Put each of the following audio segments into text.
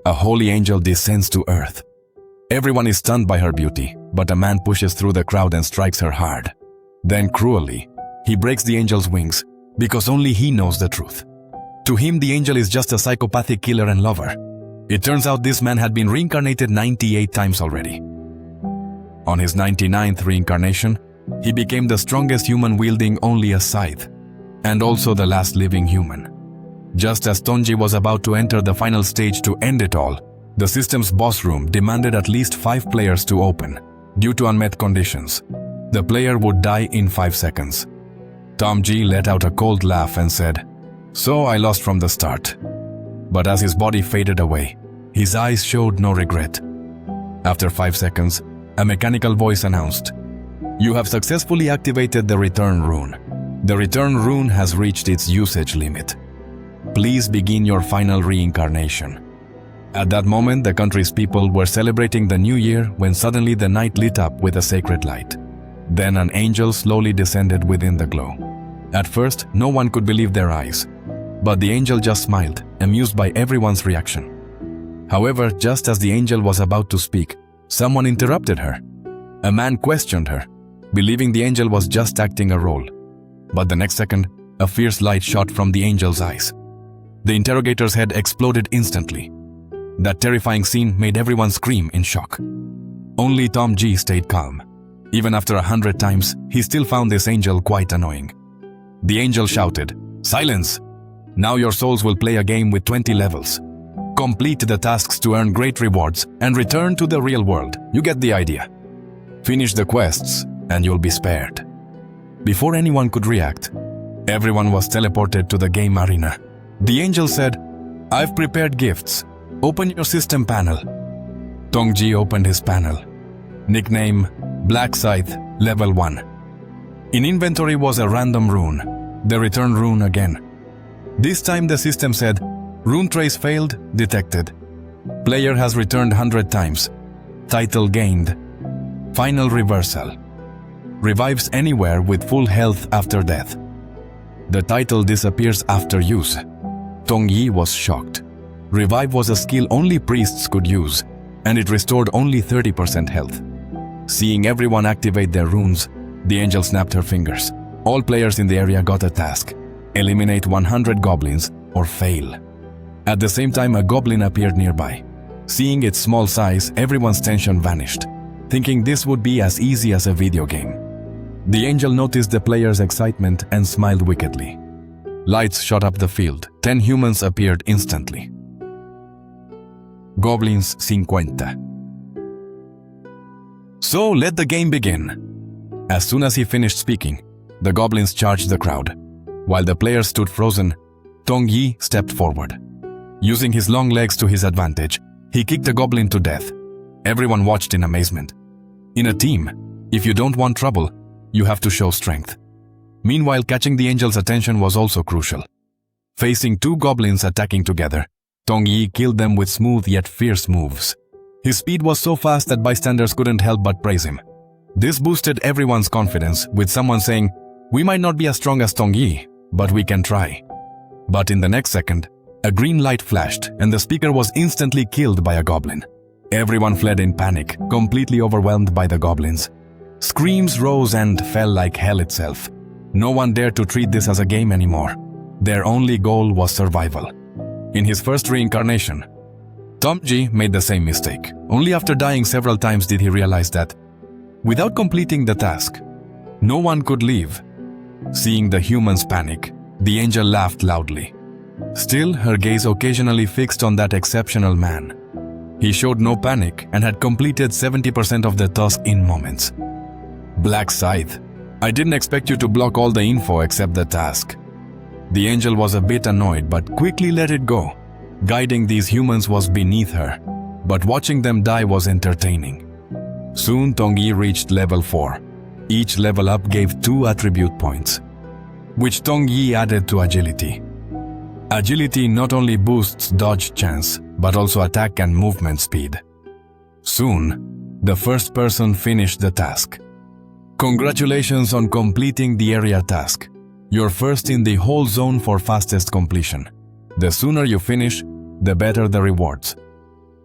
A holy angel descends to earth. Everyone is stunned by her beauty, but a man pushes through the crowd and strikes her hard. Then cruelly, he breaks the angel's wings because only he knows the truth. To him, the angel is just a psychopathic killer and lover. It turns out this man had been reincarnated 98 times already. On his 99th reincarnation, he became the strongest human wielding only a scythe, and also the last living human. Just as Tongji was about to enter the final stage to end it all, the system's boss room demanded at least 5 players to open, due to unmet conditions. The player would die in 5 seconds. Tongji let out a cold laugh and said, "So I lost from the start." But as his body faded away, his eyes showed no regret. After 5 seconds, a mechanical voice announced, "You have successfully activated the return rune. The return rune has reached its usage limit. Please begin your final reincarnation." At that moment, the country's people were celebrating the new year when suddenly the night lit up with a sacred light. Then an angel slowly descended within the glow. At first, no one could believe their eyes, but the angel just smiled, amused by everyone's reaction. However, just as the angel was about to speak, someone interrupted her. A man questioned her, believing the angel was just acting a role. But the next second, a fierce light shot from the angel's eyes. The interrogator's head exploded instantly. That terrifying scene made everyone scream in shock. Only Tongji stayed calm. Even after 100 times, he still found this angel quite annoying. The angel shouted, "Silence! Now your souls will play a game with 20 levels. Complete the tasks to earn great rewards and return to the real world. You get the idea. Finish the quests and you'll be spared." Before anyone could react, everyone was teleported to the game arena. The angel said, "I've prepared gifts. Open your system panel." Tongji opened his panel. Nickname, Black Scythe, level 1. In inventory was a random rune, the return rune again. This time the system said, "Rune trace failed, detected. Player has returned 100 times. Title gained. Final reversal. Revives anywhere with full health after death. The title disappears after use." Tongyi was shocked. Revive was a skill only priests could use, and it restored only 30% health. Seeing everyone activate their runes, the angel snapped her fingers. All players in the area got a task: eliminate 100 goblins or fail. At the same time, a goblin appeared nearby. Seeing its small size, everyone's tension vanished, thinking this would be as easy as a video game. The angel noticed the players' excitement and smiled wickedly. Lights shot up the field. 10 humans appeared instantly. Goblins 50. "So let the game begin." As soon as he finished speaking, the goblins charged the crowd. While the players stood frozen, Tongyi stepped forward. Using his long legs to his advantage, he kicked a goblin to death. Everyone watched in amazement. In a team, if you don't want trouble, you have to show strength. Meanwhile, catching the angel's attention was also crucial. Facing 2 goblins attacking together, Tongyi killed them with smooth yet fierce moves. His speed was so fast that bystanders couldn't help but praise him. This boosted everyone's confidence, with someone saying, "We might not be as strong as Tongyi, but we can try." But in the next second, a green light flashed and the speaker was instantly killed by a goblin. Everyone fled in panic, completely overwhelmed by the goblins. Screams rose and fell like hell itself. No one dared to treat this as a game anymore. Their only goal was survival. In his first reincarnation, Tongji made the same mistake. Only after dying several times did he realize that, without completing the task, no one could leave. Seeing the humans panic, the angel laughed loudly. Still, her gaze occasionally fixed on that exceptional man. He showed no panic and had completed 70% of the task in moments. "Black Scythe, I didn't expect you to block all the info except the task." The angel was a bit annoyed but quickly let it go. Guiding these humans was beneath her, but watching them die was entertaining. Soon Tongyi reached level 4. Each level up gave 2 attribute points, which Tongyi added to agility. Agility not only boosts dodge chance, but also attack and movement speed. Soon, the first person finished the task. Congratulations on completing the area task. You're first in the whole zone for fastest completion. The sooner you finish, the better the rewards.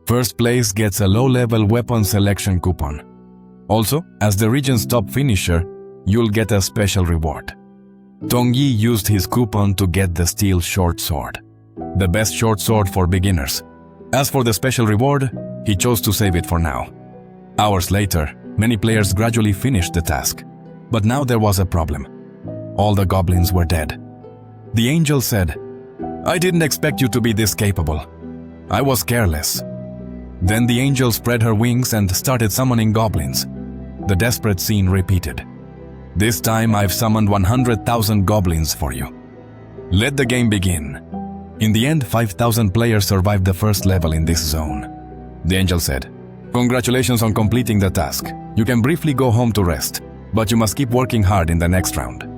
First place gets a low-level weapon selection coupon. Also, as the region's top finisher, you'll get a special reward. Tongyi used his coupon to get the steel short sword, the best short sword for beginners. As for the special reward, he chose to save it for now. Hours later, many players gradually finished the task. But now there was a problem. All the goblins were dead. The angel said, "I didn't expect you to be this capable. I was careless." Then the angel spread her wings and started summoning goblins. The desperate scene repeated. "This time I've summoned 100,000 goblins for you. Let the game begin." In the end, 5,000 players survived the first level in this zone. The angel said, "Congratulations on completing the task. You can briefly go home to rest, but you must keep working hard in the next round."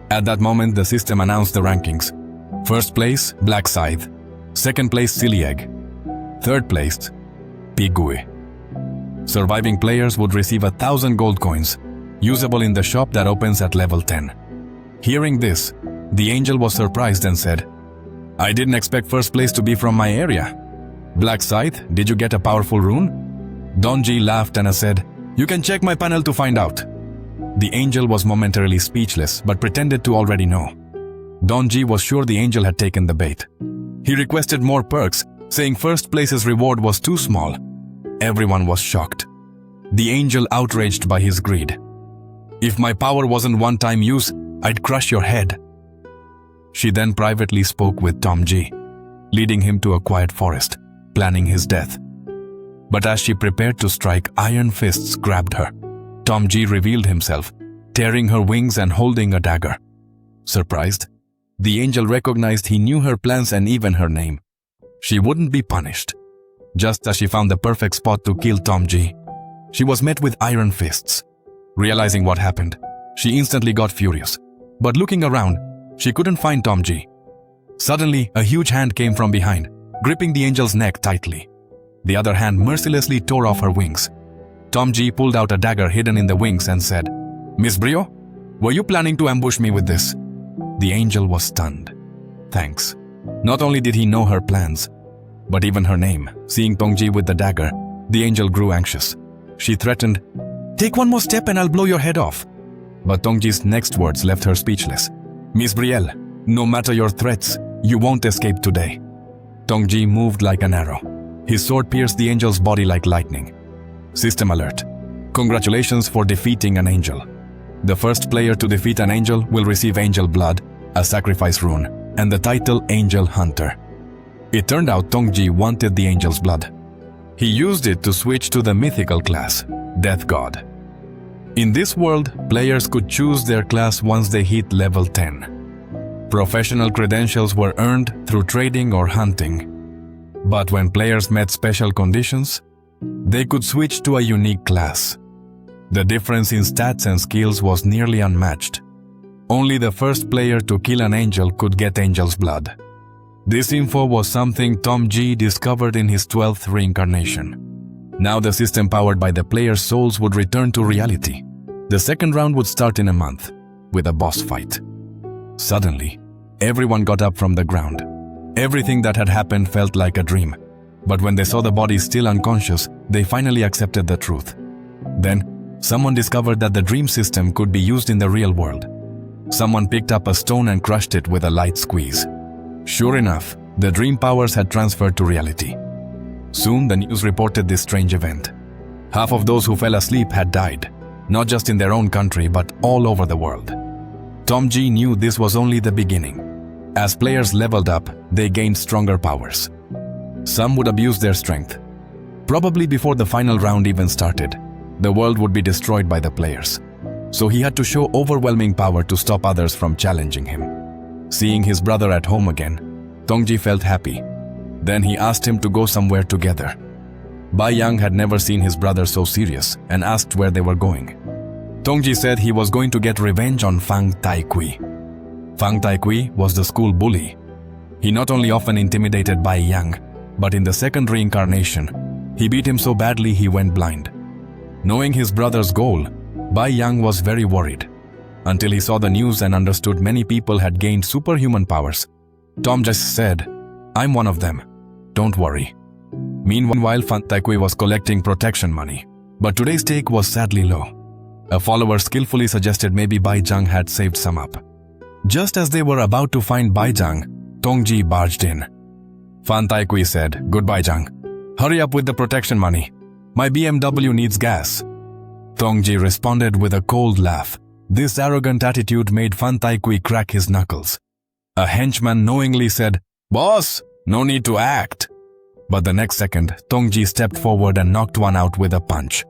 At that moment, the system announced the rankings. First place, Black Scythe. Second place, Silly Egg. Third place, Pigui. Surviving players would receive 1,000 gold coins, usable in the shop that opens at level 10. Hearing this, the angel was surprised and said, "I didn't expect first place to be from my area. Black Scythe, did you get a powerful rune?" Donji laughed and said, "You can check my panel to find out." The angel was momentarily speechless but pretended to already know. Donji was sure the angel had taken the bait. He requested more perks, saying first place's reward was too small. Everyone was shocked. The angel outraged by his greed. "If my power wasn't one-time use, I'd crush your head." She then privately spoke with Tomji, leading him to a quiet forest, planning his death. But as she prepared to strike, iron fists grabbed her. Tomji revealed himself, tearing her wings and holding a dagger. Surprised, the angel recognized he knew her plans and even her name. She wouldn't be punished. Just as she found the perfect spot to kill Tomji, she was met with iron fists. Realizing what happened, she instantly got furious. But looking around, she couldn't find Tomji. Suddenly, a huge hand came from behind, gripping the angel's neck tightly. The other hand mercilessly tore off her wings. Tomji pulled out a dagger hidden in the wings and said, "Miss Brio, were you planning to ambush me with this?" The angel was stunned. Thanks. Not only did he know her plans, but even her name. Seeing Tongji with the dagger, the angel grew anxious. She threatened, "Take one more step and I'll blow your head off." But Tongji's next words left her speechless. "Miss Brielle, no matter your threats, you won't escape today." Tongji moved like an arrow. His sword pierced the angel's body like lightning. System alert. Congratulations for defeating an angel. The first player to defeat an angel will receive angel blood, a sacrifice rune, and the title Angel Hunter. It turned out Tongji wanted the angel's blood. He used it to switch to the mythical class, Death God. In this world, players could choose their class once they hit level 10. Professional credentials were earned through trading or hunting. But when players met special conditions, they could switch to a unique class. The difference in stats and skills was nearly unmatched. Only the first player to kill an angel could get angel's blood. This info was something Tomji discovered in his 12th reincarnation. Now the system powered by the player's souls would return to reality. The second round would start in a month, with a boss fight. Suddenly, everyone got up from the ground. Everything that had happened felt like a dream. But when they saw the body still unconscious, they finally accepted the truth. Then, someone discovered that the dream system could be used in the real world. Someone picked up a stone and crushed it with a light squeeze. Sure enough, the dream powers had transferred to reality. Soon, the news reported this strange event. Half of those who fell asleep had died, not just in their own country, but all over the world. Tomji knew this was only the beginning. As players leveled up, they gained stronger powers. Some would abuse their strength. Probably before the final round even started, the world would be destroyed by the players. So he had to show overwhelming power to stop others from challenging him. Seeing his brother at home again, Tongji felt happy. Then he asked him to go somewhere together. Bai Yang had never seen his brother so serious and asked where they were going. Tongji said he was going to get revenge on Fang Taikui. Fang Taikui was the school bully. He not only often intimidated Bai Yang, but in the second reincarnation, he beat him so badly he went blind. Knowing his brother's goal, Bai Yang was very worried, until he saw the news and understood many people had gained superhuman powers. Tom just said, "I'm one of them. Don't worry." Meanwhile, Fan Taikui was collecting protection money, but today's take was sadly low. A follower skillfully suggested maybe Bai Zhang had saved some up. Just as they were about to find Bai Zhang, Tongji barged in. Fan Taikui said, "Goodbye, Zhang. Hurry up with the protection money. My BMW needs gas." Tongji responded with a cold laugh. This arrogant attitude made Fan Taikui crack his knuckles. A henchman knowingly said, "Boss, no need to act." But the next second, Tongji stepped forward and knocked one out with a punch.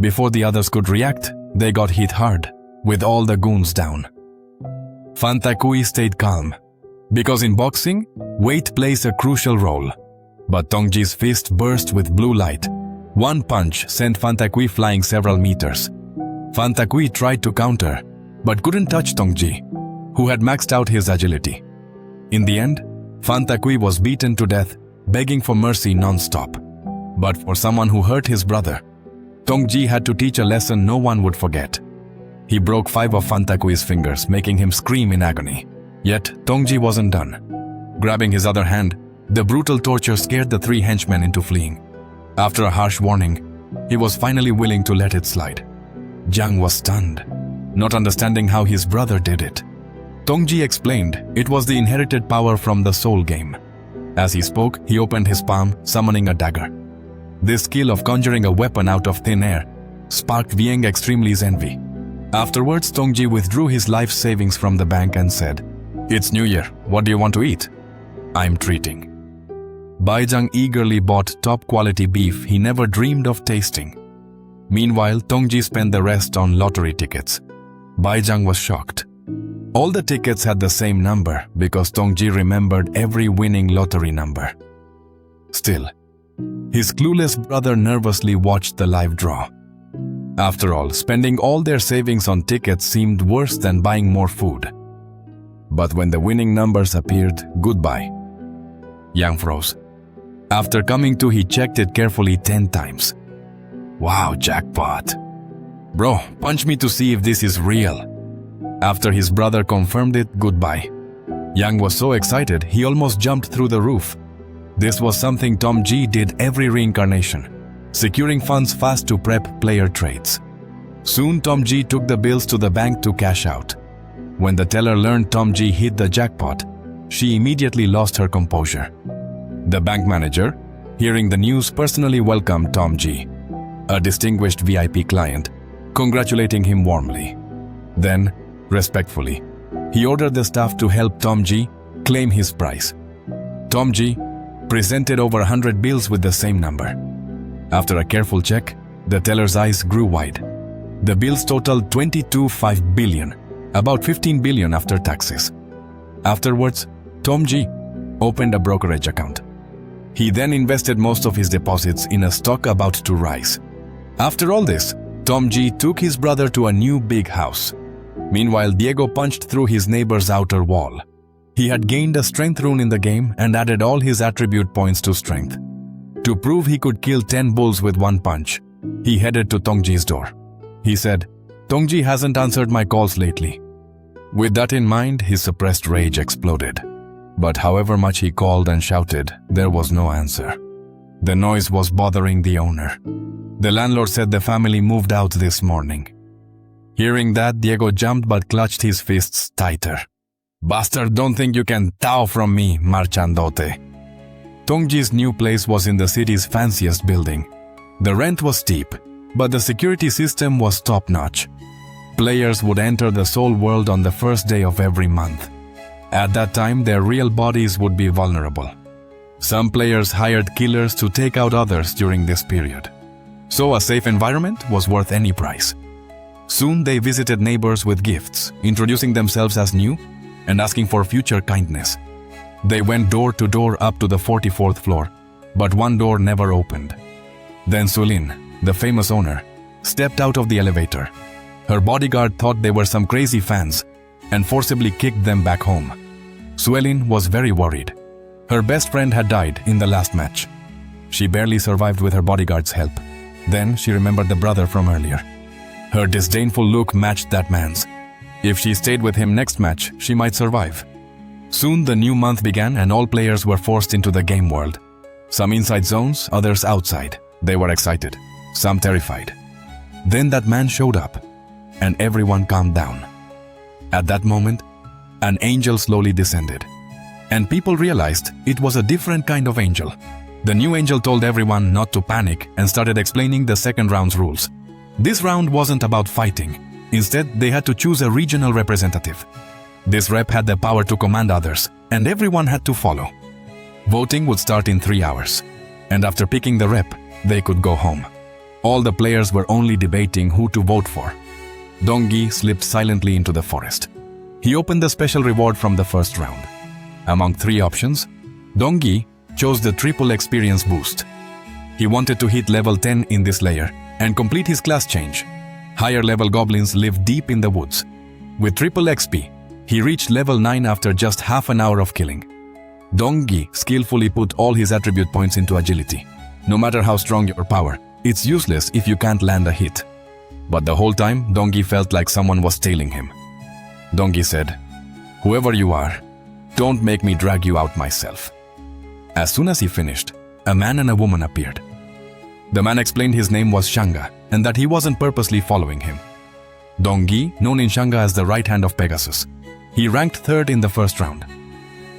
Before the others could react, they got hit hard, with all the goons down. Fan Taikui stayed calm, because in boxing, weight plays a crucial role. But Tongji's fist burst with blue light. One punch sent Fan Taikui flying several meters. Fan Taikui tried to counter, but couldn't touch Tongji, who had maxed out his agility. In the end, Fan Taikui was beaten to death, begging for mercy non-stop. But for someone who hurt his brother, Tongji had to teach a lesson no one would forget. He broke 5 of Fan Taikui's fingers, making him scream in agony. Yet, Tongji wasn't done. Grabbing his other hand, the brutal torture scared the 3 henchmen into fleeing. After a harsh warning, he was finally willing to let it slide. Zhang was stunned, not understanding how his brother did it. Tongji explained it was the inherited power from the soul game. As he spoke, he opened his palm, summoning a dagger. This skill of conjuring a weapon out of thin air sparked Vieng Extremely's envy. Afterwards, Tongji withdrew his life savings from the bank and said, "It's New Year. What do you want to eat?" "I'm treating." Bai Zhang eagerly bought top-quality beef he never dreamed of tasting. Meanwhile, Tongji spent the rest on lottery tickets. Bai Zhang was shocked. All the tickets had the same number because Tongji remembered every winning lottery number. Still, his clueless brother nervously watched the live draw. After all, spending all their savings on tickets seemed worse than buying more food. But when the winning numbers appeared, goodbye. Yang froze. After coming to, he checked it carefully 10 times. Wow, jackpot. Bro, punch me to see if this is real. After his brother confirmed it, goodbye. Yang was so excited, he almost jumped through the roof. This was something Tongji did every reincarnation, securing funds fast to prep player trades. Soon, Tongji took the bills to the bank to cash out. When the teller learned Tongji hit the jackpot, she immediately lost her composure. The bank manager, hearing the news, personally welcomed Tongji, a distinguished VIP client, congratulating him warmly. Then, respectfully, he ordered the staff to help Tongji claim his prize. Tongji presented over 100 bills with the same number. After a careful check, the teller's eyes grew wide. The bills totaled 22.5 billion, about 15 billion after taxes. Afterwards, Tongji opened a brokerage account. He then invested most of his deposits in a stock about to rise. After all this, Tongji took his brother to a new big house. Meanwhile, Diego punched through his neighbor's outer wall. He had gained a strength rune in the game and added all his attribute points to strength. To prove he could kill 10 bulls with one punch, he headed to Tongji's door. He said, "Tongji hasn't answered my calls lately." With that in mind, his suppressed rage exploded. But however much he called and shouted, there was no answer. The noise was bothering the owner. The landlord said the family moved out this morning. Hearing that, Diego jumped but clutched his fists tighter. "Bastard, don't think you can tao from me, marchandote." Tongji's new place was in the city's fanciest building. The rent was steep, but the security system was top-notch. Players would enter the soul world on the first day of every month. At that time, their real bodies would be vulnerable. Some players hired killers to take out others during this period. So a safe environment was worth any price. Soon they visited neighbors with gifts, introducing themselves as new and asking for future kindness. They went door to door up to the 44th floor, but one door never opened. Then Sulin, the famous owner, stepped out of the elevator. Her bodyguard thought they were some crazy fans and forcibly kicked them back home. Suelin was very worried. Her best friend had died in the last match. She barely survived with her bodyguard's help. Then she remembered the brother from earlier. Her disdainful look matched that man's. If she stayed with him next match, she might survive. Soon the new month began and all players were forced into the game world. Some inside zones, others outside. They were excited, some terrified. Then that man showed up, and everyone calmed down. At that moment, an angel slowly descended, and people realized it was a different kind of angel. The new angel told everyone not to panic and started explaining the second round's rules. This round wasn't about fighting. Instead, they had to choose a regional representative. This rep had the power to command others, and everyone had to follow. Voting would start in 3 hours, and after picking the rep, they could go home. All the players were only debating who to vote for. Donggi slipped silently into the forest. He opened the special reward from the first round. Among 3 options, Donggi chose the triple experience boost. He wanted to hit level 10 in this layer and complete his class change. Higher level goblins live deep in the woods. With triple XP, he reached level 9 after just half an hour of killing. Donggi skillfully put all his attribute points into agility. No matter how strong your power, it's useless if you can't land a hit. But the whole time, Donggi felt like someone was tailing him. Donggi said, "Whoever you are, don't make me drag you out myself." As soon as he finished, a man and a woman appeared. The man explained his name was Shanga and that he wasn't purposely following him. Donggi, known in Shanga as the right hand of Pegasus, he ranked 3rd in the first round.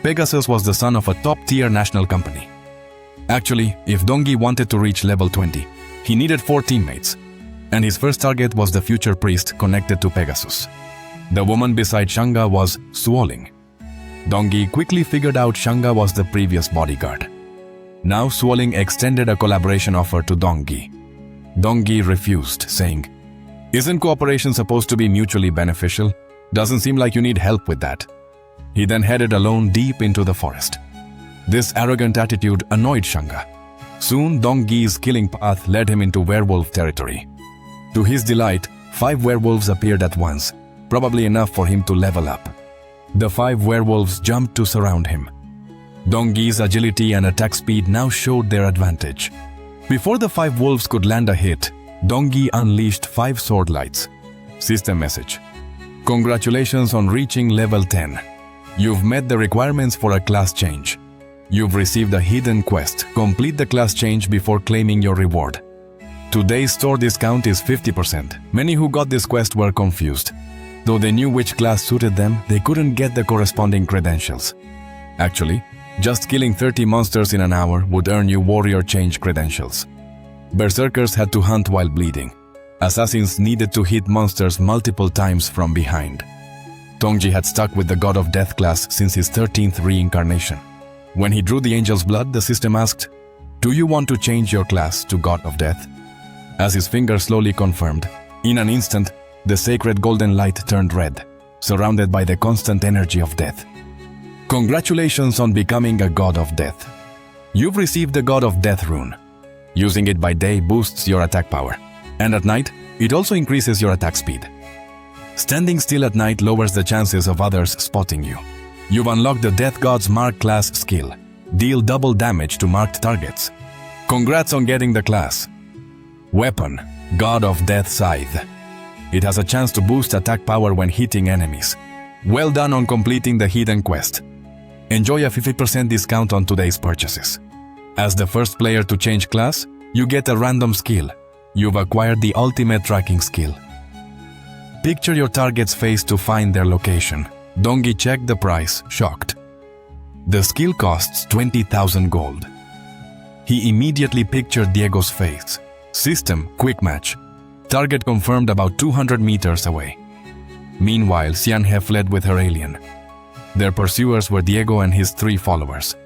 Pegasus was the son of a top-tier national company. Actually, if Donggi wanted to reach level 20, he needed 4 teammates, and his first target was the future priest connected to Pegasus. The woman beside Shanga was Suoling. Donggi quickly figured out Shanga was the previous bodyguard. Now Suoling extended a collaboration offer to Donggi. Donggi refused, saying, "Isn't cooperation supposed to be mutually beneficial? Doesn't seem like you need help with that." He then headed alone deep into the forest. This arrogant attitude annoyed Shanga. Soon Donggi's killing path led him into werewolf territory. To his delight, 5 werewolves appeared at once, probably enough for him to level up. The 5 werewolves jumped to surround him. Donggi's agility and attack speed now showed their advantage. Before the 5 wolves could land a hit, Donggi unleashed 5 sword lights. System message: "Congratulations on reaching level 10. You've met the requirements for a class change. You've received a hidden quest. Complete the class change before claiming your reward. Today's store discount is 50%. Many who got this quest were confused. Though they knew which class suited them, they couldn't get the corresponding credentials. Actually, just killing 30 monsters in an hour would earn you warrior change credentials. Berserkers had to hunt while bleeding. Assassins needed to hit monsters multiple times from behind. Donggi had stuck with the God of Death class since his 13th reincarnation. When he drew the angel's blood, the system asked, "Do you want to change your class to God of Death?" As his finger slowly confirmed, in an instant, the sacred golden light turned red, surrounded by the constant energy of death. Congratulations on becoming a God of Death. You've received the God of Death rune. Using it by day boosts your attack power, and at night, it also increases your attack speed. Standing still at night lowers the chances of others spotting you. You've unlocked the Death God's Mark class skill. Deal double damage to marked targets. Congrats on getting the class. Weapon: God of Death Scythe. It has a chance to boost attack power when hitting enemies. Well done on completing the hidden quest. Enjoy a 50% discount on today's purchases. As the first player to change class, you get a random skill. You've acquired the ultimate tracking skill. Picture your target's face to find their location. Donggi checked the price, shocked. The skill costs 20,000 gold. He immediately pictured Diego's face. System: quick match. Target confirmed about 200 meters away. Meanwhile, Xianhe fled with her alien. Their pursuers were Diego and his 3 followers.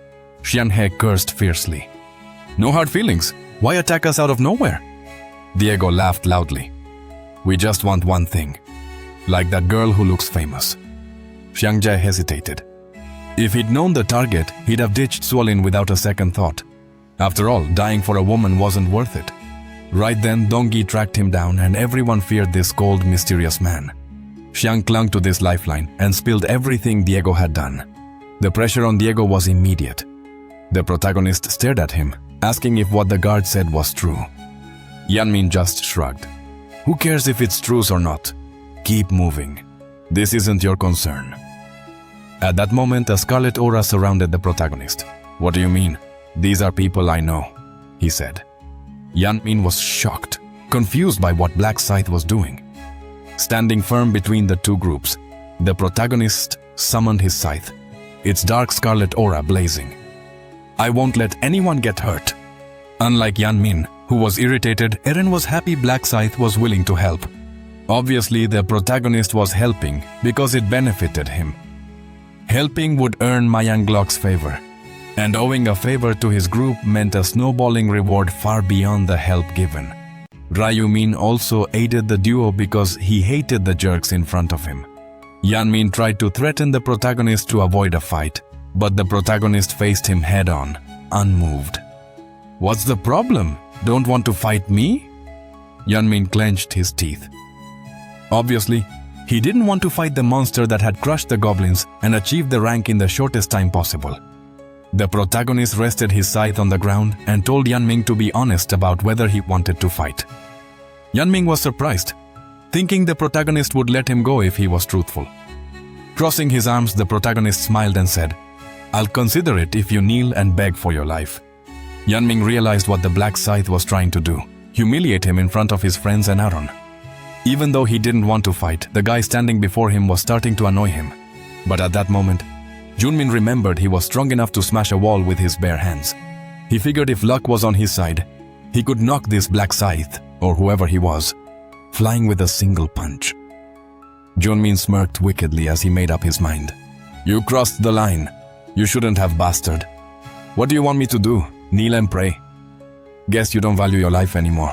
Xianhe cursed fiercely. "No hard feelings. Why attack us out of nowhere?" Diego laughed loudly. "We just want one thing. Like that girl who looks famous." Xiange hesitated. If he'd known the target, he'd have ditched Suolin without a second thought. After all, dying for a woman wasn't worth it. Right then, Donggi tracked him down and everyone feared this cold, mysterious man. Xiang clung to this lifeline and spilled everything Diego had done. The pressure on Diego was immediate. The protagonist stared at him, asking if what the guard said was true. Yanmin just shrugged. "Who cares if it's true or not? Keep moving. This isn't your concern." At that moment, a scarlet aura surrounded the protagonist. "What do you mean?" "These are people I know," he said. Yanmin was shocked, confused by what Black Scythe was doing. Standing firm between the two groups, the protagonist summoned his scythe, its dark scarlet aura blazing. "I won't let anyone get hurt." Unlike Yanmin, who was irritated, Eren was happy Black Scythe was willing to help. Obviously, the protagonist was helping because it benefited him. Helping would earn Mayanglok's favor, and owing a favor to his group meant a snowballing reward far beyond the help given. Ryumin also aided the duo because he hated the jerks in front of him. Yanmin tried to threaten the protagonist to avoid a fight, but the protagonist faced him head-on, unmoved. "What's the problem? Don't want to fight me?" Yanmin clenched his teeth. Obviously, he didn't want to fight the monster that had crushed the goblins and achieved the rank in the shortest time possible. The protagonist rested his scythe on the ground and told Yanming to be honest about whether he wanted to fight. Yanming was surprised, thinking the protagonist would let him go if he was truthful. Crossing his arms, the protagonist smiled and said, "I'll consider it if you kneel and beg for your life." Yanming realized what the Black Scythe was trying to do, humiliate him in front of his friends and Aaron. Even though he didn't want to fight, the guy standing before him was starting to annoy him. But at that moment, Junmin remembered he was strong enough to smash a wall with his bare hands. He figured if luck was on his side, he could knock this Black Scythe, or whoever he was, flying with a single punch. Junmin smirked wickedly as he made up his mind. "You crossed the line. You shouldn't have, bastard. What do you want me to do? Kneel and pray? Guess you don't value your life anymore."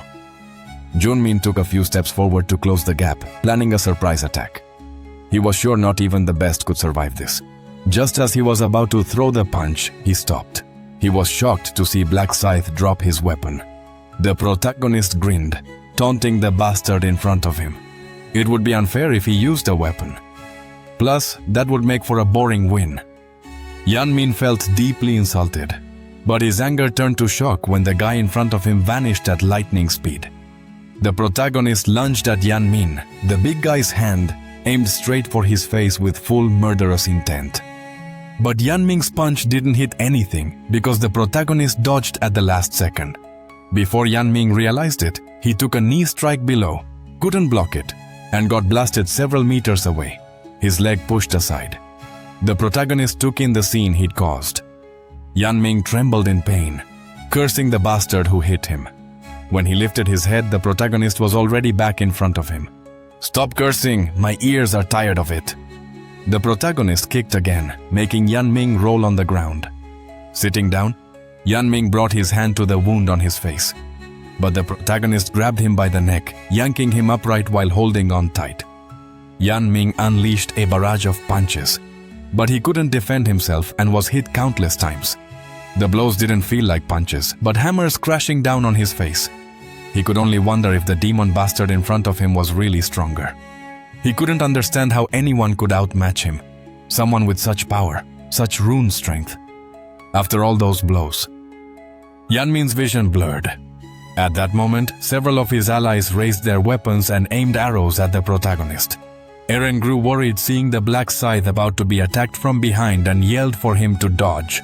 Junmin took a few steps forward to close the gap, planning a surprise attack. He was sure not even the best could survive this. Just as he was about to throw the punch, he stopped. He was shocked to see Black Scythe drop his weapon. The protagonist grinned, taunting the bastard in front of him. It would be unfair if he used a weapon. Plus, that would make for a boring win. Yanmin felt deeply insulted, but his anger turned to shock when the guy in front of him vanished at lightning speed. The protagonist lunged at Yanmin, the big guy's hand aimed straight for his face with full murderous intent. But Yanming's punch didn't hit anything because the protagonist dodged at the last second. Before Yanming realized it, he took a knee strike below, couldn't block it, and got blasted several meters away, his leg pushed aside. The protagonist took in the scene he'd caused. Yanming trembled in pain, cursing the bastard who hit him. When he lifted his head, the protagonist was already back in front of him. "Stop cursing, my ears are tired of it." The protagonist kicked again, making Yanming roll on the ground. Sitting down, Yanming brought his hand to the wound on his face. But the protagonist grabbed him by the neck, yanking him upright while holding on tight. Yanming unleashed a barrage of punches, but he couldn't defend himself and was hit countless times. The blows didn't feel like punches, but hammers crashing down on his face. He could only wonder if the demon bastard in front of him was really stronger. He couldn't understand how anyone could outmatch him, someone with such power, such rune strength. After all those blows, Yanmin's vision blurred. At that moment, several of his allies raised their weapons and aimed arrows at the protagonist. Eren grew worried seeing the Black Scythe about to be attacked from behind and yelled for him to dodge.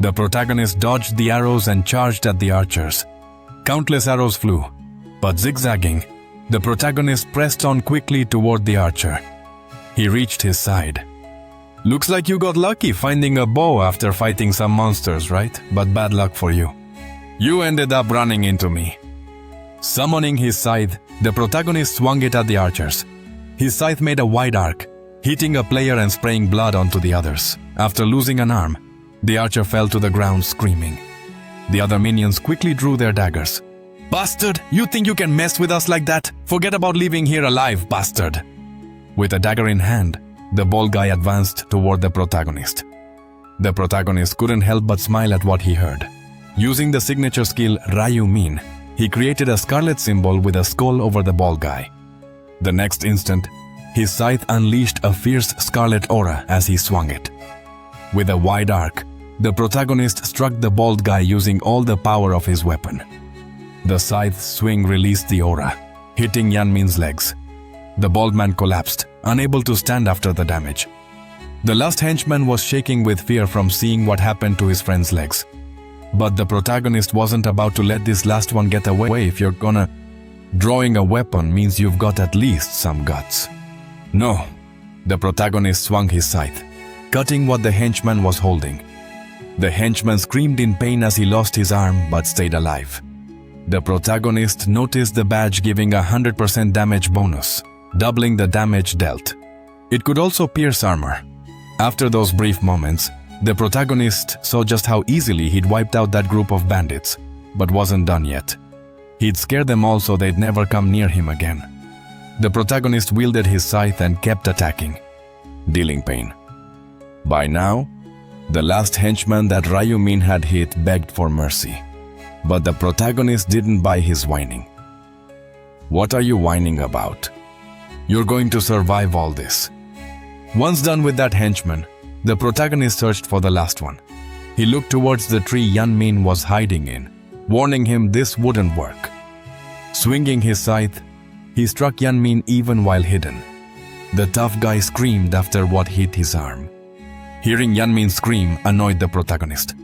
The protagonist dodged the arrows and charged at the archers. Countless arrows flew, but zigzagging, the protagonist pressed on quickly toward the archer. He reached his side. "Looks like you got lucky finding a bow after fighting some monsters, right? But bad luck for you. You ended up running into me." Summoning his scythe, the protagonist swung it at the archers. His scythe made a wide arc, hitting a player and spraying blood onto the others. After losing an arm, the archer fell to the ground screaming. The other minions quickly drew their daggers. "Bastard, you think you can mess with us like that? Forget about leaving here alive, bastard!" With a dagger in hand, the bald guy advanced toward the protagonist. The protagonist couldn't help but smile at what he heard. Using the signature skill Ryumin, he created a scarlet symbol with a skull over the bald guy. The next instant, his scythe unleashed a fierce scarlet aura as he swung it. With a wide arc, the protagonist struck the bald guy using all the power of his weapon. The scythe's swing released the aura, hitting Yanmin's legs. The bald man collapsed, unable to stand after the damage. The last henchman was shaking with fear from seeing what happened to his friend's legs. But the protagonist wasn't about to let this last one get away. If you're gonna... Drawing a weapon means you've got at least some guts. No. The protagonist swung his scythe, cutting what the henchman was holding. The henchman screamed in pain as he lost his arm but stayed alive. The protagonist noticed the badge giving 100% damage bonus, doubling the damage dealt. It could also pierce armor. After those brief moments, the protagonist saw just how easily he'd wiped out that group of bandits, but wasn't done yet. He'd scared them all so they'd never come near him again. The protagonist wielded his scythe and kept attacking, dealing pain. By now, the last henchman that Ryumin had hit begged for mercy. But the protagonist didn't buy his whining. What are you whining about? You're going to survive all this. Once done with that henchman, the protagonist searched for the last one. He looked towards the tree Yeonmin was hiding in, warning him this wouldn't work. Swinging his scythe, he struck Yeonmin even while hidden. The tough guy screamed after what hit his arm. Hearing Yeonmin scream annoyed the protagonist.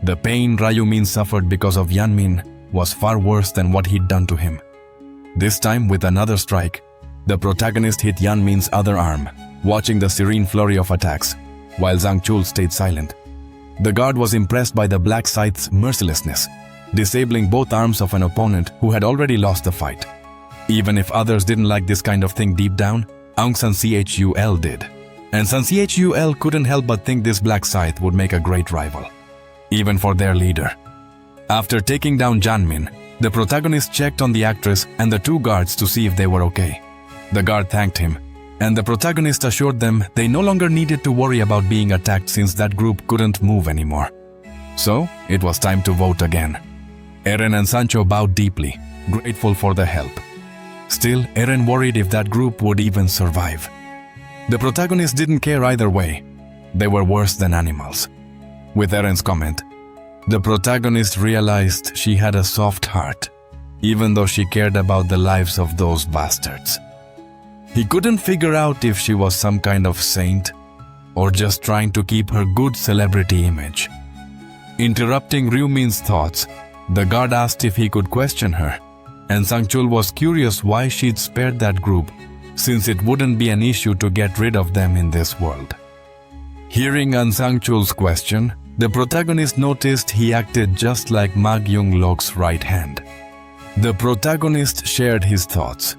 The pain Ryumin suffered because of Yeonmin was far worse than what he'd done to him. This time, with another strike, the protagonist hit Yeonmin's other arm, watching the serene flurry of attacks, while Zhang Chul stayed silent. The guard was impressed by the black scythe's mercilessness, disabling both arms of an opponent who had already lost the fight. Even if others didn't like this kind of thing deep down, Aung San Chul did. And San Chul couldn't help but think this black scythe would make a great rival, even for their leader. After taking down Janmin, the protagonist checked on the actress and the two guards to see if they were okay. The guard thanked him, and the protagonist assured them they no longer needed to worry about being attacked since that group couldn't move anymore. So, it was time to vote again. Eren and Sancho bowed deeply, grateful for the help. Still, Eren worried if that group would even survive. The protagonist didn't care either way. They were worse than animals. With Eren's comment, the protagonist realized she had a soft heart, even though she cared about the lives of those bastards. He couldn't figure out if she was some kind of saint or just trying to keep her good celebrity image. Interrupting Ryumin's thoughts, the guard asked if he could question her, and Sangchul was curious why she'd spared that group, since it wouldn't be an issue to get rid of them in this world. Hearing An Sangchul's question, the protagonist noticed he acted just like Mag Young-lok's right hand. The protagonist shared his thoughts.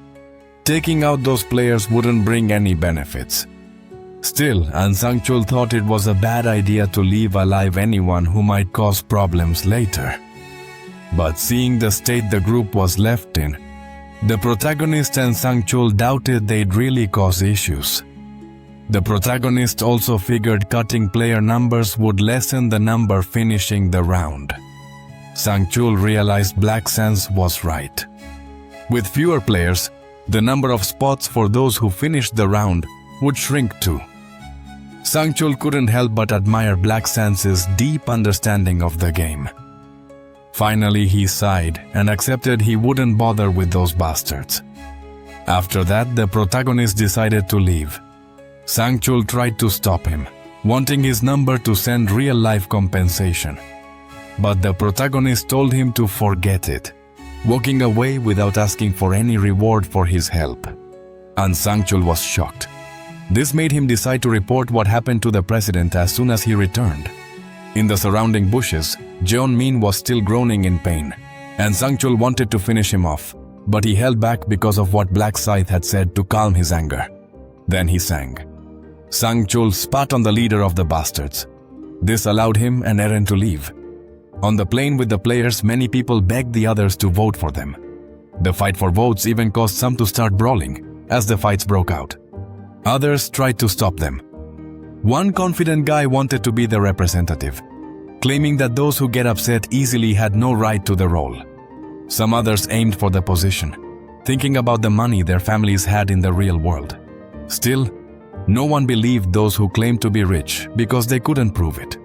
Taking out those players wouldn't bring any benefits. Still, An Sangchul thought it was a bad idea to leave alive anyone who might cause problems later. But seeing the state the group was left in, the protagonist and Sangchul doubted they'd really cause issues. The protagonist also figured cutting player numbers would lessen the number finishing the round. Sangchul realized Black Sans was right. With fewer players, the number of spots for those who finished the round would shrink too. Sangchul couldn't help but admire Black Sans's deep understanding of the game. Finally, he sighed and accepted he wouldn't bother with those bastards. After that, the protagonist decided to leave. Sangchul tried to stop him, wanting his number to send real-life compensation. But the protagonist told him to forget it, walking away without asking for any reward for his help. And Sangchul was shocked. This made him decide to report what happened to the president as soon as he returned. In the surrounding bushes, Jeonmin was still groaning in pain, and Sangchul wanted to finish him off, but he held back because of what Black Scythe had said to calm his anger. Then he sang. Sangchul spat on the leader of the bastards. This allowed him and Eren to leave. On the plane with the players, many people begged the others to vote for them. The fight for votes even caused some to start brawling, as the fights broke out. Others tried to stop them. One confident guy wanted to be the representative, claiming that those who get upset easily had no right to the role. Some others aimed for the position, thinking about the money their families had in the real world. Still, no one believed those who claimed to be rich because they couldn't prove it.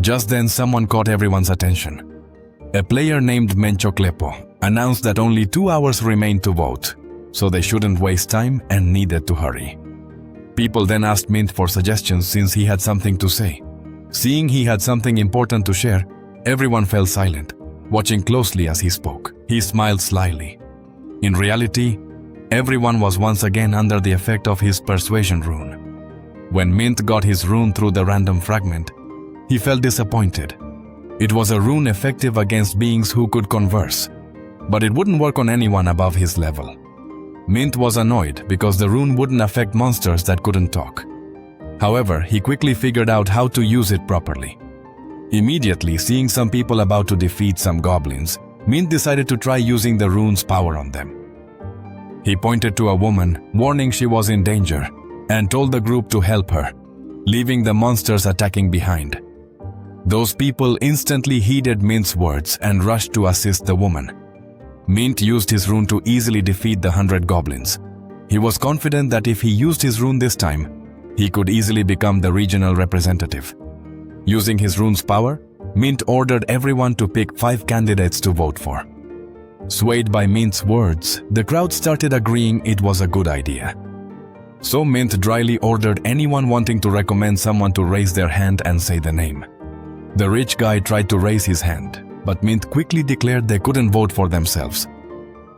Just then, someone caught everyone's attention. A player named Menchoklepo announced that only 2 hours remained to vote, so they shouldn't waste time and needed to hurry. People then asked Mint for suggestions since he had something to say. Seeing he had something important to share, Everyone fell silent, watching closely as he spoke. He smiled slyly. In reality, everyone was once again under the effect of his persuasion rune. When Mint got his rune through the random fragment, he felt disappointed. It was a rune effective against beings who could converse, but it wouldn't work on anyone above his level. Mint was annoyed because the rune wouldn't affect monsters that couldn't talk. However, he quickly figured out how to use it properly. Immediately, seeing some people about to defeat some goblins, Mint decided to try using the rune's power on them. He pointed to a woman, warning she was in danger, and told the group to help her, leaving the monsters attacking behind. Those people instantly heeded Mint's words and rushed to assist the woman. Mint used his rune to easily defeat the 100 goblins. He was confident that if he used his rune this time, he could easily become the regional representative. Using his rune's power, Mint ordered everyone to pick 5 candidates to vote for. Swayed by Mint's words, the crowd started agreeing it was a good idea. So Mint dryly ordered anyone wanting to recommend someone to raise their hand and say the name. The rich guy tried to raise his hand, but Mint quickly declared they couldn't vote for themselves.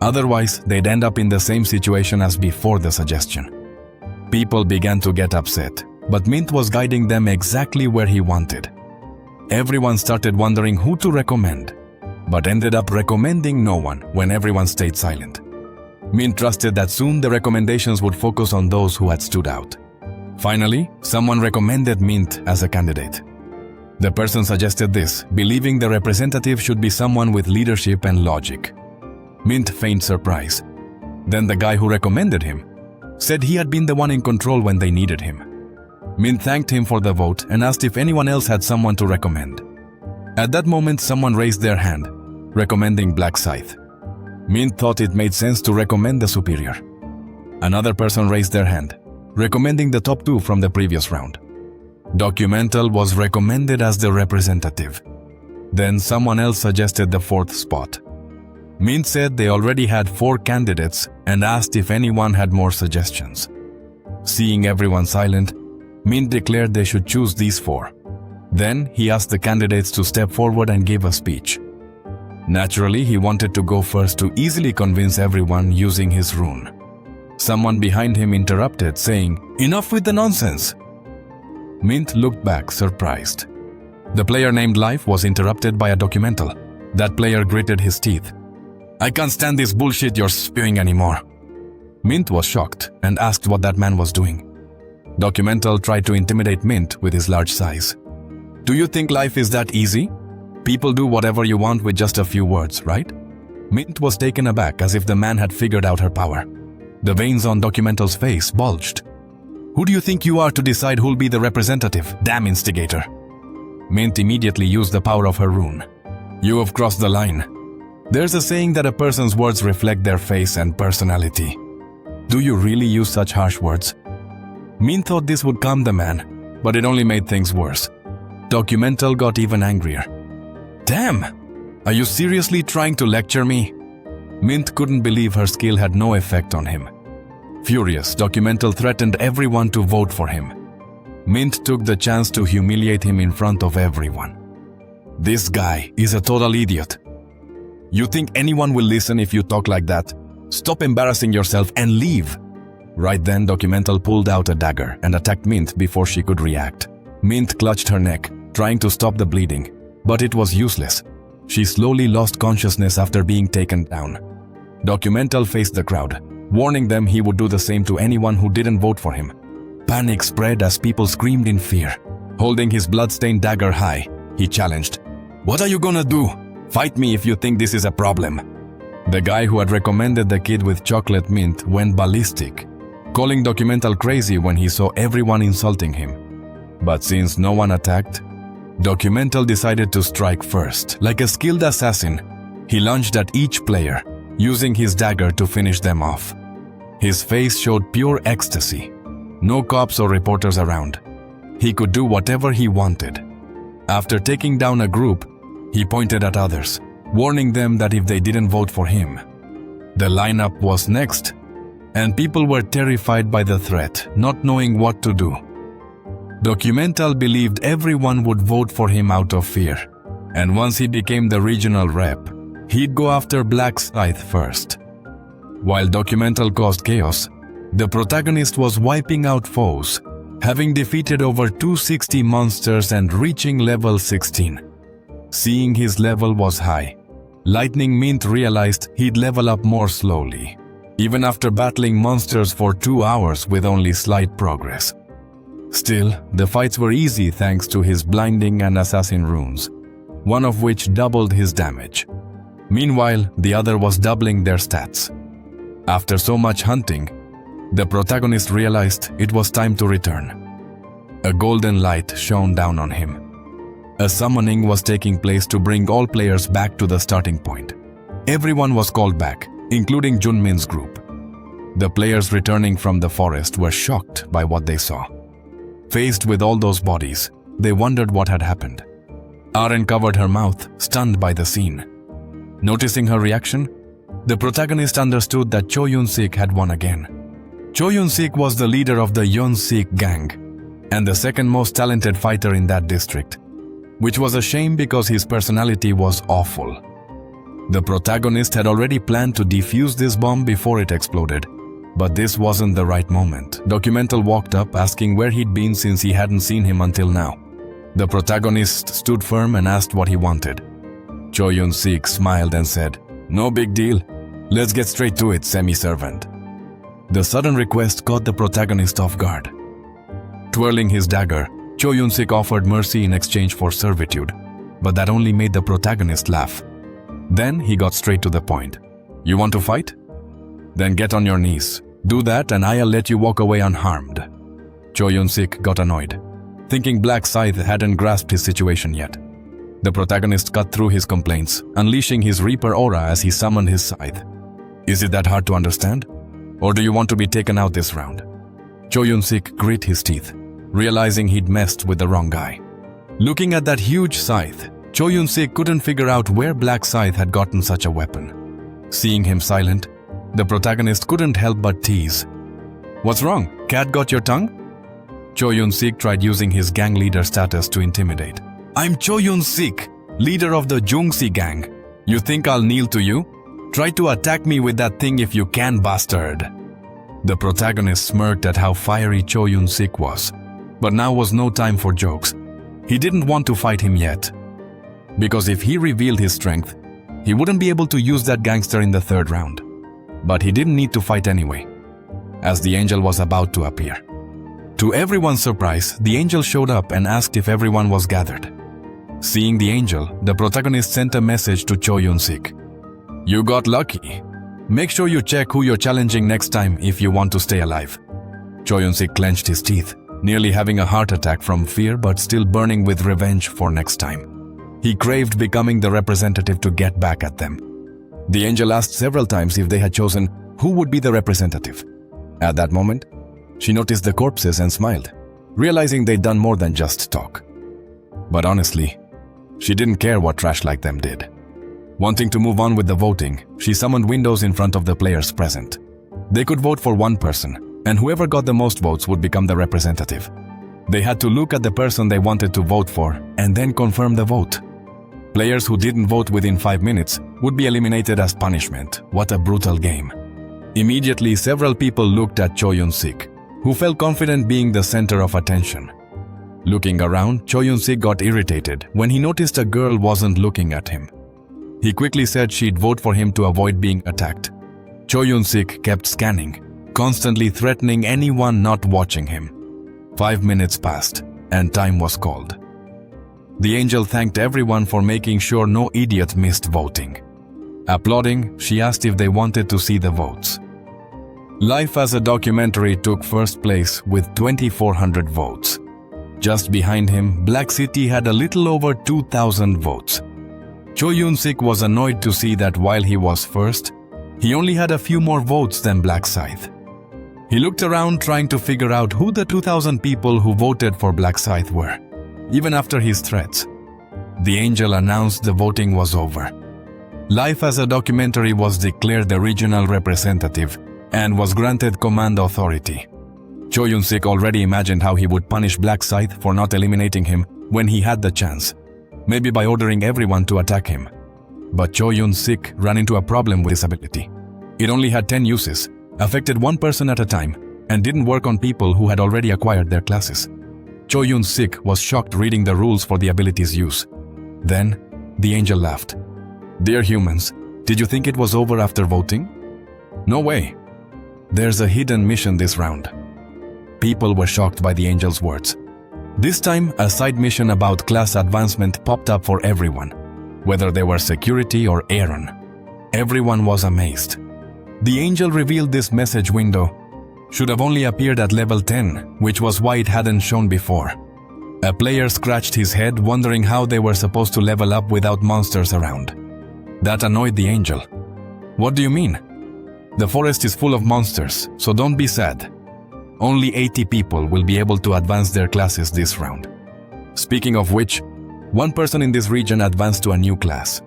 Otherwise, they'd end up in the same situation as before the suggestion. People began to get upset, but Mint was guiding them exactly where he wanted. Everyone started wondering who to recommend, but ended up recommending no one when everyone stayed silent. Mint trusted that soon the recommendations would focus on those who had stood out. Finally, someone recommended Mint as a candidate. The person suggested this, believing the representative should be someone with leadership and logic. Mint feigned surprise. Then the guy who recommended him said he had been the one in control when they needed him. Mint thanked him for the vote and asked if anyone else had someone to recommend. At that moment, someone raised their hand, recommending Black Scythe. Mint thought it made sense to recommend the superior. Another person raised their hand, recommending the top 2 from the previous round. Documental was recommended as the representative. Then someone else suggested the 4th spot. Mint said they already had 4 candidates and asked if anyone had more suggestions. Seeing everyone silent, Mint declared they should choose these 4. Then he asked the candidates to step forward and give a speech. Naturally, he wanted to go first to easily convince everyone using his rune. Someone behind him interrupted, saying, "Enough with the nonsense!" Mint looked back, surprised. The player named Life was interrupted by a documental. That player gritted his teeth. "I can't stand this bullshit you're spewing anymore." Mint was shocked and asked what that man was doing. Documental tried to intimidate Mint with his large size. "Do you think life is that easy? People do whatever you want with just a few words, right?" Mint was taken aback as if the man had figured out her power. The veins on Documental's face bulged. "Who do you think you are to decide who'll be the representative? Damn instigator." Mint immediately used the power of her rune. "You have crossed the line." There's a saying that a person's words reflect their face and personality. Do you really use such harsh words? Mint thought this would calm the man, but it only made things worse. Documental got even angrier. "Damn! Are you seriously trying to lecture me?" Mint couldn't believe her skill had no effect on him. Furious, Documental threatened everyone to vote for him. Mint took the chance to humiliate him in front of everyone. "This guy is a total idiot. You think anyone will listen if you talk like that? Stop embarrassing yourself and leave." Right then, Documental pulled out a dagger and attacked Mint before she could react. Mint clutched her neck, trying to stop the bleeding, but it was useless. She slowly lost consciousness after being taken down. Documental faced the crowd, warning them he would do the same to anyone who didn't vote for him. Panic spread as people screamed in fear. Holding his blood-stained dagger high, he challenged, "What are you gonna do? Fight me if you think this is a problem." The guy who had recommended the kid with chocolate mint went ballistic, calling Documental crazy when he saw everyone insulting him. But since no one attacked, Documental decided to strike first. Like a skilled assassin, he lunged at each player, using his dagger to finish them off. His face showed pure ecstasy. No cops or reporters around. He could do whatever he wanted. After taking down a group, he pointed at others, warning them that if they didn't vote for him, the lineup was next, and people were terrified by the threat, not knowing what to do. Documental believed everyone would vote for him out of fear. And once he became the regional rep, he'd go after Black Scythe first. While Documental caused chaos, the protagonist was wiping out foes, having defeated over 260 monsters and reaching level 16. Seeing his level was high, Lightning Mint realized he'd level up more slowly, even after battling monsters for 2 hours with only slight progress. Still, the fights were easy thanks to his blinding and assassin runes, one of which doubled his damage. Meanwhile, the other was doubling their stats. After so much hunting, the protagonist realized it was time to return. A golden light shone down on him. A summoning was taking place to bring all players back to the starting point. Everyone was called back, including Junmin's group. The players returning from the forest were shocked by what they saw. Faced with all those bodies, they wondered what had happened. Aren covered her mouth, stunned by the scene. Noticing her reaction, the protagonist understood that Cho Yun-sik had won again. Cho Yun-sik was the leader of the Yun-sik gang, and the second most talented fighter in that district, which was a shame because his personality was awful. The protagonist had already planned to defuse this bomb before it exploded, but this wasn't the right moment. Documental walked up asking where he'd been since he hadn't seen him until now. The protagonist stood firm and asked what he wanted. Cho Yun-sik smiled and said, "No big deal. Let's get straight to it, semi-servant." The sudden request caught the protagonist off guard. Twirling his dagger, Cho Yun-sik offered mercy in exchange for servitude, but that only made the protagonist laugh. Then he got straight to the point. "You want to fight? Then get on your knees. Do that and I'll let you walk away unharmed." Cho Yun-sik got annoyed, thinking Black Scythe hadn't grasped his situation yet. The protagonist cut through his complaints, unleashing his Reaper aura as he summoned his scythe. "Is it that hard to understand? Or do you want to be taken out this round?" Cho Yun-sik grit his teeth, realizing he'd messed with the wrong guy. Looking at that huge scythe, Cho Yun-sik couldn't figure out where Black Scythe had gotten such a weapon. Seeing him silent, the protagonist couldn't help but tease. "What's wrong? Cat got your tongue?" Cho Yun-sik tried using his gang leader status to intimidate. "I'm Cho Yun-sik, leader of the Jungsi gang. You think I'll kneel to you? Try to attack me with that thing if you can, bastard." The protagonist smirked at how fiery Cho Yun-sik was, but now was no time for jokes. He didn't want to fight him yet, because if he revealed his strength, he wouldn't be able to use that gangster in the third round. But he didn't need to fight anyway, as the angel was about to appear. To everyone's surprise, the angel showed up and asked if everyone was gathered. Seeing the angel, the protagonist sent a message to Cho Yun-sik. "You got lucky. Make sure you check who you're challenging next time if you want to stay alive." Cho Yun-sik clenched his teeth, nearly having a heart attack from fear but still burning with revenge for next time. He craved becoming the representative to get back at them. The angel asked several times if they had chosen who would be the representative. At that moment, she noticed the corpses and smiled, realizing they'd done more than just talk. But honestly, she didn't care what trash like them did. Wanting to move on with the voting, she summoned windows in front of the players present. They could vote for one person, and whoever got the most votes would become the representative. They had to look at the person they wanted to vote for and then confirm the vote. Players who didn't vote within 5 minutes would be eliminated as punishment. What a brutal game. Immediately, several people looked at Cho Yun-sik, who felt confident being the center of attention. Looking around, Cho Yun-sik got irritated when he noticed a girl wasn't looking at him. He quickly said she'd vote for him to avoid being attacked. Cho Yun-sik kept scanning, constantly threatening anyone not watching him. 5 minutes passed, and time was called. The angel thanked everyone for making sure no idiot missed voting. Applauding, she asked if they wanted to see the votes. Life as a Documentary took first place with 2,400 votes. Just behind him, Black City had a little over 2,000 votes. Cho Yun-sik was annoyed to see that while he was first, he only had a few more votes than Black Scythe. He looked around trying to figure out who the 2,000 people who voted for Black Scythe were, even after his threats. The angel announced the voting was over. Life as a Documentary was declared the regional representative and was granted command authority. Cho Yun-sik already imagined how he would punish Black Scythe for not eliminating him when he had the chance. maybe by ordering everyone to attack him. But Cho Yun-sik ran into a problem with his ability. It only had 10 uses, affected one person at a time, and didn't work on people who had already acquired their classes. Cho Yun-sik was shocked reading the rules for the ability's use. Then, the angel laughed. "Dear humans, did you think it was over after voting? No way. There's a hidden mission this round." People were shocked by the angel's words. This time, a side mission about class advancement popped up for everyone, whether they were security or Aaron. Everyone was amazed. The angel revealed this message window should have only appeared at level 10, which was why it hadn't shown before. A player scratched his head, wondering how they were supposed to level up without monsters around. That annoyed the angel. "What do you mean? The forest is full of monsters, so don't be sad. Only 80 people will be able to advance their classes this round." Speaking of which, one person in this region advanced to a new class.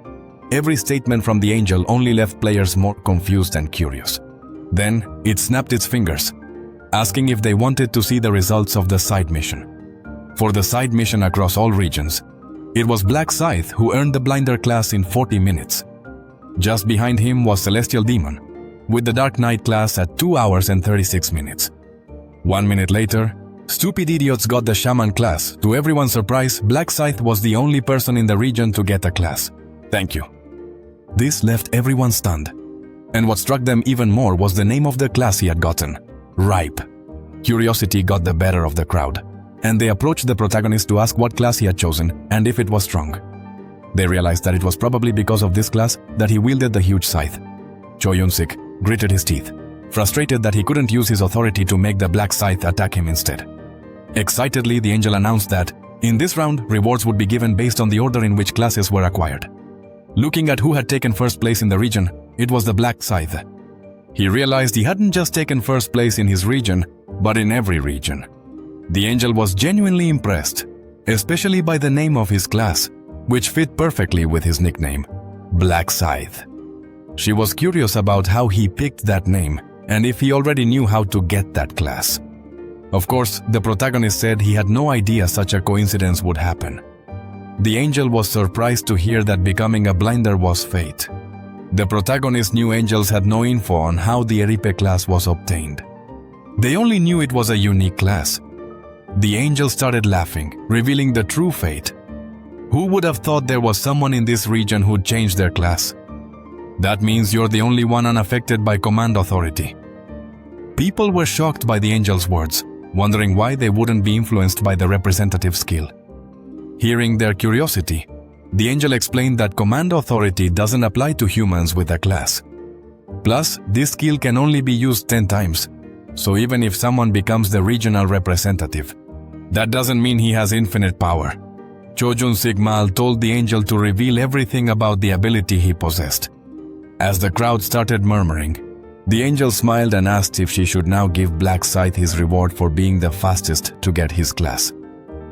Every statement from the angel only left players more confused and curious. Then, it snapped its fingers, asking if they wanted to see the results of the side mission. For the side mission across all regions, it was Black Scythe who earned the Blinder class in 40 minutes. Just behind him was Celestial Demon, with the Dark Knight class at 2 hours and 36 minutes. 1 minute later, Stupid Idiots got the Shaman class. To everyone's surprise, Black Scythe was the only person in the region to get a class. Thank you. This left everyone stunned. And what struck them even more was the name of the class he had gotten, Ripe. Curiosity got the better of the crowd, and they approached the protagonist to ask what class he had chosen and if it was strong. They realized that it was probably because of this class that he wielded the huge scythe. Cho Yun-sik gritted his teeth, frustrated that he couldn't use his authority to make the Black Scythe attack him instead. Excitedly, the angel announced that, in this round, rewards would be given based on the order in which classes were acquired. Looking at who had taken first place in the region, it was the Black Scythe. He realized he hadn't just taken first place in his region, but in every region. The angel was genuinely impressed, especially by the name of his class, which fit perfectly with his nickname, Black Scythe. She was curious about how he picked that name and if he already knew how to get that class. Of course, the protagonist said he had no idea such a coincidence would happen. The angel was surprised to hear that becoming a blinder was fate. The protagonist knew angels had no info on how the Eripe class was obtained. They only knew it was a unique class. The angel started laughing, revealing the true fate. Who would have thought there was someone in this region who'd changed their class? That means you're the only one unaffected by command authority. People were shocked by the angel's words, wondering why they wouldn't be influenced by the representative skill. Hearing their curiosity, the angel explained that command authority doesn't apply to humans with a class. Plus, this skill can only be used 10 times, so even if someone becomes the regional representative, that doesn't mean he has infinite power. Cho Yun-sik told the angel to reveal everything about the ability he possessed. As the crowd started murmuring, the angel smiled and asked if she should now give Black Scythe his reward for being the fastest to get his class.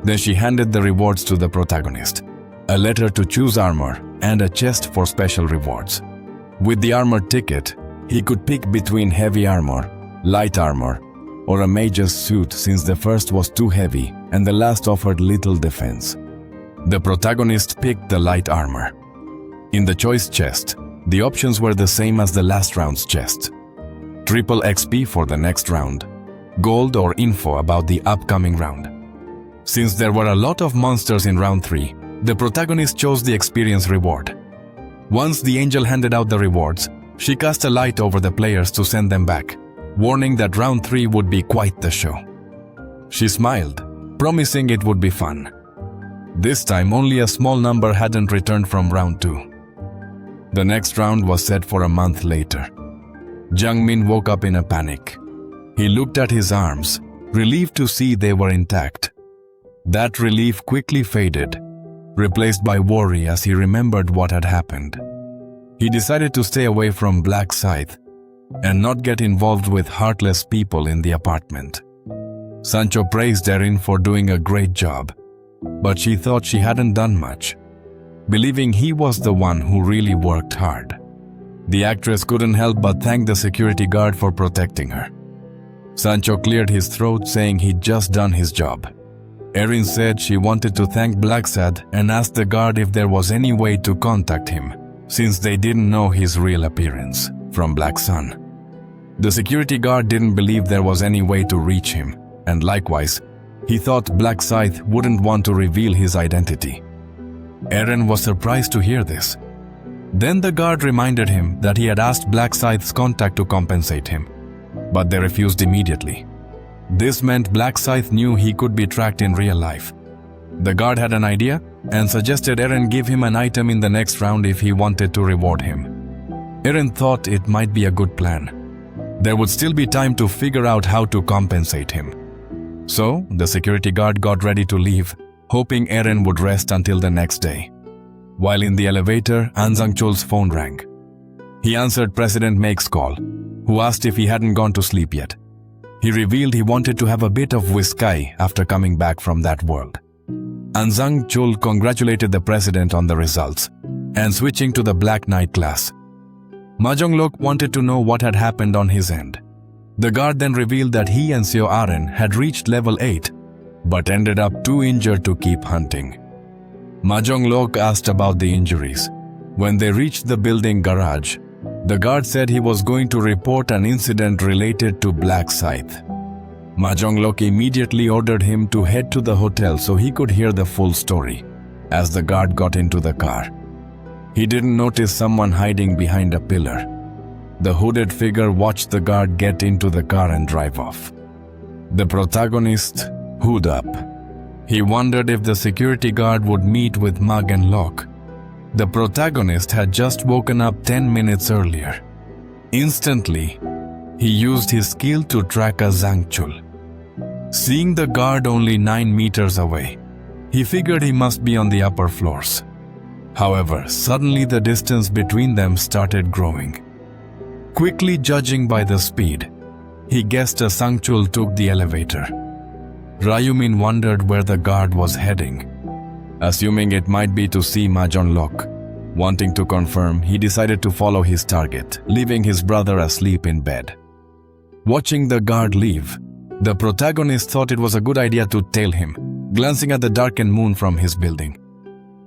Then she handed the rewards to the protagonist, a letter to choose armor and a chest for special rewards. With the armor ticket, he could pick between heavy armor, light armor, or a mage's suit since the first was too heavy and the last offered little defense. The protagonist picked the light armor. In the choice chest, the options were the same as the last round's chest. Triple XP for the next round, gold or info about the upcoming round. Since there were a lot of monsters in round 3, the protagonist chose the experience reward. Once the angel handed out the rewards, she cast a light over the players to send them back, warning that round 3 would be quite the show. She smiled, promising it would be fun. This time only a small number hadn't returned from round 2. The next round was set for a month later. Jungmin woke up in a panic. He looked at his arms, relieved to see they were intact. That relief quickly faded, replaced by worry as he remembered what had happened. He decided to stay away from Black Scythe and not get involved with heartless people in the apartment. Sancho praised Erin for doing a great job, but she thought she hadn't done much, believing he was the one who really worked hard. The actress couldn't help but thank the security guard for protecting her. Sancho cleared his throat, saying he'd just done his job. Erin said she wanted to thank Blacksad and asked the guard if there was any way to contact him, since they didn't know his real appearance from Black Sun. The security guard didn't believe there was any way to reach him, and likewise, he thought Black Scythe wouldn't want to reveal his identity. Erin was surprised to hear this. Then the guard reminded him that he had asked Black Scythe's contact to compensate him, but they refused immediately. This meant Black Scythe knew he could be tracked in real life. The guard had an idea and suggested Erin give him an item in the next round if he wanted to reward him. Erin thought it might be a good plan. There would still be time to figure out how to compensate him. So, the security guard got ready to leave, hoping Erin would rest until the next day. While in the elevator, An Sang-chul's phone rang. He answered President Maek's call, who asked if he hadn't gone to sleep yet. He revealed he wanted to have a bit of whiskey after coming back from that world. An Sang-chul congratulated the president on the results, and switching to the Black Knight class. Ma Jong-lok wanted to know what had happened on his end. The guard then revealed that he and Seo Aren had reached level 8, but ended up too injured to keep hunting. Ma Jong-lok asked about the injuries. When they reached the building garage, the guard said he was going to report an incident related to Black Scythe. Ma Jong-lok immediately ordered him to head to the hotel so he could hear the full story, as the guard got into the car. He didn't notice someone hiding behind a pillar. The hooded figure watched the guard get into the car and drive off. The protagonist hood up. He wondered if the security guard would meet with Mug and Locke. The protagonist had just woken up 10 minutes earlier. Instantly, he used his skill to track a Sang-chul. Seeing the guard only 9 meters away, he figured he must be on the upper floors. However, suddenly the distance between them started growing. Quickly judging by the speed, he guessed a Sang-chul took the elevator. Ryumin wondered where the guard was heading. Assuming it might be to see Ma Jong-lok. Wanting to confirm, he decided to follow his target, leaving his brother asleep in bed. Watching the guard leave, the protagonist thought it was a good idea to tail him, glancing at the darkened moon from his building.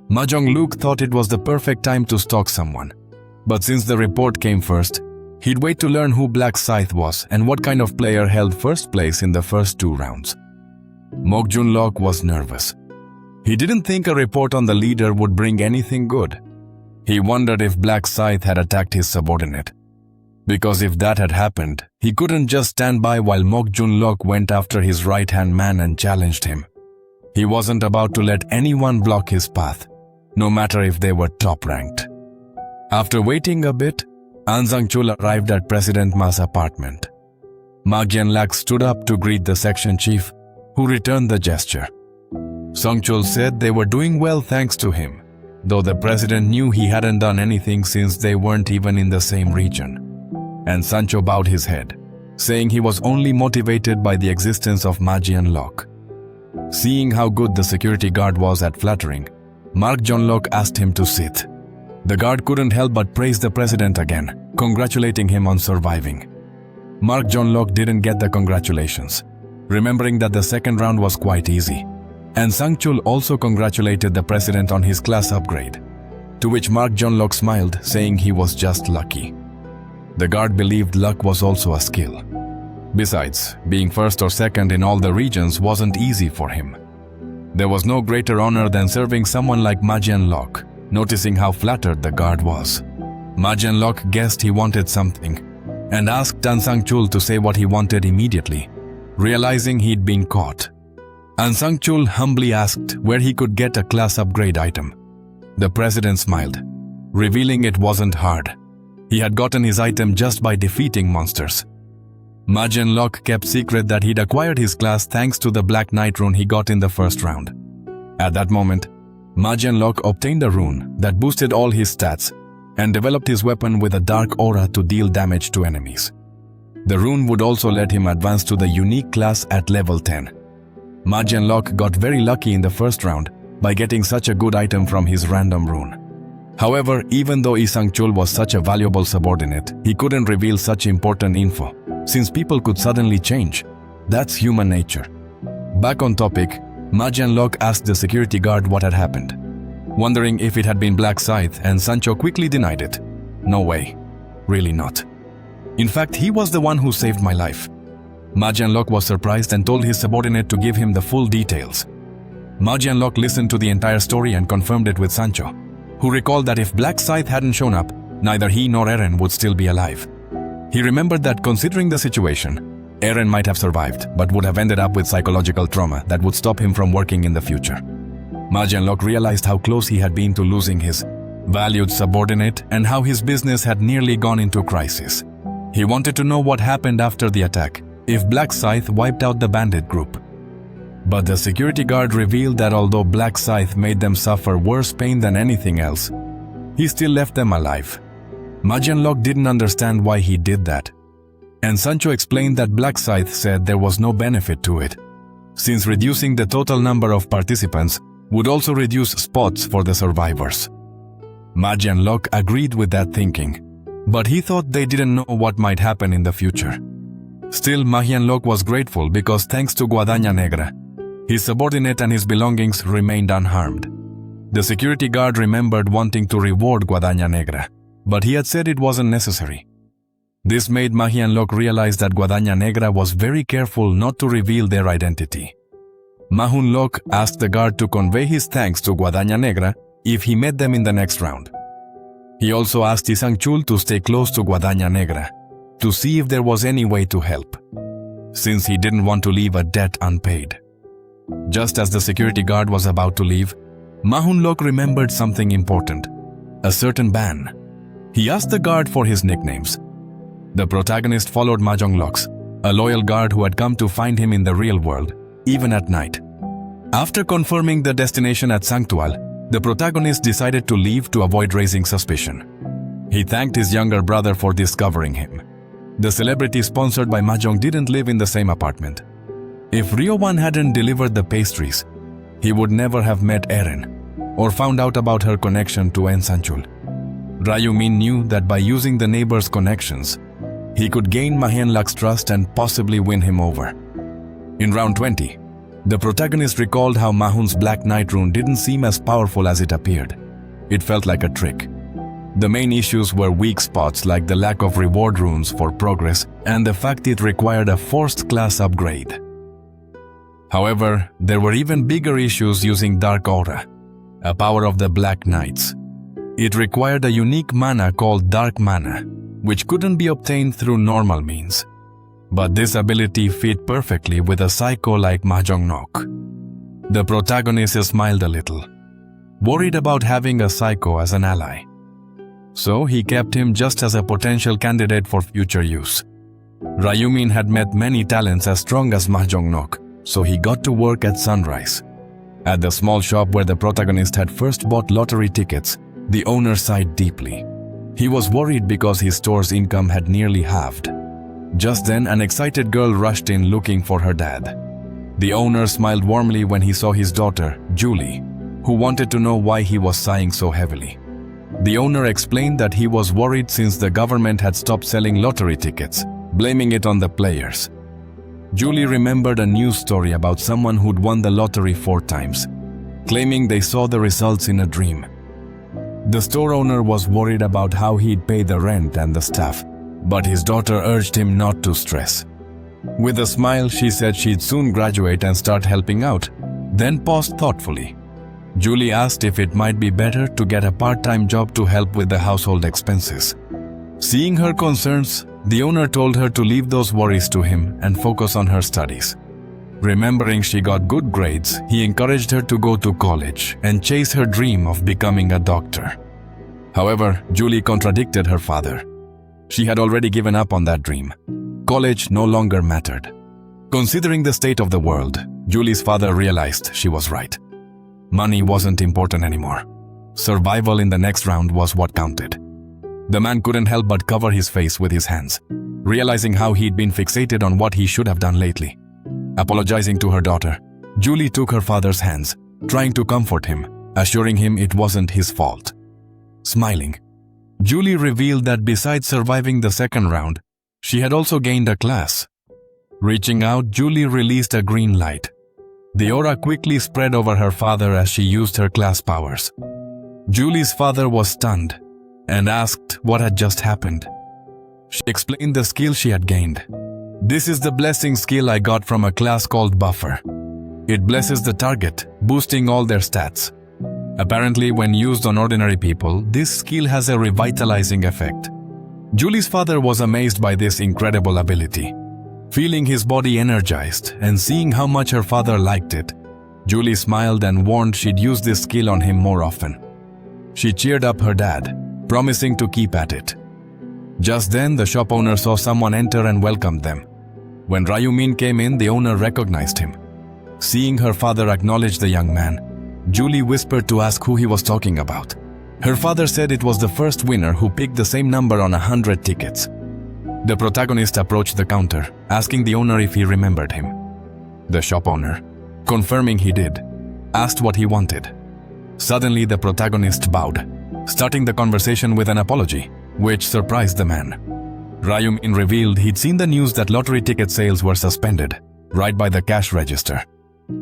Ma Jong-luk thought it was the perfect time to stalk someone. But since the report came first, he'd wait to learn who Black Scythe was and what kind of player held first place in the first 2 rounds. Mok Jun-lok was nervous. He didn't think a report on the leader would bring anything good. He wondered if Black Scythe had attacked his subordinate. Because if that had happened, he couldn't just stand by while Mok Jun-lok went after his right-hand man and challenged him. He wasn't about to let anyone block his path, no matter if they were top-ranked. After waiting a bit, An Sang-chul arrived at President Ma's apartment. Ma Gyan-lak stood up to greet the section chief, who returned the gesture. Sang-chul said they were doing well thanks to him, though the president knew he hadn't done anything since they weren't even in the same region. And Sancho bowed his head, saying he was only motivated by the existence of Ma Jian-lok. Seeing how good the security guard was at flattering, Mark Jong-lok asked him to sit. The guard couldn't help but praise the president again, congratulating him on surviving. Mark Jong-lok didn't get the congratulations, remembering that the second round was quite easy. And Sang-chul also congratulated the president on his class upgrade, to which Mark Jong-lok smiled, saying he was just lucky. The guard believed luck was also a skill. Besides, being first or second in all the regions wasn't easy for him. There was no greater honor than serving someone like Ma Jian-lok, noticing how flattered the guard was. Ma Jian-lok guessed he wanted something, and asked An Sang-chul to say what he wanted immediately, realizing he'd been caught. An Sang-chul humbly asked where he could get a class upgrade item. The president smiled, revealing it wasn't hard. He had gotten his item just by defeating monsters. Ma Jian-lok kept secret that he'd acquired his class thanks to the Black Knight rune he got in the first round. At that moment, Ma Jian-lok obtained a rune that boosted all his stats and developed his weapon with a dark aura to deal damage to enemies. The rune would also let him advance to the unique class at level 10. Ma Jian-lok got very lucky in the first round by getting such a good item from his random rune. However, even though Lee Sang-chul was such a valuable subordinate, he couldn't reveal such important info, since people could suddenly change. That's human nature. Back on topic, Ma Jianlok asked the security guard what had happened, wondering if it had been Black Scythe, and Sancho quickly denied it. No way. Really not. In fact, he was the one who saved my life. Ma Jianlok was surprised and told his subordinate to give him the full details. Ma Jianlok listened to the entire story and confirmed it with Sancho, who recalled that if Black Scythe hadn't shown up, neither he nor Eren would still be alive. He remembered that considering the situation, Eren might have survived, but would have ended up with psychological trauma that would stop him from working in the future. Ma Jianlok realized how close he had been to losing his valued subordinate and how his business had nearly gone into crisis. He wanted to know what happened after the attack, if Black Scythe wiped out the bandit group. But the security guard revealed that although Black Scythe made them suffer worse pain than anything else, he still left them alive. Ma Jianlok didn't understand why he did that, and Sancho explained that Black Scythe said there was no benefit to it, since reducing the total number of participants would also reduce spots for the survivors. Ma Jianlok agreed with that thinking, but he thought they didn't know what might happen in the future. Still, Ma Jianlok was grateful because thanks to Guadaña Negra, his subordinate and his belongings remained unharmed. The security guard remembered wanting to reward Guadaña Negra, but he had said it wasn't necessary. This made Ma Jianlok realize that Guadaña Negra was very careful not to reveal their identity. Ma Jianlok asked the guard to convey his thanks to Guadaña Negra if he met them in the next round. He also asked Isang Chul to stay close to Guadaña Negra to see if there was any way to help, since he didn't want to leave a debt unpaid. Just as the security guard was about to leave, Ma Jianlok remembered something important, a certain ban. He asked the guard for his nicknames. The protagonist followed Ma Jianlok's, a loyal guard who had come to find him in the real world, even at night. After confirming the destination at Sanctual, the protagonist decided to leave to avoid raising suspicion. He thanked his younger brother for discovering him. The celebrity sponsored by Mahjong didn't live in the same apartment. If Ryo-wan hadn't delivered the pastries, he would never have met Eren or found out about her connection to En Sanchul. Ryu-min knew that by using the neighbor's connections, he could gain Ma Jianlok's trust and possibly win him over. In round 20, the protagonist recalled how Mahun's Black Knight rune didn't seem as powerful as it appeared. It felt like a trick. The main issues were weak spots like the lack of reward runes for progress and the fact it required a forced class upgrade. However, there were even bigger issues using Dark Aura, a power of the Black Knights. It required a unique mana called Dark Mana, which couldn't be obtained through normal means. But this ability fit perfectly with a psycho like Ma Jianlok. The protagonist smiled a little, worried about having a psycho as an ally. So he kept him just as a potential candidate for future use. Ryu-min had met many talents as strong as Ma Jianlok, so he got to work at Sunrise. At the small shop where the protagonist had first bought lottery tickets, the owner sighed deeply. He was worried because his store's income had nearly halved. Just then, an excited girl rushed in looking for her dad. The owner smiled warmly when he saw his daughter, Julie, who wanted to know why he was sighing so heavily. The owner explained that he was worried since the government had stopped selling lottery tickets, blaming it on the players. Julie remembered a news story about someone who'd won the lottery 4 times, claiming they saw the results in a dream. The store owner was worried about how he'd pay the rent and the staff, but his daughter urged him not to stress. With a smile, she said she'd soon graduate and start helping out, then paused thoughtfully. Julie asked if it might be better to get a part-time job to help with the household expenses. Seeing her concerns, the owner told her to leave those worries to him and focus on her studies. Remembering she got good grades, he encouraged her to go to college and chase her dream of becoming a doctor. However, Julie contradicted her father. She had already given up on that dream. College no longer mattered. Considering the state of the world, Julie's father realized she was right. Money wasn't important anymore. Survival in the next round was what counted. The man couldn't help but cover his face with his hands, realizing how he'd been fixated on what he should have done lately. Apologizing to her daughter, Julie took her father's hands, trying to comfort him, assuring him it wasn't his fault. Smiling, Julie revealed that besides surviving the second round, she had also gained a class. Reaching out, Julie released a green light. The aura quickly spread over her father as she used her class powers. Julie's father was stunned and asked what had just happened. She explained the skill she had gained. "This is the blessing skill I got from a class called Buffer. It blesses the target, boosting all their stats. Apparently, when used on ordinary people, this skill has a revitalizing effect." Julie's father was amazed by this incredible ability. Feeling his body energized and seeing how much her father liked it, Julie smiled and warned she'd use this skill on him more often. She cheered up her dad, promising to keep at it. Just then, the shop owner saw someone enter and welcomed them. When Ryu-min came in, the owner recognized him. Seeing her father acknowledge the young man, Julie whispered to ask who he was talking about. Her father said it was the first winner who picked the same number on 100 tickets. The protagonist approached the counter, asking the owner if he remembered him. The shop owner, confirming he did, asked what he wanted. Suddenly, the protagonist bowed, starting the conversation with an apology, which surprised the man. Ryu-min revealed he'd seen the news that lottery ticket sales were suspended, right by the cash register.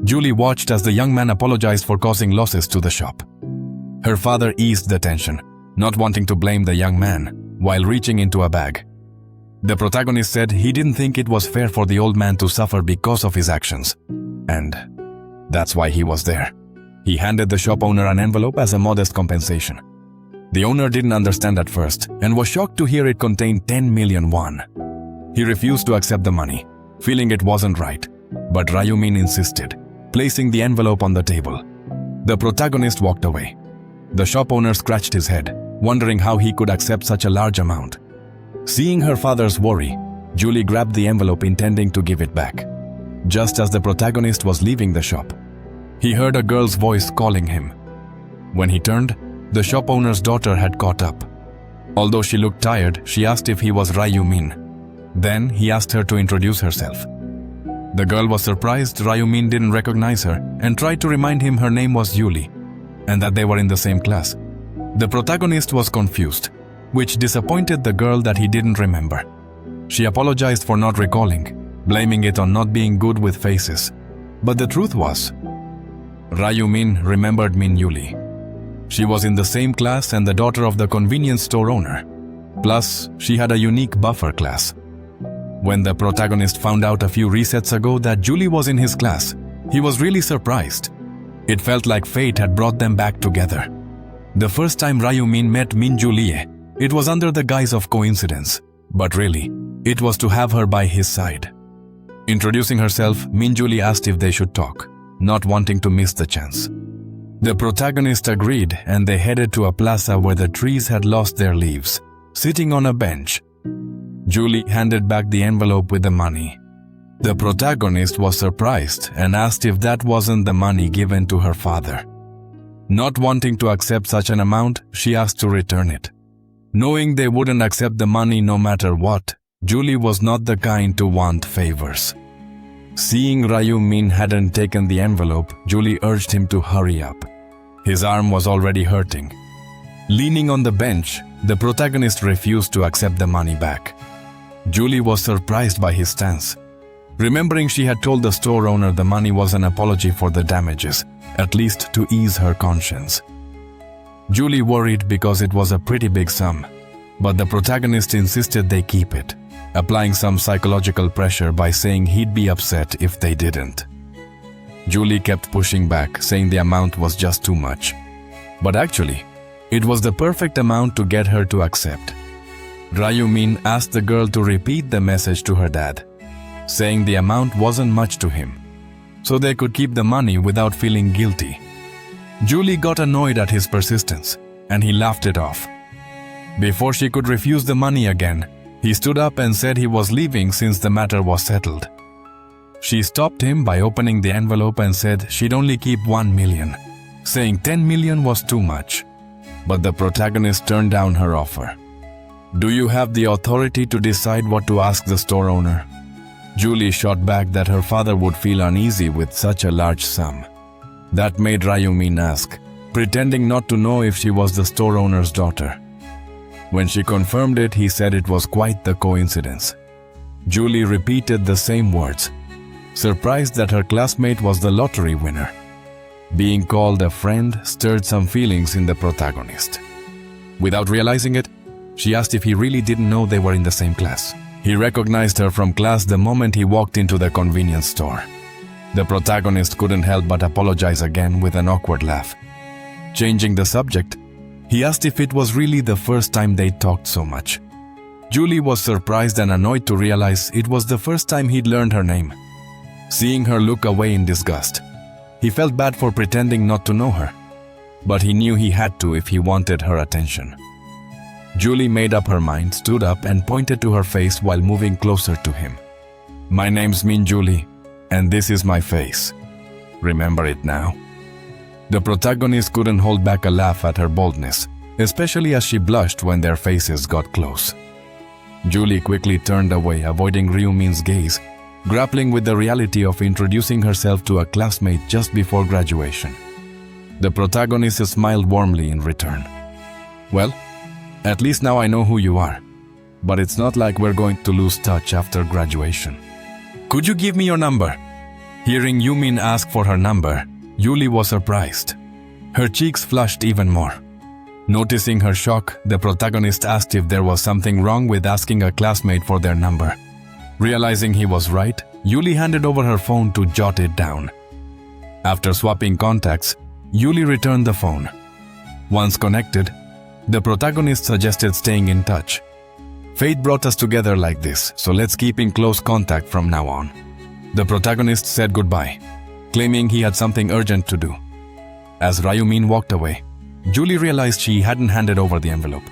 Julie watched as the young man apologized for causing losses to the shop. Her father eased the tension, not wanting to blame the young man, while reaching into a bag. The protagonist said he didn't think it was fair for the old man to suffer because of his actions, and that's why he was there. He handed the shop owner an envelope as a modest compensation. The owner didn't understand at first and was shocked to hear it contained 10 million won. He refused to accept the money, feeling it wasn't right, but Ryu-min insisted, placing the envelope on the table. The protagonist walked away. The shop owner scratched his head, wondering how he could accept such a large amount. Seeing her father's worry, Julie grabbed the envelope intending to give it back. Just as the protagonist was leaving the shop, he heard a girl's voice calling him. When he turned, the shop owner's daughter had caught up. Although she looked tired, she asked if he was Ryu-min. Then he asked her to introduce herself. The girl was surprised Ryu-min didn't recognize her and tried to remind him her name was Yuli and that they were in the same class. The protagonist was confused, which disappointed the girl that he didn't remember. She apologized for not recalling, blaming it on not being good with faces. But the truth was, Ryu-min remembered Min Yuli. She was in the same class and the daughter of the convenience store owner. Plus, she had a unique buffer class. When the protagonist found out a few resets ago that Julie was in his class, he was really surprised. It felt like fate had brought them back together. The first time Ryu-min met Min Julie, it was under the guise of coincidence, but really, it was to have her by his side. Introducing herself, Min Julie asked if they should talk, not wanting to miss the chance. The protagonist agreed and they headed to a plaza where the trees had lost their leaves, sitting on a bench. Julie handed back the envelope with the money. The protagonist was surprised and asked if that wasn't the money given to her father. Not wanting to accept such an amount, she asked to return it. Knowing they wouldn't accept the money no matter what, Julie was not the kind to want favors. Seeing Ryu-min hadn't taken the envelope, Julie urged him to hurry up. His arm was already hurting. Leaning on the bench, the protagonist refused to accept the money back. Julie was surprised by his stance. Remembering she had told the store owner the money was an apology for the damages, at least to ease her conscience. Julie worried because it was a pretty big sum, but the protagonist insisted they keep it, applying some psychological pressure by saying he'd be upset if they didn't. Julie kept pushing back, saying the amount was just too much. But actually, it was the perfect amount to get her to accept. Ryu-min asked the girl to repeat the message to her dad, saying the amount wasn't much to him, so they could keep the money without feeling guilty. Julie got annoyed at his persistence, and he laughed it off. Before she could refuse the money again, he stood up and said he was leaving since the matter was settled. She stopped him by opening the envelope and said she'd only keep 1 million, saying 10 million was too much. But the protagonist turned down her offer. "Do you have the authority to decide what to ask the store owner?" Julie shot back that her father would feel uneasy with such a large sum. That made Ryu-min ask, pretending not to know if she was the store owner's daughter. When she confirmed it, he said it was quite the coincidence. Julie repeated the same words, surprised that her classmate was the lottery winner. Being called a friend stirred some feelings in the protagonist. Without realizing it, she asked if he really didn't know they were in the same class. He recognized her from class the moment he walked into the convenience store. The protagonist couldn't help but apologize again with an awkward laugh. Changing the subject, he asked if it was really the first time they talked so much. Julie was surprised and annoyed to realize it was the first time he'd learned her name. Seeing her look away in disgust, he felt bad for pretending not to know her, but he knew he had to if he wanted her attention. Julie made up her mind, stood up, and pointed to her face while moving closer to him. "My name's Min Julie, and this is my face. Remember it now?" The protagonist couldn't hold back a laugh at her boldness, especially as she blushed when their faces got close. Julie quickly turned away, avoiding Ryumin's gaze, grappling with the reality of introducing herself to a classmate just before graduation. The protagonist smiled warmly in return. "Well, at least now I know who you are, but it's not like we're going to lose touch after graduation. Could you give me your number?" Hearing Yumin ask for her number, Julie was surprised. Her cheeks flushed even more. Noticing her shock, the protagonist asked if there was something wrong with asking a classmate for their number. Realizing he was right, Julie handed over her phone to jot it down. After swapping contacts, Julie returned the phone. Once connected, the protagonist suggested staying in touch. "Fate brought us together like this, so let's keep in close contact from now on." The protagonist said goodbye, claiming he had something urgent to do. As Ryumin walked away, Julie realized she hadn't handed over the envelope.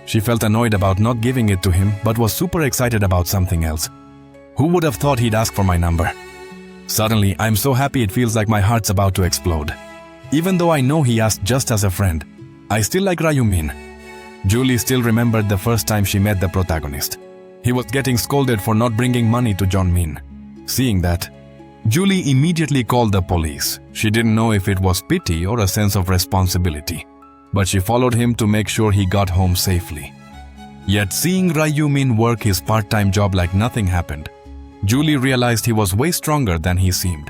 She felt annoyed about not giving it to him, but was super excited about something else. Who would have thought he'd ask for my number? Suddenly, I'm so happy it feels like my heart's about to explode. Even though I know he asked just as a friend, I still like Ryumin. Julie still remembered the first time she met the protagonist. He was getting scolded for not bringing money to John Min. Seeing that, Julie immediately called the police. She didn't know if it was pity or a sense of responsibility, but she followed him to make sure he got home safely. Yet seeing Ryumin work his part-time job like nothing happened, Julie realized he was way stronger than he seemed.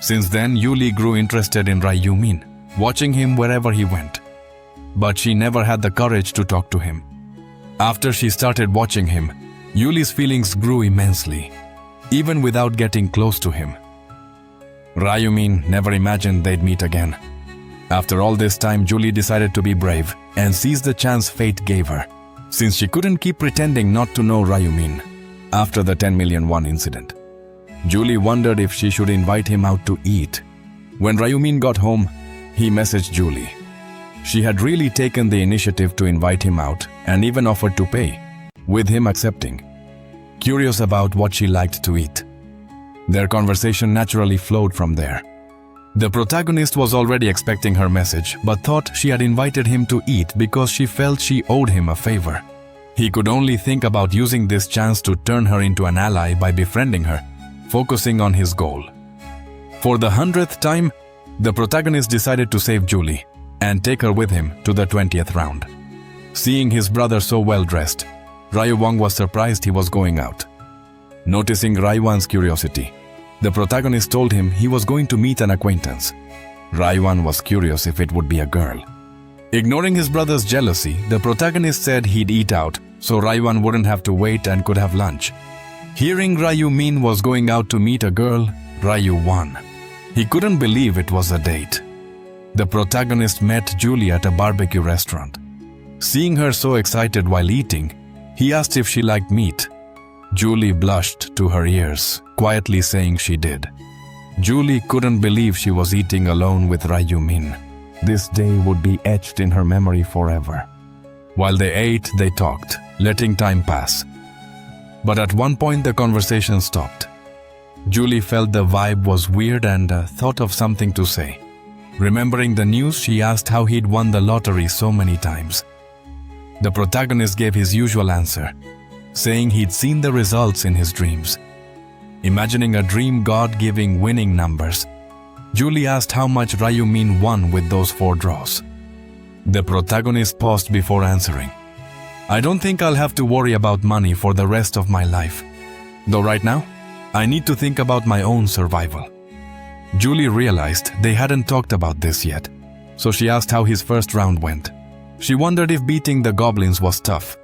Since then, Julie grew interested in Ryumin, watching him wherever he went. But she never had the courage to talk to him. After she started watching him, Julie's feelings grew immensely, even without getting close to him. Ryumin never imagined they'd meet again. After all this time, Julie decided to be brave and seize the chance fate gave her, since she couldn't keep pretending not to know Ryumin after the 10 million won incident. Julie wondered if she should invite him out to eat. When Ryumin got home, he messaged Julie. She had really taken the initiative to invite him out and even offered to pay, with him accepting. Curious about what she liked to eat, their conversation naturally flowed from there. The protagonist was already expecting her message, but thought she had invited him to eat because she felt she owed him a favor. He could only think about using this chance to turn her into an ally by befriending her, focusing on his goal. For the 100th time, the protagonist decided to save Julie and take her with him to the 20th round. Seeing his brother so well dressed, Ryuwang was surprised he was going out. Noticing Ryuan's curiosity, the protagonist told him he was going to meet an acquaintance. Ryuan was curious if it would be a girl. Ignoring his brother's jealousy, the protagonist said he'd eat out, so Ryuan wouldn't have to wait and could have lunch. Hearing Ryumin was going out to meet a girl, Ryu won. He couldn't believe it was a date. The protagonist met Julie at a barbecue restaurant. Seeing her so excited while eating, he asked if she liked meat. Julie blushed to her ears, quietly saying she did. Julie couldn't believe she was eating alone with Ryumin. This day would be etched in her memory forever. While they ate, they talked, letting time pass. But at one point the conversation stopped. Julie felt the vibe was weird and thought of something to say. Remembering the news, she asked how he'd won the lottery so many times. The protagonist gave his usual answer, saying he'd seen the results in his dreams. Imagining a dream god giving winning numbers, Julie asked how much Ryumin won with those 4 draws. The protagonist paused before answering. "I don't think I'll have to worry about money for the rest of my life. Though right now, I need to think about my own survival. Julie realized they hadn't talked about this yet, so she asked how his first round went. She wondered if beating the goblins was tough.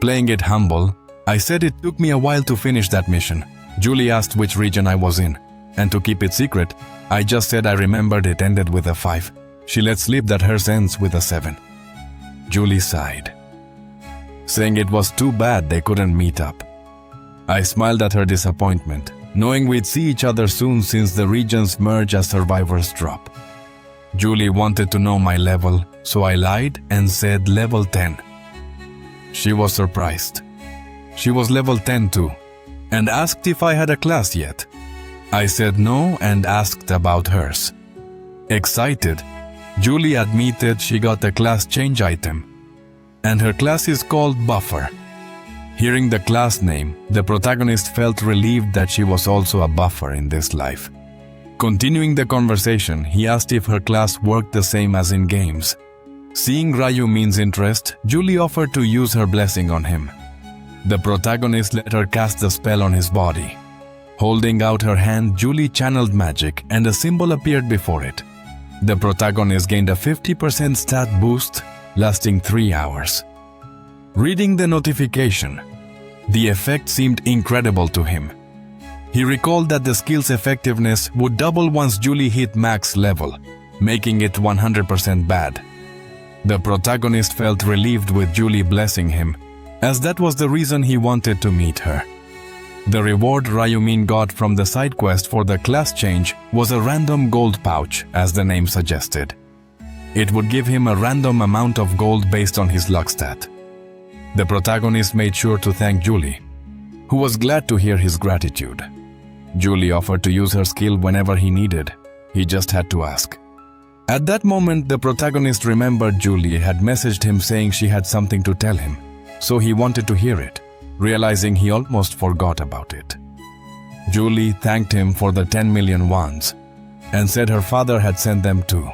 Playing it humble, I said it took me a while to finish that mission. Julie asked which region I was in, and to keep it secret, I just said I remembered it ended with a 5. She let slip that hers ends with a 7. Julie sighed, saying it was too bad they couldn't meet up. I smiled at her disappointment, knowing we'd see each other soon since the regions merge as survivors drop. Julie wanted to know my level, so I lied and said level 10. She was surprised. She was level 10 too, and asked if I had a class yet. I said no and asked about hers. Excited, Julie admitted she got a class change item, and her class is called Buffer. Hearing the class name, the protagonist felt relieved that she was also a buffer in this life. Continuing the conversation, he asked if her class worked the same as in games. Seeing Ryumin's interest, Julie offered to use her blessing on him. The protagonist let her cast the spell on his body. Holding out her hand, Julie channeled magic and a symbol appeared before it. The protagonist gained a 50% stat boost, lasting 3 hours. Reading the notification, the effect seemed incredible to him. He recalled that the skill's effectiveness would double once Julie hit max level, making it 100% bad. The protagonist felt relieved with Julie blessing him, as that was the reason he wanted to meet her. The reward Ryumin got from the side quest for the class change was a random gold pouch, as the name suggested. It would give him a random amount of gold based on his luck stat. The protagonist made sure to thank Julie, who was glad to hear his gratitude. Julie offered to use her skill whenever he needed. He just had to ask. At that moment, the protagonist remembered Julie had messaged him saying she had something to tell him, so he wanted to hear it, realizing he almost forgot about it. Julie thanked him for the 10 million wands and said her father had sent them too.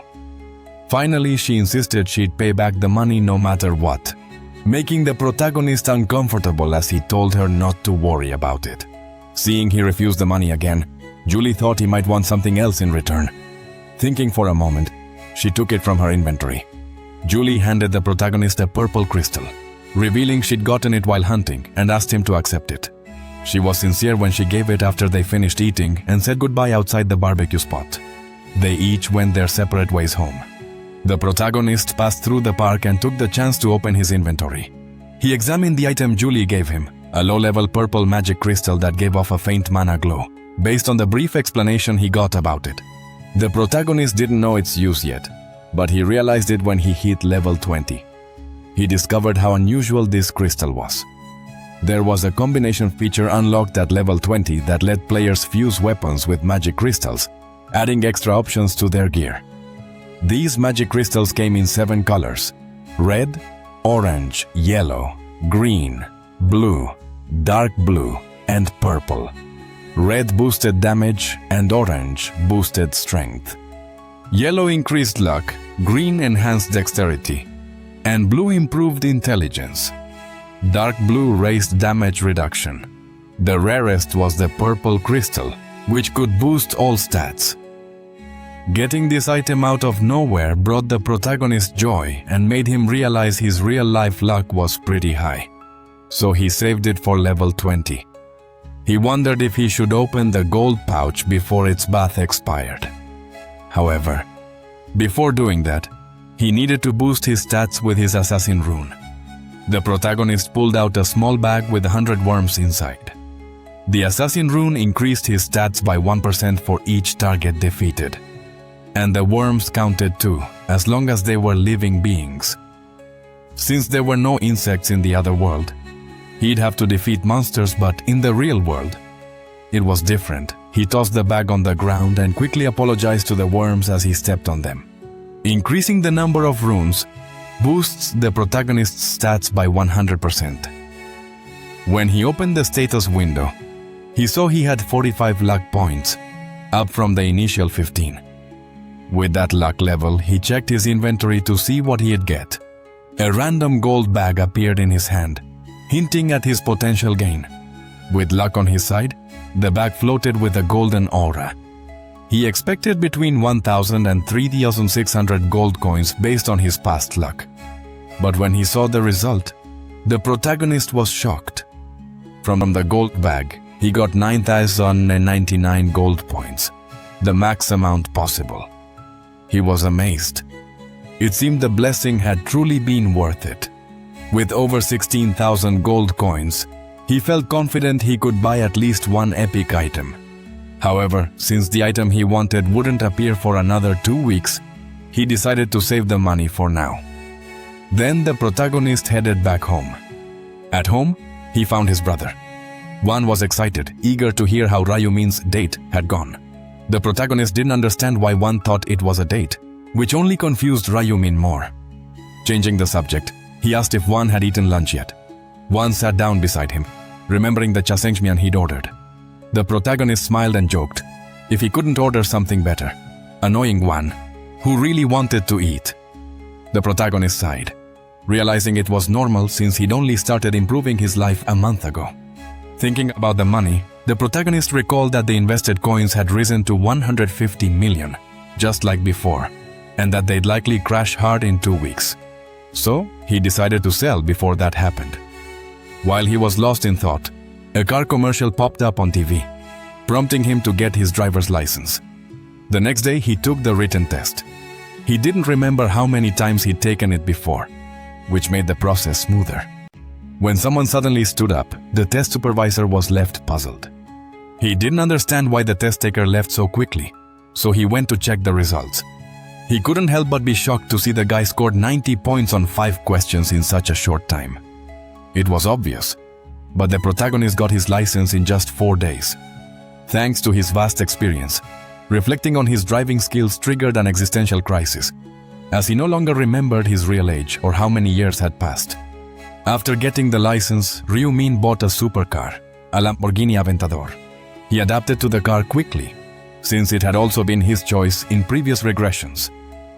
Finally, she insisted she'd pay back the money no matter what, making the protagonist uncomfortable as he told her not to worry about it. Seeing he refused the money again, Julie thought he might want something else in return. Thinking for a moment, she took it from her inventory. Julie handed the protagonist a purple crystal, revealing she'd gotten it while hunting, and asked him to accept it. She was sincere when she gave it after they finished eating and said goodbye outside the barbecue spot. They each went their separate ways home. The protagonist passed through the park and took the chance to open his inventory. He examined the item Julie gave him, a low-level purple magic crystal that gave off a faint mana glow, based on the brief explanation he got about it. The protagonist didn't know its use yet, but he realized it when he hit level 20. He discovered how unusual this crystal was. There was a combination feature unlocked at level 20 that let players fuse weapons with magic crystals, adding extra options to their gear. These magic crystals came in 7 colors: red, orange, yellow, green, blue, dark blue, and purple. Red boosted damage and orange boosted strength. Yellow increased luck, green enhanced dexterity, and blue improved intelligence. Dark blue raised damage reduction. The rarest was the purple crystal, which could boost all stats. Getting this item out of nowhere brought the protagonist joy and made him realize his real-life luck was pretty high. So he saved it for level 20. He wondered if he should open the gold pouch before its bath expired. However, before doing that, he needed to boost his stats with his assassin rune. The protagonist pulled out a small bag with 100 worms inside. The assassin rune increased his stats by 1% for each target defeated. And the worms counted too, as long as they were living beings. Since there were no insects in the other world, he'd have to defeat monsters, but in the real world, it was different. He tossed the bag on the ground and quickly apologized to the worms as he stepped on them. Increasing the number of runes boosts the protagonist's stats by 100%. When he opened the status window, he saw he had 45 luck points, up from the initial 15. With that luck level, he checked his inventory to see what he'd get. A random gold bag appeared in his hand, hinting at his potential gain. With luck on his side, The bag floated with a golden aura. He expected between 1,000 and 3,600 gold coins based on his past luck. But when he saw the result, the protagonist was shocked. From the gold bag, he got 9,099 gold points, the max amount possible. He was amazed. It seemed the blessing had truly been worth it. With over 16,000 gold coins, he felt confident he could buy at least one epic item. However, since the item he wanted wouldn't appear for another 2 weeks, he decided to save the money for now. Then the protagonist headed back home. At home, he found his brother. Wan was excited, eager to hear how Ryumin's date had gone. The protagonist didn't understand why Wan thought it was a date, which only confused Ryumin more. Changing the subject, he asked if Wan had eaten lunch yet. Wan sat down beside him, remembering the chasengmyeon he'd ordered. The protagonist smiled and joked if he couldn't order something better, annoying Wan, who really wanted to eat. The protagonist sighed, realizing it was normal since he'd only started improving his life a month ago. Thinking about the money, the protagonist recalled that the invested coins had risen to 150 million, just like before, and that they'd likely crash hard in 2 weeks. So, he decided to sell before that happened. While he was lost in thought, a car commercial popped up on TV, prompting him to get his driver's license. The next day, he took the written test. He didn't remember how many times he'd taken it before, which made the process smoother. When someone suddenly stood up, the test supervisor was left puzzled. He didn't understand why the test taker left so quickly, so he went to check the results. He couldn't help but be shocked to see the guy scored 90 points on 5 questions in such a short time. It was obvious, but the protagonist got his license in just 4 days. Thanks to his vast experience, reflecting on his driving skills triggered an existential crisis, as he no longer remembered his real age or how many years had passed. After getting the license, Ryumin bought a supercar, a Lamborghini Aventador. He adapted to the car quickly, since it had also been his choice in previous regressions.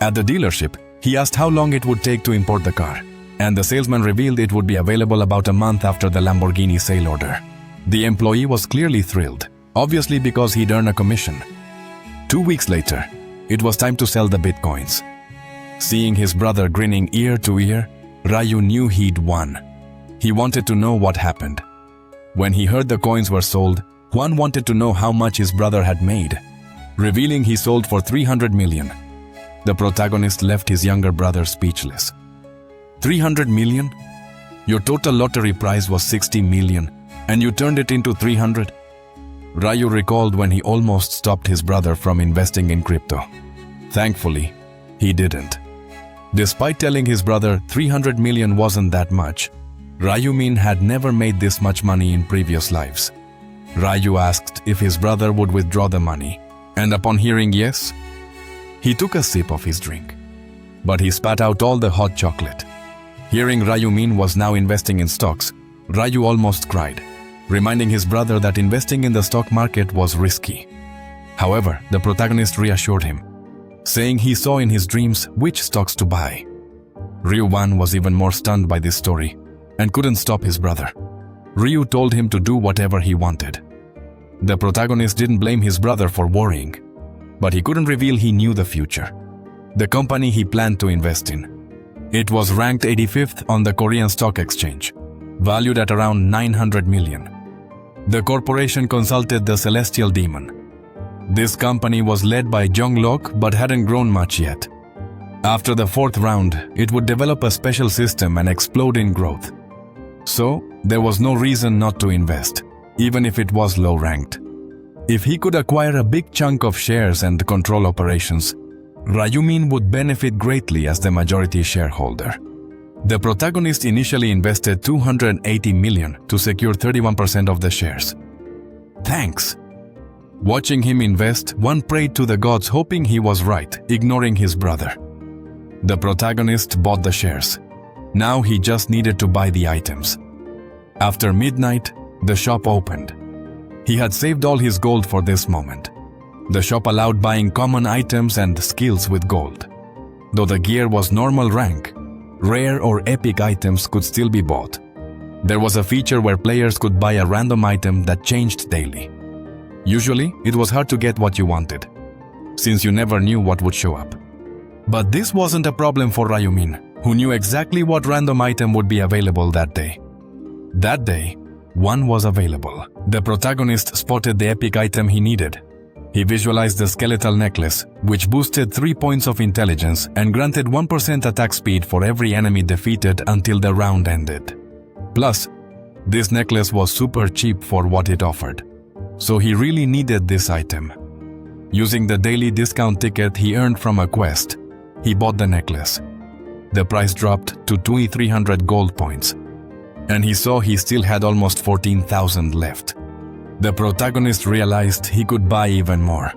At the dealership, he asked how long it would take to import the car, and the salesman revealed it would be available about a month after the Lamborghini sale order. The employee was clearly thrilled, obviously because he'd earned a commission. 2 weeks later, it was time to sell the bitcoins. Seeing his brother grinning ear to ear, Ryu knew he'd won. He wanted to know what happened. When he heard the coins were sold, Juan wanted to know how much his brother had made, revealing he sold for 300 million. The protagonist left his younger brother speechless. 300 million? Your total lottery prize was 60 million, and you turned it into 300? Ryu recalled when he almost stopped his brother from investing in crypto. Thankfully, he didn't. Despite telling his brother 300 million wasn't that much, Ryumin had never made this much money in previous lives. Ryu asked if his brother would withdraw the money, and upon hearing yes, he took a sip of his drink. But he spat out all the hot chocolate. Hearing Ryumin was now investing in stocks, Ryu almost cried, reminding his brother that investing in the stock market was risky. However, the protagonist reassured him, saying he saw in his dreams which stocks to buy. Ryu-wan was even more stunned by this story and couldn't stop his brother. Ryu told him to do whatever he wanted. The protagonist didn't blame his brother for worrying, but he couldn't reveal he knew the future. The company he planned to invest in. It was ranked 85th on the Korean Stock Exchange, valued at around 900 million. The corporation consulted the Celestial Demon. This company was led by Jong-lok but hadn't grown much yet. After the 4th round, it would develop a special system and explode in growth. So, there was no reason not to invest, even if it was low-ranked. If he could acquire a big chunk of shares and control operations, Ryumin would benefit greatly as the majority shareholder. The protagonist initially invested 280 million to secure 31% of the shares. Thanks. Watching him invest, one prayed to the gods hoping he was right, ignoring his brother. The protagonist bought the shares. Now he just needed to buy the items. After midnight, the shop opened. He had saved all his gold for this moment. The shop allowed buying common items and skills with gold. Though the gear was normal rank, rare or epic items could still be bought. There was a feature where players could buy a random item that changed daily. Usually, it was hard to get what you wanted, since you never knew what would show up. But this wasn't a problem for Ryumin, who knew exactly what random item would be available that day. That day, one was available. The protagonist spotted the epic item he needed. He visualized the skeletal necklace, which boosted 3 points of intelligence and granted 1% attack speed for every enemy defeated until the round ended. Plus, this necklace was super cheap for what it offered, so he really needed this item. Using the daily discount ticket he earned from a quest, he bought the necklace. The price dropped to 2,300 gold points, and he saw he still had almost 14,000 left. The protagonist realized he could buy even more.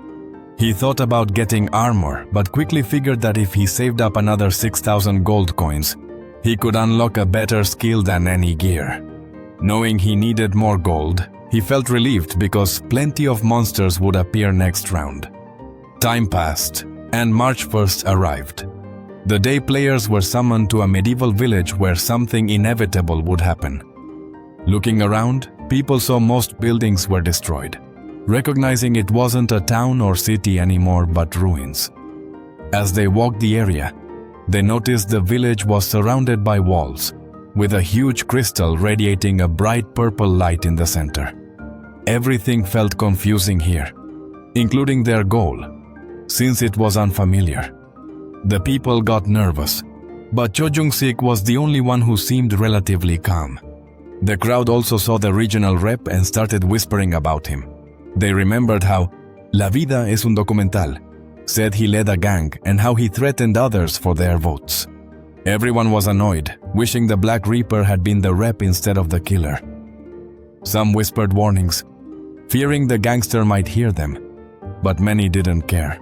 He thought about getting armor, but quickly figured that if he saved up another 6,000 gold coins, he could unlock a better skill than any gear. Knowing he needed more gold, he felt relieved because plenty of monsters would appear next round. Time passed, and March 1st arrived. The day players were summoned to a medieval village where something inevitable would happen. Looking around, people saw most buildings were destroyed, recognizing it wasn't a town or city anymore but ruins. As they walked the area, they noticed the village was surrounded by walls, with a huge crystal radiating a bright purple light in the center. Everything felt confusing here, including their goal, since it was unfamiliar. The people got nervous, but Cho Jung-sik was the only one who seemed relatively calm. The crowd also saw the regional rep and started whispering about him. They remembered how La Vida es un documental said he led a gang and how he threatened others for their votes. Everyone was annoyed, wishing the Black Reaper had been the rep instead of the killer. Some whispered warnings, fearing the gangster might hear them, but many didn't care.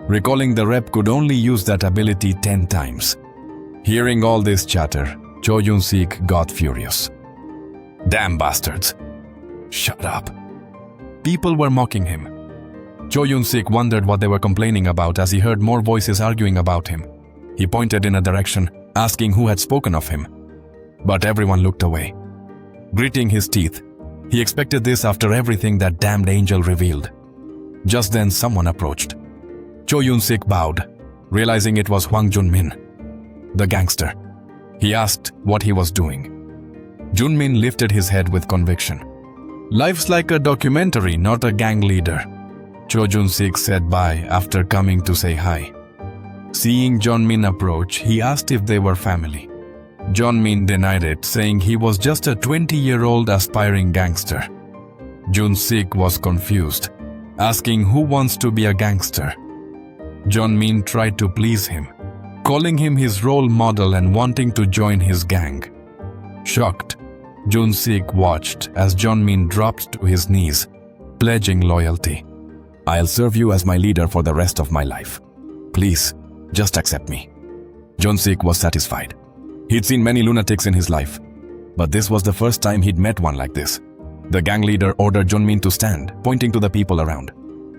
Recalling the rep could only use that ability 10 times. Hearing all this chatter, Cho Jung-sik got furious. Damn bastards. Shut up. People were mocking him. Cho Jung-sik wondered what they were complaining about as he heard more voices arguing about him. He pointed in a direction, asking who had spoken of him. But everyone looked away. Gritting his teeth, he expected this after everything that damned angel revealed. Just then someone approached. Cho Jung-sik bowed, realizing it was Hwang Junmin, the gangster. He asked what he was doing. Junmin lifted his head with conviction. Life's like a documentary, not a gang leader. Cho Jung-sik said bye after coming to say hi. Seeing Junmin approach, he asked if they were family. Junmin denied it, saying he was just a 20-year-old aspiring gangster. Jung-sik was confused, asking who wants to be a gangster. Junmin tried to please him, calling him his role model and wanting to join his gang. Shocked, Jung-sik watched as Junmin dropped to his knees, pledging loyalty. I'll serve you as my leader for the rest of my life. Please, just accept me. Jung-sik was satisfied. He'd seen many lunatics in his life, but this was the first time he'd met one like this. The gang leader ordered Junmin to stand, pointing to the people around.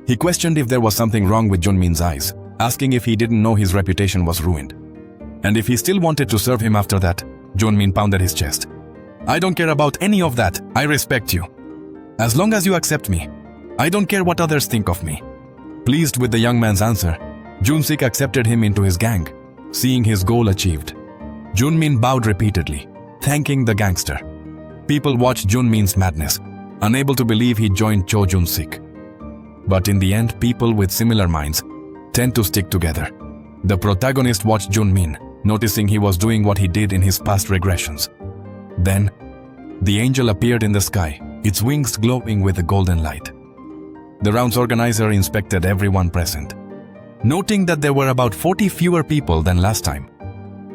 He questioned if there was something wrong with Junmin's eyes, asking if he didn't know his reputation was ruined. And if he still wanted to serve him after that, Junmin pounded his chest. I don't care about any of that. I respect you. As long as you accept me, I don't care what others think of me. Pleased with the young man's answer, Jung-sik accepted him into his gang, seeing his goal achieved. Junmin bowed repeatedly, thanking the gangster. People watched Junmin's madness, unable to believe he joined Cho Jung-sik. But in the end, people with similar minds tend to stick together. The protagonist watched Junmin, noticing he was doing what he did in his past regressions. Then, the angel appeared in the sky, its wings glowing with a golden light. The round's organizer inspected everyone present, noting that there were about 40 fewer people than last time.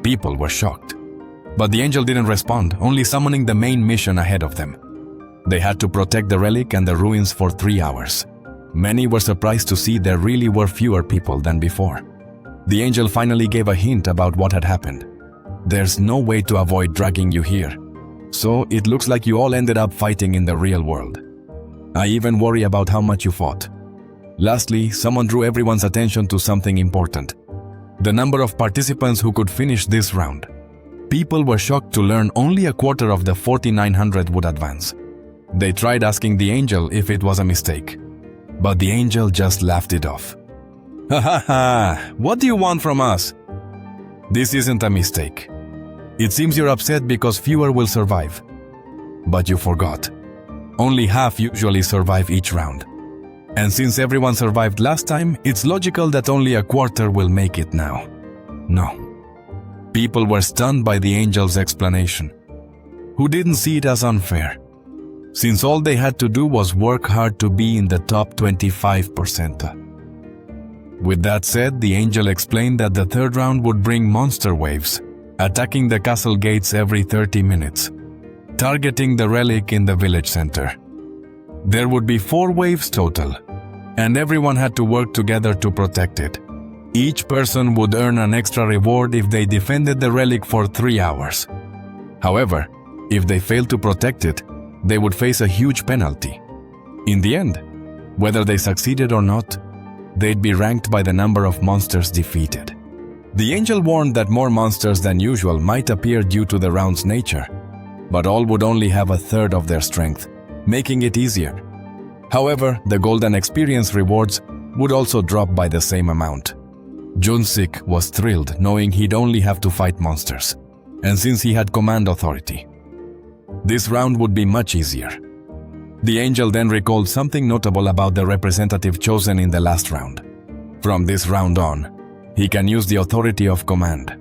People were shocked. But the angel didn't respond, only summoning the main mission ahead of them. They had to protect the relic and the ruins for 3 hours. Many were surprised to see there really were fewer people than before. The angel finally gave a hint about what had happened. There's no way to avoid dragging you here, so it looks like you all ended up fighting in the real world. I even worry about how much you fought. Lastly, someone drew everyone's attention to something important: the number of participants who could finish this round. People were shocked to learn only a quarter of the 4,900 would advance. They tried asking the angel if it was a mistake, But the angel just laughed it off. Ha ha ha! What do you want from us? This isn't a mistake. It seems you're upset because fewer will survive. But you forgot. Only half usually survive each round. And since everyone survived last time, it's logical that only a quarter will make it now. No. People were stunned by the angel's explanation, who didn't see it as unfair, since all they had to do was work hard to be in the top 25%. With that said, the angel explained that the third round would bring monster waves, attacking the castle gates every 30 minutes, targeting the relic in the village center. There would be 4 waves total, and everyone had to work together to protect it. Each person would earn an extra reward if they defended the relic for 3 hours. However, if they failed to protect it, they would face a huge penalty. In the end, whether they succeeded or not, they'd be ranked by the number of monsters defeated. The angel warned that more monsters than usual might appear due to the round's nature, but all would only have a third of their strength, making it easier. However, the golden experience rewards would also drop by the same amount. Jun-sik was thrilled knowing he'd only have to fight monsters, and since he had command authority, this round would be much easier. The angel then recalled something notable about the representative chosen in the last round. From this round on, he can use the authority of command.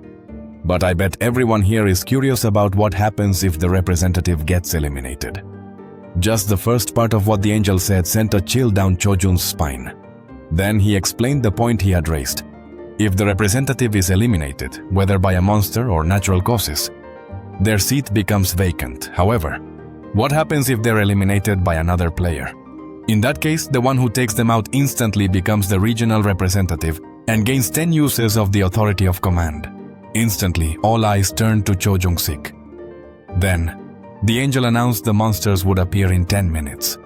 But I bet everyone here is curious about what happens if the representative gets eliminated. Just the first part of what the angel said sent a chill down Chojun's spine. Then he explained the point he had raised. If the representative is eliminated, whether by a monster or natural causes, their seat becomes vacant. However, what happens if they're eliminated by another player? In that case, the one who takes them out instantly becomes the regional representative and gains 10 uses of the authority of command. Instantly, all eyes turned to Cho Jung-sik. Then, the angel announced the monsters would appear in 10 minutes.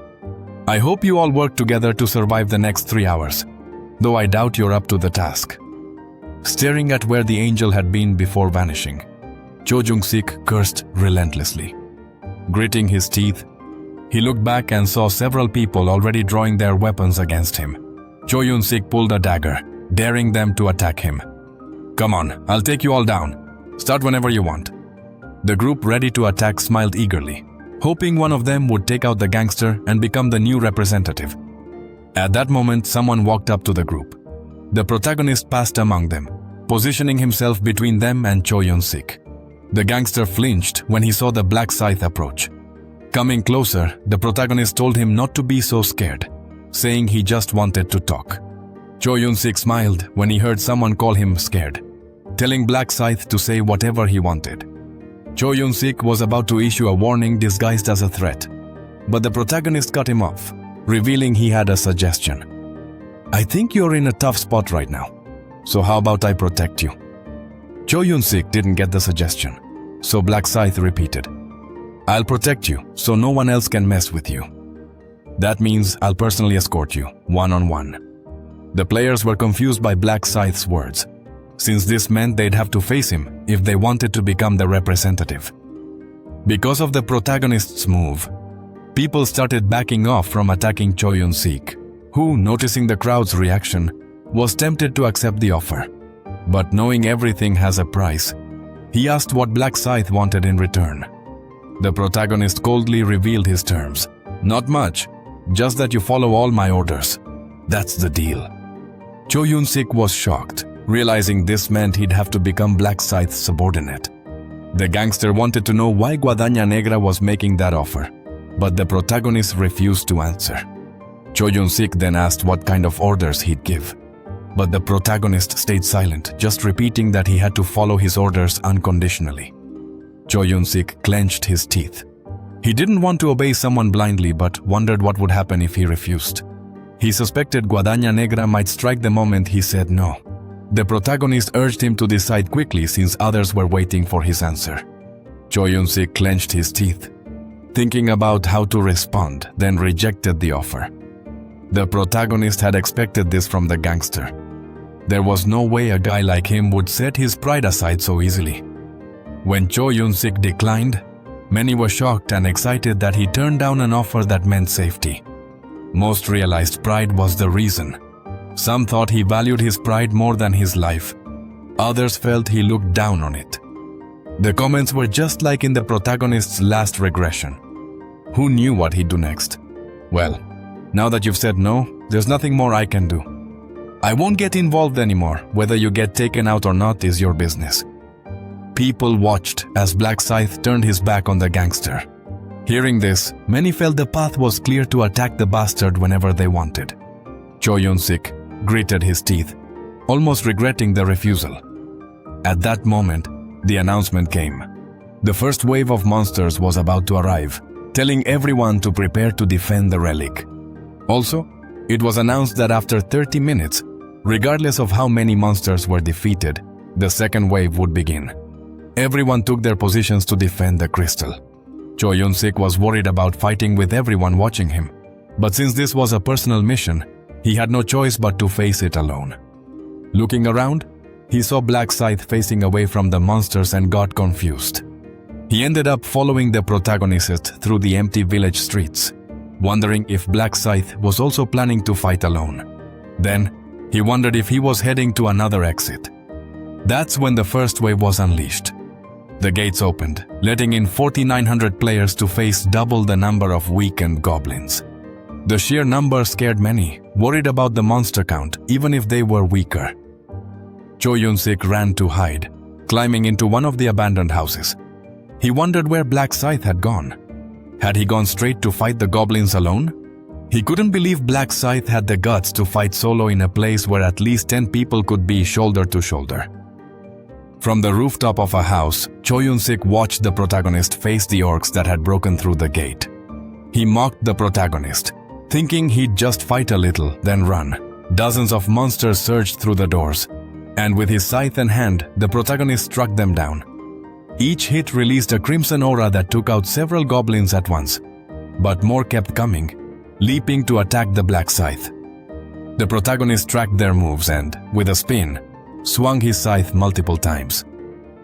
I hope you all work together to survive the next 3 hours, though I doubt you're up to the task. Staring at where the angel had been before vanishing, Cho Jung-sik cursed relentlessly. Gritting his teeth, he looked back and saw several people already drawing their weapons against him. Cho Yun-sik pulled a dagger, daring them to attack him. Come on, I'll take you all down. Start whenever you want. The group ready to attack smiled eagerly, hoping one of them would take out the gangster and become the new representative. At that moment, someone walked up to the group. The protagonist passed among them, positioning himself between them and Cho Yun-sik. The gangster flinched when he saw the black scythe approach. Coming closer, the protagonist told him not to be so scared, saying he just wanted to talk. Cho Yun-sik smiled when he heard someone call him scared, telling Black Scythe to say whatever he wanted. Cho Yun-sik was about to issue a warning disguised as a threat, but the protagonist cut him off, revealing he had a suggestion. I think you're in a tough spot right now, so how about I protect you? Cho Yun-sik didn't get the suggestion, so Black Scythe repeated, I'll protect you so no one else can mess with you. That means I'll personally escort you, one-on-one. The players were confused by Black Scythe's words, since this meant they'd have to face him if they wanted to become the representative. Because of the protagonist's move, people started backing off from attacking Cho Yun-sik, who, noticing the crowd's reaction, was tempted to accept the offer. But knowing everything has a price, he asked what Black Scythe wanted in return. The protagonist coldly revealed his terms. Not much, just that you follow all my orders. That's the deal. Cho Yun-sik was shocked, realizing this meant he'd have to become Black Scythe's subordinate. The gangster wanted to know why Guadaña Negra was making that offer, but the protagonist refused to answer. Cho Yun-sik then asked what kind of orders he'd give, but the protagonist stayed silent, just repeating that he had to follow his orders unconditionally. Cho Yun-sik clenched his teeth. He didn't want to obey someone blindly, but wondered what would happen if he refused. He suspected Guadaña Negra might strike the moment he said no. The protagonist urged him to decide quickly since others were waiting for his answer. Cho Yun-sik clenched his teeth, thinking about how to respond, then rejected the offer. The protagonist had expected this from the gangster. There was no way a guy like him would set his pride aside so easily. When Cho Yun-sik declined, many were shocked and excited that he turned down an offer that meant safety. Most realized pride was the reason. Some thought he valued his pride more than his life. Others felt he looked down on it. The comments were just like in the protagonist's last regression. Who knew what he'd do next? Well, now that you've said no, there's nothing more I can do. I won't get involved anymore. Whether you get taken out or not is your business. People watched as Black Scythe turned his back on the gangster. Hearing this, many felt the path was clear to attack the bastard whenever they wanted. Cho Yun-sik gritted his teeth, almost regretting the refusal. At that moment, the announcement came. The first wave of monsters was about to arrive, telling everyone to prepare to defend the relic. Also, it was announced that after 30 minutes, regardless of how many monsters were defeated, the second wave would begin. Everyone took their positions to defend the crystal. Cho Yun-sik was worried about fighting with everyone watching him, but since this was a personal mission, he had no choice but to face it alone. Looking around, he saw Black Scythe facing away from the monsters and got confused. He ended up following the protagonist through the empty village streets, wondering if Black Scythe was also planning to fight alone. Then, he wondered if he was heading to another exit. That's when the first wave was unleashed. The gates opened, letting in 4,900 players to face double the number of weakened goblins. The sheer number scared many, worried about the monster count, even if they were weaker. Cho Yun-sik ran to hide, climbing into one of the abandoned houses. He wondered where Black Scythe had gone. Had he gone straight to fight the goblins alone? He couldn't believe Black Scythe had the guts to fight solo in a place where at least 10 people could be shoulder to shoulder. From the rooftop of a house, Cho Yun-sik watched the protagonist face the orcs that had broken through the gate. He mocked the protagonist, thinking he'd just fight a little, then run. Dozens of monsters surged through the doors, and with his scythe in hand, the protagonist struck them down. Each hit released a crimson aura that took out several goblins at once, but more kept coming, leaping to attack the Black Scythe. The protagonist tracked their moves and, with a spin, swung his scythe multiple times,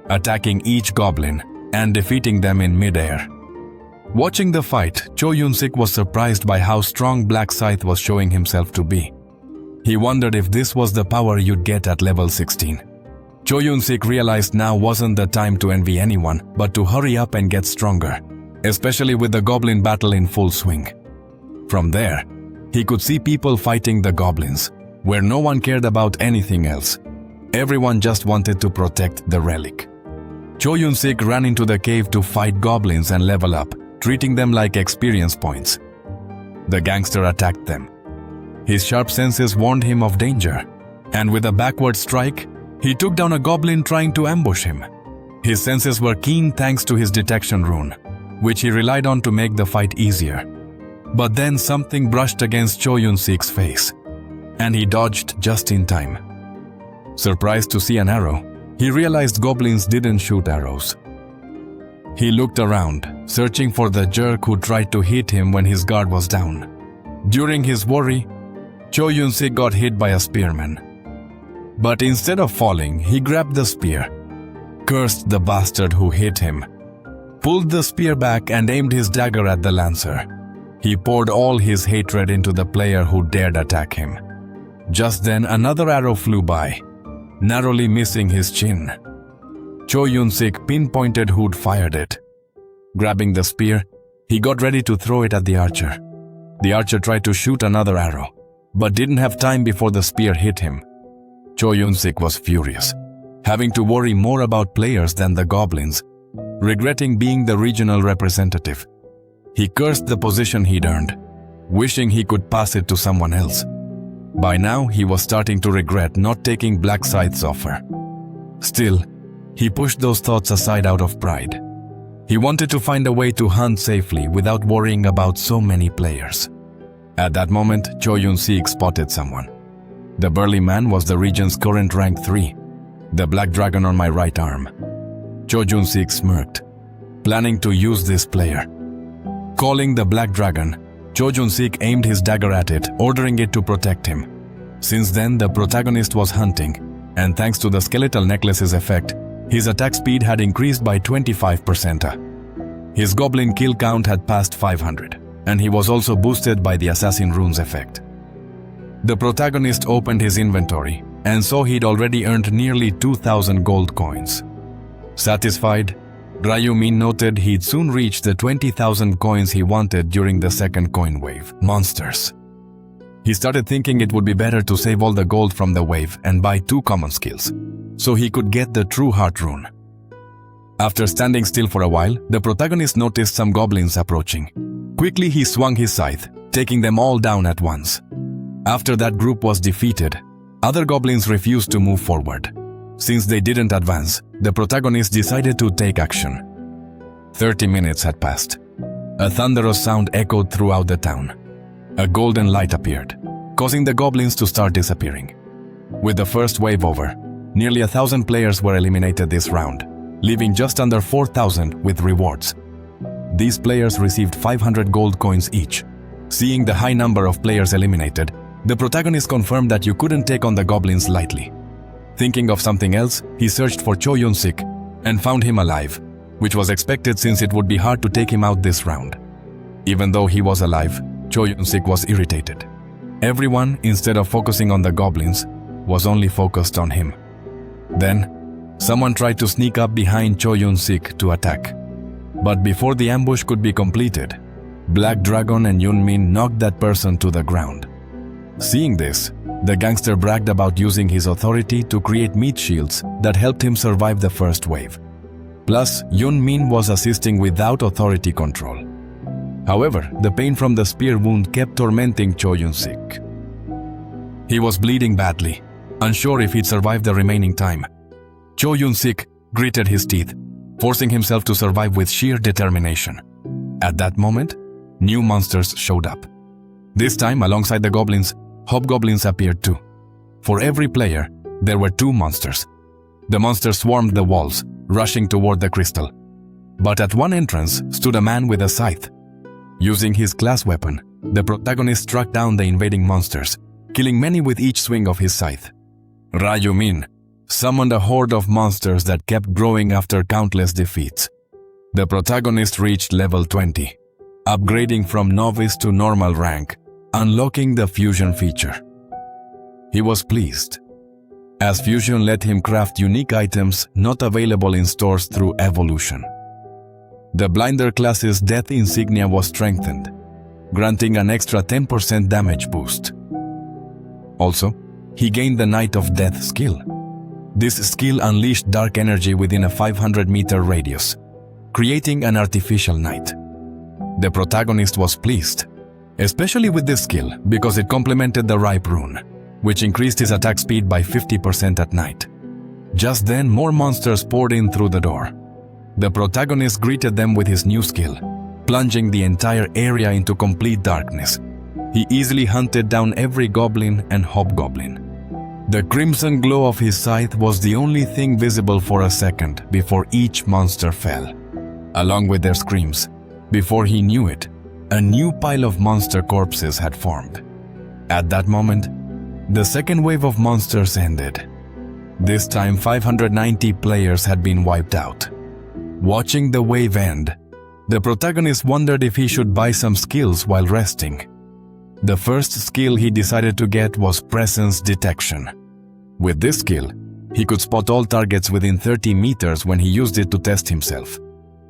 attacking each goblin and defeating them in mid-air. Watching the fight, Cho Yun-sik was surprised by how strong Black Scythe was showing himself to be. He wondered if this was the power you'd get at level 16. Cho Yun-sik realized now wasn't the time to envy anyone, but to hurry up and get stronger, especially with the goblin battle in full swing. From there, he could see people fighting the goblins, where no one cared about anything else. Everyone just wanted to protect the relic. Cho Yun-sik ran into the cave to fight goblins and level up, treating them like experience points. The gangster attacked them. His sharp senses warned him of danger, and with a backward strike, he took down a goblin trying to ambush him. His senses were keen thanks to his detection rune, which he relied on to make the fight easier. But then something brushed against Cho Yun-sik's face, and he dodged just in time. Surprised to see an arrow, he realized goblins didn't shoot arrows. He looked around, searching for the jerk who tried to hit him when his guard was down. During his worry, Cho Yun-sik got hit by a spearman. But instead of falling, he grabbed the spear, cursed the bastard who hit him, pulled the spear back and aimed his dagger at the lancer. He poured all his hatred into the player who dared attack him. Just then, another arrow flew by, narrowly missing his chin. Cho Yun-sik pinpointed who'd fired it. Grabbing the spear, he got ready to throw it at the archer. The archer tried to shoot another arrow, but didn't have time before the spear hit him. Cho Yun-sik was furious, having to worry more about players than the goblins, regretting being the regional representative. He cursed the position he'd earned, wishing he could pass it to someone else. By now, he was starting to regret not taking Black Scythe's offer. Still, he pushed those thoughts aside out of pride. He wanted to find a way to hunt safely without worrying about so many players. At that moment, Cho Yun-sik spotted someone. The burly man was the region's current rank 3, the black dragon on my right arm. Cho Yun-sik smirked, planning to use this player. Calling the black dragon, Cho Yun-sik aimed his dagger at it, ordering it to protect him. Since then, the protagonist was hunting, and thanks to the skeletal necklace's effect, his attack speed had increased by 25%. His goblin kill count had passed 500. and he was also boosted by the assassin runes effect. The protagonist opened his inventory and saw he'd already earned nearly 2,000 gold coins. Satisfied, Ryu-min noted he'd soon reach the 20,000 coins he wanted during the second coin wave, monsters. He started thinking it would be better to save all the gold from the wave and buy 2 common skills, so he could get the True Heart rune. After standing still for a while, the protagonist noticed some goblins approaching. Quickly he swung his scythe, taking them all down at once. After that group was defeated, other goblins refused to move forward. Since they didn't advance, the protagonist decided to take action. 30 minutes had passed. A thunderous sound echoed throughout the town. A golden light appeared, causing the goblins to start disappearing. With the first wave over, nearly 1,000 players were eliminated this round, leaving just under 4,000 with rewards. These players received 500 gold coins each. Seeing the high number of players eliminated, the protagonist confirmed that you couldn't take on the goblins lightly. Thinking of something else, he searched for Cho Yun-sik and found him alive, which was expected since it would be hard to take him out this round. Even though he was alive, Cho Yun-sik was irritated. Everyone, instead of focusing on the goblins, was only focused on him. Then, someone tried to sneak up behind Cho Yun-sik to attack. But before the ambush could be completed, Black Dragon and Yun-min knocked that person to the ground. Seeing this, the gangster bragged about using his authority to create meat shields that helped him survive the first wave. Plus, Yun-min was assisting without authority control. However, the pain from the spear wound kept tormenting Cho Yun-sik. He was bleeding badly, unsure if he'd survive the remaining time. Cho Yun-sik gritted his teeth, forcing himself to survive with sheer determination. At that moment, new monsters showed up. This time, alongside the goblins, hobgoblins appeared too. For every player, there were 2 monsters. The monsters swarmed the walls, rushing toward the crystal. But at one entrance stood a man with a scythe. Using his class weapon, the protagonist struck down the invading monsters, killing many with each swing of his scythe. Ryu-min summoned a horde of monsters that kept growing after countless defeats. The protagonist reached level 20, upgrading from novice to normal rank, unlocking the fusion feature. He was pleased, as fusion let him craft unique items not available in stores through evolution. The blinder class's death insignia was strengthened, granting an extra 10% damage boost. Also, he gained the Knight of Death skill. This skill unleashed dark energy within a 500-meter radius, creating an artificial night. The protagonist was pleased, especially with this skill because it complemented the Ripe rune, which increased his attack speed by 50% at night. Just then, more monsters poured in through the door. The protagonist greeted them with his new skill, plunging the entire area into complete darkness. He easily hunted down every goblin and hobgoblin. The crimson glow of his scythe was the only thing visible for a second before each monster fell, along with their screams. Before he knew it, a new pile of monster corpses had formed. At that moment, the second wave of monsters ended. This time, 590 players had been wiped out. Watching the wave end, the protagonist wondered if he should buy some skills while resting. The first skill he decided to get was Presence Detection. With this skill, he could spot all targets within 30 meters when he used it to test himself.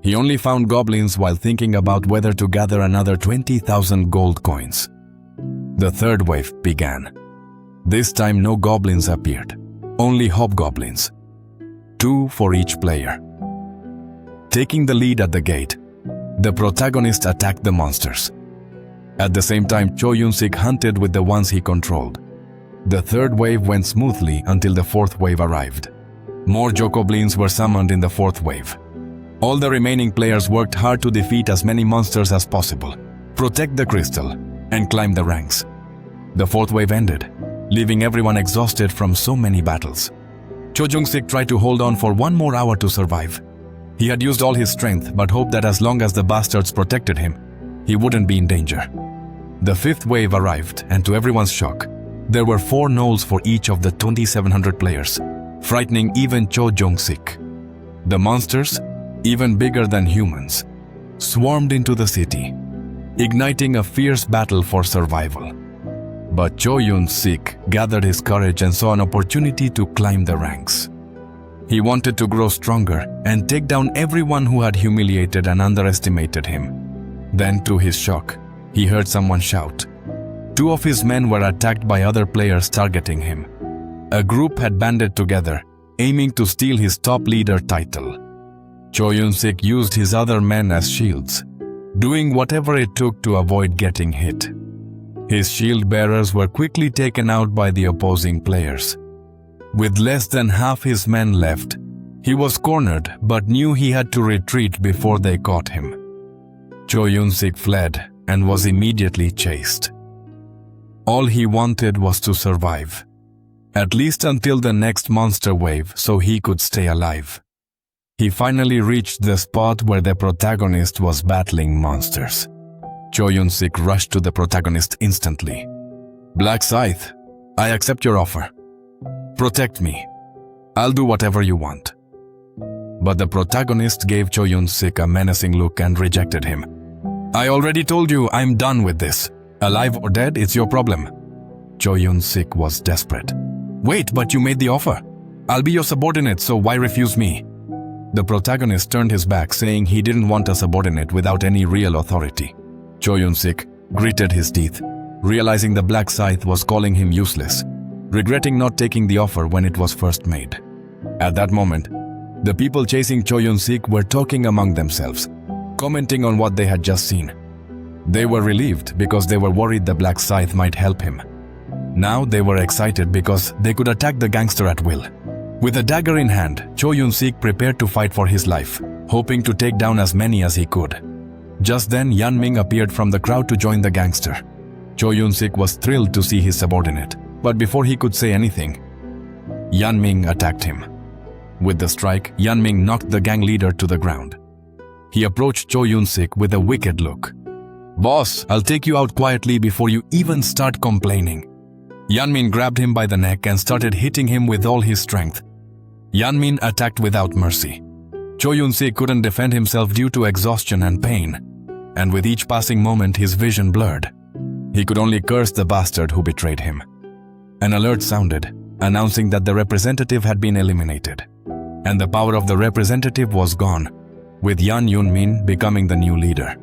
He only found goblins while thinking about whether to gather another 20,000 gold coins. The third wave began. This time no goblins appeared, only hobgoblins. 2 for each player. Taking the lead at the gate, the protagonist attacked the monsters. At the same time, Cho Yun-sik hunted with the ones he controlled. The third wave went smoothly until the fourth wave arrived. More Jokoblins were summoned in the fourth wave. All the remaining players worked hard to defeat as many monsters as possible, protect the crystal, and climb the ranks. The fourth wave ended, leaving everyone exhausted from so many battles. Cho Jung-sik tried to hold on for 1 more hour to survive. He had used all his strength but hoped that as long as the bastards protected him, he wouldn't be in danger. The fifth wave arrived, and to everyone's shock, there were 4 gnolls for each of the 2,700 players, frightening even Cho Jung-sik. The monsters, even bigger than humans, swarmed into the city. igniting a fierce battle for survival. But Cho Yun-sik gathered his courage and saw an opportunity to climb the ranks. He wanted to grow stronger and take down everyone who had humiliated and underestimated him. Then, to his shock, he heard someone shout. 2 of his men were attacked by other players targeting him. A group had banded together, aiming to steal his top leader title. Cho Yun-sik used his other men as shields, doing whatever it took to avoid getting hit. His shield bearers were quickly taken out by the opposing players. With less than half his men left, he was cornered but knew he had to retreat before they caught him. Cho Yun-sik fled and was immediately chased. All he wanted was to survive, at least until the next monster wave, so he could stay alive. He finally reached the spot where the protagonist was battling monsters. Cho Yun-sik rushed to the protagonist instantly. "Black Scythe, I accept your offer. Protect me. I'll do whatever you want." But the protagonist gave Cho Yun-sik a menacing look and rejected him. "I already told you I'm done with this. Alive or dead, it's your problem." Cho Yun-sik was desperate. "Wait, but you made the offer. I'll be your subordinate, so why refuse me?" The protagonist turned his back, saying he didn't want a subordinate without any real authority. Cho Yun-sik gritted his teeth, realizing the Black Scythe was calling him useless, regretting not taking the offer when it was first made. At that moment, the people chasing Cho Yun-sik were talking among themselves, commenting on what they had just seen. They were relieved because they were worried the Black Scythe might help him. Now they were excited because they could attack the gangster at will. With a dagger in hand, Cho Yun-sik prepared to fight for his life, hoping to take down as many as he could. Just then, Yan Ming appeared from the crowd to join the gangster. Cho Yun-sik was thrilled to see his subordinate, but before he could say anything, Yan Ming attacked him. With the strike, Yan Ming knocked the gang leader to the ground. He approached Cho Yun-sik with a wicked look. "Boss, I'll take you out quietly before you even start complaining." Yan Ming grabbed him by the neck and started hitting him with all his strength. Yan Ming attacked without mercy. Cho Yun-sik couldn't defend himself due to exhaustion and pain, and with each passing moment his vision blurred. He could only curse the bastard who betrayed him. An alert sounded, announcing that the representative had been eliminated, and the power of the representative was gone, with Yan Yun-min becoming the new leader.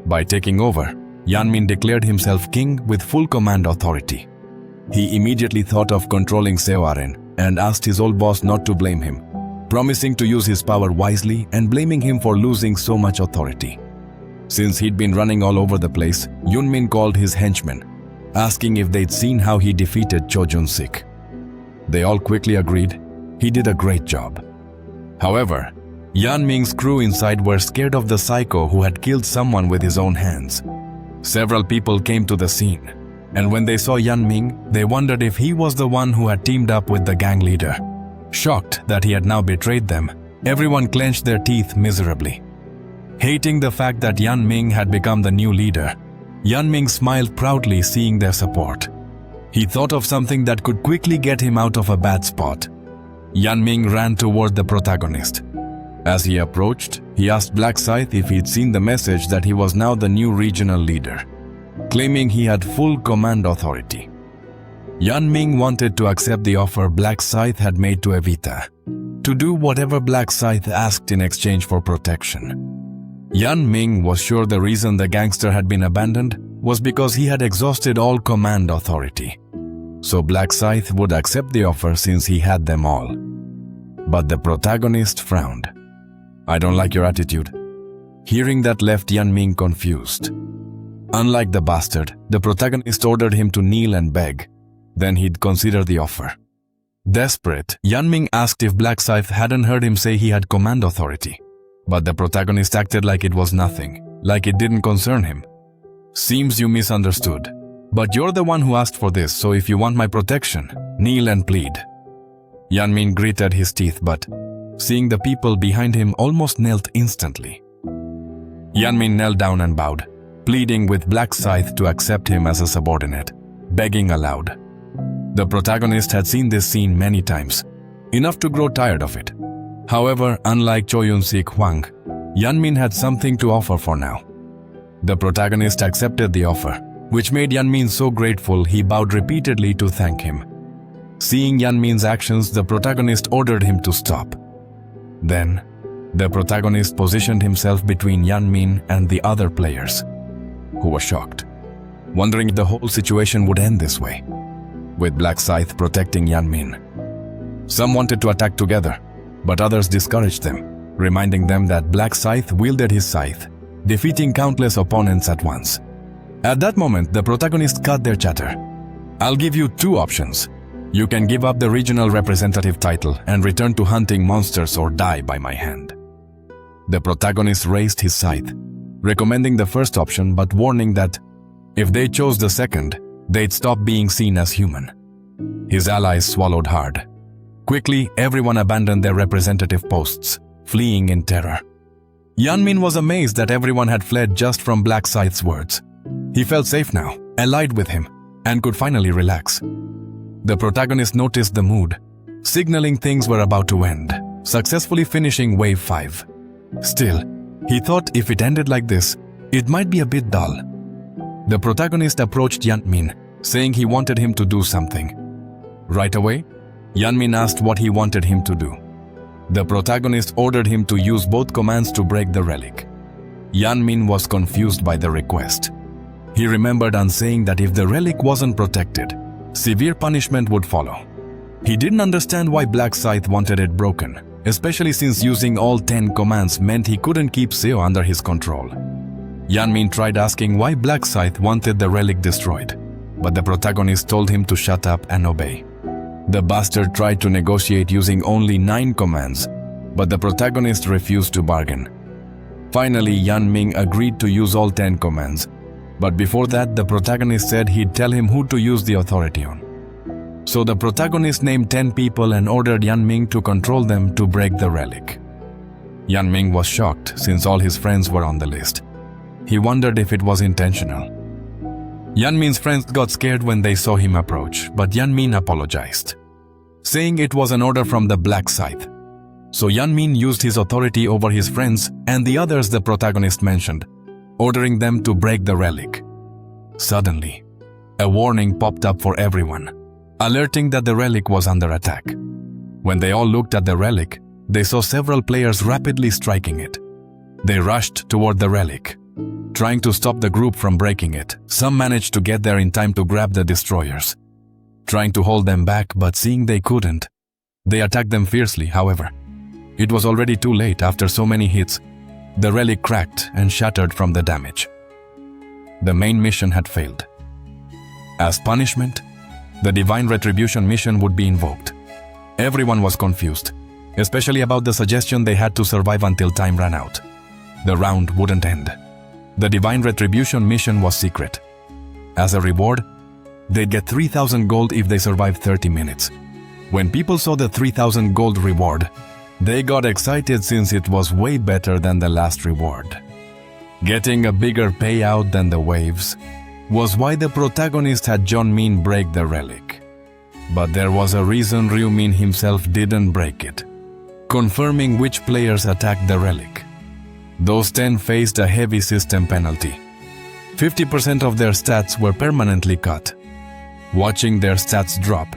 By taking over, Yan Min declared himself king with full command authority. He immediately thought of controlling Seoaren and asked his old boss not to blame him, promising to use his power wisely and blaming him for losing so much authority. Since he'd been running all over the place, Yun-min called his henchmen, asking if they'd seen how he defeated Cho Yun-sik. They all quickly agreed he did a great job. However, Yan Ming's crew inside were scared of the psycho who had killed someone with his own hands. Several people came to the scene, and when they saw Yan Ming, they wondered if he was the one who had teamed up with the gang leader. Shocked that he had now betrayed them, everyone clenched their teeth miserably. Hating the fact that Yan Ming had become the new leader, Yan Ming smiled proudly seeing their support. He thought of something that could quickly get him out of a bad spot. Yan Ming ran toward the protagonist. As he approached, he asked Black Scythe if he'd seen the message that he was now the new regional leader, claiming he had full command authority. Yan Ming wanted to accept the offer Black Scythe had made to Evita, to do whatever Black Scythe asked in exchange for protection. Yan Ming was sure the reason the gangster had been abandoned was because he had exhausted all command authority. So Black Scythe would accept the offer since he had them all. But the protagonist frowned. "I don't like your attitude." Hearing that left Yan Ming confused. Unlike the bastard, the protagonist ordered him to kneel and beg. Then he'd consider the offer. Desperate, Yan Ming asked if Black Scythe hadn't heard him say he had command authority. But the protagonist acted like it was nothing, like it didn't concern him. "Seems you misunderstood. But you're the one who asked for this, so if you want my protection, kneel and plead." Yan Ming gritted his teeth, but seeing the people behind him almost knelt instantly. Yan Ming knelt down and bowed, pleading with Black Scythe to accept him as a subordinate, begging aloud. The protagonist had seen this scene many times, enough to grow tired of it. However, unlike Cho Yun-sik Hwang, Yan Min had something to offer for now. The protagonist accepted the offer, which made Yanmin so grateful he bowed repeatedly to thank him. Seeing Yanmin's actions, the protagonist ordered him to stop. Then, the protagonist positioned himself between Yanmin and the other players, who were shocked, wondering if the whole situation would end this way, with Black Scythe protecting Yanmin. Some wanted to attack together, but others discouraged them, reminding them that Black Scythe wielded his scythe, defeating countless opponents at once. At that moment, the protagonist cut their chatter. "I'll give you two options. You can give up the regional representative title and return to hunting monsters or die by my hand." The protagonist raised his scythe, recommending the first option but warning that if they chose the second, they'd stop being seen as human. His allies swallowed hard. Quickly, everyone abandoned their representative posts, fleeing in terror. Yanmin was amazed that everyone had fled just from Black Scythe's words. He felt safe now, allied with him, and could finally relax. The protagonist noticed the mood, signaling things were about to end, successfully finishing Wave 5. Still, he thought if it ended like this, it might be a bit dull. The protagonist approached Yanmin, saying he wanted him to do something. Right away, Yanmin asked what he wanted him to do. The protagonist ordered him to use both commands to break the relic. Yanmin was confused by the request. He remembered on saying that if the relic wasn't protected, severe punishment would follow. He didn't understand why Black Scythe wanted it broken, especially since using all 10 commands meant he couldn't keep Seo under his control. Yanmin tried asking why Black Scythe wanted the relic destroyed, but the protagonist told him to shut up and obey. The bastard tried to negotiate using only 9 commands, but the protagonist refused to bargain. Finally, Yanmin agreed to use all 10 commands, but before that, the protagonist said he'd tell him who to use the authority on. So the protagonist named 10 people and ordered Yanmin to control them to break the relic. Yanmin was shocked since all his friends were on the list. He wondered if it was intentional. Yanmin's friends got scared when they saw him approach, but Yanmin apologized, saying it was an order from the Black Scythe. So Yanmin used his authority over his friends and the others the protagonist mentioned, ordering them to break the relic. Suddenly, a warning popped up for everyone, alerting that the relic was under attack. When they all looked at the relic, they saw several players rapidly striking it. They rushed toward the relic, trying to stop the group from breaking it. Some managed to get there in time to grab the destroyers, trying to hold them back, but seeing they couldn't, they attacked them fiercely. However, it was already too late. After so many hits, the relic cracked and shattered from the damage. The main mission had failed. As punishment, the Divine Retribution mission would be invoked. Everyone was confused, especially about the suggestion they had to survive until time ran out. The round wouldn't end. The Divine Retribution mission was secret. As a reward, they'd get 3,000 gold if they survived 30 minutes. When people saw the 3,000 gold reward, they got excited since it was way better than the last reward. Getting a bigger payout than the waves was why the protagonist had Jeonmin break the relic. But there was a reason Ryumin himself didn't break it, confirming which players attacked the relic. Those 10 faced a heavy system penalty. 50% of their stats were permanently cut. Watching their stats drop,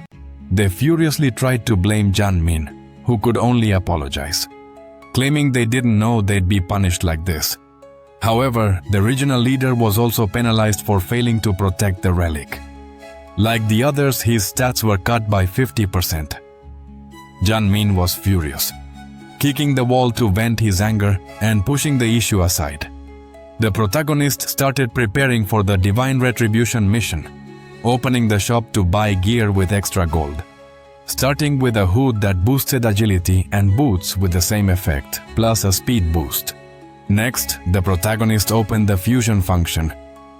they furiously tried to blame Jeonmin, who could only apologize, claiming they didn't know they'd be punished like this. However, the regional leader was also penalized for failing to protect the relic. Like the others, his stats were cut by 50%. Jeonmin was furious, kicking the wall to vent his anger and pushing the issue aside. The protagonist started preparing for the Divine Retribution mission, opening the shop to buy gear with extra gold, starting with a hood that boosted agility and boots with the same effect, plus a speed boost. Next, the protagonist opened the fusion function,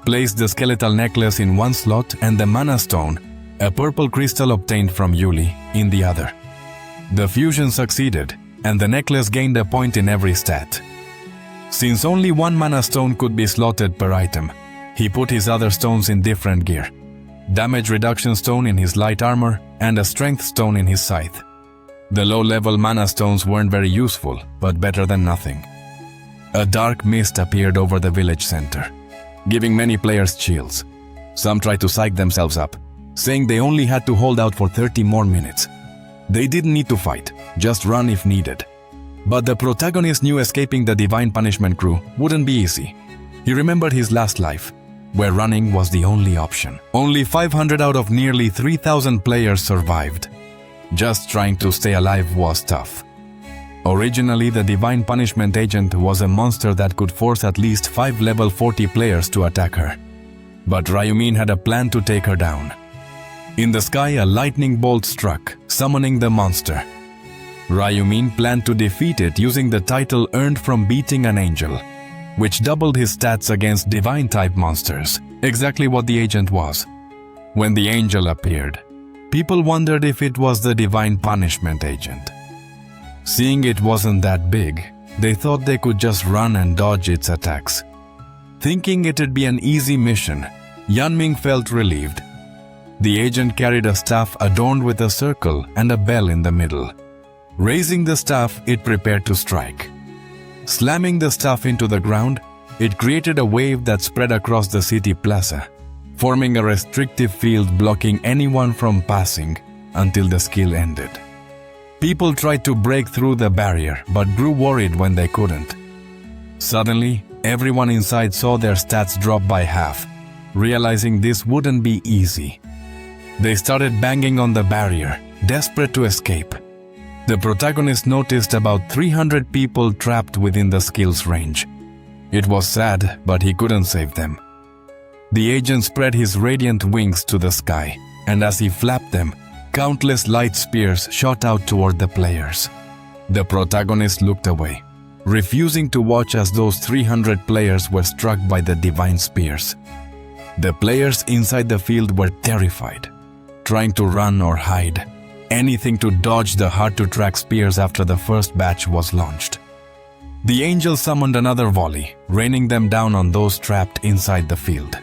placed the skeletal necklace in one slot and the mana stone, a purple crystal obtained from Yuli, in the other. The fusion succeeded, and the necklace gained a point in every stat. Since only one mana stone could be slotted per item, he put his other stones in different gear. Damage reduction stone in his light armor and a strength stone in his scythe. The low-level mana stones weren't very useful, but better than nothing. A dark mist appeared over the village center, giving many players chills. Some tried to psych themselves up, saying they only had to hold out for 30 more minutes. They didn't need to fight, just run if needed. But the protagonist knew escaping the divine punishment crew wouldn't be easy. He remembered his last life, where running was the only option. Only 500 out of nearly 3,000 players survived. Just trying to stay alive was tough. Originally, the divine punishment agent was a monster that could force at least 5 level 40 players to attack her. But Ryumin had a plan to take her down. In the sky, a lightning bolt struck, summoning the monster. Ryumin planned to defeat it using the title earned from beating an angel, which doubled his stats against divine-type monsters, exactly what the agent was. When the angel appeared, people wondered if it was the divine punishment agent. Seeing it wasn't that big, they thought they could just run and dodge its attacks. Thinking it'd be an easy mission, Yanming felt relieved. The agent carried a staff adorned with a circle and a bell in the middle. Raising the staff, it prepared to strike. Slamming the staff into the ground, it created a wave that spread across the city plaza, forming a restrictive field blocking anyone from passing until the skill ended. People tried to break through the barrier but grew worried when they couldn't. Suddenly, everyone inside saw their stats drop by half, realizing this wouldn't be easy. They started banging on the barrier, desperate to escape. The protagonist noticed about 300 people trapped within the skill's range. It was sad, but he couldn't save them. The agent spread his radiant wings to the sky, and as he flapped them, countless light spears shot out toward the players. The protagonist looked away, refusing to watch as those 300 players were struck by the divine spears. The players inside the field were terrified, trying to run or hide, anything to dodge the hard-to-track spears after the first batch was launched. The angel summoned another volley, raining them down on those trapped inside the field.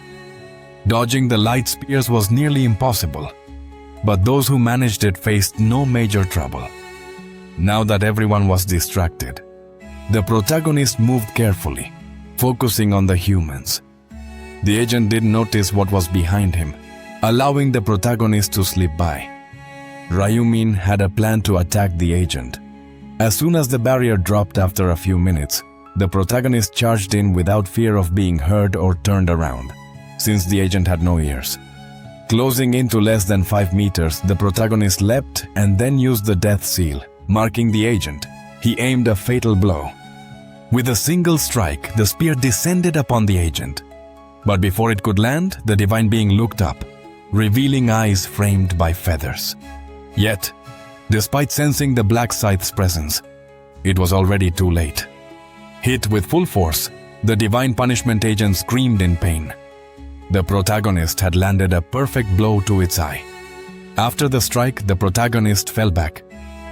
Dodging the light spears was nearly impossible, but those who managed it faced no major trouble. Now that everyone was distracted, the protagonist moved carefully, focusing on the humans. The agent didn't notice what was behind him, allowing the protagonist to slip by. Ryumin had a plan to attack the agent. As soon as the barrier dropped after a few minutes, the protagonist charged in without fear of being heard or turned around, since the agent had no ears. Closing in to less than 5 meters, the protagonist leapt and then used the death seal, marking the agent. He aimed a fatal blow. With a single strike, the spear descended upon the agent. But before it could land, the divine being looked up, revealing eyes framed by feathers. Yet, despite sensing the black scythe's presence, it was already too late. Hit with full force, the divine punishment agent screamed in pain. The protagonist had landed a perfect blow to its eye. After the strike, the protagonist fell back,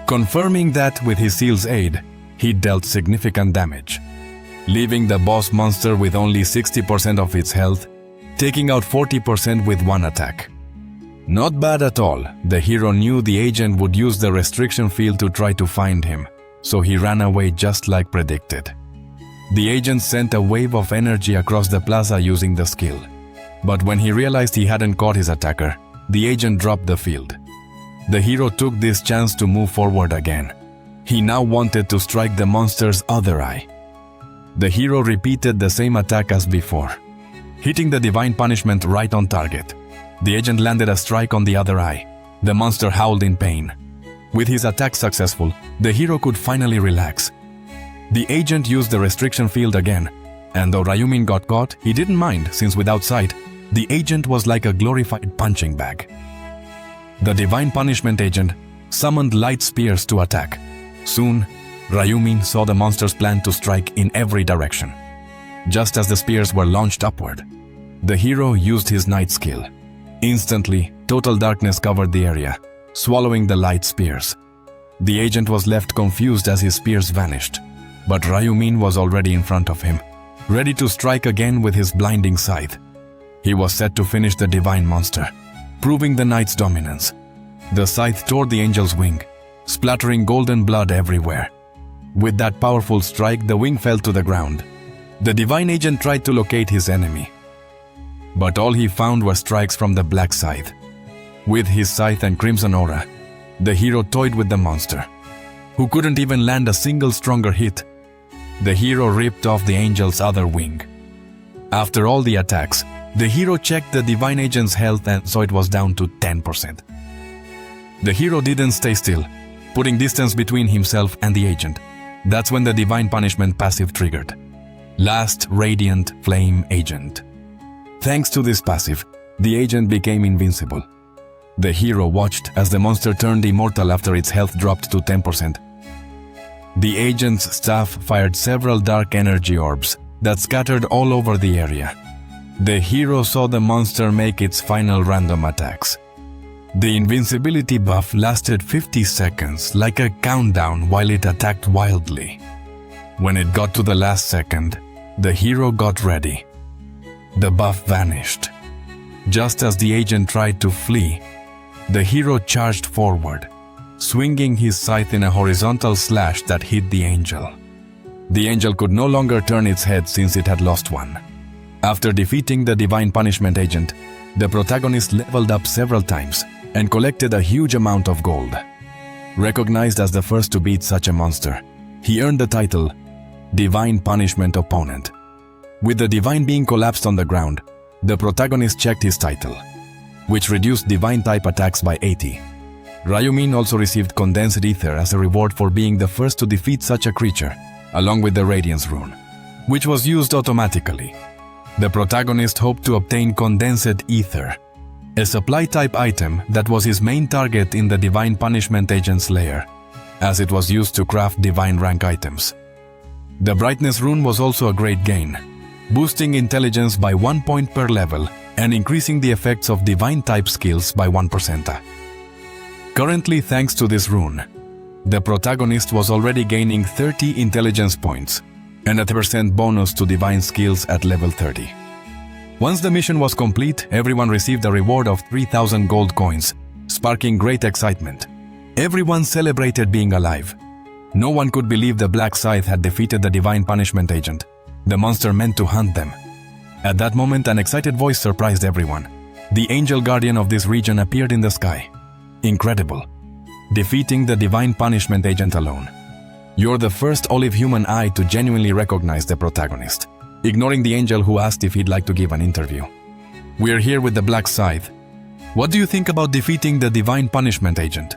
confirming that with his seal's aid, he dealt significant damage, leaving the boss monster with only 60% of its health, taking out 40% with one attack. Not bad at all. The hero knew the agent would use the restriction field to try to find him, so he ran away just like predicted. The agent sent a wave of energy across the plaza using the skill. But when he realized he hadn't caught his attacker, the agent dropped the field. The hero took this chance to move forward again. He now wanted to strike the monster's other eye. The hero repeated the same attack as before, hitting the divine punishment right on target. The agent landed a strike on the other eye. The monster howled in pain. With his attack successful, the hero could finally relax. The agent used the restriction field again, and though Ryumin got caught, he didn't mind since without sight, the agent was like a glorified punching bag. The divine punishment agent summoned light spears to attack. Soon, Ryumin saw the monster's plan to strike in every direction. Just as the spears were launched upward, the hero used his night skill. Instantly, total darkness covered the area, swallowing the light spears. The agent was left confused as his spears vanished, but Ryumin was already in front of him, ready to strike again with his blinding scythe. He was set to finish the divine monster, proving the knight's dominance. The scythe tore the angel's wing, splattering golden blood everywhere. With that powerful strike, the wing fell to the ground. The divine agent tried to locate his enemy, but all he found were strikes from the black scythe. With his scythe and crimson aura, the hero toyed with the monster, who couldn't even land a single stronger hit. The hero ripped off the angel's other wing. After all the attacks, the hero checked the divine agent's health and saw it was down to 10%. The hero didn't stay still, putting distance between himself and the agent. That's when the divine punishment passive triggered. Last Radiant Flame Agent. Thanks to this passive, the agent became invincible. The hero watched as the monster turned immortal after its health dropped to 10%. The agent's staff fired several dark energy orbs that scattered all over the area. The hero saw the monster make its final random attacks. The invincibility buff lasted 50 seconds, like a countdown, while it attacked wildly. When it got to the last second, the hero got ready. The buff vanished. Just as the agent tried to flee, the hero charged forward, swinging his scythe in a horizontal slash that hit the angel. The angel could no longer turn its head since it had lost one. After defeating the divine punishment agent, the protagonist leveled up several times and collected a huge amount of gold. Recognized as the first to beat such a monster, he earned the title Divine Punishment Opponent. With the divine being collapsed on the ground, the protagonist checked his title, which reduced divine type attacks by 80. Ryumin also received condensed ether as a reward for being the first to defeat such a creature, along with the Radiance rune, which was used automatically. The protagonist hoped to obtain condensed ether, a supply-type item that was his main target in the Divine Punishment Agent's lair, as it was used to craft divine rank items. The Brightness rune was also a great gain, boosting intelligence by 1 point per level and increasing the effects of divine-type skills by 1%. Currently, thanks to this rune, the protagonist was already gaining 30 intelligence points and a 10% bonus to divine skills at level 30. Once the mission was complete, everyone received a reward of 3,000 gold coins, sparking great excitement. Everyone celebrated being alive. No one could believe the Black Scythe had defeated the Divine Punishment Agent, the monster meant to hunt them. At that moment, an excited voice surprised everyone. The angel guardian of this region appeared in the sky. Incredible. Defeating the Divine Punishment Agent alone. You're the first olive human eye to genuinely recognize the protagonist, ignoring the angel who asked if he'd like to give an interview. We're here with the Black Scythe. What do you think about defeating the Divine Punishment Agent?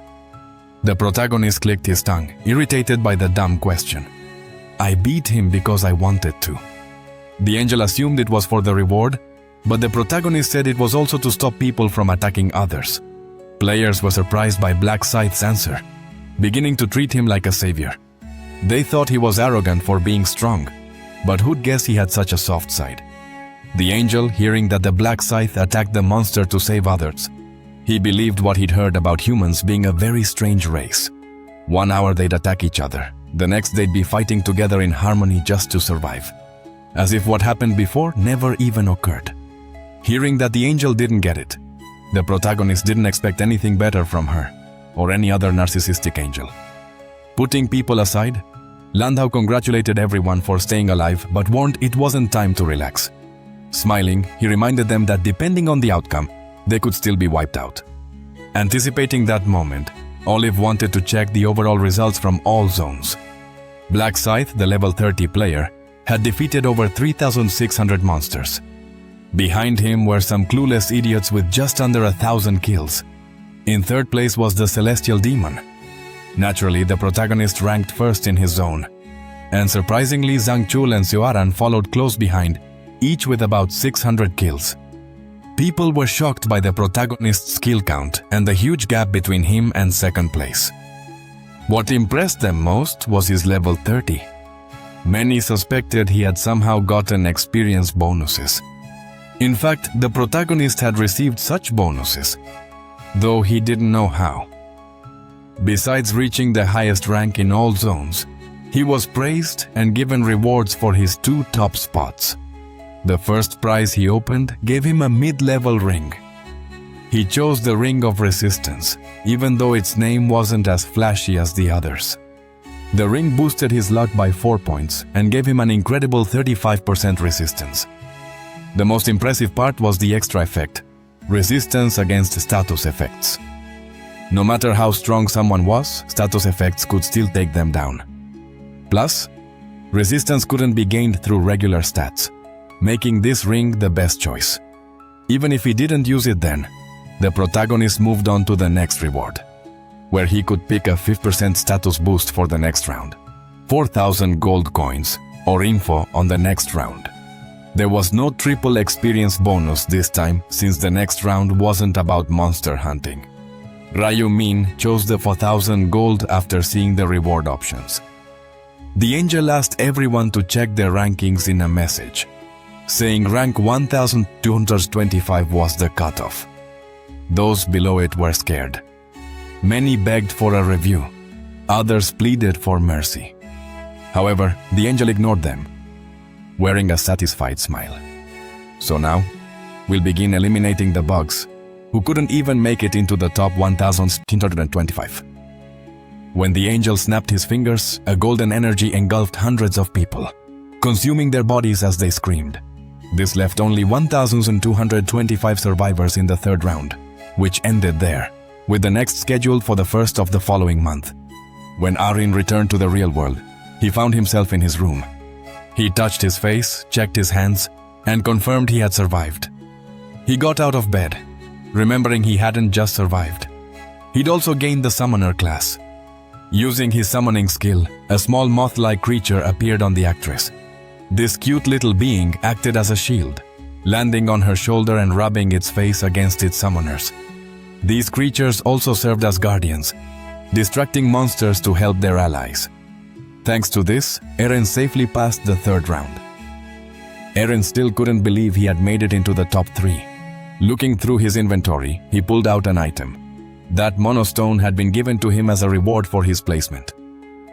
The protagonist clicked his tongue, irritated by the dumb question. I beat him because I wanted to. The angel assumed it was for the reward, but the protagonist said it was also to stop people from attacking others. Players were surprised by Black Scythe's answer, beginning to treat him like a savior. They thought he was arrogant for being strong, but who'd guess he had such a soft side? The angel, hearing that the Black Scythe attacked the monster to save others, he believed what he'd heard about humans being a very strange race. 1 hour they'd attack each other, the next they'd be fighting together in harmony just to survive. As if what happened before never even occurred. Hearing that the angel didn't get it, the protagonist didn't expect anything better from her, or any other narcissistic angel. Putting people aside, Landau congratulated everyone for staying alive but warned it wasn't time to relax. Smiling, he reminded them that depending on the outcome, they could still be wiped out. Anticipating that moment, Olive wanted to check the overall results from all zones. Black Scythe, the level 30 player, had defeated over 3,600 monsters. Behind him were some clueless idiots with just under 1,000 kills. In third place was the Celestial Demon. Naturally, the protagonist ranked first in his zone. And surprisingly, Zhang Chul and Xiuaran followed close behind, each with about 600 kills. People were shocked by the protagonist's skill count and the huge gap between him and second place. What impressed them most was his level 30. Many suspected he had somehow gotten experience bonuses. In fact, the protagonist had received such bonuses, though he didn't know how. Besides reaching the highest rank in all zones, he was praised and given rewards for his 2 top spots. The first prize he opened gave him a mid-level ring. He chose the Ring of Resistance, even though its name wasn't as flashy as the others. The ring boosted his luck by 4 points and gave him an incredible 35% resistance. The most impressive part was the extra effect, resistance against status effects. No matter how strong someone was, status effects could still take them down. Plus, resistance couldn't be gained through regular stats, making this ring the best choice. Even if he didn't use it then, the protagonist moved on to the next reward, where he could pick a 5% status boost for the next round, 4,000 gold coins, or info on the next round. There was no triple experience bonus this time since the next round wasn't about monster hunting. Ryu Min chose the 4,000 gold after seeing the reward options. The angel asked everyone to check their rankings in a message, saying rank 1225 was the cutoff. Those below it were scared. Many begged for a review. Others pleaded for mercy. However, the angel ignored them, wearing a satisfied smile. So now, we'll begin eliminating the bugs who couldn't even make it into the top 1,625. When the angel snapped his fingers, a golden energy engulfed hundreds of people, consuming their bodies as they screamed. This left only 1,225 survivors in the third round, which ended there, with the next scheduled for the first of the following month. When Arin returned to the real world, he found himself in his room. He touched his face, checked his hands, and confirmed he had survived. He got out of bed, remembering he hadn't just survived. He'd also gained the summoner class. Using his summoning skill, a small moth-like creature appeared on the actress. This cute little being acted as a shield, landing on her shoulder and rubbing its face against its summoners. These creatures also served as guardians, distracting monsters to help their allies. Thanks to this, Eren safely passed the third round. Eren still couldn't believe he had made it into the top 3. Looking through his inventory, he pulled out an item. That monostone had been given to him as a reward for his placement.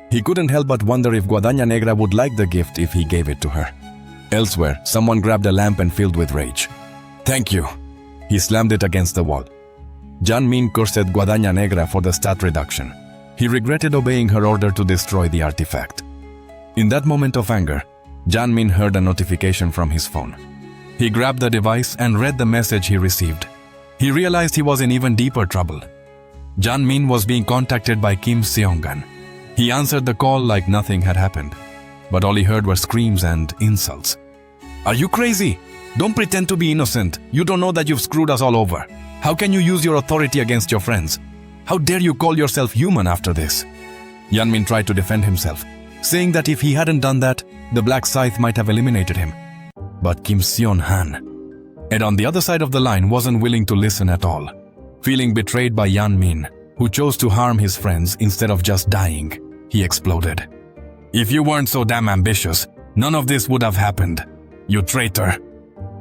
He couldn't help but wonder if Guadaña Negra would like the gift if he gave it to her. Elsewhere, someone grabbed a lamp and filled with rage. "Thank you." He slammed it against the wall. Jan Min cursed Guadaña Negra for the stat reduction. He regretted obeying her order to destroy the artifact. In that moment of anger, Jan Min heard a notification from his phone. He grabbed the device and read the message he received. He realized he was in even deeper trouble. Jan Min was being contacted by Kim Seongan. He answered the call like nothing had happened, but all he heard were screams and insults. "Are you crazy? Don't pretend to be innocent. You don't know that you've screwed us all over. How can you use your authority against your friends? How dare you call yourself human after this?" Yanmin tried to defend himself, saying that if he hadn't done that, the Black Scythe might have eliminated him. But Kim Seon-han, and on the other side of the line, wasn't willing to listen at all. Feeling betrayed by Yanmin, who chose to harm his friends instead of just dying, he exploded. "If you weren't so damn ambitious, none of this would have happened. You traitor."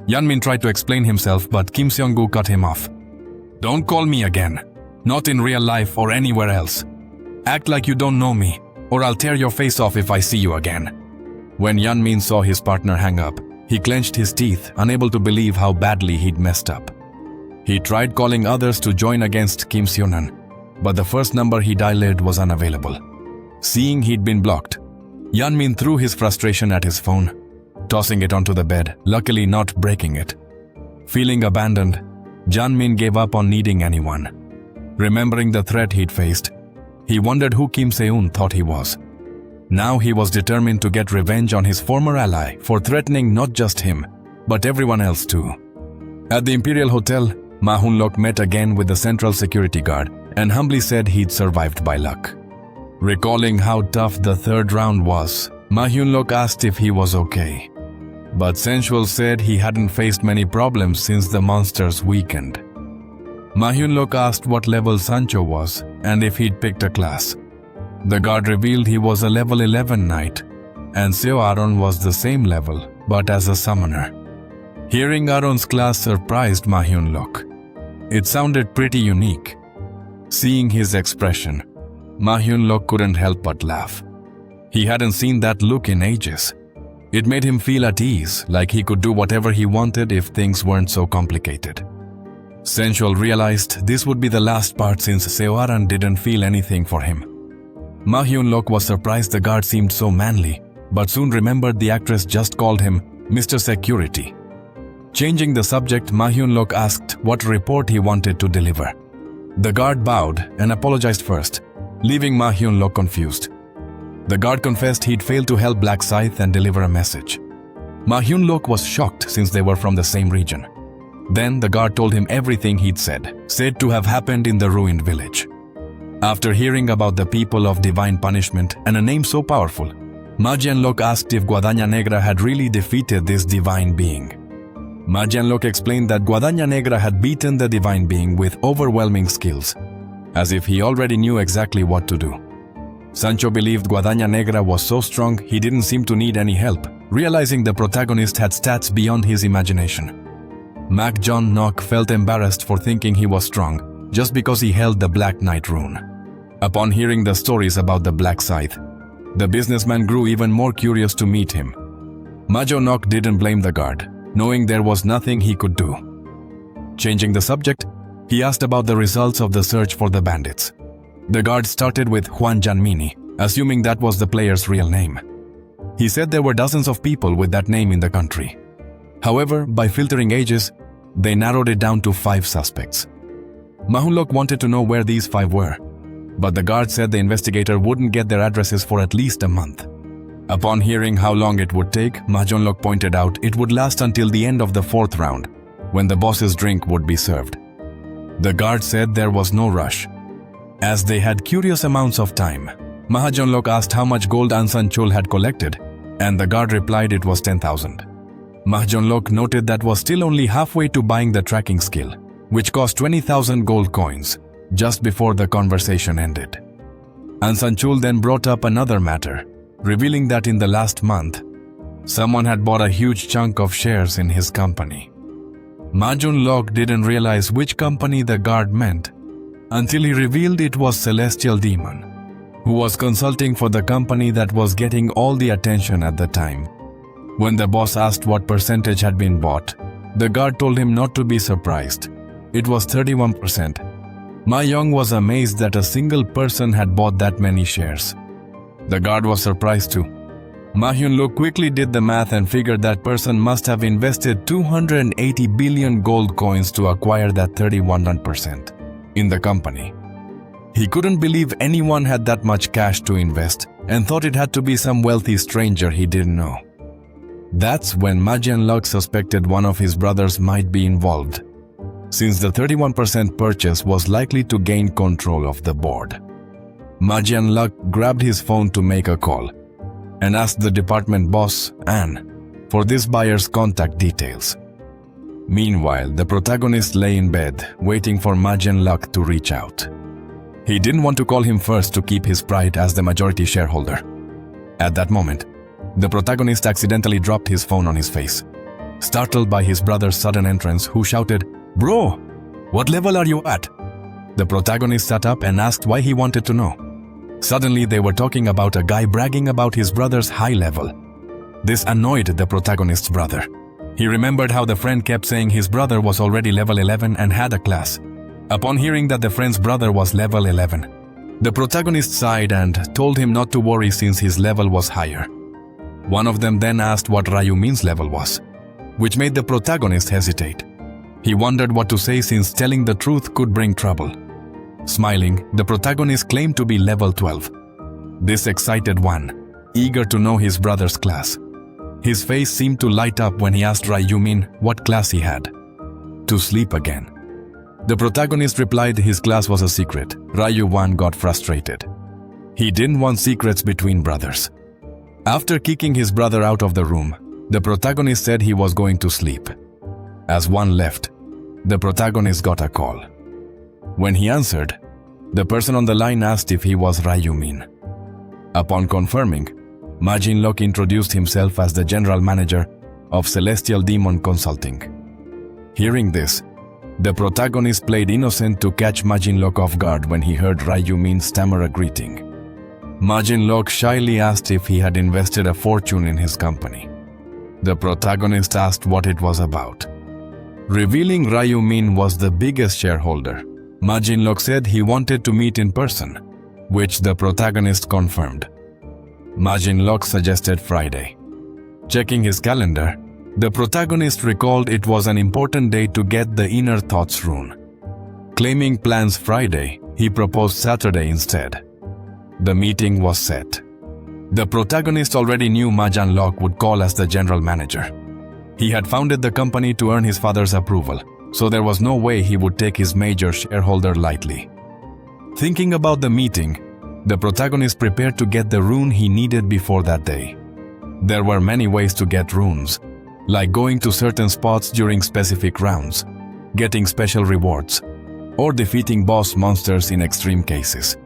Yanmin tried to explain himself, but Kim Seong-gu cut him off. "Don't call me again. Not in real life or anywhere else. Act like you don't know me, or I'll tear your face off if I see you again." When Yanmin saw his partner hang up, he clenched his teeth, unable to believe how badly he'd messed up. He tried calling others to join against Kim Seon-han, but the first number he dialed was unavailable. Seeing he'd been blocked, Yanmin threw his frustration at his phone, tossing it onto the bed, luckily not breaking it. Feeling abandoned, Janmin gave up on needing anyone. Remembering the threat he'd faced, he wondered who Kim Se-eun thought he was. Now he was determined to get revenge on his former ally for threatening not just him, but everyone else too. At the Imperial Hotel, Ma Hun-lok met again with the central security guard and humbly said he'd survived by luck. Recalling how tough the third round was, Ma Hyun-lok asked if he was okay. But Sensual said he hadn't faced many problems since the monsters weakened. Ma Hyun-lok asked what level Sancho was and if he'd picked a class. The guard revealed he was a level 11 knight, and Seo Aron was the same level, but as a summoner. Hearing Aron's class surprised Ma Hyun-lok. It sounded pretty unique. Seeing his expression, Ma Hyun-lok couldn't help but laugh. He hadn't seen that look in ages. It made him feel at ease, like he could do whatever he wanted if things weren't so complicated. Sensual realized this would be the last part since Seo Aron didn't feel anything for him. Ma Hyun-lok was surprised the guard seemed so manly, but soon remembered the actress just called him Mr. Security. Changing the subject, Ma Hyun-lok asked what report he wanted to deliver. The guard bowed and apologized first, leaving Ma Hyun-lok confused. The guard confessed he'd failed to help Black Scythe and deliver a message. Ma Hyun-lok was shocked since they were from the same region. Then the guard told him everything he'd said to have happened in the ruined village. After hearing about the people of divine punishment and a name so powerful, Ma Hyun-lok asked if Guadaña Negra had really defeated this divine being. Ma Hyun-lok explained that Guadaña Negra had beaten the divine being with overwhelming skills, as if he already knew exactly what to do. Sancho believed Guadaña Negra was so strong he didn't seem to need any help, realizing the protagonist had stats beyond his imagination. Mac John Nock felt embarrassed for thinking he was strong just because he held the Black Knight rune. Upon hearing the stories about the Black Scythe, the businessman grew even more curious to meet him. Ma John Nock didn't blame the guard, knowing there was nothing he could do. Changing the subject, he asked about the results of the search for the bandits. The guard started with Juan Janmini, assuming that was the player's real name. He said there were dozens of people with that name in the country. However, by filtering ages, they narrowed it down to 5 suspects. Ma Hyun-lok wanted to know where these 5 were, but the guard said the investigator wouldn't get their addresses for at least a month. Upon hearing how long it would take, Ma Hyun-lok pointed out it would last until the end of the 4th round, when the boss's drink would be served. The guard said there was no rush, as they had curious amounts of time. Ma Hyun-lok asked how much gold An San-chul had collected, and the guard replied it was 10,000. Ma Hyun-lok noted that was still only halfway to buying the tracking skill, which cost 20,000 gold coins, just before the conversation ended. An San-chul then brought up another matter, revealing that in the last month, someone had bought a huge chunk of shares in his company. Ma Hyun-lok didn't realize which company the guard meant until he revealed it was Celestial Demon, who was consulting for the company that was getting all the attention at the time. When the boss asked what percentage had been bought, the guard told him not to be surprised. It was 31%. Ma Young was amazed that a single person had bought that many shares. The guard was surprised too. Ma Hyun-lok quickly did the math and figured that person must have invested 280 billion gold coins to acquire that 31% in the company. He couldn't believe anyone had that much cash to invest and thought it had to be some wealthy stranger he didn't know. That's when Ma Hyun-lok suspected one of his brothers might be involved, since the 31% purchase was likely to gain control of the board. Ma Hyun-lok grabbed his phone to make a call and asked the department boss, Anne, for this buyer's contact details. Meanwhile, the protagonist lay in bed, waiting for Ma Hyun-lok to reach out. He didn't want to call him first to keep his pride as the majority shareholder. At that moment, the protagonist accidentally dropped his phone on his face, startled by his brother's sudden entrance, who shouted, "Bro, what level are you at?" The protagonist sat up and asked why he wanted to know. Suddenly, they were talking about a guy bragging about his brother's high level. This annoyed the protagonist's brother. He remembered how the friend kept saying his brother was already level 11 and had a class. Upon hearing that the friend's brother was level 11, the protagonist sighed and told him not to worry since his level was higher. One of them then asked what Rayumin's level was, which made the protagonist hesitate. He wondered what to say since telling the truth could bring trouble. Smiling, the protagonist claimed to be level 12. This excited Wan, eager to know his brother's class. His face seemed to light up when he asked Rayumin what class he had. To sleep again. The protagonist replied his class was a secret. Ryu-wan got frustrated. He didn't want secrets between brothers. After kicking his brother out of the room, the protagonist said he was going to sleep. As Wan left, the protagonist got a call. When he answered, the person on the line asked if he was Rayumin. Upon confirming, Ma Hyun-lok introduced himself as the general manager of Celestial Demon Consulting. Hearing this, the protagonist played innocent to catch Ma Hyun-lok off guard when he heard Rayumin stammer a greeting. Ma Hyun-lok shyly asked if he had invested a fortune in his company. The protagonist asked what it was about. Revealing Rayumin was the biggest shareholder, Ma Hyun-lok said he wanted to meet in person, which the protagonist confirmed. Ma Hyun-lok suggested Friday. Checking his calendar, The protagonist recalled it was an important day to get the inner thoughts rune. Claiming plans Friday, he proposed Saturday instead. The meeting was set. The protagonist already knew Majan Lok would call as the general manager. He had founded the company to earn his father's approval, so there was no way he would take his major shareholder lightly. Thinking about the meeting, the protagonist prepared to get the rune he needed before that day. There were many ways to get runes, like going to certain spots during specific rounds, getting special rewards, or defeating boss monsters in extreme cases.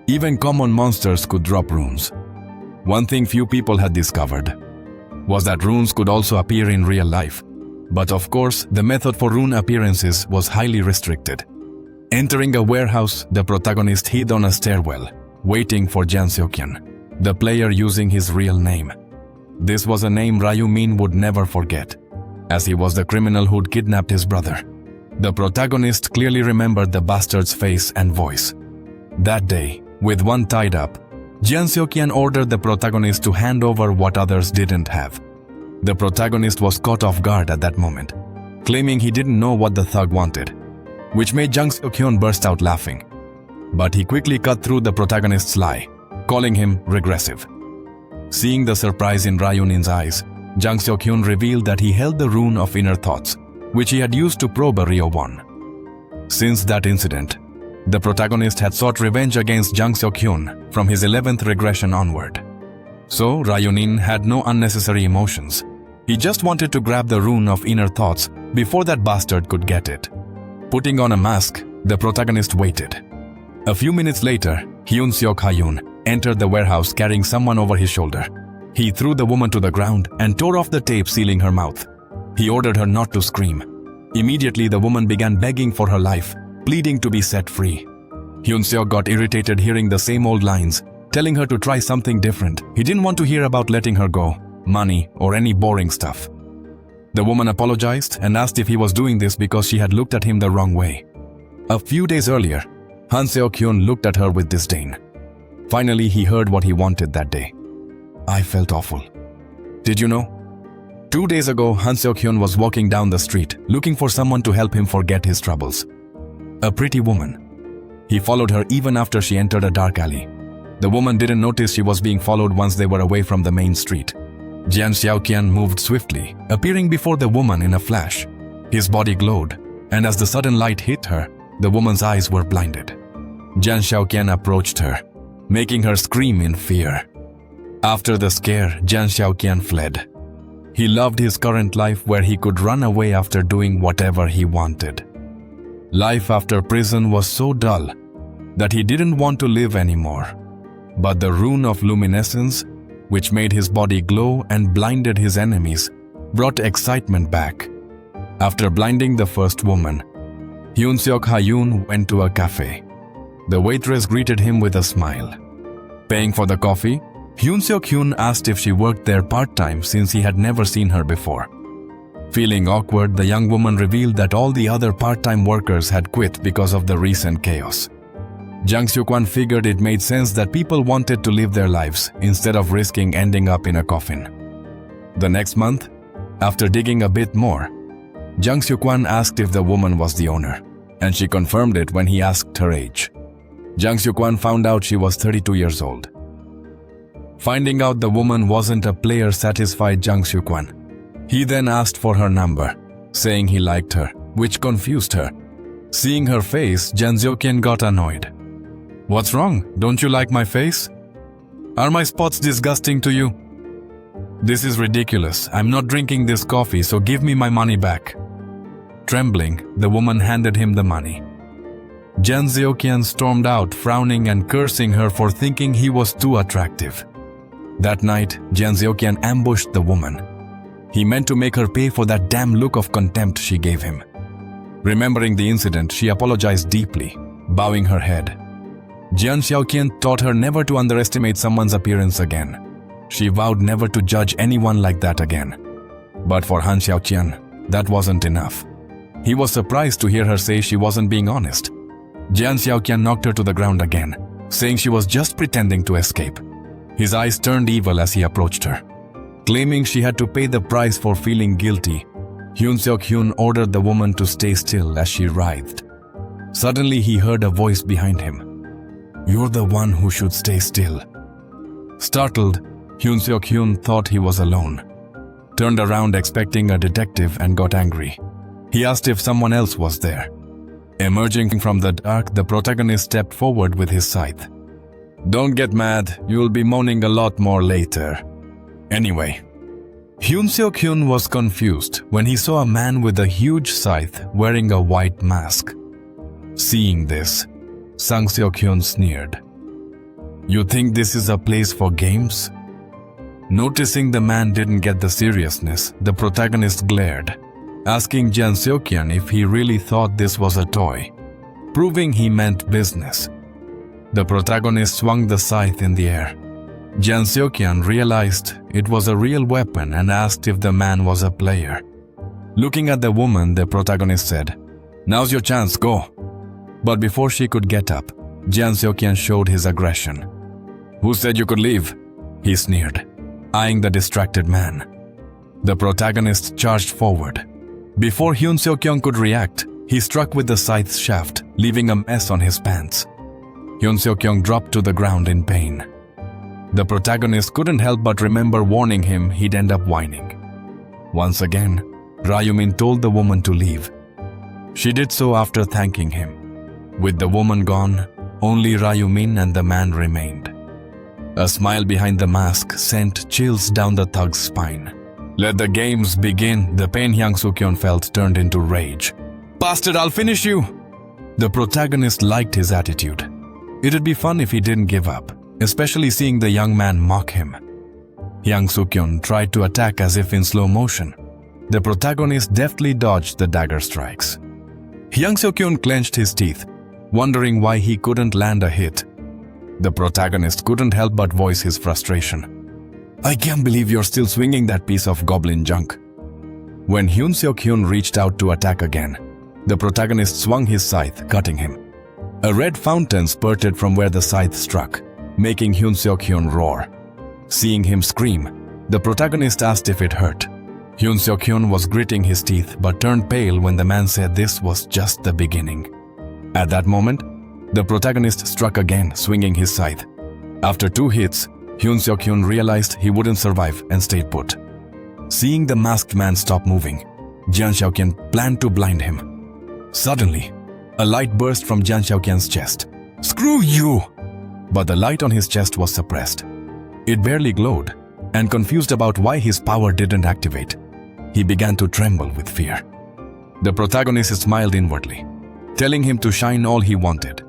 Even common monsters could drop runes. One thing few people had discovered was that runes could also appear in real life. But of course, the method for rune appearances was highly restricted. Entering a warehouse, the protagonist hid on a stairwell, waiting for Jan Seokyeon, the player using his real name. This was a name Ryu Min would never forget, as he was the criminal who'd kidnapped his brother. The protagonist clearly remembered the bastard's face and voice. That day, with one tied up, Jan Seokyeon ordered the protagonist to hand over what others didn't have. The protagonist was caught off guard at that moment, claiming he didn't know what the thug wanted, which made Jang Seokyeon burst out laughing. But he quickly cut through the protagonist's lie, calling him regressive. Seeing the surprise in Ryunin's eyes, Jang Seokyeon revealed that he held the rune of inner thoughts, which he had used to probe a Rio 1. Since that incident, the protagonist had sought revenge against Jang Seokyeon from his 11th regression onward. So Ryunin had no unnecessary emotions. He just wanted to grab the rune of inner thoughts before that bastard could get it. Putting on a mask, the protagonist waited. A few minutes later, Hyun Seok Hayun entered the warehouse carrying someone over his shoulder. He threw the woman to the ground and tore off the tape sealing her mouth. He ordered her not to scream. Immediately, the woman began begging for her life, pleading to be set free. Hyun Seok got irritated hearing the same old lines, telling her to try something different. He didn't want to hear about letting her go, money, or any boring stuff. The woman apologized and asked if he was doing this because she had looked at him the wrong way. A few days earlier, Han Seok-hyun looked at her with disdain. Finally, he heard what he wanted that day. I felt awful. Did you know? 2 days ago, Han Seok-hyun was walking down the street, looking for someone to help him forget his troubles. A pretty woman. He followed her even after she entered a dark alley. The woman didn't notice she was being followed once they were away from the main street. Jian Xiaoqian moved swiftly, appearing before the woman in a flash. His body glowed, and as the sudden light hit her, the woman's eyes were blinded. Jian Xiaoqian approached her, making her scream in fear. After the scare, Jian Xiaoqian fled. He loved his current life where he could run away after doing whatever he wanted. Life after prison was so dull that he didn't want to live anymore. But the rune of luminescence, which made his body glow and blinded his enemies, brought excitement back. After blinding the first woman, Hyun Seok Hayun went to a cafe. The waitress greeted him with a smile. Paying for the coffee, Hyun Seok-hyun asked if she worked there part-time since he had never seen her before. Feeling awkward, the young woman revealed that all the other part-time workers had quit because of the recent chaos. Jang Soo-kwan figured it made sense that people wanted to live their lives instead of risking ending up in a coffin. The next month, after digging a bit more, Jang Soo-kwan asked if the woman was the owner, and she confirmed it when he asked her age. Jang Soo-kwan found out she was 32 years old. Finding out the woman wasn't a player satisfied Jang Soo-kwan. He then asked for her number, saying he liked her, which confused her. Seeing her face, Jang Soo-kwan got annoyed. What's wrong? Don't you like my face? Are my spots disgusting to you? This is ridiculous. I'm not drinking this coffee, so give me my money back. Trembling, the woman handed him the money. Jang Soo-kwan stormed out, frowning and cursing her for thinking he was too attractive. That night, Jang Soo-kwan ambushed the woman. He meant to make her pay for that damn look of contempt she gave him. Remembering the incident, she apologized deeply, bowing her head. Jian Xiaoqian taught her never to underestimate someone's appearance again. She vowed never to judge anyone like that again. But for Han Xiaoqian, that wasn't enough. He was surprised to hear her say she wasn't being honest. Jian Xiaoqian knocked her to the ground again, saying she was just pretending to escape. His eyes turned evil as he approached her. Claiming she had to pay the price for feeling guilty, Hyun ordered the woman to stay still as she writhed. Suddenly he heard a voice behind him. "You're the one who should stay still." Startled, Hyun thought he was alone. Turned around expecting a detective and got angry. He asked if someone else was there. Emerging from the dark, the protagonist stepped forward with his scythe. "Don't get mad, you'll be moaning a lot more later. Anyway." Hyun was confused when he saw a man with a huge scythe wearing a white mask. Seeing this, Sang Seok-hyun sneered. "You think this is a place for games?" Noticing the man didn't get the seriousness, the protagonist glared, asking Jang Seok-hyun if he really thought this was a toy, proving he meant business. The protagonist swung the scythe in the air. Jang Seok-hyun realized it was a real weapon and asked if the man was a player. Looking at the woman, the protagonist said, "Now's your chance, go." But before she could get up, Jang Seok-hyun showed his aggression. "Who said you could leave?" he sneered, eyeing the distracted man. The protagonist charged forward. Before Hyun Seok-hyun could react, he struck with the scythe's shaft, leaving a mess on his pants. Hyun Seok-hyun dropped to the ground in pain. The protagonist couldn't help but remember warning him he'd end up whining. Once again, Rayumin told the woman to leave. She did so after thanking him. With the woman gone, only Rayumin and the man remained. A smile behind the mask sent chills down the thug's spine. Let the games begin. The pain Hyun Seok-hyun felt turned into rage. "Bastard, I'll finish you!" The protagonist liked his attitude. It'd be fun if he didn't give up, especially seeing the young man mock him. Hyun Seok-hyun tried to attack as if in slow motion. The protagonist deftly dodged the dagger strikes. Hyun Seok-hyun clenched his teeth, wondering why he couldn't land a hit. The protagonist couldn't help but voice his frustration. "I can't believe you're still swinging that piece of goblin junk." When Hyun Seok-hyun reached out to attack again, the protagonist swung his scythe, cutting him. A red fountain spurted from where the scythe struck, making Hyun Seok-hyun roar. Seeing him scream, the protagonist asked if it hurt. Hyun Seok-hyun was gritting his teeth but turned pale when the man said this was just the beginning. At that moment, the protagonist struck again, swinging his scythe. After 2 hits, Hyun Seok-hyun realized he wouldn't survive and stayed put. Seeing the masked man stop moving, Jang Seok-hyun planned to blind him. Suddenly, a light burst from Jang Seok-hyun's chest. "Screw you!" But the light on his chest was suppressed. It barely glowed, and confused about why his power didn't activate, he began to tremble with fear. The protagonist smiled inwardly, telling him to shine all he wanted,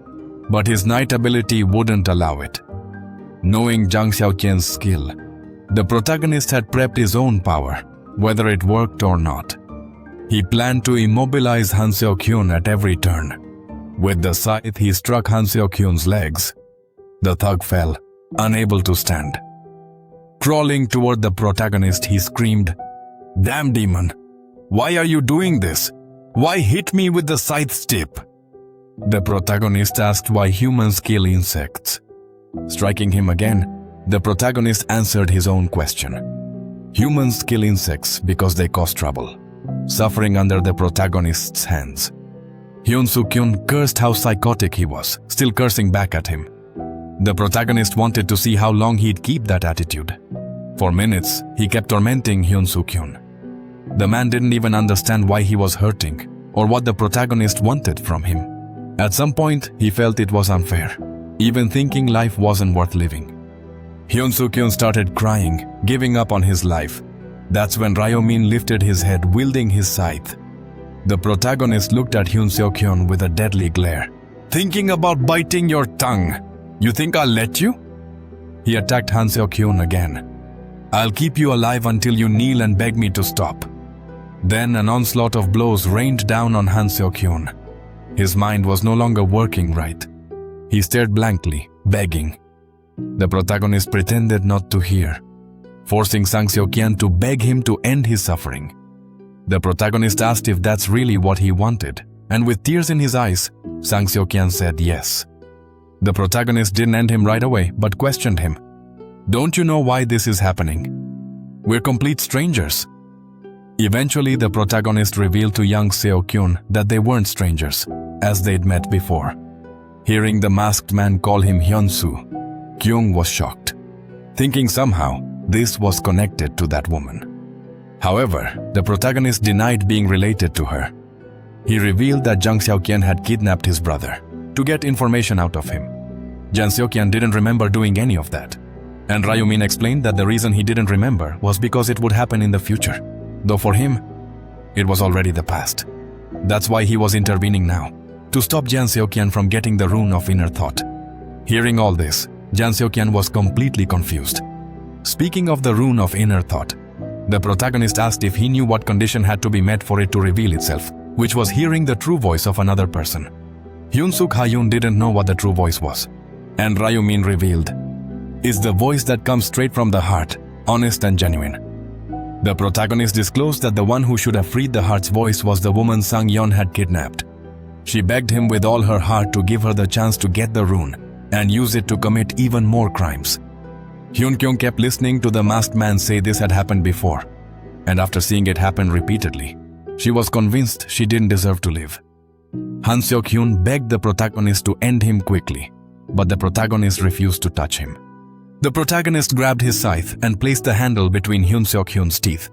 but his night ability wouldn't allow it. Knowing Jang Seok-hyun's skill, the protagonist had prepped his own power, whether it worked or not. He planned to immobilize Han Seok-hyun at every turn. With the scythe, he struck Han Seok-hyun's legs. The thug fell, unable to stand. Crawling toward the protagonist, he screamed, "Damn demon! Why are you doing this? Why hit me with the scythe's tip?" The protagonist asked why humans kill insects. Striking him again, the protagonist answered his own question. Humans kill insects because they cause trouble, suffering under the protagonist's hands. Hyun Seok-hyun cursed how psychotic he was, still cursing back at him. The protagonist wanted to see how long he'd keep that attitude. For minutes, he kept tormenting Hyun Seok-hyun. The man didn't even understand why he was hurting, or what the protagonist wanted from him. At some point, he felt it was unfair, even thinking life wasn't worth living. Hyun Seok-hyun started crying, giving up on his life. That's when Rayumin lifted his head, wielding his scythe. The protagonist looked at Hyun Seok-hyun with a deadly glare. "Thinking about biting your tongue? You think I'll let you?" He attacked Han Seok-hyun again. "I'll keep you alive until you kneel and beg me to stop." Then an onslaught of blows rained down on Han Seok-hyun. His mind was no longer working right. He stared blankly, begging. The protagonist pretended not to hear, forcing Sang Seok-hyun to beg him to end his suffering. The protagonist asked if that's really what he wanted, and with tears in his eyes, Sang Seok-hyun said yes. The protagonist didn't end him right away, but questioned him. "Don't you know why this is happening?" We're complete strangers." Eventually, the protagonist revealed to young Seo-kyun that they weren't strangers, as they'd met before. Hearing the masked man call him Hyun-soo, Kyung was shocked, thinking somehow this was connected to that woman. However, the protagonist denied being related to her. He revealed that Jang Seo-kyun had kidnapped his brother to get information out of him. Jang Seo-kyun didn't remember doing any of that, and Ryu-min explained that the reason he didn't remember was because it would happen in the future, though for him, it was already the past. That's why he was intervening now, to stop Jang Seo-kyun from getting the rune of inner thought. Hearing all this, Jang Seo-kyun was completely confused. Speaking of the rune of inner thought, the protagonist asked if he knew what condition had to be met for it to reveal itself, which was hearing the true voice of another person. Hyun-suk Ha-yoon didn't know what the true voice was, and Ryu-min revealed, "Is the voice that comes straight from the heart, honest and genuine." The protagonist disclosed that the one who should have freed the heart's voice was the woman Sang-yeon had kidnapped. She begged him with all her heart to give her the chance to get the rune and use it to commit even more crimes. Hyun-kyung kept listening to the masked man say this had happened before, and after seeing it happen repeatedly, she was convinced she didn't deserve to live. Han Seok-hyun begged the protagonist to end him quickly, but the protagonist refused to touch him. The protagonist grabbed his scythe and placed the handle between Hyun Seok-hyun's teeth.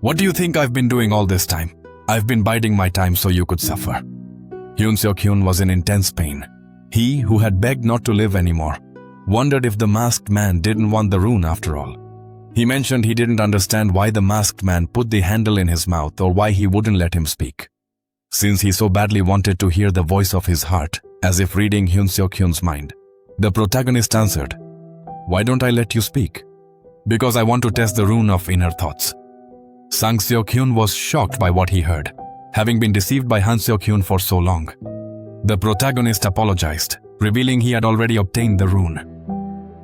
"What do you think I've been doing all this time? I've been biding my time so you could suffer." Hyun Seok-hyun was in intense pain. He, who had begged not to live anymore, wondered if the masked man didn't want the rune after all. He mentioned he didn't understand why the masked man put the handle in his mouth or why he wouldn't let him speak. Since he so badly wanted to hear the voice of his heart, as if reading Hyun Seok-hyun's mind, the protagonist answered, "Why don't I let you speak?" "Because I want to test the rune of inner thoughts." Sang Seok-hyun was shocked by what he heard, having been deceived by Han Seok-hyun for so long. The protagonist apologized, revealing he had already obtained the rune.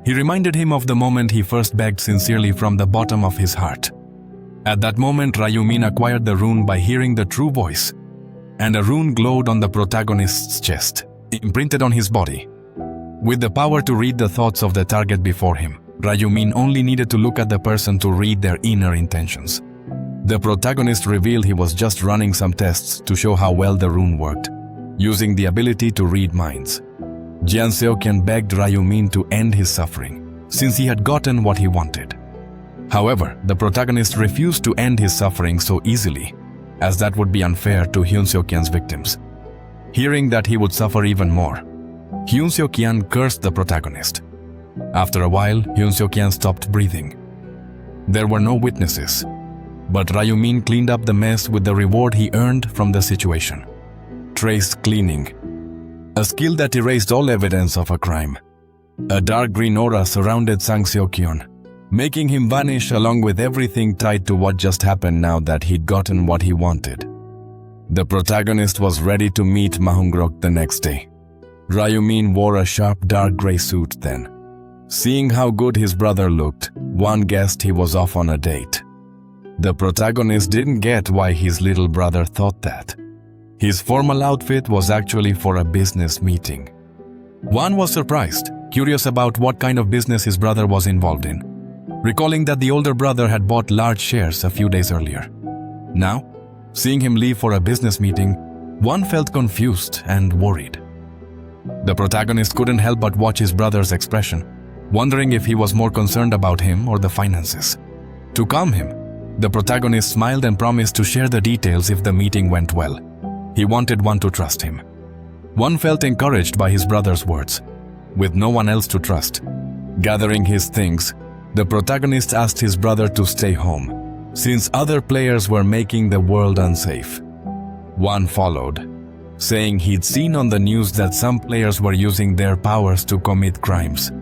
He reminded him of the moment he first begged sincerely from the bottom of his heart. At that moment, Ryu-min acquired the rune by hearing the true voice, and a rune glowed on the protagonist's chest, imprinted on his body. With the power to read the thoughts of the target before him, Ryu-min only needed to look at the person to read their inner intentions. The protagonist revealed he was just running some tests to show how well the rune worked, using the ability to read minds. Jang Seo-kyun begged Ryu-min to end his suffering, since he had gotten what he wanted. However, the protagonist refused to end his suffering so easily, as that would be unfair to Hyun Seok-kyun's victims. Hearing that he would suffer even more, Hyun Seok-kyun cursed the protagonist. After a while, Hyun Seok-kyun stopped breathing. There were no witnesses, but Ryu-min cleaned up the mess with the reward he earned from the situation. Trace cleaning, a skill that erased all evidence of a crime. A dark green aura surrounded Sang Seok-kyun, making him vanish along with everything tied to what just happened now that he'd gotten what he wanted. The protagonist was ready to meet Mahungrok the next day. Ryu-min wore a sharp dark grey suit then. Seeing how good his brother looked, one guessed he was off on a date. The protagonist didn't get why his little brother thought that. His formal outfit was actually for a business meeting. One was surprised, curious about what kind of business his brother was involved in, recalling that the older brother had bought large shares a few days earlier. Now, seeing him leave for a business meeting, one felt confused and worried. The protagonist couldn't help but watch his brother's expression, wondering if he was more concerned about him or the finances. To calm him, the protagonist smiled and promised to share the details if the meeting went well. He wanted one to trust him. One felt encouraged by his brother's words. With no one else to trust, gathering his things, the protagonist asked his brother to stay home, since other players were making the world unsafe. One followed, saying he'd seen on the news that some players were using their powers to commit crimes.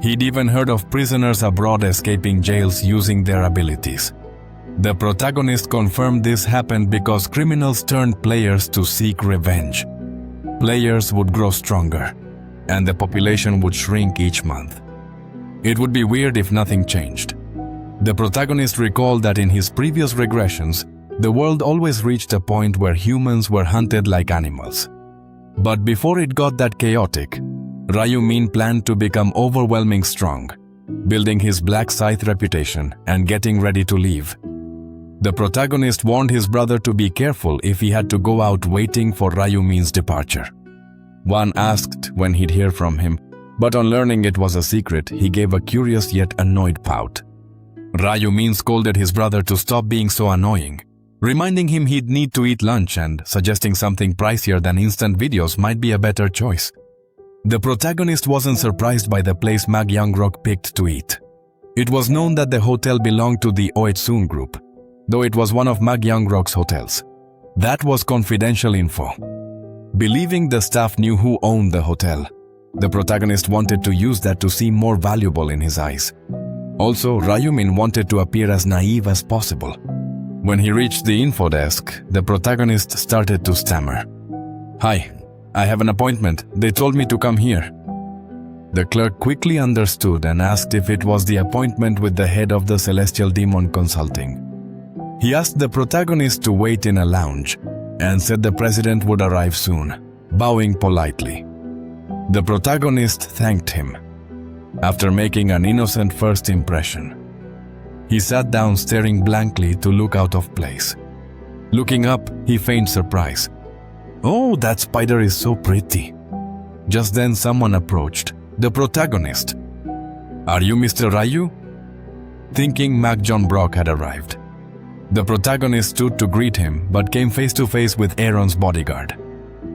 He'd even heard of prisoners abroad escaping jails using their abilities. The protagonist confirmed this happened because criminals turned players to seek revenge. Players would grow stronger, and the population would shrink each month. It would be weird if nothing changed. The protagonist recalled that in his previous regressions, the world always reached a point where humans were hunted like animals. But before it got that chaotic, Ryu-min planned to become overwhelming strong, building his black scythe reputation and getting ready to leave. The protagonist warned his brother to be careful if he had to go out waiting for Ryumin's departure. Wan asked when he'd hear from him, but on learning it was a secret, he gave a curious yet annoyed pout. Ryumin scolded his brother to stop being so annoying, reminding him he'd need to eat lunch and suggesting something pricier than instant videos might be a better choice. The protagonist wasn't surprised by the place Mag Youngrock picked to eat. It was known that the hotel belonged to the Oetsun group, though it was one of Mag Youngrock's hotels. That was confidential info. Believing the staff knew who owned the hotel, the protagonist wanted to use that to seem more valuable in his eyes. Also, Ryumin wanted to appear as naive as possible. When he reached the info desk, the protagonist started to stammer. "Hi, I have an appointment. They told me to come here." The clerk quickly understood and asked if it was the appointment with the head of the Celestial Demon Consulting. He asked the protagonist to wait in a lounge and said the president would arrive soon, bowing politely. The protagonist thanked him. After making an innocent first impression, he sat down staring blankly to look out of place. Looking up, he feigned surprise. "Oh, that spider is so pretty." Just then someone approached, the protagonist. "Are you Mr. Ryu?" Thinking Mac John Brock had arrived. The protagonist stood to greet him but came face to face with Aaron's bodyguard.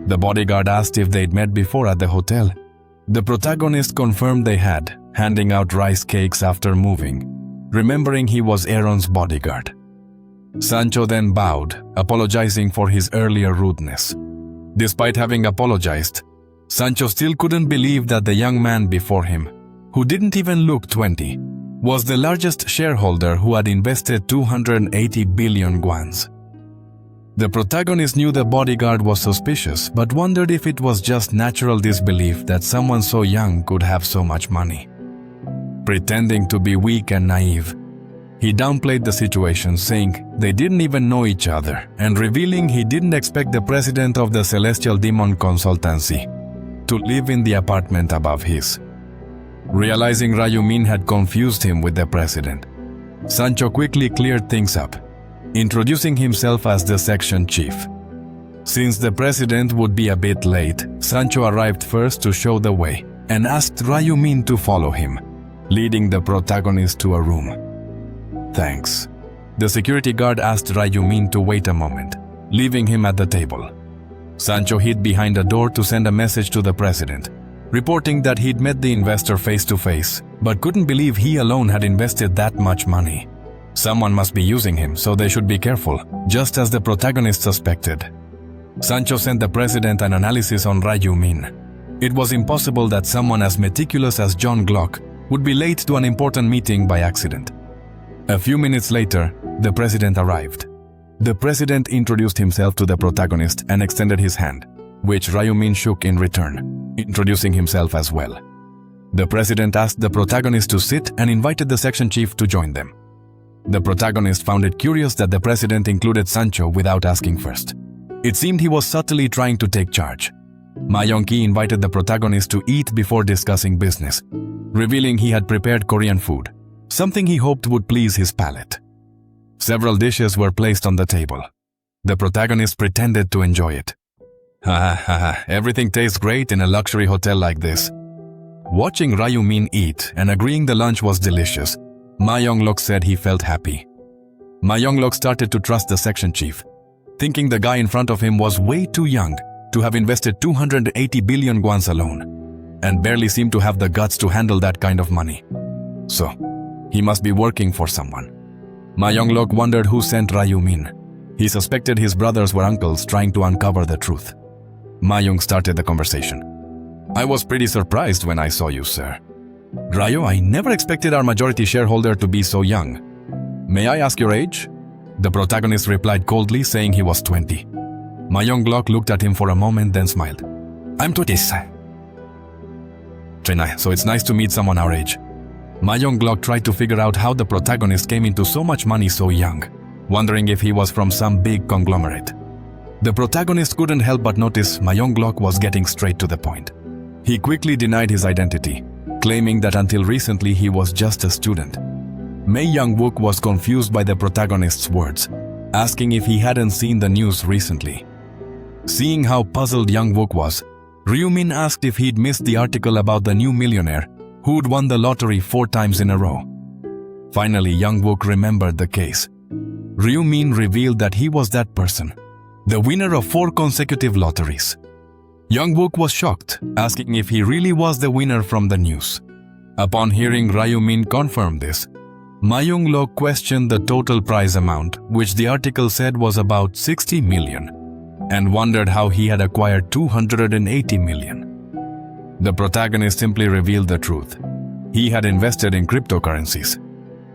The bodyguard asked if they'd met before at the hotel. The protagonist confirmed they had, handing out rice cakes after moving, remembering he was Aaron's bodyguard. Sancho then bowed, apologizing for his earlier rudeness. Despite having apologized, Sancho still couldn't believe that the young man before him, who didn't even look 20, was the largest shareholder who had invested 280 billion guans. The protagonist knew the bodyguard was suspicious, but wondered if it was just natural disbelief that someone so young could have so much money. Pretending to be weak and naive, he downplayed the situation, saying they didn't even know each other, and revealing he didn't expect the president of the Celestial Demon Consultancy to live in the apartment above his. Realizing Ryumin had confused him with the president, Sancho quickly cleared things up, introducing himself as the section chief. Since the president would be a bit late, Sancho arrived first to show the way and asked Ryumin to follow him, leading the protagonist to a room. "Thanks." The security guard asked Ryumin to wait a moment, leaving him at the table. Sancho hid behind a door to send a message to the president, reporting that he'd met the investor face to face, but couldn't believe he alone had invested that much money. Someone must be using him, so they should be careful, just as the protagonist suspected. Sancho sent the president an analysis on Ryumin. It was impossible that someone as meticulous as John Glock would be late to an important meeting by accident. A few minutes later, the president arrived. The president introduced himself to the protagonist and extended his hand, which Ryumin shook in return, introducing himself as well. The president asked the protagonist to sit and invited the section chief to join them. The protagonist found it curious that the president included Sancho without asking first. It seemed he was subtly trying to take charge. Ma Yong-ki invited the protagonist to eat before discussing business, revealing he had prepared Korean food, something he hoped would please his palate. Several dishes were placed on the table. The protagonist pretended to enjoy it. "Ha ha ha, everything tastes great in a luxury hotel like this." Watching Ryumin eat and agreeing the lunch was delicious, Ma Yonglok said he felt happy. Ma Yonglok started to trust the section chief, thinking the guy in front of him was way too young to have invested 280 billion guans alone, and barely seemed to have the guts to handle that kind of money. So, he must be working for someone. Ma Yonglok wondered who sent Ryumin. He suspected his brothers were uncles trying to uncover the truth. Ma Yong started the conversation. "I was pretty surprised when I saw you, sir. Ryo, I never expected our majority shareholder to be so young. May I ask your age?" The protagonist replied coldly, saying he was 20. Ma Yonglok looked at him for a moment, then smiled. "I'm 20, sir." So it's nice to meet someone our age. Ma Yonglok tried to figure out how the protagonist came into so much money so young, wondering if he was from some big conglomerate. The protagonist couldn't help but notice Ma Yonglok was getting straight to the point. He quickly denied his identity, claiming that until recently he was just a student. Mei Young-wook was confused by the protagonist's words, asking if he hadn't seen the news recently. Seeing how puzzled Young-wook was, Ryu-min asked if he'd missed the article about the new millionaire who'd won the lottery 4 times in a row. Finally, Young-wook remembered the case. Ryu-min revealed that he was that person, the winner of 4 consecutive lotteries. Young-wook was shocked, asking if he really was the winner from the news. Upon hearing Ryu-min confirm this, Ma Young-lok questioned the total prize amount, which the article said was about 60 million, and wondered how he had acquired 280 million. The protagonist simply revealed the truth. He had invested in cryptocurrencies.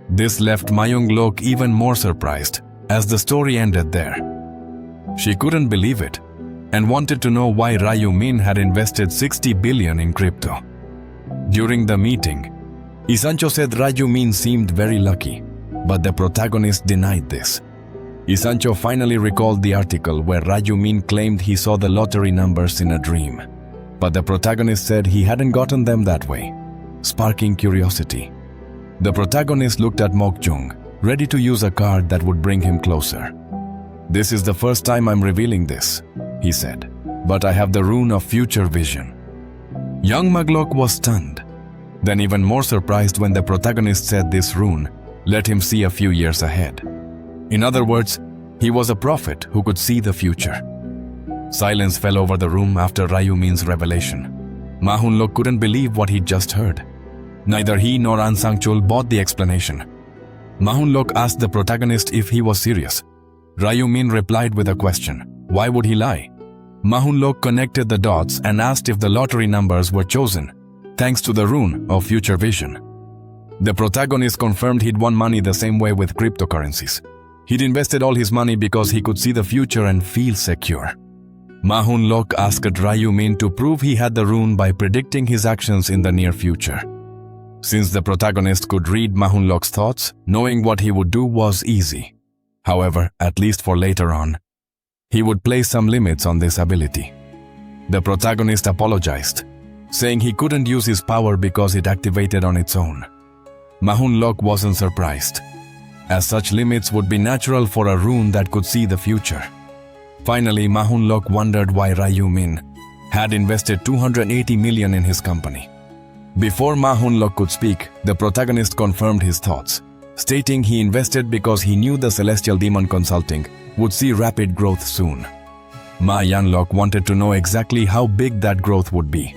This left Ma Young-lok even more surprised, as the story ended there. She couldn't believe it, and wanted to know why Ryu-min had invested 60 billion in crypto. During the meeting, Isancho said Ryu-min seemed very lucky, but the protagonist denied this. Isancho finally recalled the article where Ryu-min claimed he saw the lottery numbers in a dream, but the protagonist said he hadn't gotten them that way, sparking curiosity. The protagonist looked at Mok-jung, ready to use a card that would bring him closer. "This is the first time I'm revealing this," he said, "but I have the rune of future vision." Young Maglok was stunned, then even more surprised when the protagonist said this rune let him see a few years ahead. In other words, he was a prophet who could see the future. Silence fell over the room after Ryu-min's revelation. Ma Hun-lok couldn't believe what he'd just heard. Neither he nor An Sang-chul bought the explanation. Ma Hun-lok asked the protagonist if he was serious. Ryu-min replied with a question. Why would he lie? Ma Hun-lok connected the dots and asked if the lottery numbers were chosen, thanks to the rune of future vision. The protagonist confirmed he'd won money the same way with cryptocurrencies. He'd invested all his money because he could see the future and feel secure. Ma Hun-lok asked Ryu-min to prove he had the rune by predicting his actions in the near future. Since the protagonist could read Ma Hun-lok's thoughts, knowing what he would do was easy. However, at least for later on, he would place some limits on this ability. The protagonist apologized, saying he couldn't use his power because it activated on its own. Ma Hun-lok wasn't surprised, as such limits would be natural for a rune that could see the future. Finally, Ma Hun-lok wondered why Ryu-min had invested 280 million in his company. Before Ma Hun-lok could speak, the protagonist confirmed his thoughts, stating he invested because he knew the Celestial Demon Consulting would see rapid growth soon. Ma Yan-lok wanted to know exactly how big that growth would be.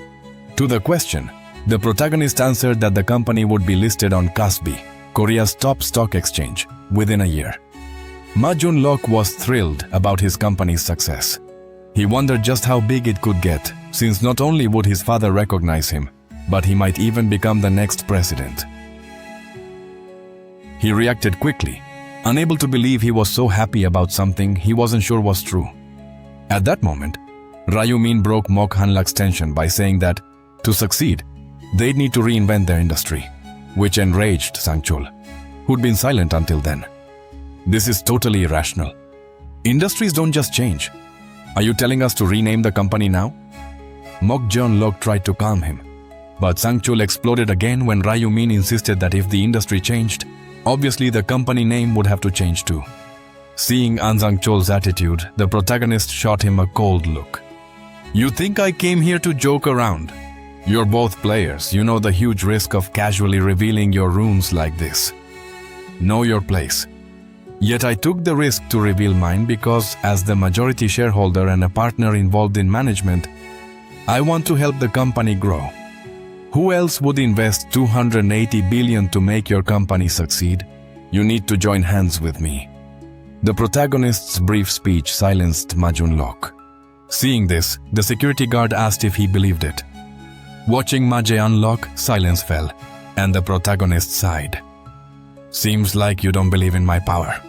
To the question, the protagonist answered that the company would be listed on KOSPI, Korea's top stock exchange, within a year. Ma Jun-lok was thrilled about his company's success. He wondered just how big it could get, since not only would his father recognize him, but he might even become the next president. He reacted quickly, unable to believe he was so happy about something he wasn't sure was true. At that moment, Ryu-min broke Mok Han-lak's tension by saying that, to succeed, they'd need to reinvent their industry, which enraged Sang-chul, who'd been silent until then. This is totally irrational. Industries don't just change. Are you telling us to rename the company now? Mok Jeon-lok tried to calm him, but Sang-chul exploded again when Ryu-min insisted that if the industry changed, obviously the company name would have to change too. Seeing An Sang-chul's attitude, the protagonist shot him a cold look. You think I came here to joke around? You're both players, you know the huge risk of casually revealing your runes like this. Know your place. Yet I took the risk to reveal mine because, as the majority shareholder and a partner involved in management, I want to help the company grow. Who else would invest 280 billion to make your company succeed? You need to join hands with me. The protagonist's brief speech silenced Ma Jun-lok. Seeing this, the security guard asked if he believed it. Watching Ma Jae-lok, silence fell, and the protagonist sighed. Seems like you don't believe in my power.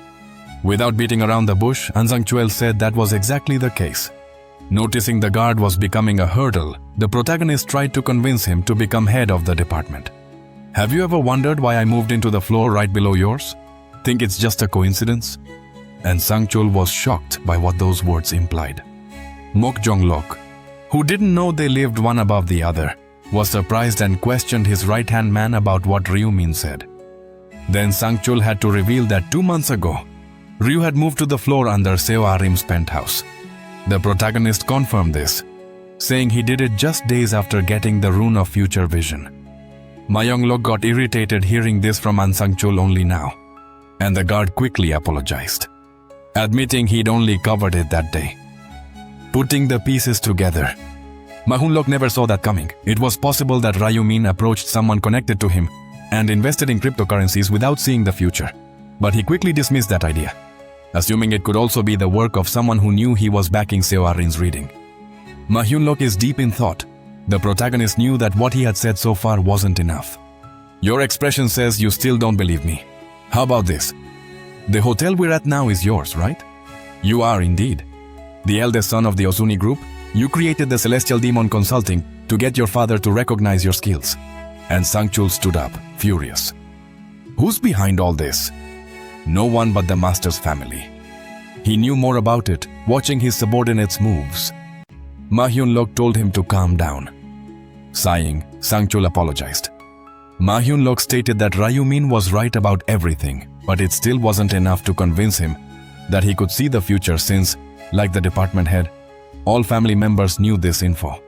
Without beating around the bush, An Sang-chul said that was exactly the case. Noticing the guard was becoming a hurdle, the protagonist tried to convince him to become head of the department. Have you ever wondered why I moved into the floor right below yours? Think it's just a coincidence? And Sang-chul was shocked by what those words implied. Mok Jong-lok, who didn't know they lived one above the other, was surprised and questioned his right-hand man about what Ryu Min said. Then Sang-chul had to reveal that 2 months ago, Ryu had moved to the floor under Seo Arim's penthouse. The protagonist confirmed this, saying he did it just days after getting the rune of future vision. Ma Young-lok got irritated hearing this from An Sang-chul only now, and the guard quickly apologized, admitting he'd only covered it that day. Putting the pieces together, Ma Hun-lok never saw that coming. It was possible that Ryu Min approached someone connected to him and invested in cryptocurrencies without seeing the future, but he quickly dismissed that idea, assuming it could also be the work of someone who knew he was backing Seo Arin's reading. Ma Hyun-lok is deep in thought. The protagonist knew that what he had said so far wasn't enough. Your expression says you still don't believe me. How about this? The hotel we're at now is yours, right? You are indeed. The eldest son of the Ozuni group, you created the Celestial Demon Consulting to get your father to recognize your skills. And Sang-chul stood up, furious. Who's behind all this? No one but the master's family. He knew more about it, watching his subordinates' moves. Ma Hyun-lok told him to calm down. Sighing, Sang-chul apologized. Ma Hyun-lok stated that Ryu Min was right about everything, but it still wasn't enough to convince him that he could see the future since, like the department head, all family members knew this info.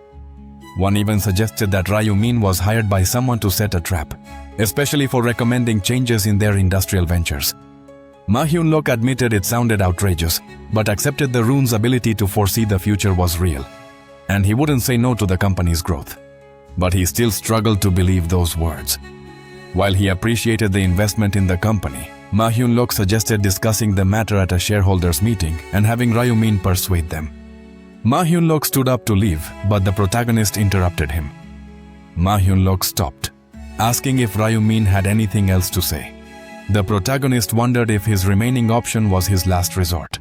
One even suggested that Ryu Min was hired by someone to set a trap, especially for recommending changes in their industrial ventures. Ma Hyun-lok admitted it sounded outrageous, but accepted the rune's ability to foresee the future was real, and he wouldn't say no to the company's growth. But he still struggled to believe those words. While he appreciated the investment in the company, Ma Hyun-lok suggested discussing the matter at a shareholders' meeting and having Ryu Min persuade them. Ma Hyun-lok stood up to leave, but the protagonist interrupted him. Ma Hyun-lok stopped, asking if Ryu Min had anything else to say. The protagonist wondered if his remaining option was his last resort.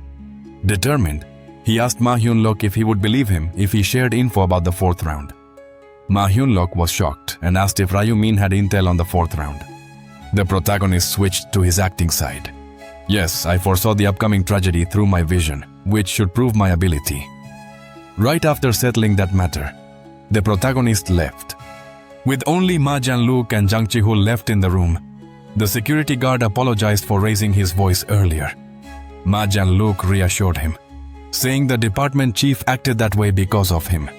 Determined, he asked Ma Hyun-lok if he would believe him if he shared info about the 4th round. Ma Hyun-lok was shocked and asked if Ryu Min had intel on the 4th round. The protagonist switched to his acting side. Yes, I foresaw the upcoming tragedy through my vision, which should prove my ability. Right after settling that matter, the protagonist left. With only Ma Jan-luk and Jang Chi-hul left in the room, the security guard apologized for raising his voice earlier. Ma Jan-luk reassured him, saying the department chief acted that way because of him.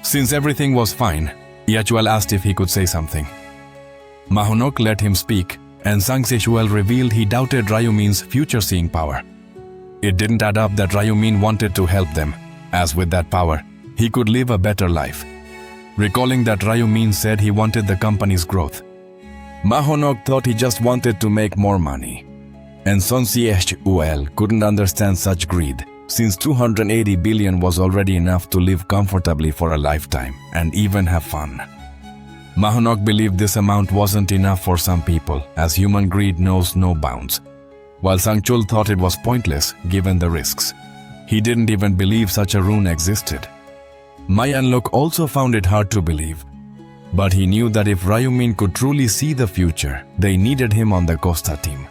Since everything was fine, Yachuel asked if he could say something. Ma Honok let him speak, and Sang Se-shuel revealed he doubted Ryu Min's future-seeing power. It didn't add up that Ryu Min wanted to help them, as with that power, he could live a better life. Recalling that Ryu Min said he wanted the company's growth, Ma Honok thought he just wanted to make more money. And Son Se-shuel couldn't understand such greed, since 280 billion was already enough to live comfortably for a lifetime and even have fun. Ma Honok believed this amount wasn't enough for some people, as human greed knows no bounds, while Sang-chul thought it was pointless given the risks. He didn't even believe such a rune existed. Ma Yan-luk also found it hard to believe, but he knew that if Ryu Min could truly see the future, they needed him on the Costa team.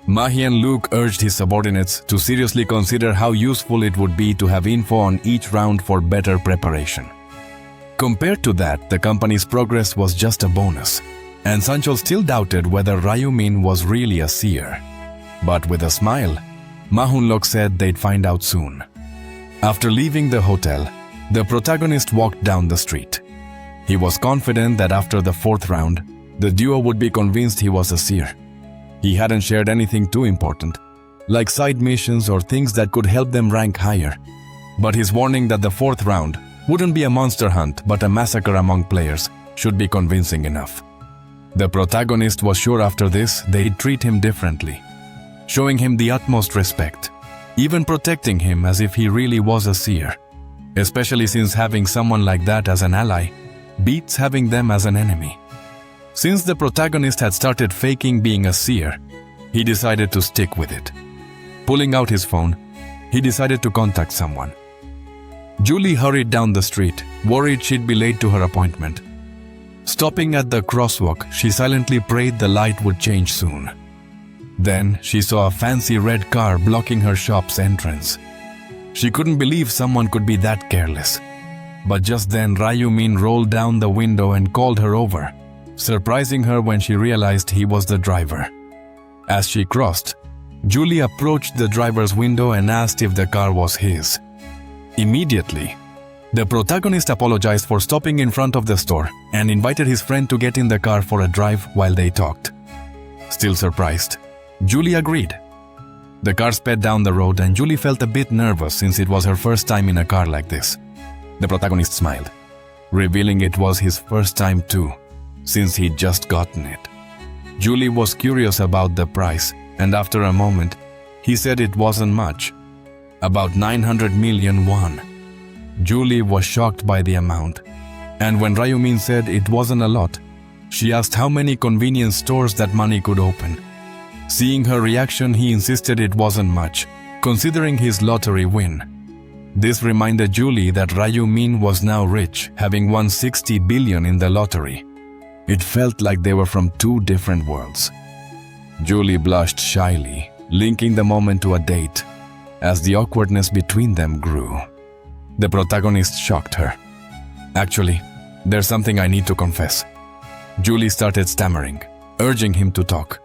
Ma Hyun-luk urged his subordinates to seriously consider how useful it would be to have info on each round for better preparation. Compared to that, the company's progress was just a bonus, and Sang-chul still doubted whether Ryu Min was really a seer. But with a smile, Ma Hun-lok said they'd find out soon. After leaving the hotel, the protagonist walked down the street. He was confident that after the 4th round, the duo would be convinced he was a seer. He hadn't shared anything too important, like side missions or things that could help them rank higher. But his warning that the 4th round wouldn't be a monster hunt but a massacre among players should be convincing enough. The protagonist was sure after this they'd treat him differently, showing him the utmost respect, even protecting him as if he really was a seer, especially since having someone like that as an ally beats having them as an enemy. Since the protagonist had started faking being a seer, he decided to stick with it. Pulling out his phone, he decided to contact someone. Julie hurried down the street, worried she'd be late to her appointment. Stopping at the crosswalk, she silently prayed the light would change soon. Then she saw a fancy red car blocking her shop's entrance. She couldn't believe someone could be that careless. But just then Ryu Min rolled down the window and called her over, surprising her when she realized he was the driver. As she crossed, Julie approached the driver's window and asked if the car was his. Immediately, the protagonist apologized for stopping in front of the store and invited his friend to get in the car for a drive while they talked. Still surprised, Julie agreed. The car sped down the road and Julie felt a bit nervous since it was her first time in a car like this. The protagonist smiled, revealing it was his first time too, since he'd just gotten it. Julie was curious about the price, and after a moment, he said it wasn't much. About 900 million won. Julie was shocked by the amount, and when Ryu Min said it wasn't a lot, she asked how many convenience stores that money could open. Seeing her reaction, he insisted it wasn't much, considering his lottery win. This reminded Julie that Ryu Min was now rich, having won 60 billion in the lottery. It felt like they were from two different worlds. Julie blushed shyly, linking the moment to a date, as the awkwardness between them grew. The protagonist shocked her. Actually, there's something I need to confess. Julie started stammering, urging him to talk.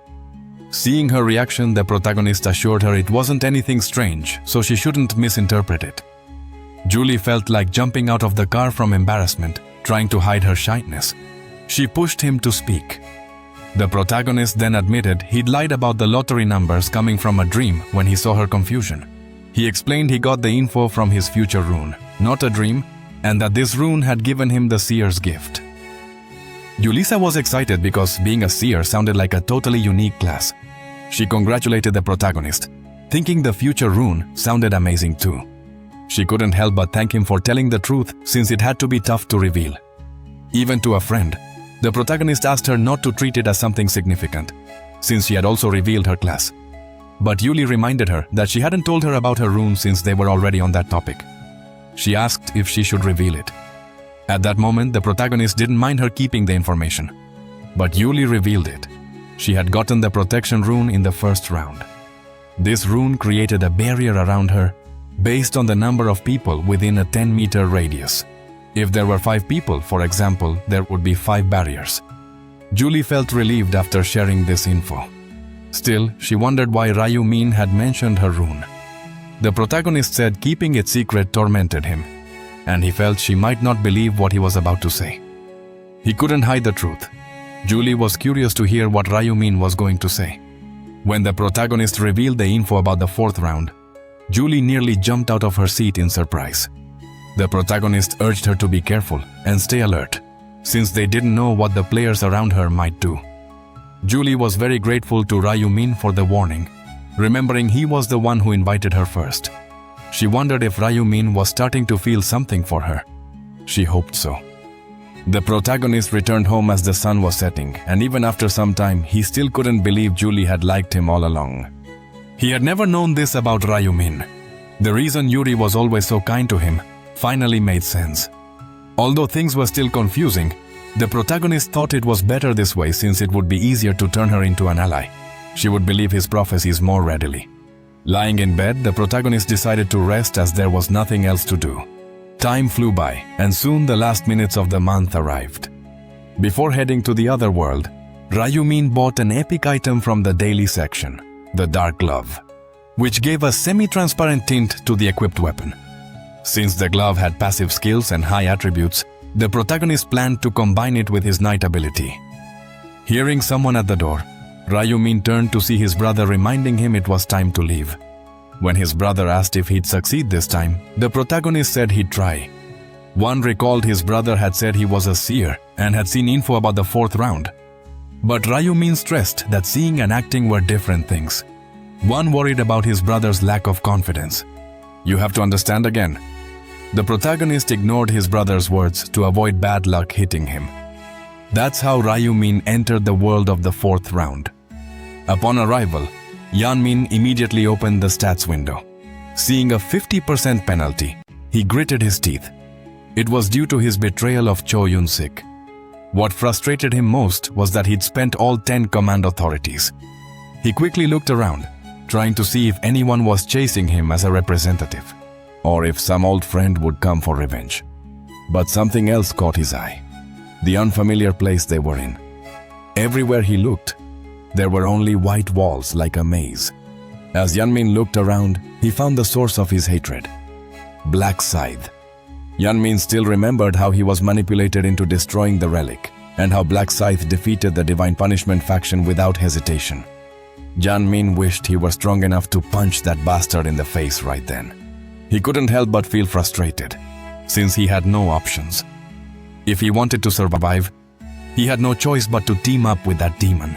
Seeing her reaction, the protagonist assured her it wasn't anything strange, so she shouldn't misinterpret it. Julie felt like jumping out of the car from embarrassment, trying to hide her shyness. She pushed him to speak. The protagonist then admitted he'd lied about the lottery numbers coming from a dream when he saw her confusion. He explained he got the info from his future rune, not a dream, and that this rune had given him the seer's gift. Julissa was excited because being a seer sounded like a totally unique class. She congratulated the protagonist, thinking the future rune sounded amazing too. She couldn't help but thank him for telling the truth since it had to be tough to reveal. Even to a friend, the protagonist asked her not to treat it as something significant, since she had also revealed her class. But Yuli reminded her that she hadn't told her about her rune since they were already on that topic. She asked if she should reveal it. At that moment, the protagonist didn't mind her keeping the information. But Yuli revealed it. She had gotten the protection rune in the first round. This rune created a barrier around her based on the number of people within a 10-meter radius. If there were 5 people, for example, there would be 5 barriers. Julie felt relieved after sharing this info. Still, she wondered why Ryu Min had mentioned her rune. The protagonist said keeping it secret tormented him, and he felt she might not believe what he was about to say. He couldn't hide the truth. Julie was curious to hear what Ryu Min was going to say. When the protagonist revealed the info about the 4th round, Julie nearly jumped out of her seat in surprise. The protagonist urged her to be careful and stay alert, since they didn't know what the players around her might do. Julie was very grateful to Ryu Min for the warning, remembering he was the one who invited her first. She wondered if Ryu Min was starting to feel something for her. She hoped so. The protagonist returned home as the sun was setting, and even after some time, he still couldn't believe Julie had liked him all along. He had never known this about Ryu Min. The reason Yuri was always so kind to him finally made sense. Although things were still confusing, the protagonist thought it was better this way since it would be easier to turn her into an ally. She would believe his prophecies more readily. Lying in bed, the protagonist decided to rest as there was nothing else to do. Time flew by, and soon the last minutes of the month arrived. Before heading to the other world, Ryu Min bought an epic item from the daily section, the Dark Glove, which gave a semi-transparent tint to the equipped weapon. Since the glove had passive skills and high attributes, the protagonist planned to combine it with his knight ability. Hearing someone at the door, Ryu Min turned to see his brother, reminding him it was time to leave. When his brother asked if he'd succeed this time, the protagonist said he'd try. One recalled his brother had said he was a seer and had seen info about the 4th round. But Ryu Min stressed that seeing and acting were different things. One worried about his brother's lack of confidence. You have to understand again. The protagonist ignored his brother's words to avoid bad luck hitting him. That's how Ryu Min entered the world of the 4th round. Upon arrival, Yan Min immediately opened the stats window. Seeing a 50% penalty, he gritted his teeth. It was due to his betrayal of Cho Yun-sik. What frustrated him most was that he'd spent all 10 command authorities. He quickly looked around, trying to see if anyone was chasing him as a representative, or if some old friend would come for revenge. But something else caught his eye. The unfamiliar place they were in. Everywhere he looked, there were only white walls like a maze. As Yeonmin looked around, he found the source of his hatred. Black Scythe. Yeonmin still remembered how he was manipulated into destroying the relic, and how Black Scythe defeated the Divine Punishment faction without hesitation. Yeonmin wished he were strong enough to punch that bastard in the face right then. He couldn't help but feel frustrated, since he had no options. If he wanted to survive, he had no choice but to team up with that demon.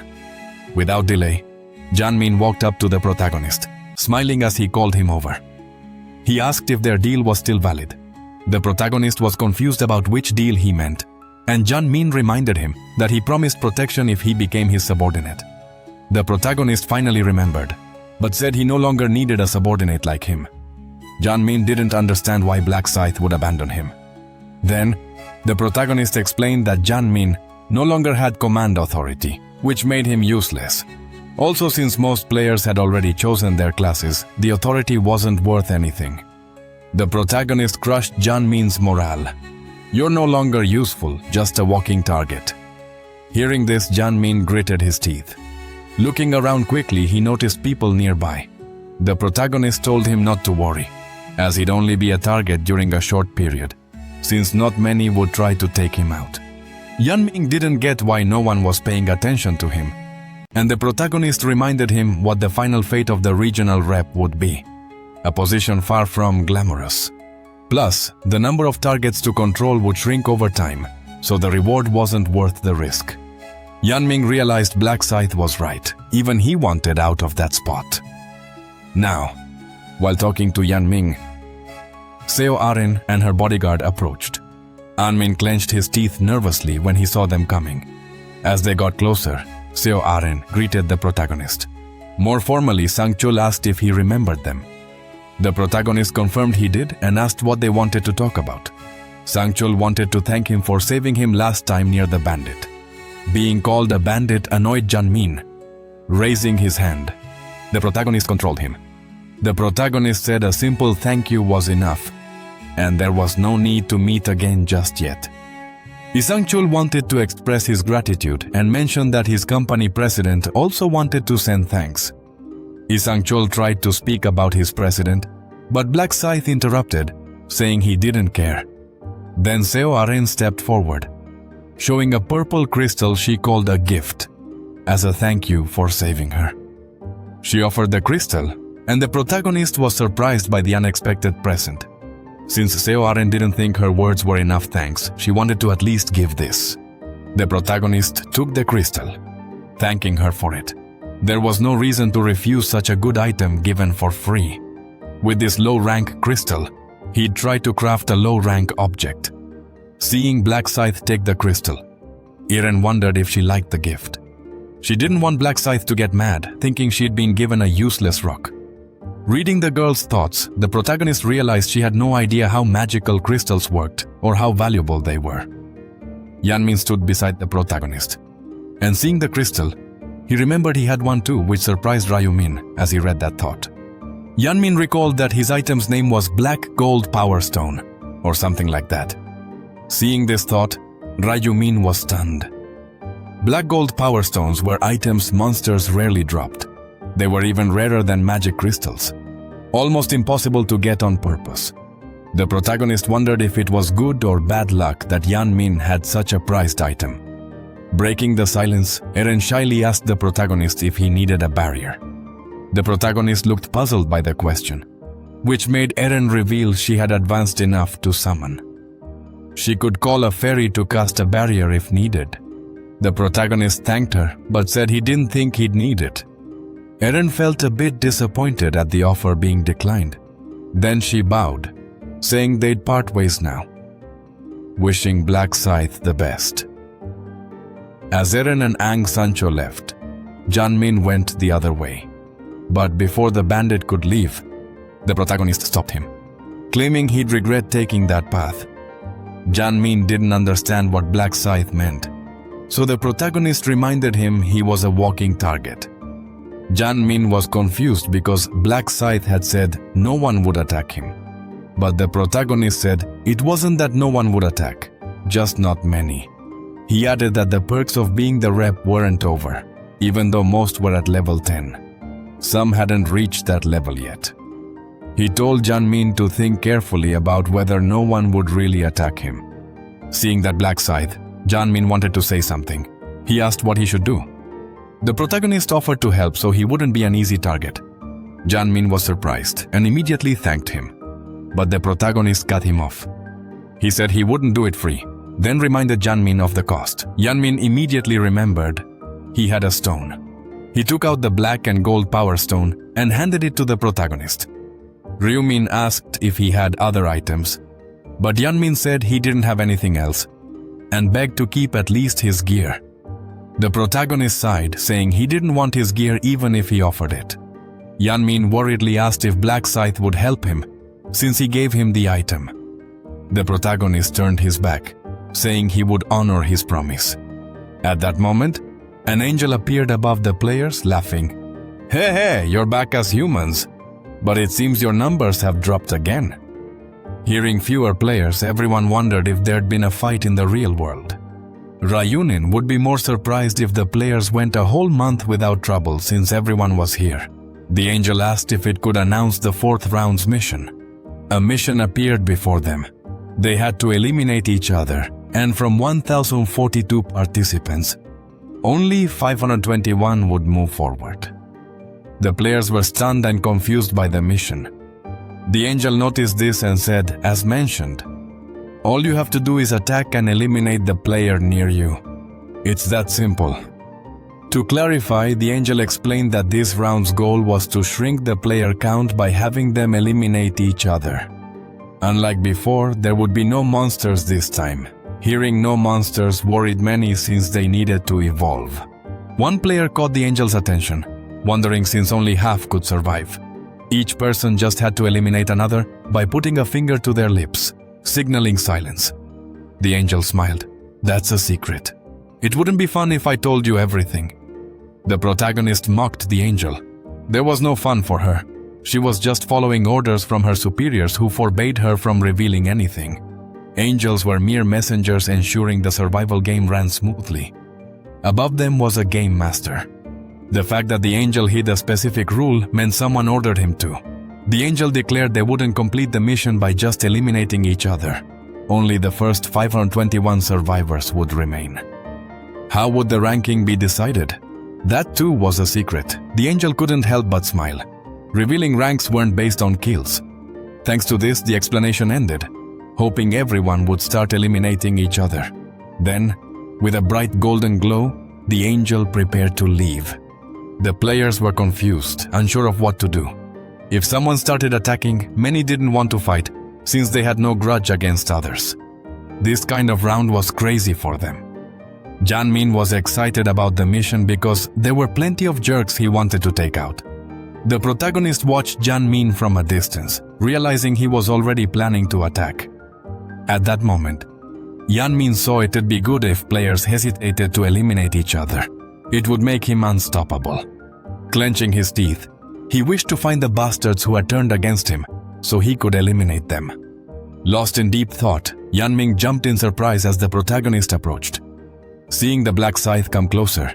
Without delay, Yeonmin walked up to the protagonist, smiling as he called him over. He asked if their deal was still valid. The protagonist was confused about which deal he meant, and Yeonmin reminded him that he promised protection if he became his subordinate. The protagonist finally remembered, but said he no longer needed a subordinate like him. Yeonmin didn't understand why Black Scythe would abandon him. Then, the protagonist explained that Yeonmin no longer had command authority, which made him useless. Also, since most players had already chosen their classes, the authority wasn't worth anything. The protagonist crushed Yeonmin's morale. "You're no longer useful, just a walking target." Hearing this, Yeonmin gritted his teeth. Looking around quickly, he noticed people nearby. The protagonist told him not to worry, as he'd only be a target during a short period, since not many would try to take him out. Yeonmin didn't get why no one was paying attention to him, and the protagonist reminded him what the final fate of the regional rep would be, a position far from glamorous. Plus, the number of targets to control would shrink over time, so the reward wasn't worth the risk. Yeonmin realized Black Scythe was right. Even he wanted out of that spot. Now, while talking to Yeonmin, Seo Aren and her bodyguard approached. Yeonmin clenched his teeth nervously when he saw them coming. As they got closer, Seo Aren greeted the protagonist. More formally, Sang-chul asked if he remembered them. The protagonist confirmed he did and asked what they wanted to talk about. Sang-chul wanted to thank him for saving him last time near the bandit. Being called a bandit annoyed Yeonmin. Raising his hand, the protagonist controlled him. The protagonist said a simple thank you was enough, and there was no need to meet again just yet. Sang-chul wanted to express his gratitude and mentioned that his company president also wanted to send thanks. Sang-chul tried to speak about his president, but Black Scythe interrupted, saying he didn't care. Then Seo Aren stepped forward, showing a purple crystal she called a gift, as a thank you for saving her. She offered the crystal, and the protagonist was surprised by the unexpected present. Since Seo Aren didn't think her words were enough thanks, she wanted to at least give this. The protagonist took the crystal, thanking her for it. There was no reason to refuse such a good item given for free. With this low-rank crystal, he'd try to craft a low-rank object. Seeing Black Scythe take the crystal, Eren wondered if she liked the gift. She didn't want Black Scythe to get mad, thinking she'd been given a useless rock. Reading the girl's thoughts, the protagonist realized she had no idea how magical crystals worked or how valuable they were. Yeonmin stood beside the protagonist, and seeing the crystal, he remembered he had one too, which surprised Ryumin as he read that thought. Yeonmin recalled that his item's name was Black Gold Power Stone, or something like that. Seeing this thought, Ryumin was stunned. Black Gold Power Stones were items monsters rarely dropped. They were even rarer than magic crystals, almost impossible to get on purpose. The protagonist wondered if it was good or bad luck that Yeonmin had such a prized item. Breaking the silence, Eren shyly asked the protagonist if he needed a barrier. The protagonist looked puzzled by the question, which made Eren reveal she had advanced enough to summon. She could call a fairy to cast a barrier if needed. The protagonist thanked her, but said he didn't think he'd need it. Eren felt a bit disappointed at the offer being declined. Then she bowed, saying they'd part ways now, wishing Black Scythe the best. As Eren and Aang Sancho left, Yeonmin went the other way. But before the bandit could leave, the protagonist stopped him, claiming he'd regret taking that path. Yeonmin didn't understand what Black Scythe meant, so the protagonist reminded him he was a walking target. Yeonmin was confused because Black Scythe had said no one would attack him. But the protagonist said it wasn't that no one would attack, just not many. He added that the perks of being the rep weren't over, even though most were at level 10. Some hadn't reached that level yet. He told Janmin to think carefully about whether no one would really attack him. Seeing that black scythe, Janmin wanted to say something. He asked what he should do. The protagonist offered to help so he wouldn't be an easy target. Janmin was surprised and immediately thanked him. But the protagonist cut him off. He said he wouldn't do it free, then reminded Janmin of the cost. Janmin immediately remembered he had a stone. He took out the black and gold power stone and handed it to the protagonist. Ryumin asked if he had other items, but Janmin said he didn't have anything else and begged to keep at least his gear. The protagonist sighed, saying he didn't want his gear even if he offered it. Janmin worriedly asked if Black Scythe would help him, since he gave him the item. The protagonist turned his back, saying he would honor his promise. At that moment, an angel appeared above the players, laughing. Hey, you're back as humans, but it seems your numbers have dropped again. Hearing fewer players, everyone wondered if there'd been a fight in the real world. Ryunin would be more surprised if the players went a whole month without trouble since everyone was here. The angel asked if it could announce the 4th round's mission. A mission appeared before them. They had to eliminate each other, and from 1,042 participants, only 521 would move forward. The players were stunned and confused by the mission. The angel noticed this and said, as mentioned, all you have to do is attack and eliminate the player near you. It's that simple. To clarify, the angel explained that this round's goal was to shrink the player count by having them eliminate each other. Unlike before, there would be no monsters this time. Hearing no monsters worried many since they needed to evolve. One player caught the angel's attention, wondering since only half could survive. Each person just had to eliminate another by putting a finger to their lips, signaling silence. The angel smiled. That's a secret. It wouldn't be fun if I told you everything. The protagonist mocked the angel. There was no fun for her. She was just following orders from her superiors who forbade her from revealing anything. Angels were mere messengers ensuring the survival game ran smoothly. Above them was a game master. The fact that the angel hid a specific rule meant someone ordered him to. The angel declared they wouldn't complete the mission by just eliminating each other. Only the first 521 survivors would remain. How would the ranking be decided? That too was a secret. The angel couldn't help but smile. Revealing ranks weren't based on kills. Thanks to this, the explanation ended, hoping everyone would start eliminating each other. Then, with a bright golden glow, the angel prepared to leave. The players were confused, unsure of what to do. If someone started attacking, many didn't want to fight, since they had no grudge against others. This kind of round was crazy for them. Janmin was excited about the mission because there were plenty of jerks he wanted to take out. The protagonist watched Janmin from a distance, realizing he was already planning to attack. At that moment, Janmin saw it'd be good if players hesitated to eliminate each other. It would make him unstoppable. Clenching his teeth, he wished to find the bastards who had turned against him, so he could eliminate them. Lost in deep thought, Yanming jumped in surprise as the protagonist approached. Seeing the black scythe come closer,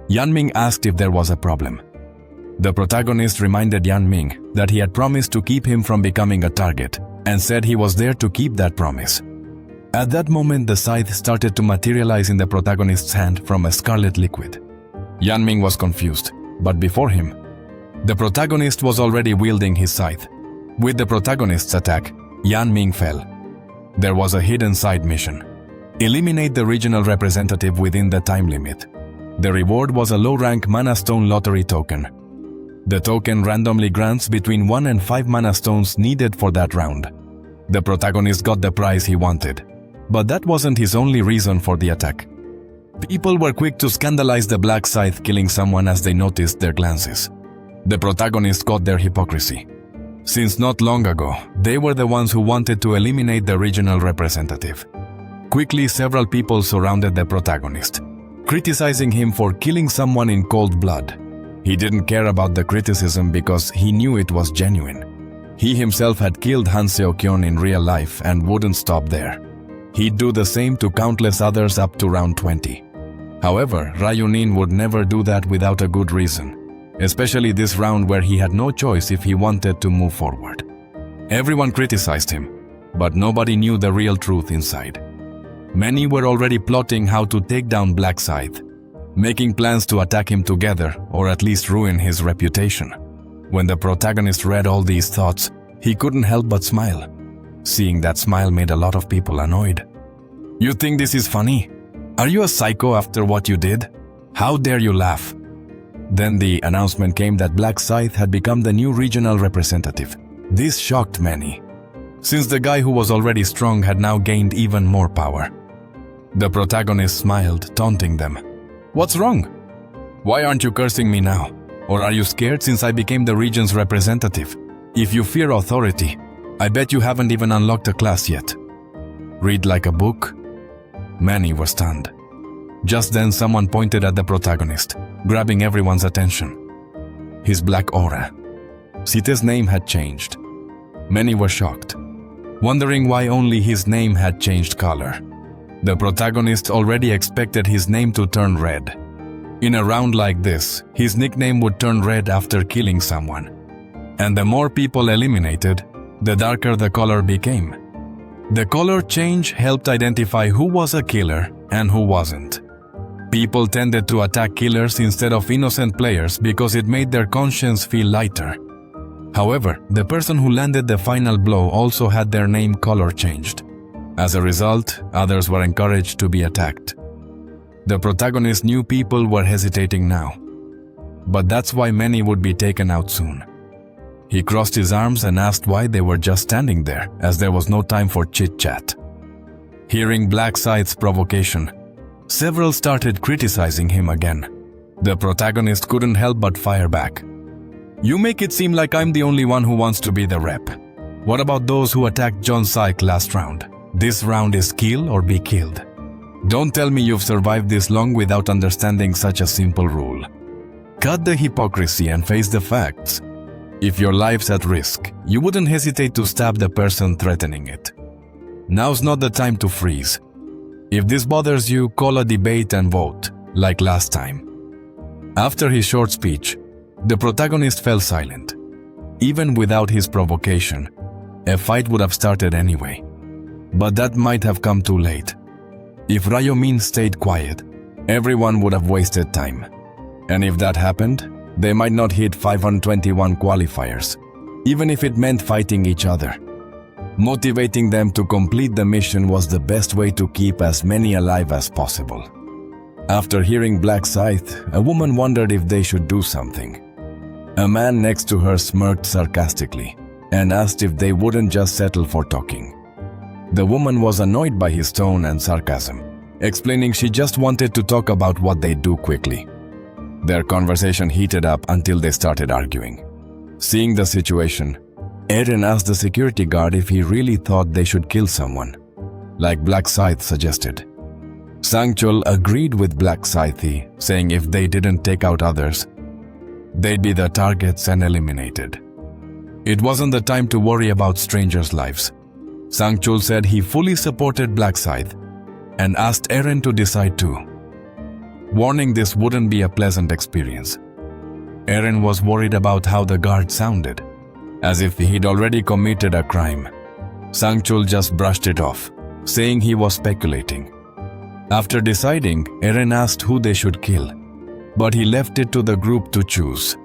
Yanming asked if there was a problem. The protagonist reminded Yanming that he had promised to keep him from becoming a target, and said he was there to keep that promise. At that moment, the scythe started to materialize in the protagonist's hand from a scarlet liquid. Yanming was confused, but before him, the protagonist was already wielding his scythe. With the protagonist's attack, Yanming fell. There was a hidden side mission. Eliminate the regional representative within the time limit. The reward was a low-rank mana stone lottery token. The token randomly grants between 1 and 5 mana stones needed for that round. The protagonist got the prize he wanted, but that wasn't his only reason for the attack. People were quick to scandalize the black scythe killing someone as they noticed their glances. The protagonist caught their hypocrisy. Since not long ago, they were the ones who wanted to eliminate the regional representative. Quickly, several people surrounded the protagonist, criticizing him for killing someone in cold blood. He didn't care about the criticism because he knew it was genuine. He himself had killed Han Seo-kyun in real life and wouldn't stop there. He'd do the same to countless others up to round 20. However, Ryunin would never do that without a good reason, especially this round where he had no choice if he wanted to move forward. Everyone criticized him, but nobody knew the real truth inside. Many were already plotting how to take down Black Scythe, making plans to attack him together or at least ruin his reputation. When the protagonist read all these thoughts, he couldn't help but smile. Seeing that smile made a lot of people annoyed. "You think this is funny? Are you a psycho after what you did? How dare you laugh?" Then the announcement came that Black Scythe had become the new regional representative. This shocked many, since the guy who was already strong had now gained even more power. The protagonist smiled, taunting them. "What's wrong? Why aren't you cursing me now? Or are you scared since I became the region's representative? If you fear authority, I bet you haven't even unlocked a class yet. Read like a book?" Many were stunned. Just then someone pointed at the protagonist, grabbing everyone's attention. His black aura. Site's name had changed. Many were shocked, wondering why only his name had changed color. The protagonist already expected his name to turn red. In a round like this, his nickname would turn red after killing someone. And the more people eliminated, the darker the color became. The color change helped identify who was a killer and who wasn't. People tended to attack killers instead of innocent players because it made their conscience feel lighter. However, the person who landed the final blow also had their name color changed. As a result, others were encouraged to be attacked. The protagonist knew people were hesitating now, but that's why many would be taken out soon. He crossed his arms and asked why they were just standing there, as there was no time for chit-chat. Hearing Black Scythe's provocation, several started criticizing him again. The protagonist couldn't help but fire back. "You make it seem like I'm the only one who wants to be the rep. What about those who attacked John Syke last round? This round is kill or be killed. Don't tell me you've survived this long without understanding such a simple rule. Cut the hypocrisy and face the facts. If your life's at risk, you wouldn't hesitate to stab the person threatening it. Now's not the time to freeze. If this bothers you, call a debate and vote, like last time." After his short speech, the protagonist fell silent. Even without his provocation, a fight would have started anyway. But that might have come too late. If Ryomin stayed quiet, everyone would have wasted time. And if that happened, they might not hit 521 qualifiers, even if it meant fighting each other. Motivating them to complete the mission was the best way to keep as many alive as possible. After hearing Black Scythe, a woman wondered if they should do something. A man next to her smirked sarcastically and asked if they wouldn't just settle for talking. The woman was annoyed by his tone and sarcasm, explaining she just wanted to talk about what they'd do quickly. Their conversation heated up until they started arguing. Seeing the situation, Eren asked the security guard if he really thought they should kill someone, like Black Scythe suggested. Sangchul agreed with Black Scythe, saying if they didn't take out others, they'd be the targets and eliminated. It wasn't the time to worry about strangers' lives. Sangchul said he fully supported Black Scythe and asked Eren to decide too, warning this wouldn't be a pleasant experience. Eren was worried about how the guard sounded, as if he'd already committed a crime. Sangchul just brushed it off, saying he was speculating. After deciding, Eren asked who they should kill, but he left it to the group to choose.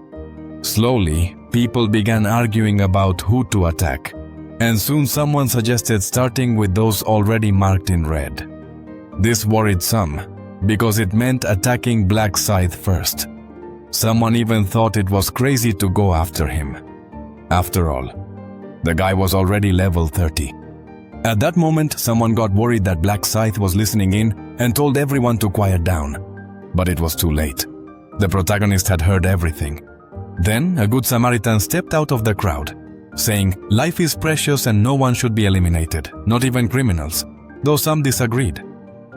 Slowly, people began arguing about who to attack, and soon someone suggested starting with those already marked in red. This worried some, because it meant attacking Black Scythe first. Someone even thought it was crazy to go after him. After all, the guy was already level 30. At that moment, someone got worried that Black Scythe was listening in and told everyone to quiet down. But it was too late. The protagonist had heard everything. Then, a good Samaritan stepped out of the crowd, saying, "Life is precious and no one should be eliminated, not even criminals," though some disagreed.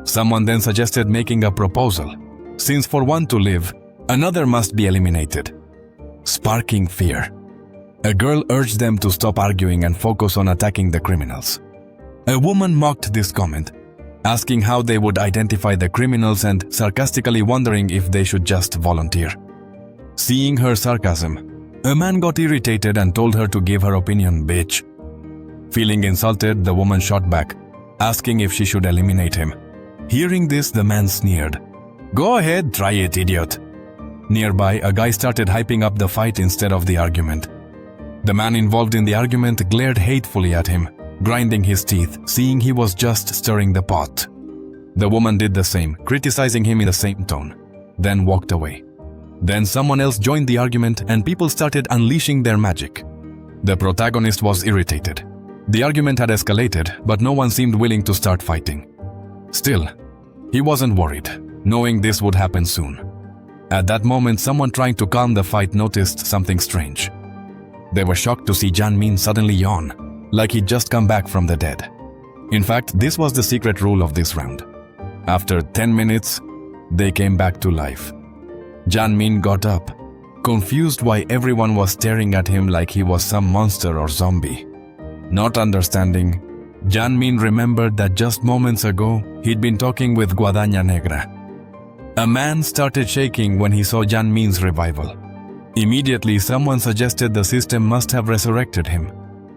Someone then suggested making a proposal. Since for one to live, another must be eliminated, sparking fear. A girl urged them to stop arguing and focus on attacking the criminals. A woman mocked this comment, asking how they would identify the criminals and sarcastically wondering if they should just volunteer. Seeing her sarcasm, a man got irritated and told her to give her opinion, bitch. Feeling insulted, the woman shot back, asking if she should eliminate him. Hearing this, the man sneered. Go ahead, try it, idiot. Nearby, a guy started hyping up the fight instead of the argument. The man involved in the argument glared hatefully at him, grinding his teeth, seeing he was just stirring the pot. The woman did the same, criticizing him in the same tone, then walked away. Then someone else joined the argument and people started unleashing their magic. The protagonist was irritated. The argument had escalated, but no one seemed willing to start fighting. Still, he wasn't worried, knowing this would happen soon. At that moment, someone trying to calm the fight noticed something strange. They were shocked to see Janmin suddenly yawn, like he'd just come back from the dead. In fact, this was the secret rule of this round. After 10 minutes, they came back to life. Janmin got up, confused why everyone was staring at him like he was some monster or zombie. Not understanding, Janmin remembered that just moments ago, he'd been talking with Guadaña Negra. A man started shaking when he saw Janmin's revival. Immediately, someone suggested the system must have resurrected him.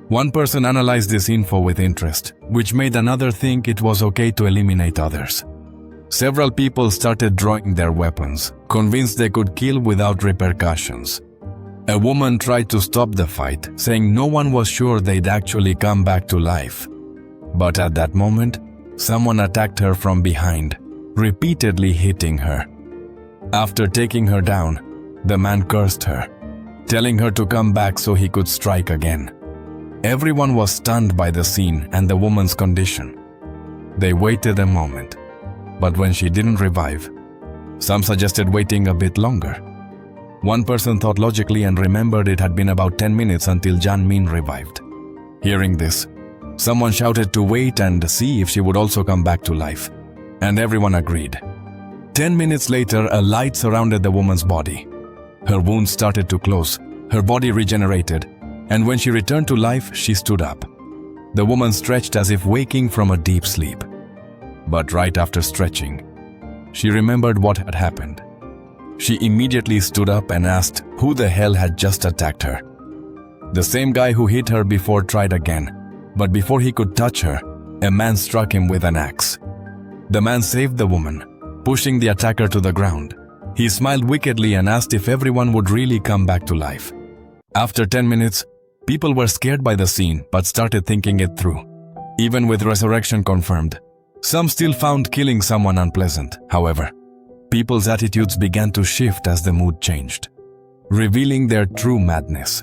One person analyzed this info with interest, which made another think it was okay to eliminate others. Several people started drawing their weapons, convinced they could kill without repercussions. A woman tried to stop the fight, saying no one was sure they'd actually come back to life. But at that moment, someone attacked her from behind, repeatedly hitting her. After taking her down, the man cursed her, telling her to come back so he could strike again. Everyone was stunned by the scene and the woman's condition. They waited a moment, but when she didn't revive, some suggested waiting a bit longer. One person thought logically and remembered it had been about 10 minutes until Janmin revived. Hearing this, someone shouted to wait and see if she would also come back to life, and everyone agreed. 10 minutes later, a light surrounded the woman's body. Her wounds started to close, her body regenerated, and when she returned to life, she stood up. The woman stretched as if waking from a deep sleep. But right after stretching, she remembered what had happened. She immediately stood up and asked who the hell had just attacked her. The same guy who hit her before tried again, but before he could touch her, a man struck him with an axe. The man saved the woman, pushing the attacker to the ground. He smiled wickedly and asked if everyone would really come back to life. After 10 minutes, people were scared by the scene but started thinking it through. Even with resurrection confirmed, some still found killing someone unpleasant. However, people's attitudes began to shift as the mood changed, revealing their true madness.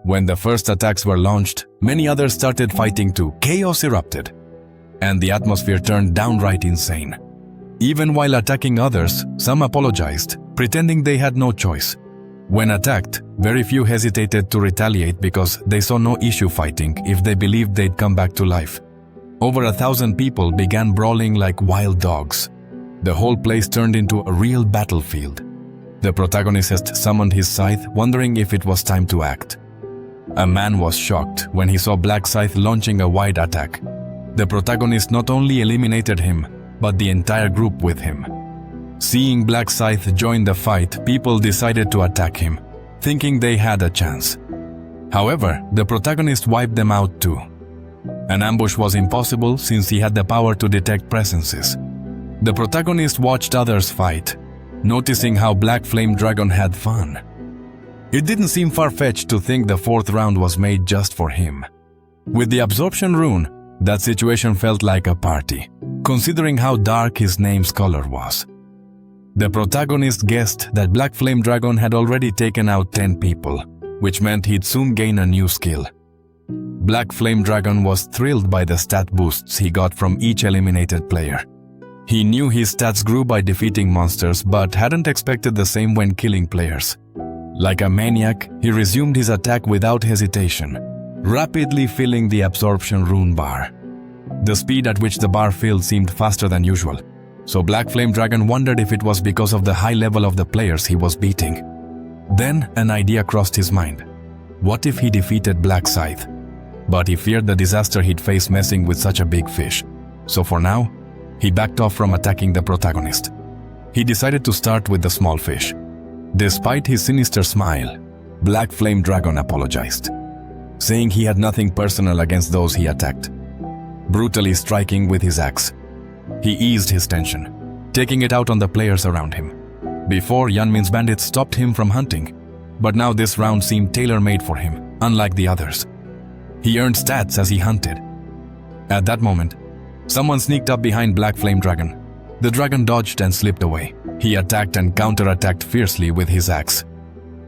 When the first attacks were launched, many others started fighting too. Chaos erupted, and the atmosphere turned downright insane. Even while attacking others, some apologized, pretending they had no choice. When attacked, very few hesitated to retaliate because they saw no issue fighting if they believed they'd come back to life. Over 1,000 people began brawling like wild dogs. The whole place turned into a real battlefield. The protagonist summoned his scythe, wondering if it was time to act. A man was shocked when he saw Black Scythe launching a wide attack. The protagonist not only eliminated him, but the entire group with him. Seeing Black Scythe join the fight, people decided to attack him, thinking they had a chance. However, the protagonist wiped them out too. An ambush was impossible since he had the power to detect presences. The protagonist watched others fight, noticing how Black Flame Dragon had fun. It didn't seem far-fetched to think the fourth round was made just for him. With the absorption rune, that situation felt like a party, considering how dark his name's color was. The protagonist guessed that Black Flame Dragon had already taken out 10 people, which meant he'd soon gain a new skill. Black Flame Dragon was thrilled by the stat boosts he got from each eliminated player. He knew his stats grew by defeating monsters, but hadn't expected the same when killing players. Like a maniac, he resumed his attack without hesitation, rapidly filling the absorption rune bar. The speed at which the bar filled seemed faster than usual, so Black Flame Dragon wondered if it was because of the high level of the players he was beating. Then an idea crossed his mind. what if he defeated Black Scythe? But he feared the disaster he'd face messing with such a big fish. So for now, he backed off from attacking the protagonist. He decided to start with the small fish. Despite his sinister smile, Black Flame Dragon apologized, saying he had nothing personal against those he attacked. Brutally striking with his axe, he eased his tension, taking it out on the players around him. Before, Yeonmin's bandits stopped him from hunting, but now this round seemed tailor-made for him, unlike the others. He earned stats as he hunted. At that moment, someone sneaked up behind Black Flame Dragon. The dragon dodged and slipped away. He attacked and counter-attacked fiercely with his axe.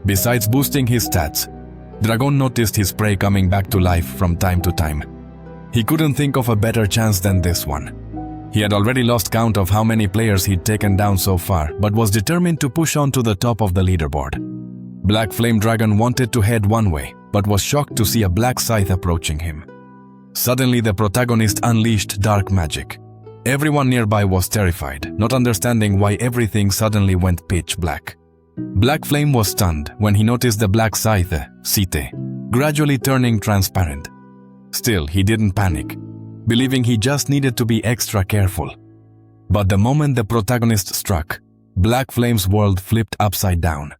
Besides boosting his stats, Dragon noticed his prey coming back to life from time to time. He couldn't think of a better chance than this one. He had already lost count of how many players he'd taken down so far, but was determined to push on to the top of the leaderboard. Black Flame Dragon wanted to head one way, but was shocked to see a black scythe approaching him. Suddenly, the protagonist unleashed dark magic. Everyone nearby was terrified, not understanding why everything suddenly went pitch black. Black Flame was stunned when he noticed the black scythe, Site, gradually turning transparent. Still, he didn't panic, believing he just needed to be extra careful. But the moment the protagonist struck, Black Flame's world flipped upside down.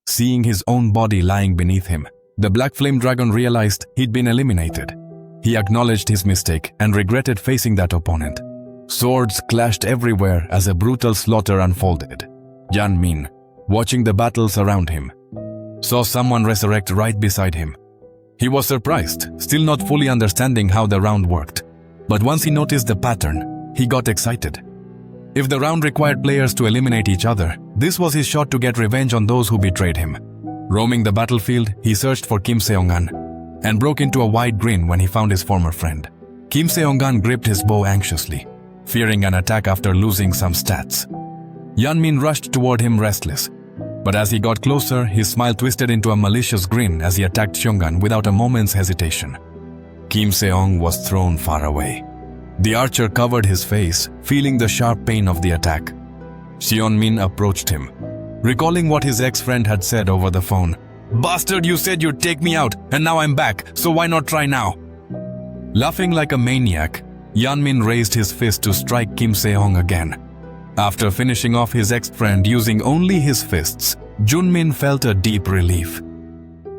Seeing his own body lying beneath him, the Black Flame Dragon realized he'd been eliminated. He acknowledged his mistake and regretted facing that opponent. Swords clashed everywhere as a brutal slaughter unfolded. Yeonmin, watching the battles around him, saw someone resurrect right beside him. He was surprised, still not fully understanding how the round worked. But once he noticed the pattern, he got excited. If the round required players to eliminate each other, this was his shot to get revenge on those who betrayed him. Roaming the battlefield, he searched for Kim Seong-an and broke into a wide grin when he found his former friend. Kim Seong-an gripped his bow anxiously, fearing an attack after losing some stats. Yeonmin rushed toward him restless, but as he got closer, his smile twisted into a malicious grin as he attacked Seong-an without a moment's hesitation. Kim Seong was thrown far away. The archer covered his face, feeling the sharp pain of the attack. Yeonmin approached him, recalling what his ex-friend had said over the phone. "Bastard, you said you'd take me out, and now I'm back, so why not try now?" Laughing like a maniac, Yeonmin raised his fist to strike Kim Seong again. After finishing off his ex-friend using only his fists, Junmin felt a deep relief.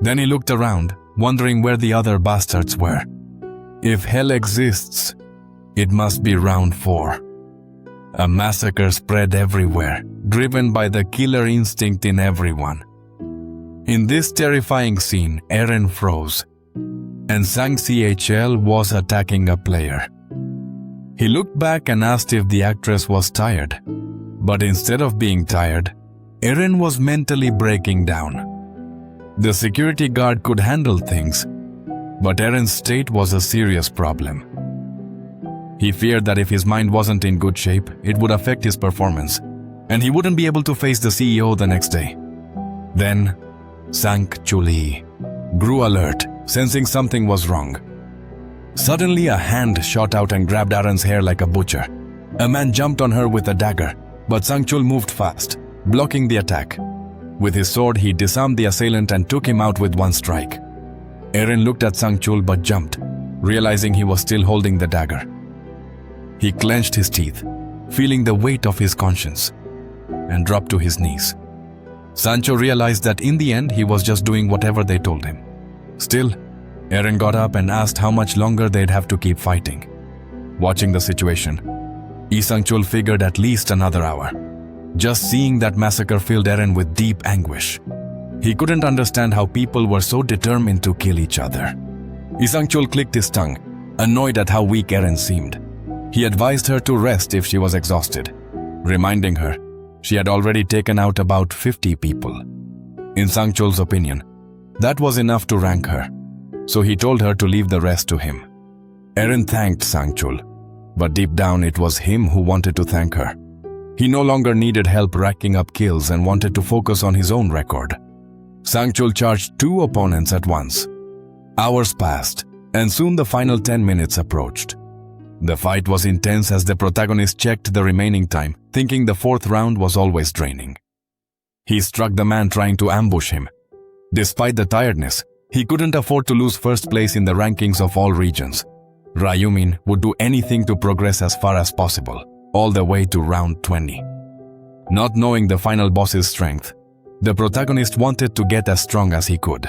Then he looked around, wondering where the other bastards were. If hell exists, it must be round 4. A massacre spread everywhere, driven by the killer instinct in everyone. In this terrifying scene, Eren froze, and Sang CHL was attacking a player. He looked back and asked if the actress was tired, but instead of being tired, Eren was mentally breaking down. The security guard could handle things, but Eren's state was a serious problem. He feared that if his mind wasn't in good shape, it would affect his performance, and he wouldn't be able to face the CEO the next day. Then, Sang Chuli grew alert, sensing something was wrong. Suddenly, a hand shot out and grabbed Eren's hair like a butcher. A man jumped on her with a dagger, but Sangchul moved fast, blocking the attack. With his sword, he disarmed the assailant and took him out with one strike. Eren looked at Sangchul but jumped, realizing he was still holding the dagger. He clenched his teeth, feeling the weight of his conscience, and dropped to his knees. Sancho realized that in the end he was just doing whatever they told him. Still, Eren got up and asked how much longer they'd have to keep fighting. Watching the situation, Lee Sang-chul figured at least another hour. Just seeing that massacre filled Eren with deep anguish. He couldn't understand how people were so determined to kill each other. Lee Sang-chul clicked his tongue, annoyed at how weak Eren seemed. He advised her to rest if she was exhausted, reminding her she had already taken out about 50 people. In Sang-chul's opinion, that was enough to rank her, so he told her to leave the rest to him. Eren thanked Sang-chul, but deep down it was him who wanted to thank her. He no longer needed help racking up kills and wanted to focus on his own record. Sang-chul charged 2 opponents at once. Hours passed, and soon the final 10 minutes approached. The fight was intense as the protagonist checked the remaining time, thinking the 4th round was always draining. He struck the man trying to ambush him. Despite the tiredness, He couldn't afford to lose first place in the rankings of all regions. Ryumin would do anything to progress as far as possible, all the way to round 20. Not knowing the final boss's strength, the protagonist wanted to get as strong as he could.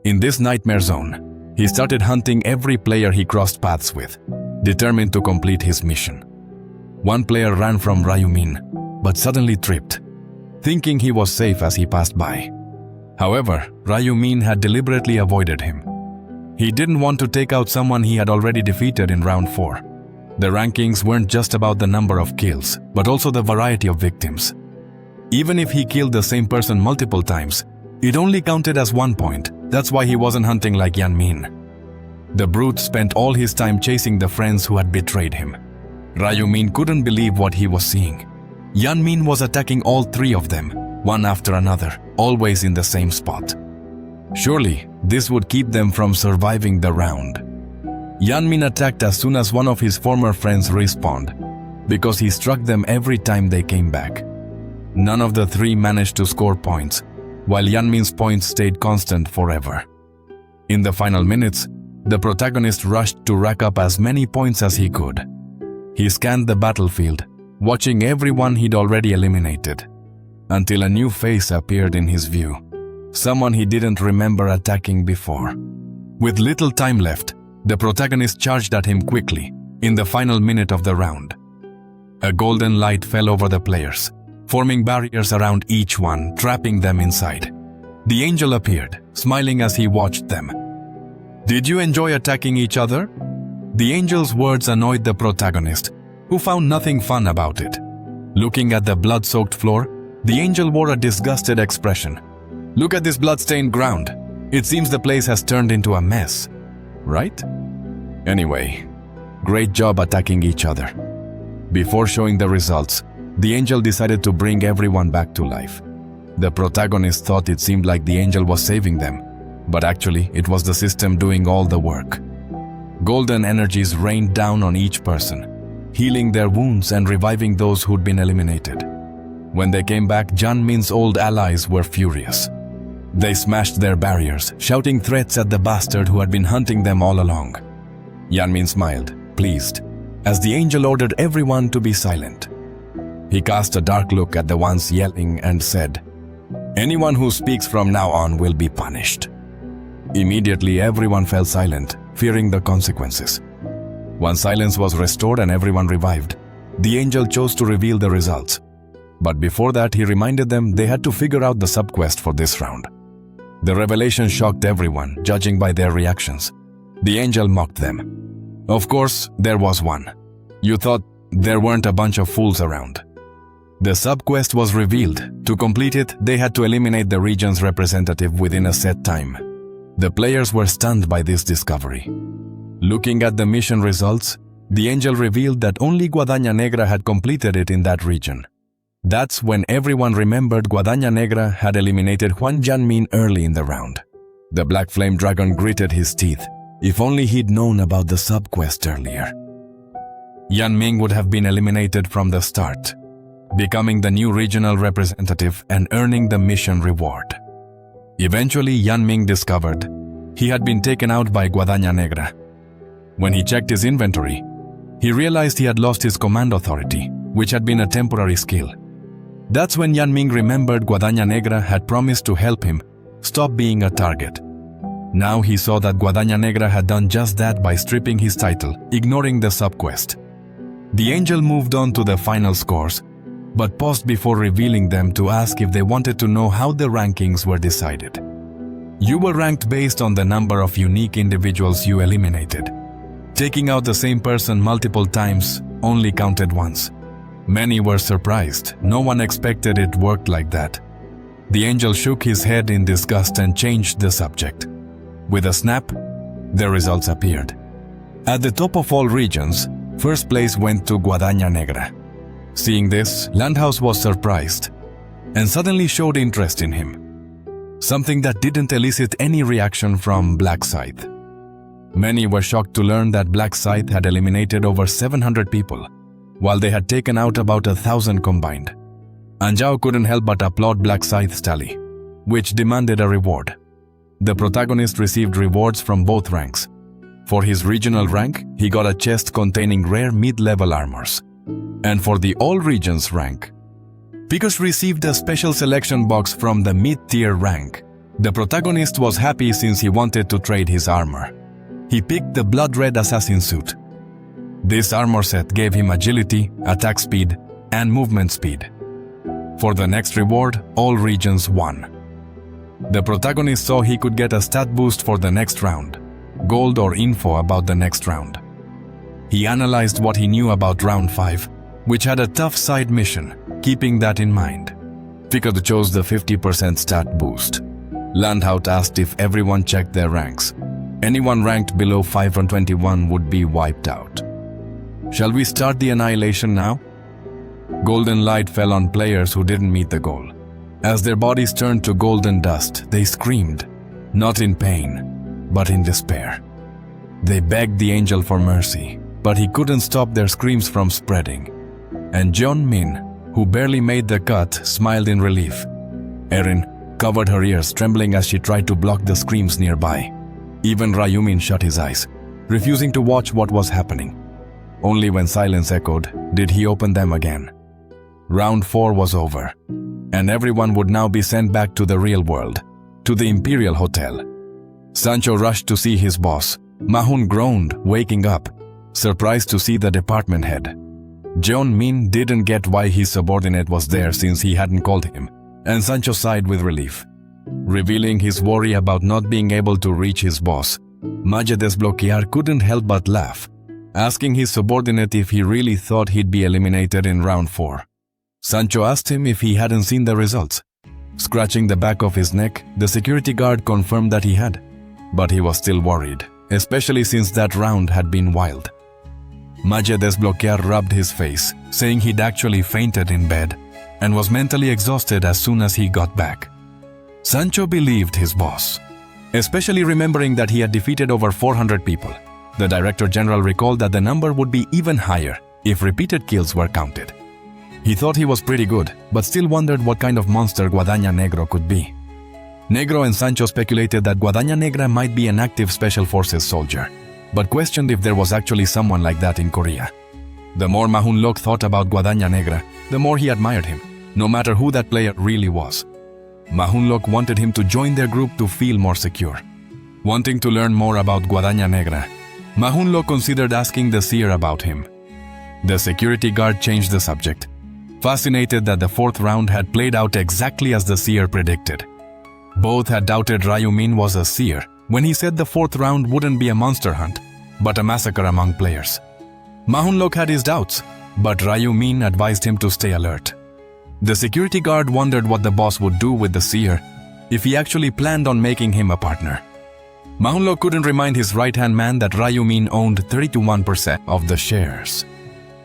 In this nightmare zone, he started hunting every player he crossed paths with, determined to complete his mission. One player ran from Ryumin, but suddenly tripped, thinking he was safe as he passed by. However, Ryumin had deliberately avoided him. He didn't want to take out someone he had already defeated in round 4. The rankings weren't just about the number of kills, but also the variety of victims. Even if he killed the same person multiple times, it only counted as 1 point. That's why he wasn't hunting like Yanmin. The brute spent all his time chasing the friends who had betrayed him. Ryumin couldn't believe what he was seeing. Yanmin was attacking all 3 of them, one after another, always in the same spot. Surely, this would keep them from surviving the round. Yanmin attacked as soon as one of his former friends respawned, because he struck them every time they came back. None of the 3 managed to score points, while Yanmin's points stayed constant forever. In the final minutes, the protagonist rushed to rack up as many points as he could. He scanned the battlefield, watching everyone he'd already eliminated, until a new face appeared in his view, someone he didn't remember attacking before. With little time left, the protagonist charged at him quickly, in the final minute of the round. A golden light fell over the players, forming barriers around each one, trapping them inside. The angel appeared, smiling as he watched them. "Did you enjoy attacking each other?" The angel's words annoyed the protagonist, who found nothing fun about it. Looking at the blood-soaked floor, the angel wore a disgusted expression. "Look at this blood-stained ground. It seems the place has turned into a mess, right? Anyway, great job attacking each other." Before showing the results, the angel decided to bring everyone back to life. The protagonist thought it seemed like the angel was saving them, but actually it was the system doing all the work. Golden energies rained down on each person, healing their wounds and reviving those who'd been eliminated. When they came back, Janmin's old allies were furious. They smashed their barriers, shouting threats at the bastard who had been hunting them all along. Yanmin smiled, pleased, as the angel ordered everyone to be silent. He cast a dark look at the ones yelling and said, "Anyone who speaks from now on will be punished." Immediately, everyone fell silent, fearing the consequences. Once silence was restored and everyone revived, the angel chose to reveal the results. But before that, he reminded them they had to figure out the subquest for this round. The revelation shocked everyone, judging by their reactions. The angel mocked them. "Of course, there was one. You thought there weren't a bunch of fools around." The subquest was revealed. To complete it, they had to eliminate the region's representative within a set time. The players were stunned by this discovery. Looking at the mission results, the angel revealed that only Guadaña Negra had completed it in that region. That's when everyone remembered Guadaña Negra had eliminated Juan Janmin early in the round. The Black Flame Dragon gritted his teeth. If only he'd known about the subquest earlier. Yanming would have been eliminated from the start, becoming the new regional representative and earning the mission reward. Eventually, Yanming discovered he had been taken out by Guadaña Negra. When he checked his inventory, he realized he had lost his command authority, which had been a temporary skill. That's when Yanming remembered Guadaña Negra had promised to help him stop being a target. Now he saw that Guadaña Negra had done just that by stripping his title, ignoring the subquest. The angel moved on to the final scores, but paused before revealing them to ask if they wanted to know how the rankings were decided. You were ranked based on the number of unique individuals you eliminated. Taking out the same person multiple times only counted once. Many were surprised. No one expected it worked like that. The angel shook his head in disgust and changed the subject. With a snap, the results appeared. At the top of all regions, first place went to Guadaña Negra. Seeing this, Landhaus was surprised and suddenly showed interest in him, something that didn't elicit any reaction from Black Scythe. Many were shocked to learn that Black Scythe had eliminated over 700 people, while they had taken out about 1,000 combined. Anjao couldn't help but applaud Black Scythe's tally, which demanded a reward. the protagonist received rewards from both ranks. For his regional rank, he got a chest containing rare mid-level armors. And for the all regions rank, Pikachu received a special selection box from the mid-tier rank. The protagonist was happy since he wanted to trade his armor. He picked the blood red assassin suit. This armor set gave him agility, attack speed, and movement speed. For the next reward, all regions won. The protagonist saw he could get a stat boost for the next round, gold or info about the next round. He analyzed what he knew about round 5, which had a tough side mission, keeping that in mind. Pikachu chose the 50% stat boost. Landhout asked if everyone checked their ranks. Anyone ranked below 521 would be wiped out. Shall we start the annihilation now? Golden light fell on players who didn't meet the goal. As their bodies turned to golden dust, they screamed, not in pain, but in despair. They begged the angel for mercy, but he couldn't stop their screams from spreading. And Jeon Min, who barely made the cut, smiled in relief. Erin covered her ears, trembling as she tried to block the screams nearby. Even Ryumin shut his eyes, refusing to watch what was happening. Only when silence echoed did he open them again. Round 4 was over, and everyone would now be sent back to the real world, to the Imperial Hotel. Sancho rushed to see his boss. Mahun groaned, waking up, surprised to see the department head. Jeon Min didn't get why his subordinate was there since he hadn't called him, and Sancho sighed with relief. Revealing his worry about not being able to reach his boss, Magia Desbloquear couldn't help but laugh, asking his subordinate if he really thought he'd be eliminated in round 4. Sancho asked him if he hadn't seen the results. Scratching the back of his neck, the security guard confirmed that he had, but he was still worried, especially since that round had been wild. Magia Desbloquear rubbed his face, saying he'd actually fainted in bed and was mentally exhausted as soon as he got back. Sancho believed his boss, especially remembering that he had defeated over 400 people. The Director General recalled that the number would be even higher if repeated kills were counted. He thought he was pretty good, but still wondered what kind of monster Guadaña Negro could be. Negro and Sancho speculated that Guadaña Negra might be an active Special Forces soldier, but questioned if there was actually someone like that in Korea. The more Mahun Lok thought about Guadaña Negra, the more he admired him, no matter who that player really was. Mahun Lok wanted him to join their group to feel more secure. Wanting to learn more about Guadaña Negra, Mahun Lok considered asking the seer about him. The security guard changed the subject, fascinated that the 4th round had played out exactly as the seer predicted. Both had doubted Ryumin was a seer when he said the 4th round wouldn't be a monster hunt, but a massacre among players. Mahun Lok had his doubts, but Ryumin advised him to stay alert. The security guard wondered what the boss would do with the seer if he actually planned on making him a partner. Mahun Lok couldn't remind his right-hand man that Ryumin owned 31% of the shares.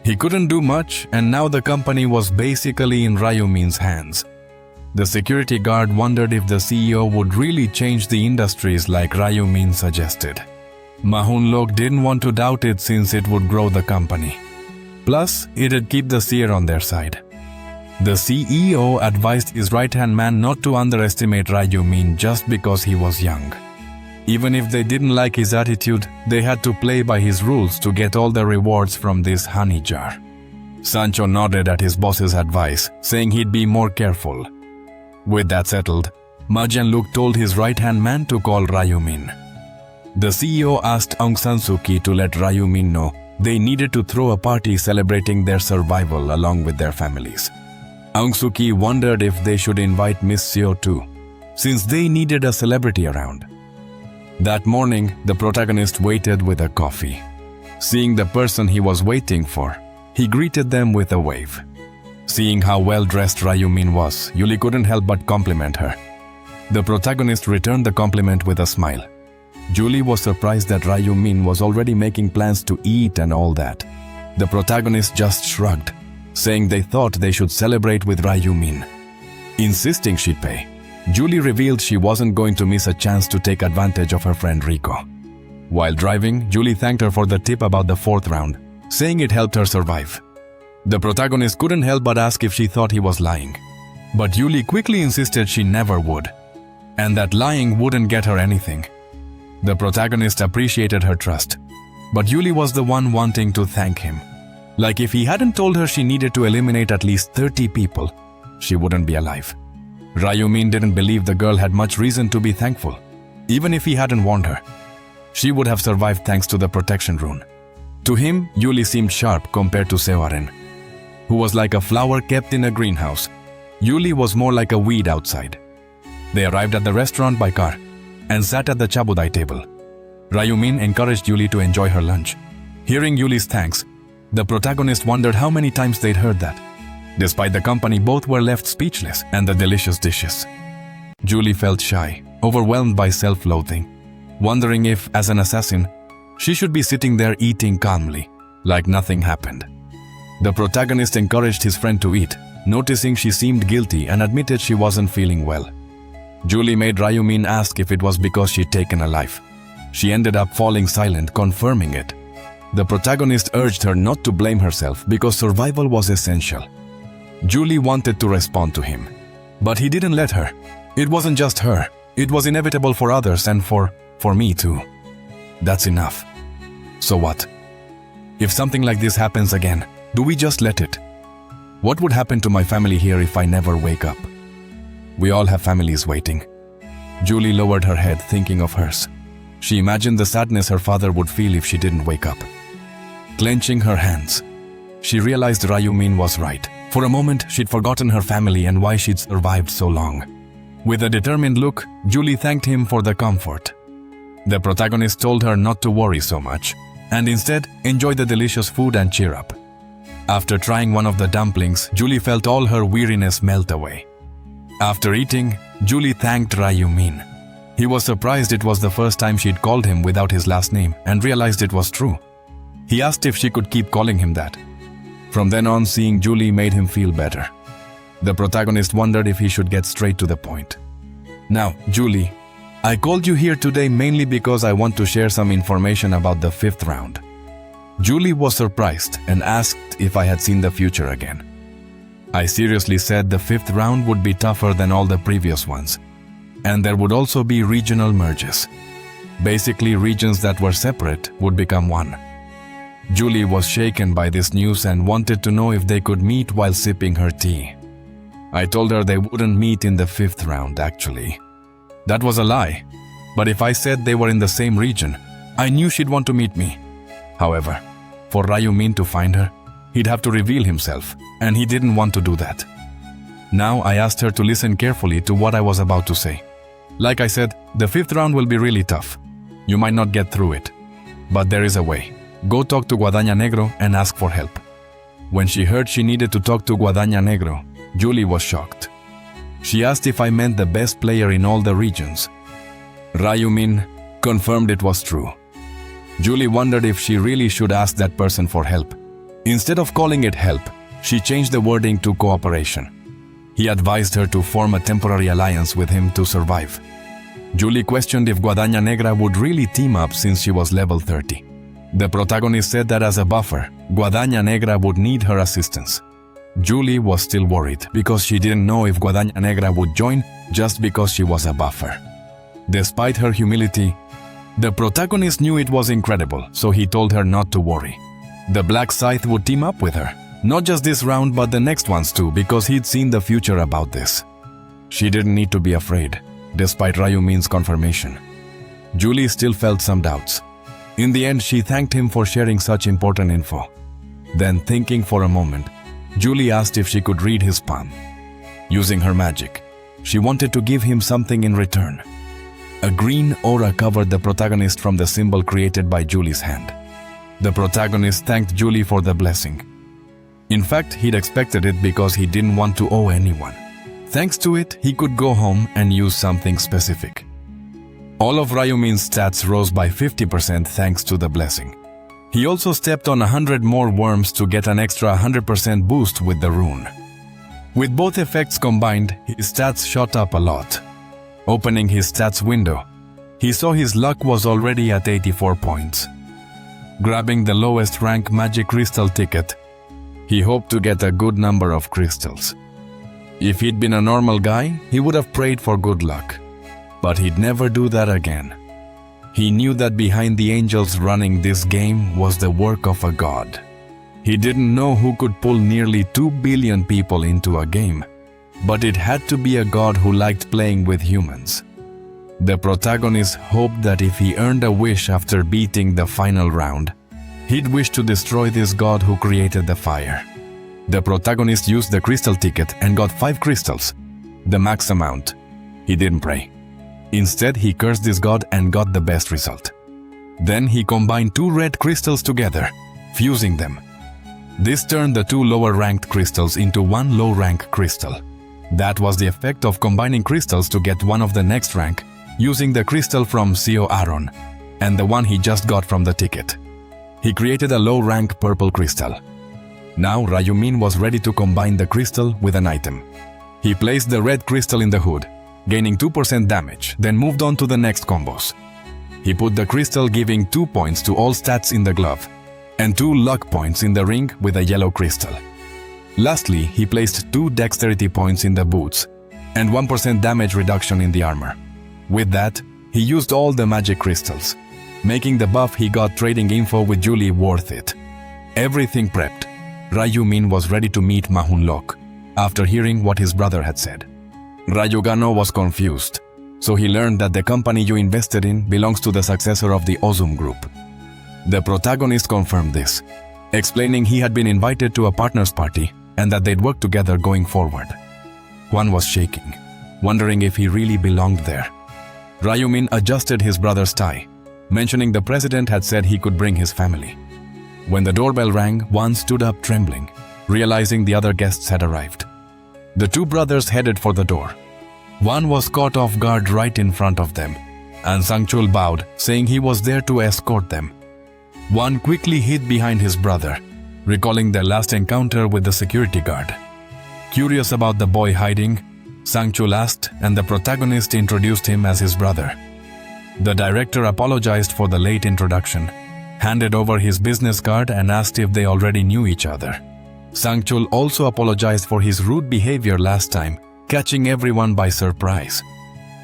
He couldn't do much, and now the company was basically in Ryumin's hands. The security guard wondered if the CEO would really change the industries like Ryumin suggested. Mahun Lok didn't want to doubt it since it would grow the company. Plus, it'd keep the seer on their side. The CEO advised his right-hand man not to underestimate Ryumin just because he was young. Even if they didn't like his attitude, they had to play by his rules to get all the rewards from this honey jar. Sancho nodded at his boss's advice, saying he'd be more careful. With that settled, Majan Luke told his right-hand man to call Ryumin. The CEO asked Aung San Suu Kyi to let Ryumin know they needed to throw a party celebrating their survival along with their families. Aung Suu Kyi wondered if they should invite Miss Seo too, since they needed a celebrity around. That morning, the protagonist waited with a coffee. Seeing the person he was waiting for, he greeted them with a wave. Seeing how well-dressed Ryumin was, Yuli couldn't help but compliment her. The protagonist returned the compliment with a smile. Julie was surprised that Ryumin was already making plans to eat and all that. The protagonist just shrugged, saying they thought they should celebrate with Ryumin. Insisting she'd pay, Julie revealed she wasn't going to miss a chance to take advantage of her friend Rico. While driving, Julie thanked her for the tip about the 4th round, saying it helped her survive. The protagonist couldn't help but ask if she thought he was lying, but Julie quickly insisted she never would. and that lying wouldn't get her anything. The protagonist appreciated her trust, but Yuli was the one wanting to thank him. Like if he hadn't told her she needed to eliminate at least 30 people, she wouldn't be alive. Ryumin didn't believe the girl had much reason to be thankful. Even if he hadn't warned her, she would have survived thanks to the protection rune. To him, Yuli seemed sharp compared to Sewaren, who was like a flower kept in a greenhouse. Yuli was more like a weed outside. They arrived at the restaurant by car and sat at the chabudai table. Ryumin encouraged Yuli to enjoy her lunch. Hearing Yuli's thanks, the protagonist wondered how many times they'd heard that. Despite the company, both were left speechless and the delicious dishes. Yuli felt shy, overwhelmed by self-loathing, wondering if, as an assassin, she should be sitting there eating calmly, like nothing happened. The protagonist encouraged his friend to eat, noticing she seemed guilty and admitted she wasn't feeling well. Yuli made Ryumin ask if it was because she'd taken a life. She ended up falling silent, confirming it. The protagonist urged her not to blame herself because survival was essential. Yuli wanted to respond to him, but he didn't let her. It wasn't just her. It was inevitable for others and for me too. That's enough. So what? If something like this happens again, do we just let it? What would happen to my family here if I never wake up? We all have families waiting. Yuli lowered her head, thinking of hers. She imagined the sadness her father would feel if she didn't wake up. Clenching her hands, she realized Ryumin was right. For a moment, she'd forgotten her family and why she'd survived so long. With a determined look, Yuli thanked him for the comfort. The protagonist told her not to worry so much, and instead enjoy the delicious food and cheer up. After trying one of the dumplings, Yuli felt all her weariness melt away. After eating, Yuli thanked Ryumin. He was surprised it was the first time she'd called him without his last name and realized it was true. He asked if she could keep calling him that. From then on, seeing Yuli made him feel better. The protagonist wondered if he should get straight to the point. Now, Yuli, I called you here today mainly because I want to share some information about the 5th round. Yuli was surprised and asked if I had seen the future again. I seriously said the 5th round would be tougher than all the previous ones, and there would also be regional merges. Basically, regions that were separate would become one. Yuli was shaken by this news and wanted to know if they could meet while sipping her tea. I told her they wouldn't meet in the 5th round, actually. That was a lie, but if I said they were in the same region, I knew she'd want to meet me. However, for Ryumin to find her, he'd have to reveal himself, and he didn't want to do that. Now I asked her to listen carefully to what I was about to say. Like I said, the 5th round will be really tough. You might not get through it, but there is a way. Go talk to Guadaña Negro and ask for help. When she heard she needed to talk to Guadaña Negro, Yuli was shocked. She asked if I meant the best player in all the regions. Ryumin confirmed it was true. Yuli wondered if she really should ask that person for help. Instead of calling it help, she changed the wording to cooperation. He advised her to form a temporary alliance with him to survive. Yuli questioned if Guadaña Negra would really team up since she was level 30. The protagonist said that as a buffer, Guadaña Negra would need her assistance. Yuli was still worried because she didn't know if Guadaña Negra would join just because she was a buffer. Despite her humility, the protagonist knew it was incredible, so he told her not to worry. The Black Scythe would team up with her, not just this round but the next ones too, because he'd seen the future about this. She didn't need to be afraid, despite Ryumin's confirmation. Yuli still felt some doubts. In the end, she thanked him for sharing such important info. Then, thinking for a moment, Yuli asked if she could read his palm. Using her magic, she wanted to give him something in return. A green aura covered the protagonist from the symbol created by Yuli's hand. The protagonist thanked Yuli for the blessing. In fact, he'd expected it because he didn't want to owe anyone. Thanks to it, he could go home and use something specific. All of Ryumin's stats rose by 50% thanks to the blessing. He also stepped on 100 more worms to get an extra 100% boost with the rune. With both effects combined, his stats shot up a lot. Opening his stats window, he saw his luck was already at 84 points. Grabbing the lowest rank magic crystal ticket, he hoped to get a good number of crystals. If he'd been a normal guy, he would have prayed for good luck. But he'd never do that again. He knew that behind the angels running this game was the work of a god. He didn't know who could pull nearly 2 billion people into a game, but it had to be a god who liked playing with humans. The protagonist hoped that if he earned a wish after beating the final round, he'd wish to destroy this god who created the fire. The protagonist used the crystal ticket and got 5 crystals, the max amount. He didn't pray. Instead, he cursed this god and got the best result. Then he combined 2 red crystals together, fusing them. This turned the 2 lower-ranked crystals into 1 low-rank crystal. That was the effect of combining crystals to get one of the next rank, using the crystal from Seo Aaron and the one he just got from the ticket. He created a low-rank purple crystal. Now Ryumin was ready to combine the crystal with an item. He placed the red crystal in the hood, gaining 2% damage, then moved on to the next combos. He put the crystal giving 2 points to all stats in the glove, and 2 luck points in the ring with a yellow crystal. Lastly, he placed 2 dexterity points in the boots, and 1% damage reduction in the armor. With that, he used all the magic crystals, making the buff he got trading info with Julie worth it. Everything prepped, Ryumin was ready to meet Mahunlok, after hearing what his brother had said. Ryugano was confused, so he learned that the company you invested in belongs to the successor of the Ozum Group. The protagonist confirmed this, explaining he had been invited to a partners party and that they'd work together going forward. Juan was shaking, wondering if he really belonged there. Ryumin adjusted his brother's tie, mentioning the president had said he could bring his family. When the doorbell rang, Juan stood up trembling, realizing the other guests had arrived. The 2 brothers headed for the door. Juan was caught off guard right in front of them, and Sangchul bowed, saying he was there to escort them. Juan quickly hid behind his brother, recalling their last encounter with the security guard. Curious about the boy hiding, Sangchul asked, and the protagonist introduced him as his brother. The director apologized for the late introduction, handed over his business card and asked if they already knew each other. Sangchul also apologized for his rude behavior last time, catching everyone by surprise.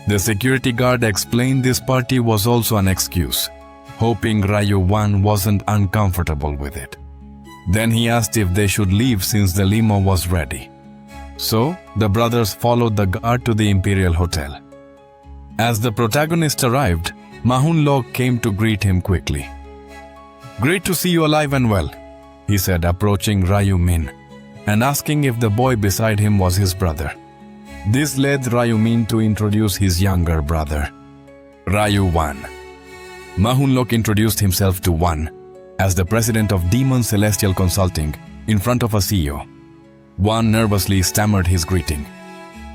The security guard explained this party was also an excuse, hoping Ryu-wan wasn't uncomfortable with it. Then he asked if they should leave since the limo was ready. So, the brothers followed the guard to the Imperial Hotel. As the protagonist arrived, Mahunlok came to greet him quickly. "Great to see you alive and well," he said, approaching Ryumin and asking if the boy beside him was his brother. This led Ryumin to introduce his younger brother, Ryu-wan. Mahunlok introduced himself to Wan as the president of Demon Celestial Consulting in front of a CEO. Wan nervously stammered his greeting.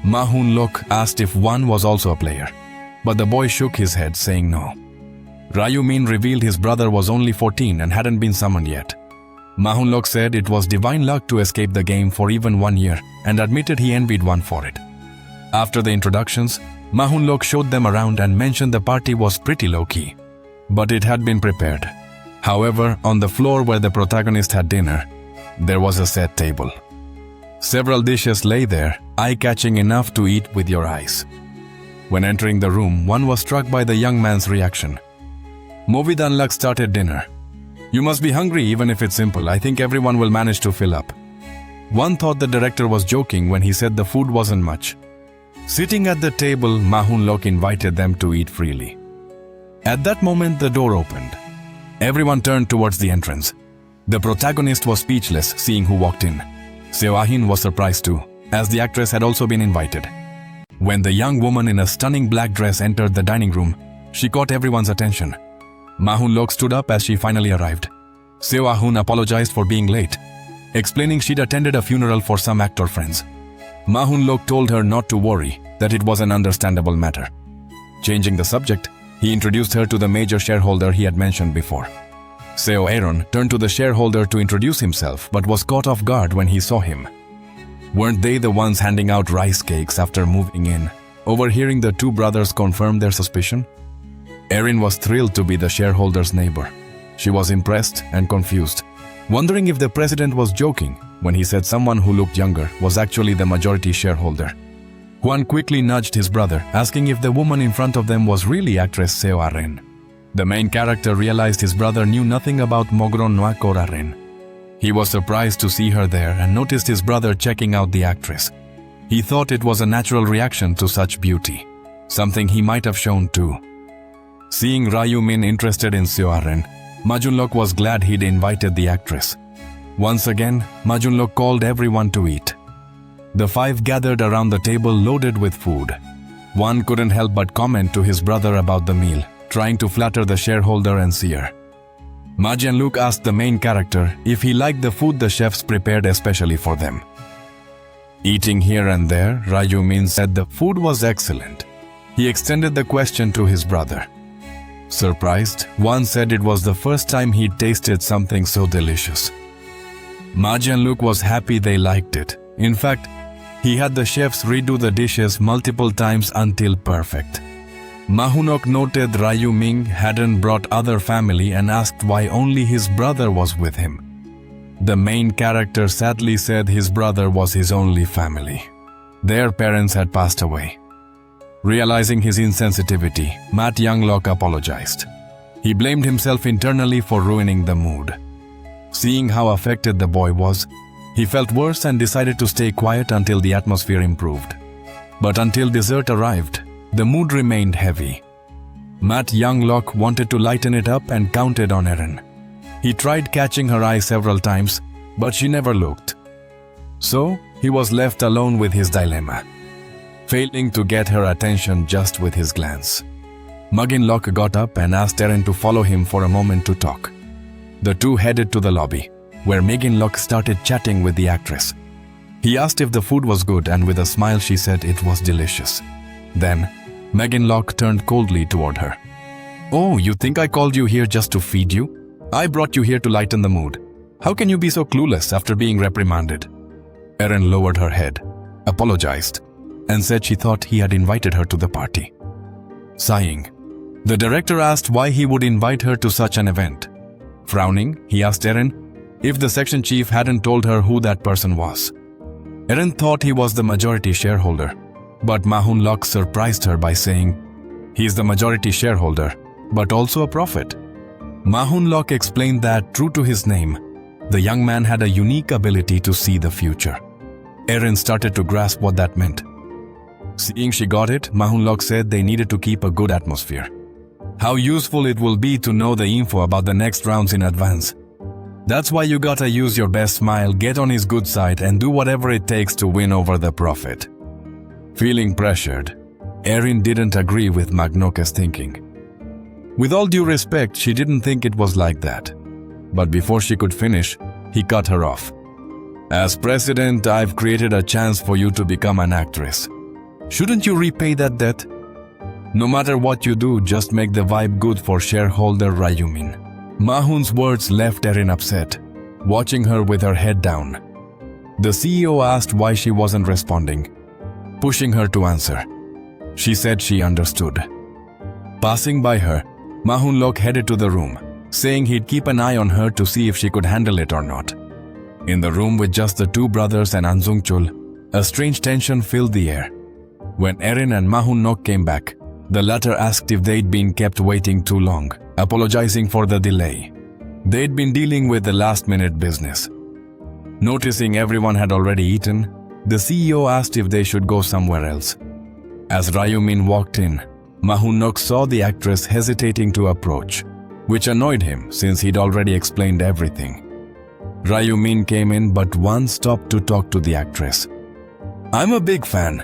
Mahunlok asked if Wan was also a player, but the boy shook his head, saying no. Ryumin revealed his brother was only 14 and hadn't been summoned yet. Mahunlok said it was divine luck to escape the game for even 1 year and admitted he envied Wan for it. After the introductions, Mahunlok showed them around and mentioned the party was pretty low-key, but it had been prepared. However, on the floor where the protagonist had dinner, there was a set table. Several dishes lay there, eye-catching enough to eat with your eyes. When entering the room, one was struck by the young man's reaction. Movie Danlak started dinner. "You must be hungry even if it's simple. I think everyone will manage to fill up." One thought the director was joking when he said the food wasn't much. Sitting at the table, Mahunlok invited them to eat freely. At that moment, the door opened. Everyone turned towards the entrance. The protagonist was speechless seeing who walked in. Seo Ahin was surprised too, as the actress had also been invited. When the young woman in a stunning black dress entered the dining room, she caught everyone's attention. Mahunlok stood up as she finally arrived. Seo Ahun apologized for being late, explaining she'd attended a funeral for some actor friends. Mahunlok told her not to worry, that it was an understandable matter. Changing the subject, he introduced her to the major shareholder he had mentioned before. Seo Aaron turned to the shareholder to introduce himself but was caught off guard when he saw him. Weren't they the ones handing out rice cakes after moving in? Overhearing the 2 brothers confirm their suspicion? Erin was thrilled to be the shareholder's neighbor. She was impressed and confused, wondering if the president was joking when he said someone who looked younger was actually the majority shareholder. Hwan quickly nudged his brother, asking if the woman in front of them was really actress Seo Aren. The main character realized his brother knew nothing about Mogron Noa Koraren. He was surprised to see her there and noticed his brother checking out the actress. He thought it was a natural reaction to such beauty, something he might have shown too. Seeing Ryu Min interested in Seo Aren, Ma Junlok was glad he'd invited the actress. Once again, Ma Junlok called everyone to eat. The five gathered around the table loaded with food. One couldn't help but comment to his brother about the meal, trying to flatter the shareholder and seer. Ma Junlok asked the main character if he liked the food the chefs prepared especially for them. Eating here and there, Ryu Min said the food was excellent. He extended the question to his brother. Surprised, one said it was the first time he'd tasted something so delicious. Ma Junlok was happy they liked it. In fact, he had the chefs redo the dishes multiple times until perfect. Ma Hunok noted Ryu Ming hadn't brought other family and asked why only his brother was with him. The main character sadly said his brother was his only family. Their parents had passed away. Realizing his insensitivity, Matt Younglock apologized. He blamed himself internally for ruining the mood. Seeing how affected the boy was, he felt worse and decided to stay quiet until the atmosphere improved. But until dessert arrived, the mood remained heavy. Matt Younglock wanted to lighten it up and counted on Erin. He tried catching her eye several times, but she never looked. So, he was left alone with his dilemma, failing to get her attention just with his glance. Muginlock got up and asked Erin to follow him for a moment to talk. The two headed to the lobby, where Muginlock started chatting with the actress. He asked if the food was good, and with a smile she said it was delicious. Then, Muginlock turned coldly toward her. "Oh, you think I called you here just to feed you? I brought you here to lighten the mood. How can you be so clueless after being reprimanded?" Erin lowered her head, apologized, and said she thought he had invited her to the party. Sighing, the director asked why he would invite her to such an event. Frowning, he asked Erin if the section chief hadn't told her who that person was. Erin thought he was the majority shareholder, but Ma Hunlock surprised her by saying, "He's the majority shareholder, but also a prophet." Ma Hunlock explained that, true to his name, the young man had a unique ability to see the future. Erin started to grasp what that meant. Seeing she got it, Ma Hunlock said they needed to keep a good atmosphere. How useful it will be to know the info about the next rounds in advance. That's why you gotta use your best smile, get on his good side, and do whatever it takes to win over the prophet. Feeling pressured, Erin didn't agree with Magnoka's thinking. With all due respect, she didn't think it was like that. But before she could finish, he cut her off. "As president, I've created a chance for you to become an actress. Shouldn't you repay that debt? No matter what you do, just make the vibe good for shareholder Ryu Min." Mahun's words left Erin upset, watching her with her head down. The CEO asked why she wasn't responding, pushing her to answer. She said she understood. Passing by her, Ma Hunlock headed to the room, saying he'd keep an eye on her to see if she could handle it or not. In the room with just the two brothers and Anzungchul, a strange tension filled the air. When Erin and Ma Hunlock came back, the latter asked if they'd been kept waiting too long, apologizing for the delay. They'd been dealing with the last-minute business. Noticing everyone had already eaten, the CEO asked if they should go somewhere else. As Ryu Min walked in, Ma Hunlock saw the actress hesitating to approach, which annoyed him since he'd already explained everything. Ryu Min came in, but one stopped to talk to the actress. "I'm a big fan.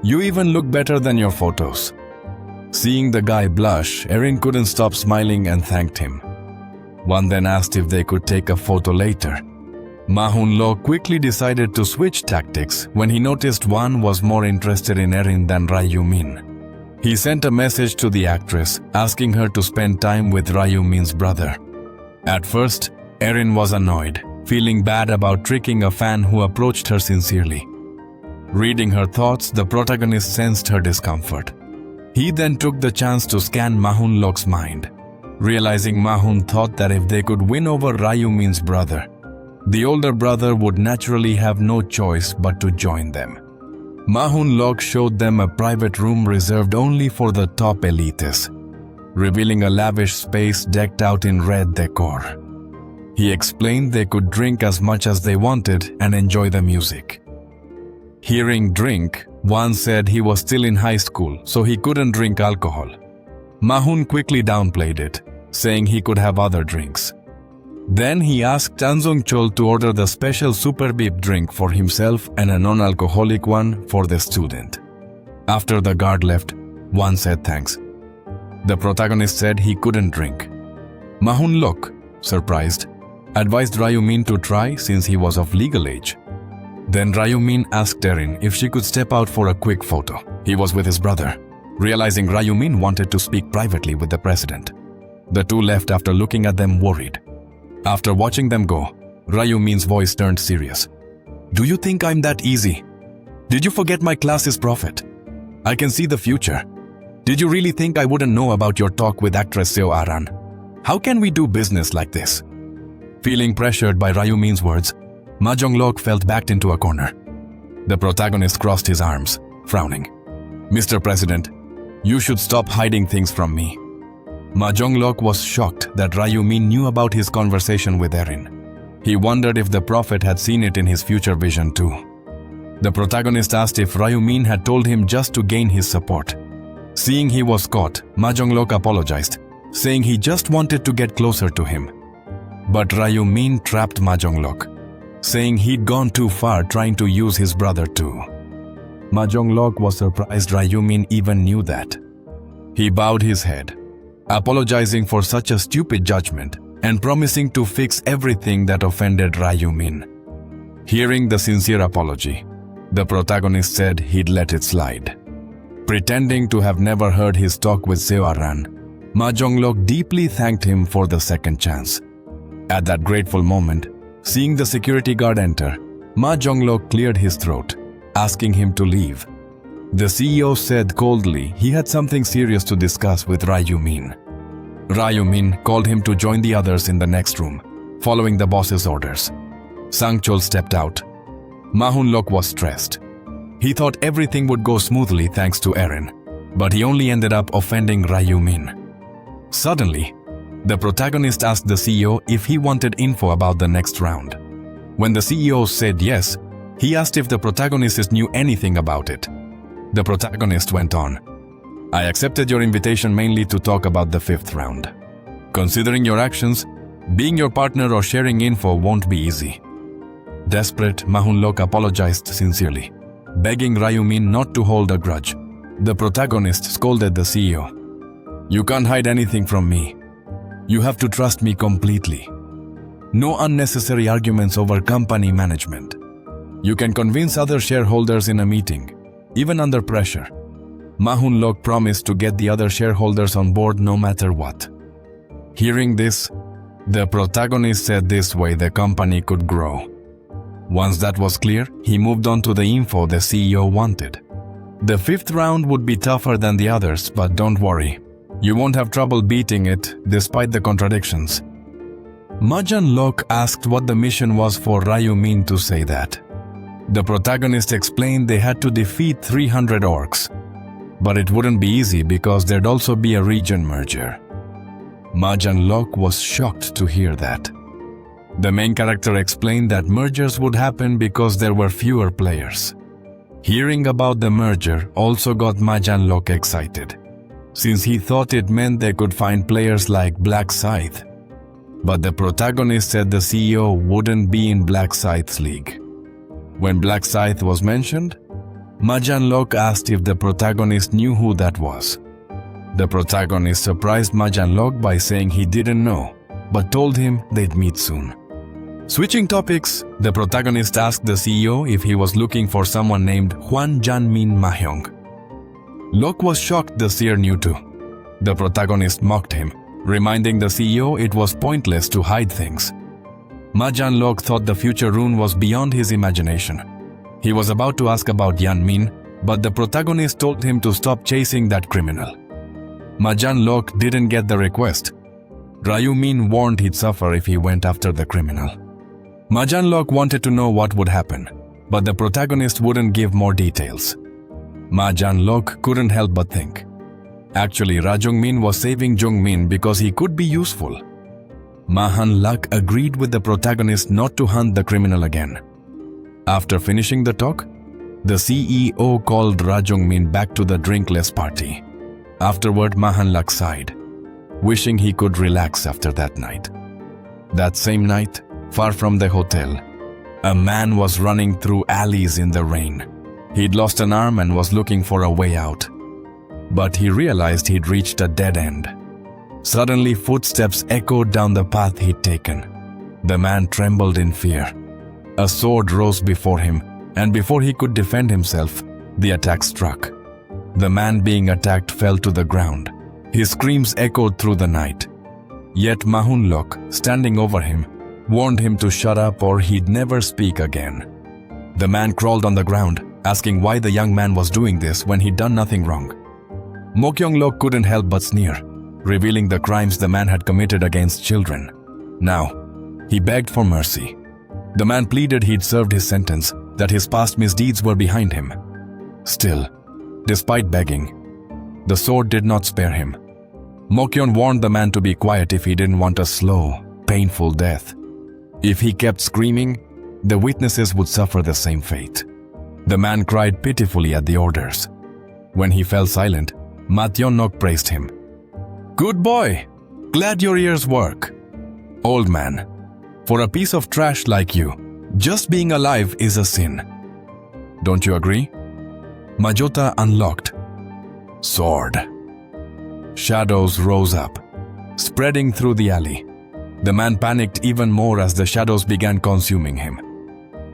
You even look better than your photos." Seeing the guy blush, Erin couldn't stop smiling and thanked him. One then asked if they could take a photo later. Ma Hunlock quickly decided to switch tactics when he noticed one was more interested in Erin than Ryu Min. He sent a message to the actress asking her to spend time with Ryu Min's brother. At first, Erin was annoyed, feeling bad about tricking a fan who approached her sincerely. Reading her thoughts, the protagonist sensed her discomfort. He then took the chance to scan Ma Hunlock's mind, realizing Ma Hun thought that if they could win over Ryu Min's brother, the older brother would naturally have no choice but to join them. Mahun Lok showed them a private room reserved only for the top elites, revealing a lavish space decked out in red decor. He explained they could drink as much as they wanted and enjoy the music. Hearing drink, Wan said he was still in high school, so he couldn't drink alcohol. Mahun quickly downplayed it, saying he could have other drinks. Then he asked Tanzong Chol to order the special super beep drink for himself and a non-alcoholic one for the student. After the guard left, Wan said thanks. The protagonist said he couldn't drink. Mahun Lok, surprised, advised Ryumin to try since he was of legal age. Then Ryumin asked Erin if she could step out for a quick photo. He was with his brother, realizing Ryumin wanted to speak privately with the president. The two left after looking at them worried. After watching them go, Ryumin's voice turned serious. "Do you think I'm that easy? Did you forget my class is prophet? I can see the future. Did you really think I wouldn't know about your talk with actress Seo Aran? How can we do business like this?" Feeling pressured by Ryumin's words, Mahjong Lok felt backed into a corner. The protagonist crossed his arms, frowning. "Mr. President, you should stop hiding things from me." Mahjong Lok was shocked that Ryumin knew about his conversation with Erin. He wondered if the prophet had seen it in his future vision too. The protagonist asked if Ryumin had told him just to gain his support. Seeing he was caught, Mahjong Lok apologized, saying he just wanted to get closer to him. But Ryumin trapped Mahjong Lok, saying he'd gone too far trying to use his brother too. Mahjong Lok was surprised Ryumin even knew that. He bowed his head, apologizing for such a stupid judgment and promising to fix everything that offended Ryumin. Hearing the sincere apology, the protagonist said he'd let it slide. Pretending to have never heard his talk with Seo Aran, Mahjong Lok deeply thanked him for the second chance. At that grateful moment, seeing the security guard enter, Mahjong Lok cleared his throat, asking him to leave. The CEO said coldly he had something serious to discuss with Ryumin. Ryumin called him to join the others in the next room, following the boss's orders. Sangchol stepped out. Mahun Lok was stressed. He thought everything would go smoothly thanks to Erin, but he only ended up offending Ryumin. Suddenly, the protagonist asked the CEO if he wanted info about the next round. When the CEO said yes, he asked if the protagonist knew anything about it. The protagonist went on, "I accepted your invitation mainly to talk about the 5th round. Considering your actions, being your partner or sharing info won't be easy." Desperate, Mahun Lok apologized sincerely, begging Ryumin not to hold a grudge. The protagonist scolded the CEO. "You can't hide anything from me. You have to trust me completely. No unnecessary arguments over company management. You can convince other shareholders in a meeting, even under pressure." Mahun Lok promised to get the other shareholders on board no matter what. Hearing this, the protagonist said this way the company could grow. Once that was clear, he moved on to the info the CEO wanted. The 5th round would be tougher than the others, but don't worry. You won't have trouble beating it, despite the contradictions. Mahjong Lok asked what the mission was for Ryumin to say that. The protagonist explained they had to defeat 300 orcs. But it wouldn't be easy because there'd also be a region merger. Mahjong Lok was shocked to hear that. The main character explained that mergers would happen because there were fewer players. Hearing about the merger also got Mahjong Lok excited, since he thought it meant they could find players like Black Scythe. But the protagonist said the CEO wouldn't be in Black Scythe's league. When Black Scythe was mentioned, Mahjong Lok asked if the protagonist knew who that was. The protagonist surprised Mahjong Lok by saying he didn't know, but told him they'd meet soon. Switching topics, the protagonist asked the CEO if he was looking for someone named Hwan Janmin Mahjong. Lok was shocked the seer knew too. The protagonist mocked him, reminding the CEO it was pointless to hide things. Mahjong Lok thought the future rune was beyond his imagination. He was about to ask about Yanmin, but the protagonist told him to stop chasing that criminal. Mahjong Lok didn't get the request. Ryumin warned he'd suffer if he went after the criminal. Mahjong Lok wanted to know what would happen. but the protagonist wouldn't give more details. Ma Jan-lok couldn't help but think. Actually, Ra Jung-min was saving Jung-min because he could be useful. Ma Han-lak agreed with the protagonist not to hunt the criminal again. After finishing the talk, the CEO called Ra Jung-min back to the drinkless party. Afterward, Ma Han-lak sighed, wishing he could relax after that night. That same night, far from the hotel, a man was running through alleys in the rain. He'd lost an arm and was looking for a way out. But he realized he'd reached a dead end. Suddenly, footsteps echoed down the path he'd taken. The man trembled in fear. A sword rose before him, and before he could defend himself, the attack struck. The man being attacked fell to the ground. His screams echoed through the night. Yet Ma Hun-lok, standing over him, warned him to shut up or he'd never speak again. The man crawled on the ground, asking why the young man was doing this when he'd done nothing wrong. Mo Kyung-lok couldn't help but sneer, revealing the crimes the man had committed against children. Now, he begged for mercy. The man pleaded he'd served his sentence, that his past misdeeds were behind him. Still, despite begging, the sword did not spare him. Mo Kyung warned the man to be quiet if he didn't want a slow, painful death. If he kept screaming, the witnesses would suffer the same fate. The man cried pitifully at the orders. When he fell silent, Ma Tion-nok praised him. "Good boy! Glad your ears work. Old man, for a piece of trash like you, just being alive is a sin. Don't you agree?" Majota unlocked. Sword. Shadows rose up, spreading through the alley. The man panicked even more as the shadows began consuming him.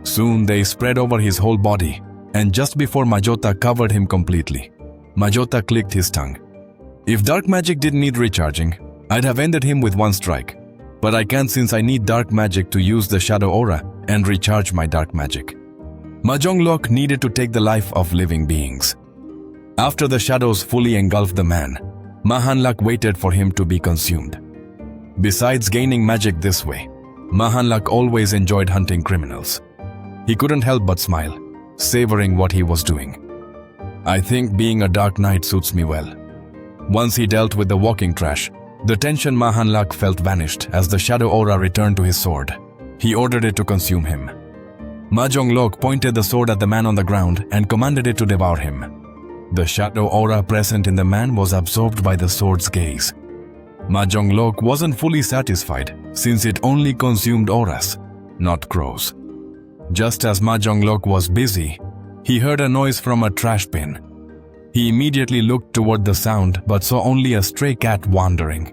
Soon they spread over his whole body, and just before Majota covered him completely, Majota clicked his tongue. "If dark magic didn't need recharging, I'd have ended him with one strike. But I can't since I need dark magic to use the shadow aura and recharge my dark magic." Ma Jong-lok needed to take the life of living beings. After the shadows fully engulfed the man, Ma Han-lak waited for him to be consumed. Besides gaining magic this way, Ma Han-lak always enjoyed hunting criminals. He couldn't help but smile, savoring what he was doing. "I think being a dark knight suits me well." Once he dealt with the walking trash, the tension Ma Han-lak felt vanished as the shadow aura returned to his sword. He ordered it to consume him. Ma Jong-lok pointed the sword at the man on the ground and commanded it to devour him. The shadow aura present in the man was absorbed by the sword's gaze. Ma Jong-lok wasn't fully satisfied since it only consumed auras, not crows. Just as Ma Jong-lok was busy, he heard a noise from a trash bin. He immediately looked toward the sound but saw only a stray cat wandering.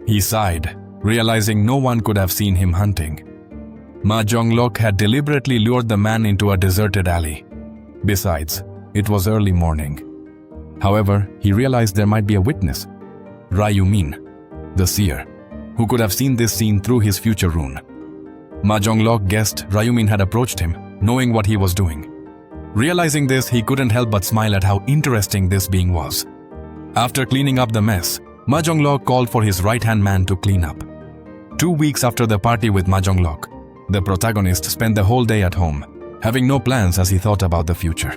He sighed, realizing no one could have seen him hunting. Ma Jong-lok had deliberately lured the man into a deserted alley. Besides, it was early morning. However, he realized there might be a witness, Ra Yu-min, the seer, who could have seen this scene through his future rune. Ma Jong-lok guessed Ra Yu-min had approached him, knowing what he was doing. Realizing this, he couldn't help but smile at how interesting this being was. After cleaning up the mess, Ma Jong-lok called for his right-hand man to clean up. 2 weeks after the party with Ma Jong-lok, the protagonist spent the whole day at home, having no plans as he thought about the future.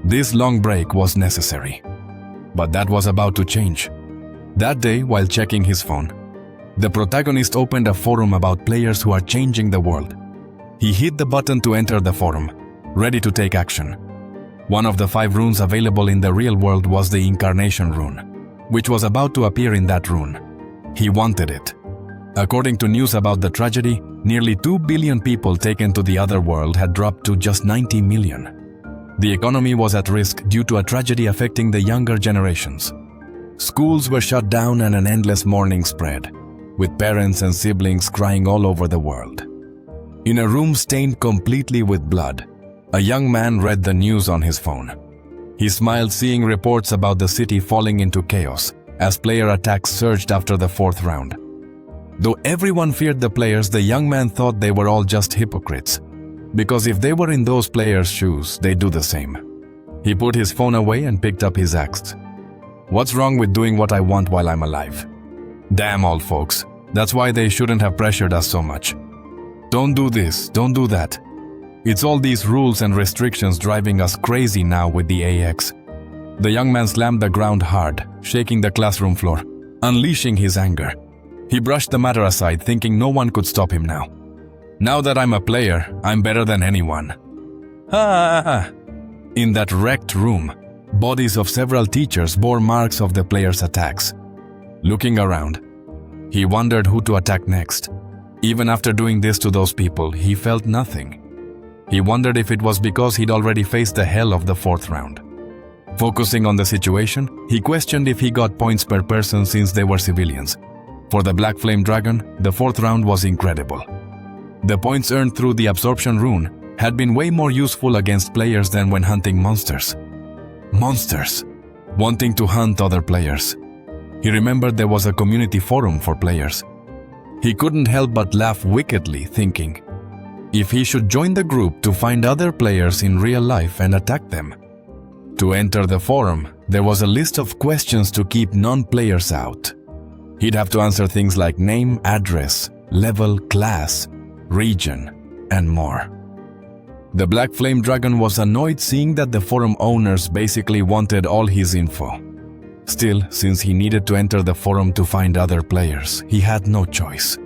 This long break was necessary. But that was about to change. That day, while checking his phone, the protagonist opened a forum about players who are changing the world. He hit the button to enter the forum, ready to take action. One of the 5 runes available in the real world was the Reincarnation rune, which was about to appear in that rune. He wanted it. According to news about the tragedy, nearly 2 billion people taken to the other world had dropped to just 90 million. The economy was at risk due to a tragedy affecting the younger generations. Schools were shut down and an endless mourning spread, with parents and siblings crying all over the world. In a room stained completely with blood, a young man read the news on his phone. He smiled seeing reports about the city falling into chaos as player attacks surged after the 4th round. Though everyone feared the players, the young man thought they were all just hypocrites, because if they were in those players' shoes, they'd do the same. He put his phone away and picked up his axe. What's wrong with doing what I want while I'm alive? Damn old folks, that's why they shouldn't have pressured us so much. Don't do this, don't do that. It's all these rules and restrictions driving us crazy now with the AX. The young man slammed the ground hard, shaking the classroom floor, unleashing his anger. He brushed the matter aside, thinking no one could stop him now. Now that I'm a player, I'm better than anyone. Ha! In that wrecked room, bodies of several teachers bore marks of the players' attacks. Looking around, he wondered who to attack next. Even after doing this to those people, he felt nothing. He wondered if it was because he'd already faced the hell of the fourth round. Focusing on the situation, he questioned if he got points per person since they were civilians. For the Black Flame Dragon, the fourth round was incredible. The points earned through the absorption rune had been way more useful against players than when hunting monsters. Monsters, wanting to hunt other players. He remembered there was a community forum for players. He couldn't help but laugh wickedly, thinking, if he should join the group to find other players in real life and attack them. To enter the forum, there was a list of questions to keep non-players out. He'd have to answer things like name, address, level, class, region, and more. The Black Flame Dragon was annoyed seeing that the forum owners basically wanted all his info. Still, since he needed to enter the forum to find other players, he had no choice.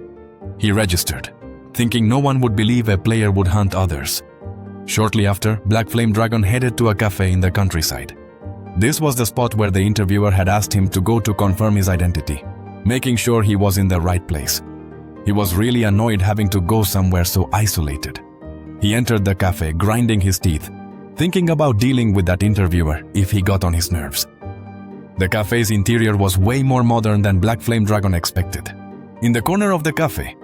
He registered, thinking no one would believe a player would hunt others. Shortly after, Black Flame Dragon headed to a cafe in the countryside. This was the spot where the interviewer had asked him to go to confirm his identity, making sure he was in the right place. He was really annoyed having to go somewhere so isolated. He entered the cafe, grinding his teeth, thinking about dealing with that interviewer if he got on his nerves. The cafe's interior was way more modern than Black Flame Dragon expected. In the corner of the cafe,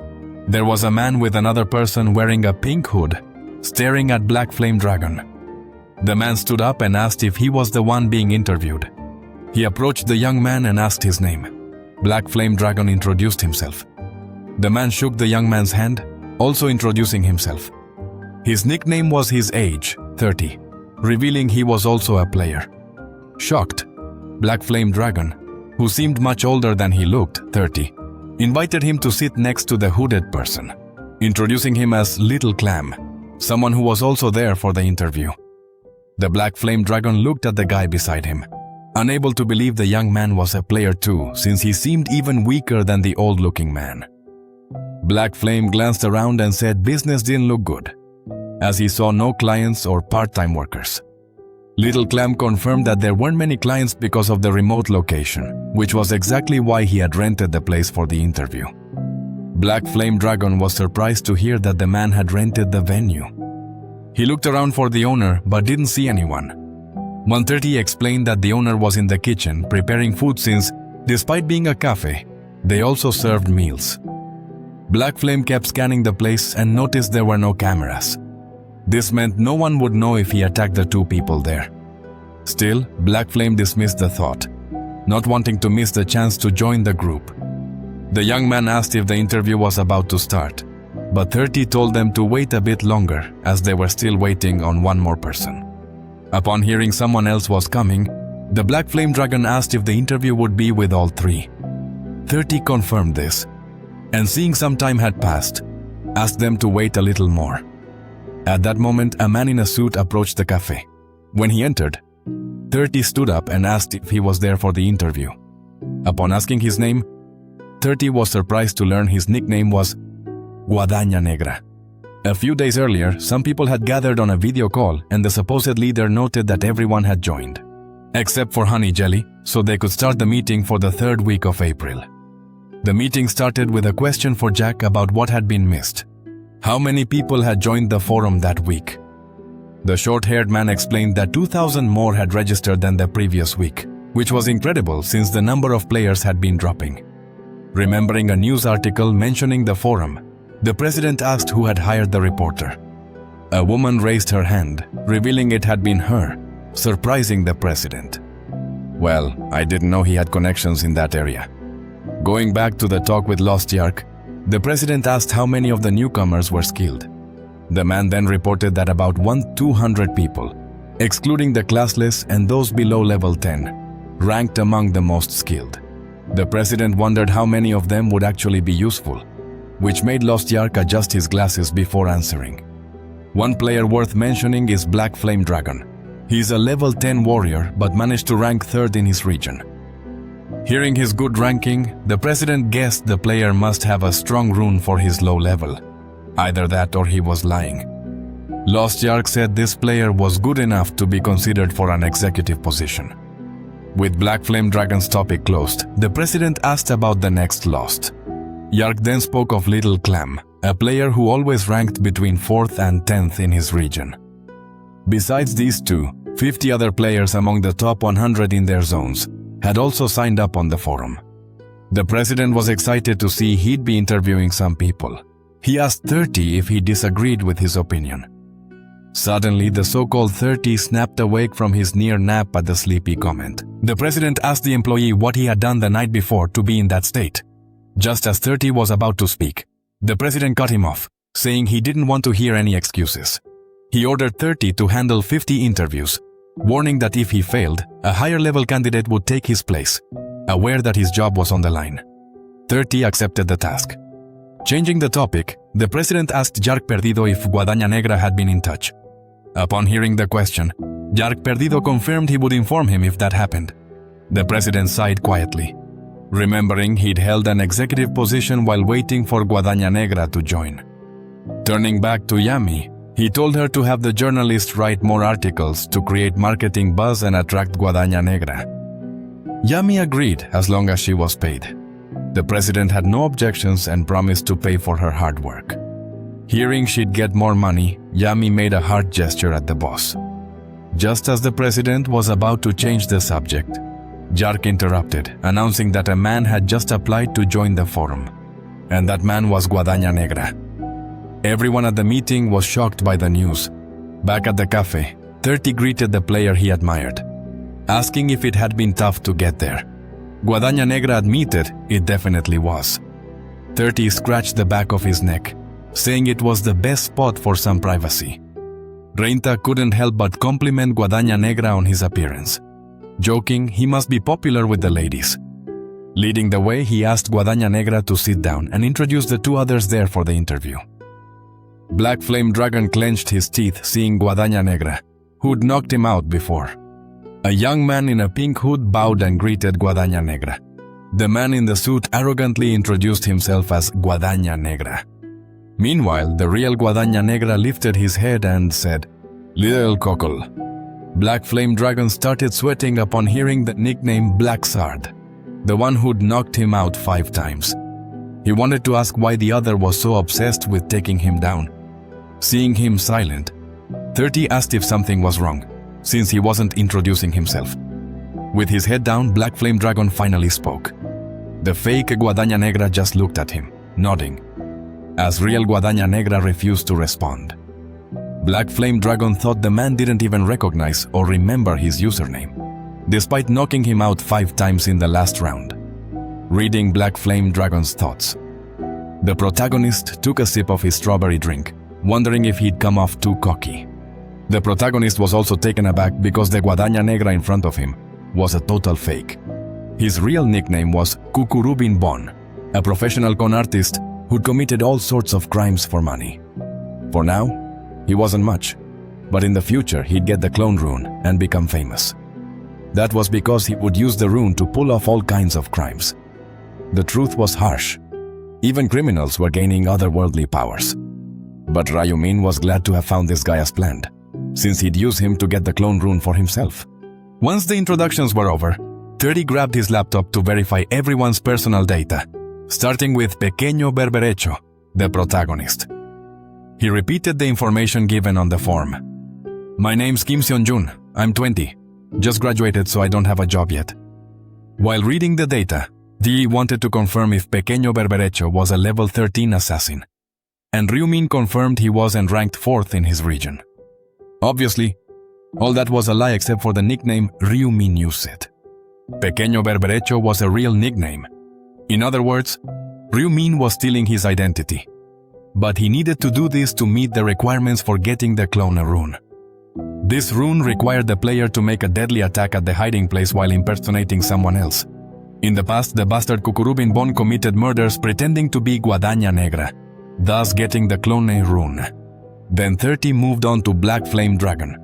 there was a man with another person wearing a pink hood, staring at Black Flame Dragon. The man stood up and asked if he was the one being interviewed. He approached the young man and asked his name. Black Flame Dragon introduced himself. The man shook the young man's hand, also introducing himself. His nickname was his age, 30, revealing he was also a player. Shocked, Black Flame Dragon, who seemed much older than he looked, 30, invited him to sit next to the hooded person, introducing him as Little Clam, someone who was also there for the interview. The Black Flame Dragon looked at the guy beside him, unable to believe the young man was a player too, since he seemed even weaker than the old-looking man. Black Flame glanced around and said business didn't look good, as he saw no clients or part-time workers. Little Clam confirmed that there weren't many clients because of the remote location, which was exactly why he had rented the place for the interview. Black Flame Dragon was surprised to hear that the man had rented the venue. He looked around for the owner but didn't see anyone. 130 explained that the owner was in the kitchen preparing food since, despite being a cafe, they also served meals. Black Flame kept scanning the place and noticed there were no cameras. This meant no one would know if he attacked the two people there. Still, Black Flame dismissed the thought, not wanting to miss the chance to join the group. The young man asked if the interview was about to start, but 30 told them to wait a bit longer as they were still waiting on one more person. Upon hearing someone else was coming, the Black Flame Dragon asked if the interview would be with all three. 30 confirmed this, and seeing some time had passed, asked them to wait a little more. At that moment, a man in a suit approached the cafe. When he entered, 30 stood up and asked if he was there for the interview. Upon asking his name, 30 was surprised to learn his nickname was Guadaña Negra. A few days earlier, some people had gathered on a video call and the supposed leader noted that everyone had joined, except for Honey Jelly, so they could start the meeting for the third week of April. The meeting started with a question for Jack about what had been missed. How many people had joined the forum that week? The short-haired man explained that 2,000 more had registered than the previous week, which was incredible since the number of players had been dropping. Remembering a news article mentioning the forum, the president asked who had hired the reporter. A woman raised her hand, revealing it had been her, surprising the president. Well, I didn't know he had connections in that area. Going back to the talk with Lost Yark, the president asked how many of the newcomers were skilled. The man then reported that about 200 people, excluding the classless and those below level 10, ranked among the most skilled. The president wondered how many of them would actually be useful, which made Lost Yark adjust his glasses before answering. One player worth mentioning is Black Flame Dragon. He's a level 10 warrior but managed to rank 3rd in his region. Hearing his good ranking, the president guessed the player must have a strong rune for his low level. Either that or he was lying. Lost Yark said this player was good enough to be considered for an executive position. With Black Flame Dragon's topic closed, the president asked about the next Lost. Yark then spoke of Little Clam, a player who always ranked between 4th and 10th in his region. Besides these two, 50 other players among the top 100 in their zones had also signed up on the forum. The president was excited to see he'd be interviewing some people. He asked 30 if he disagreed with his opinion. Suddenly, the so-called 30 snapped awake from his near nap at the sleepy comment. The president asked the employee what he had done the night before to be in that state. Just as 30 was about to speak, the president cut him off, saying he didn't want to hear any excuses. He ordered 30 to handle 50 interviews, warning that if he failed, a higher-level candidate would take his place, aware that his job was on the line. 30 accepted the task. Changing the topic, the president asked Yark Perdido if Guadaña Negra had been in touch. Upon hearing the question, Yark Perdido confirmed he would inform him if that happened. The president sighed quietly, remembering he'd held an executive position while waiting for Guadaña Negra to join. Turning back to Yami, he told her to have the journalist write more articles to create marketing buzz and attract Guadaña Negra. Yami agreed as long as she was paid. The president had no objections and promised to pay for her hard work. Hearing she'd get more money, Yami made a heart gesture at the boss. Just as the president was about to change the subject, Yark interrupted, announcing that a man had just applied to join the forum, and that man was Guadaña Negra. Everyone at the meeting was shocked by the news. Back at the cafe, 30 greeted the player he admired, asking if it had been tough to get there. Guadaña Negra admitted it definitely was. 30 scratched the back of his neck, saying it was the best spot for some privacy. Reinta couldn't help but compliment Guadaña Negra on his appearance, joking he must be popular with the ladies. Leading the way, he asked Guadaña Negra to sit down and introduce the two others there for the interview. Black Flame Dragon clenched his teeth seeing Guadaña Negra, who'd knocked him out before. A young man in a pink hood bowed and greeted Guadaña Negra. The man in the suit arrogantly introduced himself as Guadaña Negra. Meanwhile, the real Guadaña Negra lifted his head and said, "Little cockle." Black Flame Dragon started sweating upon hearing the nickname Black Sard, the one who'd knocked him out 5 times. He wanted to ask why the other was so obsessed with taking him down. Seeing him silent, 30 asked if something was wrong, since he wasn't introducing himself. With his head down, Black Flame Dragon finally spoke. The fake Guadaña Negra just looked at him, nodding, as real Guadaña Negra refused to respond. Black Flame Dragon thought the man didn't even recognize or remember his username, despite knocking him out 5 times in the last round. Reading Black Flame Dragon's thoughts, the protagonist took a sip of his strawberry drink, wondering if he'd come off too cocky. The protagonist was also taken aback because the Guadaña Negra in front of him was a total fake. His real nickname was Cucurubin Bon, a professional con artist who'd committed all sorts of crimes for money. For now, he wasn't much, but in the future he'd get the clone rune and become famous. That was because he would use the rune to pull off all kinds of crimes. The truth was harsh. Even criminals were gaining otherworldly powers. But Ryumin was glad to have found this guy as planned, since he'd use him to get the clone rune for himself. Once the introductions were over, 30 grabbed his laptop to verify everyone's personal data, starting with Pequeño Berberecho, the protagonist. He repeated the information given on the form. "My name's Kim Seon-jun. I'm 20. Just graduated, so I don't have a job yet." While reading the data, Dee wanted to confirm if Pequeño Berberecho was a level 13 assassin, and Ryumin confirmed he was and ranked 4th in his region. Obviously, all that was a lie except for the nickname Ryumin used. Pequeño Berberecho was a real nickname. In other words, Ryumin was stealing his identity. But he needed to do this to meet the requirements for getting the clone rune. This rune required the player to make a deadly attack at the hiding place while impersonating someone else. In the past, the bastard Cucurubin Bon committed murders pretending to be Guadaña Negra, thus getting the clone rune. Then 30 moved on to Black Flame Dragon.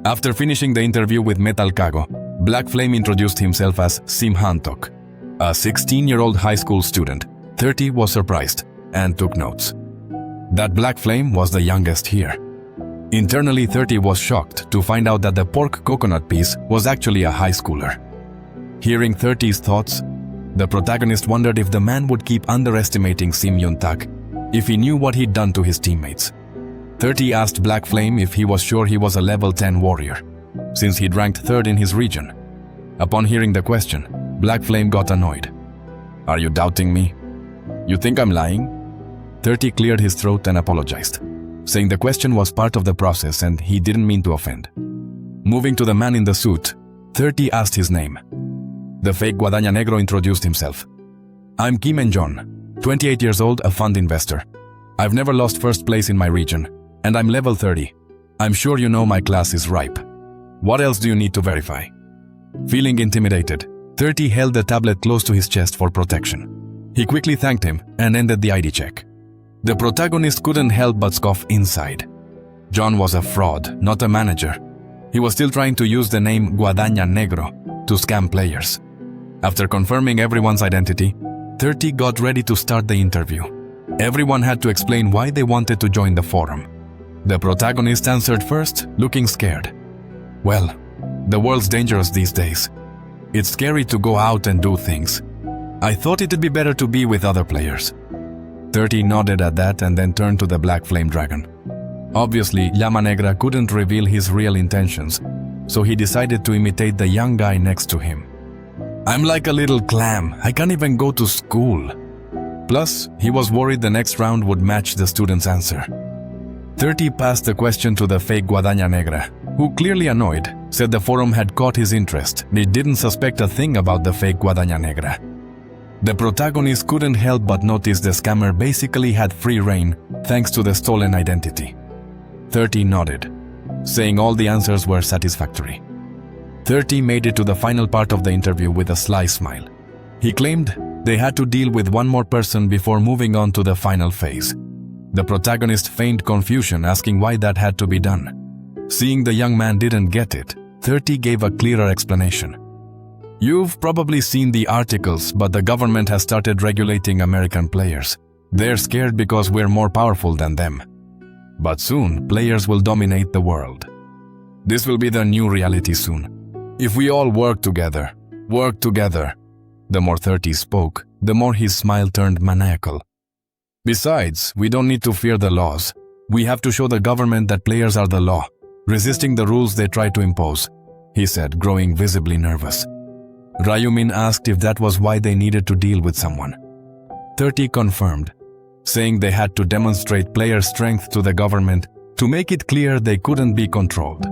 After finishing the interview with Metal Kago, Black Flame introduced himself as Sim Hantok. A 16-year-old high school student, 30 was surprised and took notes. That Black Flame was the youngest here. Internally, 30 was shocked to find out that the pork coconut piece was actually a high schooler. Hearing 30's thoughts, the protagonist wondered if the man would keep underestimating Sim Yun-tak if he knew what he'd done to his teammates. 30 asked Black Flame if he was sure he was a level 10 warrior, since he'd ranked 3rd in his region. Upon hearing the question, Black Flame got annoyed. "Are you doubting me? You think I'm lying?" 30 cleared his throat and apologized, saying the question was part of the process and he didn't mean to offend. Moving to the man in the suit, 30 asked his name. The fake Guadaña Negro introduced himself. "I'm Kim En-jon, 28 years old, a fund investor. I've never lost first place in my region, and I'm level 30. I'm sure you know my class is ripe. What else do you need to verify?" Feeling intimidated, 30 held the tablet close to his chest for protection. He quickly thanked him and ended the ID check. The protagonist couldn't help but scoff inside. John was a fraud, not a manager. He was still trying to use the name Guadaña Negro to scam players. After confirming everyone's identity, 30 got ready to start the interview. Everyone had to explain why they wanted to join the forum. The protagonist answered first, looking scared. "Well, the world's dangerous these days. It's scary to go out and do things. I thought it'd be better to be with other players." 30 nodded at that and then turned to the Black Flame Dragon. Obviously, Llama Negra couldn't reveal his real intentions, so he decided to imitate the young guy next to him. "I'm like a little clam. I can't even go to school." Plus, he was worried the next round would match the student's answer. 30 passed the question to the fake Guadaña Negra, who, clearly annoyed, said the forum had caught his interest. They didn't suspect a thing about the fake Guadaña Negra. The protagonist couldn't help but notice the scammer basically had free reign thanks to the stolen identity. 30 nodded, saying all the answers were satisfactory. 30 made it to the final part of the interview with a sly smile. He claimed they had to deal with one more person before moving on to the final phase. The protagonist feigned confusion, asking why that had to be done. Seeing the young man didn't get it, 30 gave a clearer explanation. "You've probably seen the articles, but the government has started regulating American players. They're scared because we're more powerful than them. But soon, players will dominate the world. This will be the new reality soon. If we all work together. The more 30 spoke, the more his smile turned maniacal. "Besides, we don't need to fear the laws. We have to show the government that players are the law, resisting the rules they try to impose," he said, growing visibly nervous. Ryumin asked if that was why they needed to deal with someone. 30 confirmed, saying they had to demonstrate player strength to the government to make it clear they couldn't be controlled.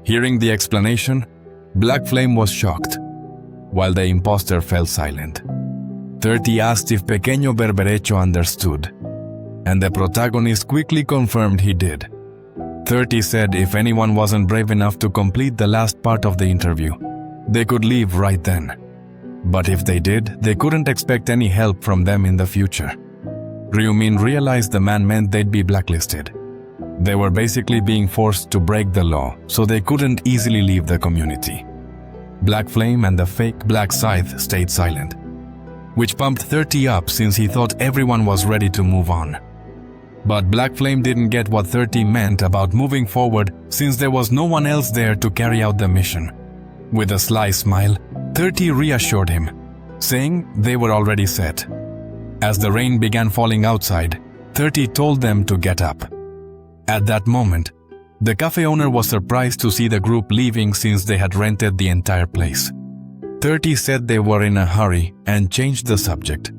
Hearing the explanation, Black Flame was shocked, while the imposter fell silent. 30 asked if Pequeño Berberecho understood, and the protagonist quickly confirmed he did. 30 said if anyone wasn't brave enough to complete the last part of the interview, they could leave right then. But if they did, they couldn't expect any help from them in the future. Ryumin realized the man meant they'd be blacklisted. They were basically being forced to break the law, so they couldn't easily leave the community. Black Flame and the fake Black Scythe stayed silent, which pumped 30 up since he thought everyone was ready to move on. But Black Flame didn't get what 30 meant about moving forward since there was no one else there to carry out the mission. With a sly smile, 30 reassured him, saying they were already set. As the rain began falling outside, 30 told them to get up. At that moment, the cafe owner was surprised to see the group leaving since they had rented the entire place. 30 said they were in a hurry and changed the subject,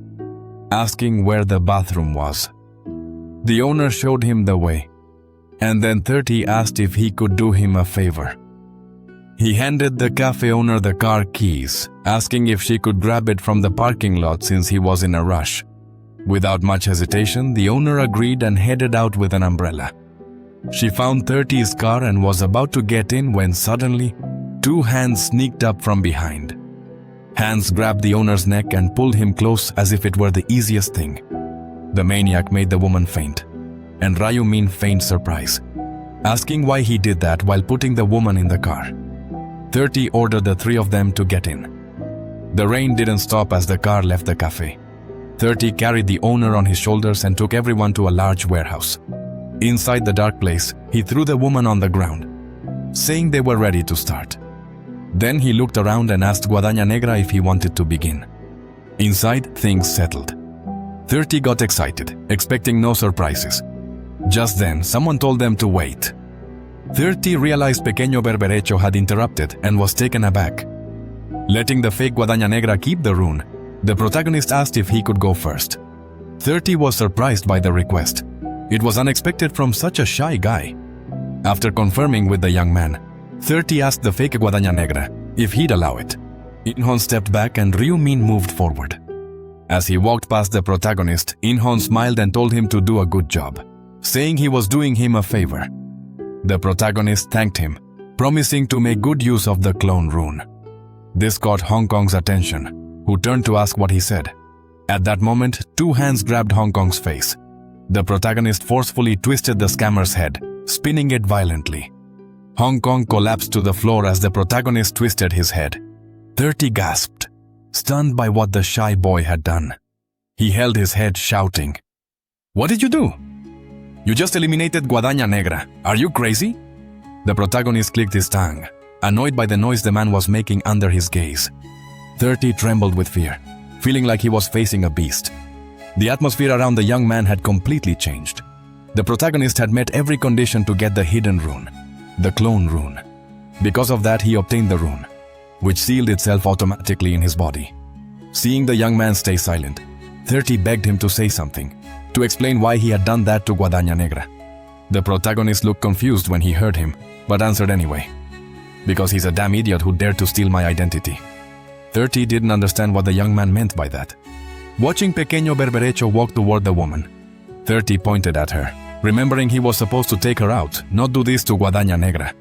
asking where the bathroom was. The owner showed him the way, and then 30 asked if he could do him a favor. He handed the cafe owner the car keys, asking if she could grab it from the parking lot since he was in a rush. Without much hesitation, the owner agreed and headed out with an umbrella. She found 30's car and was about to get in when suddenly, 2 hands sneaked up from behind. Hands grabbed the owner's neck and pulled him close as if it were the easiest thing. The maniac made the woman faint. and Ryumin feigned surprise, asking why he did that while putting the woman in the car. 30 ordered the three of them to get in. The rain didn't stop as the car left the cafe. 30 carried the owner on his shoulders and took everyone to a large warehouse. Inside the dark place, he threw the woman on the ground, saying they were ready to start. Then he looked around and asked Guadaña Negra if he wanted to begin. Inside, things settled. 30 got excited, expecting no surprises. Just then, someone told them to wait. 30 realized Pequeño Berberecho had interrupted and was taken aback. Letting the fake Guadaña Negra keep the rune, the protagonist asked if he could go first. 30 was surprised by the request. It was unexpected from such a shy guy. After confirming with the young man, 30 asked the fake Guadaña Negra if he'd allow it. Inhon stepped back and Ryumin moved forward. As he walked past the protagonist, Inhon smiled and told him to do a good job, saying he was doing him a favor. The protagonist thanked him, promising to make good use of the clone rune. This caught Hong Kong's attention, who turned to ask what he said. At that moment, two hands grabbed Hong Kong's face. The protagonist forcefully twisted the scammer's head, spinning it violently. Hong Kong collapsed to the floor as the protagonist twisted his head. 30 gasped, stunned by what the shy boy had done. He held his head, shouting, "What did you do? You just eliminated Guadaña Negra. Are you crazy?" The protagonist clicked his tongue, annoyed by the noise the man was making under his gaze. 30 trembled with fear, feeling like he was facing a beast. The atmosphere around the young man had completely changed. The protagonist had met every condition to get the hidden rune, the clone rune. Because of that, he obtained the rune, which sealed itself automatically in his body. Seeing the young man stay silent, 30 begged him to say something, to explain why he had done that to Guadaña Negra. The protagonist looked confused when he heard him, but answered anyway. "Because he's a damn idiot who dared to steal my identity." 30 didn't understand what the young man meant by that. Watching Pequeño Berberecho walk toward the woman, 30 pointed at her, remembering he was supposed to take her out, not do this to Guadaña Negra.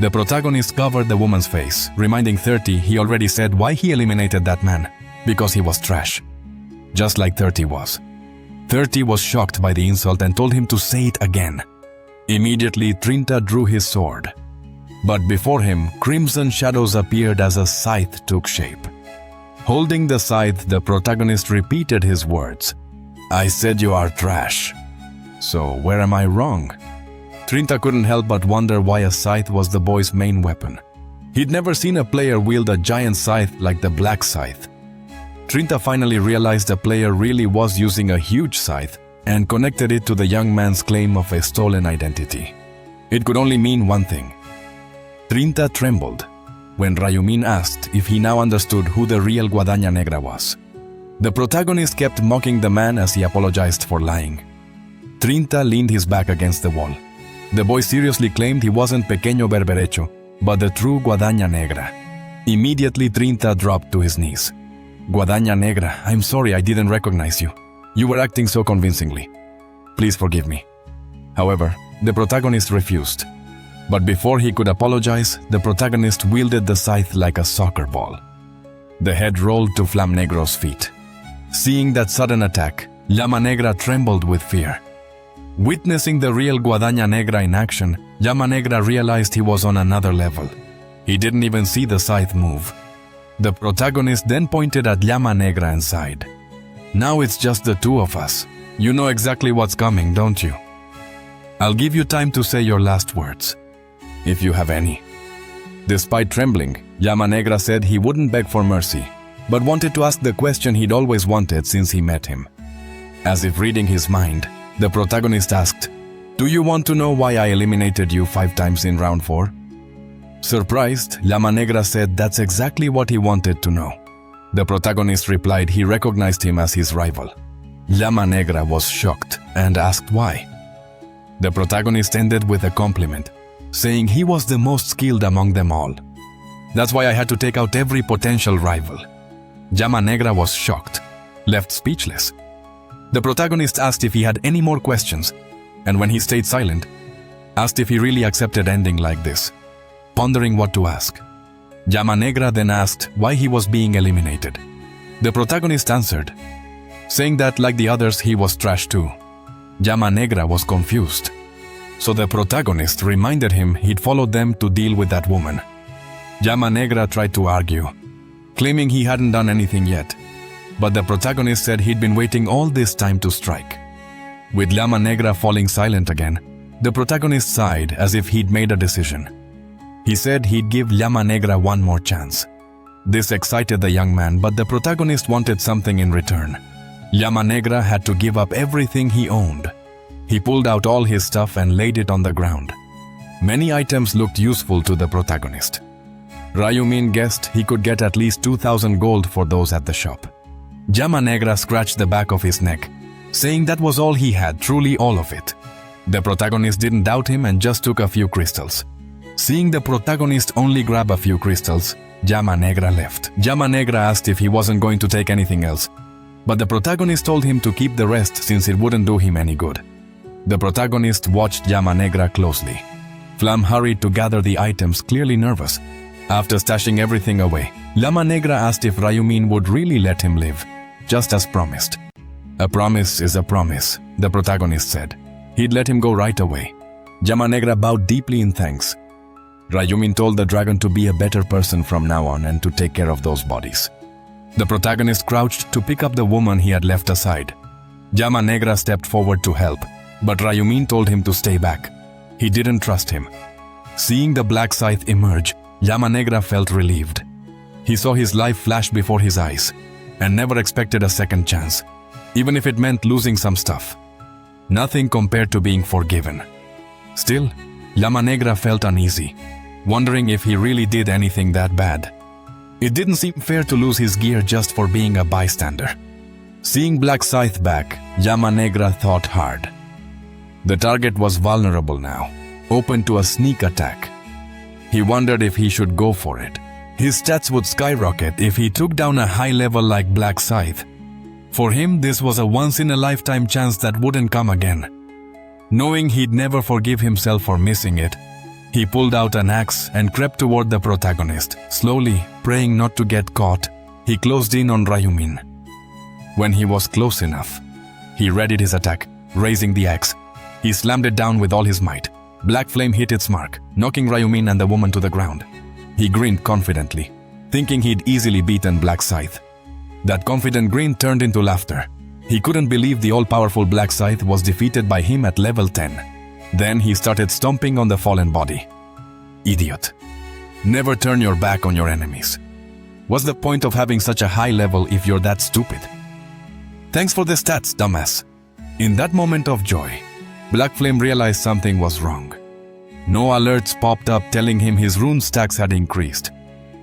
The protagonist covered the woman's face, reminding 30 he already said why he eliminated that man, because he was trash. Just like 30 was. 30 was shocked by the insult and told him to say it again. Immediately, Trinta drew his sword. But before him, crimson shadows appeared as a scythe took shape. Holding the scythe, the protagonist repeated his words. "I said you are trash. So where am I wrong?" Trinta couldn't help but wonder why a scythe was the boy's main weapon. He'd never seen a player wield a giant scythe like the black scythe. Trinta finally realized the player really was using a huge scythe and connected it to the young man's claim of a stolen identity. It could only mean one thing. Trinta trembled when Ryumin asked if he now understood who the real Guadaña Negra was. The protagonist kept mocking the man as he apologized for lying. Trinta leaned his back against the wall. The boy seriously claimed he wasn't Pequeño Berberecho, but the true Guadaña Negra. Immediately, Trinta dropped to his knees. "Guadaña Negra, I'm sorry I didn't recognize you. You were acting so convincingly. Please forgive me." However, the protagonist refused. But before he could apologize, the protagonist wielded the scythe like a soccer ball. The head rolled to Flam Negro's feet. Seeing that sudden attack, Llama Negra trembled with fear. Witnessing the real Guadaña Negra in action, Llama Negra realized he was on another level. He didn't even see the scythe move. The protagonist then pointed at Llama Negra and sighed. "Now it's just the two of us. You know exactly what's coming, don't you? I'll give you time to say your last words, if you have any." Despite trembling, Llama Negra said he wouldn't beg for mercy, but wanted to ask the question he'd always wanted since he met him. As if reading his mind, the protagonist asked, "Do you want to know why I eliminated you 5 times in round 4? Surprised, Llama Negra said that's exactly what he wanted to know. The protagonist replied he recognized him as his rival. Llama Negra was shocked and asked why. The protagonist ended with a compliment, saying he was the most skilled among them all. "That's why I had to take out every potential rival." Llama Negra was shocked, left speechless. The protagonist asked if he had any more questions, and when he stayed silent, asked if he really accepted ending like this, pondering what to ask. Llama Negra then asked why he was being eliminated. The protagonist answered, saying that like the others he was trash too. Llama Negra was confused. So the protagonist reminded him he'd followed them to deal with that woman. Llama Negra tried to argue, claiming he hadn't done anything yet. But the protagonist said he'd been waiting all this time to strike. With Llama Negra falling silent again, the protagonist sighed as if he'd made a decision. He said he'd give Llama Negra one more chance. This excited the young man, but the protagonist wanted something in return. Llama Negra had to give up everything he owned. He pulled out all his stuff and laid it on the ground. Many items looked useful to the protagonist. Rayumin guessed he could get at least 2,000 gold for those at the shop. Llama Negra scratched the back of his neck, saying that was all he had, truly all of it. The protagonist didn't doubt him and just took a few crystals. Seeing the protagonist only grab a few crystals, Llama Negra left. Llama Negra asked if he wasn't going to take anything else, but the protagonist told him to keep the rest since it wouldn't do him any good. The protagonist watched Llama Negra closely. Flam hurried to gather the items, clearly nervous. After stashing everything away, Llama Negra asked if Rayumin would really let him live, just as promised. A promise is a promise, the protagonist said. He'd let him go right away. Llama Negra bowed deeply in thanks. Rayumin told the dragon to be a better person from now on and to take care of those bodies. The protagonist crouched to pick up the woman he had left aside. Llama Negra stepped forward to help, but Rayumin told him to stay back. He didn't trust him. Seeing the black scythe emerge, Llama Negra felt relieved. He saw his life flash before his eyes, and never expected a second chance, even if it meant losing some stuff. Nothing compared to being forgiven. Still, Llama Negra felt uneasy, wondering if he really did anything that bad. It didn't seem fair to lose his gear just for being a bystander. Seeing Black Scythe back, Llama Negra thought hard. The target was vulnerable now, open to a sneak attack. He wondered if he should go for it. His stats would skyrocket if he took down a high level like Black Scythe. For him, this was a once-in-a-lifetime chance that wouldn't come again. Knowing he'd never forgive himself for missing it, he pulled out an axe and crept toward the protagonist. Slowly, praying not to get caught, he closed in on Rayumin. When he was close enough, he readied his attack, raising the axe. He slammed it down with all his might. Black flame hit its mark, knocking Rayumin and the woman to the ground. He grinned confidently, thinking he'd easily beaten Black Scythe. That confident grin turned into laughter. He couldn't believe the all-powerful Black Scythe was defeated by him at level 10. Then he started stomping on the fallen body. Idiot. Never turn your back on your enemies. What's the point of having such a high level if you're that stupid? Thanks for the stats, dumbass. In that moment of joy, Black Flame realized something was wrong. No alerts popped up telling him his rune stacks had increased.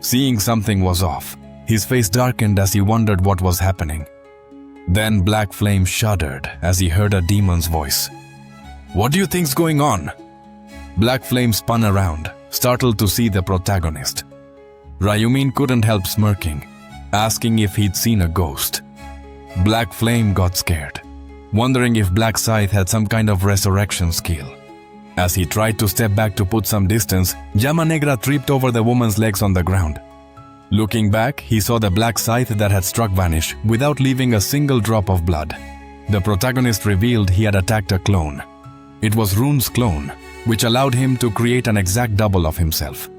Seeing something was off, his face darkened as he wondered what was happening. Then Black Flame shuddered as he heard a demon's voice. What do you think's going on? Black Flame spun around, startled to see the protagonist. Rayumin couldn't help smirking, asking if he'd seen a ghost. Black Flame got scared, wondering if Black Scythe had some kind of resurrection skill. As he tried to step back to put some distance, Llama Negra tripped over the woman's legs on the ground. Looking back, he saw the Black Scythe that had struck vanish without leaving a single drop of blood. The protagonist revealed he had attacked a clone. It was Rune's clone, which allowed him to create an exact double of himself.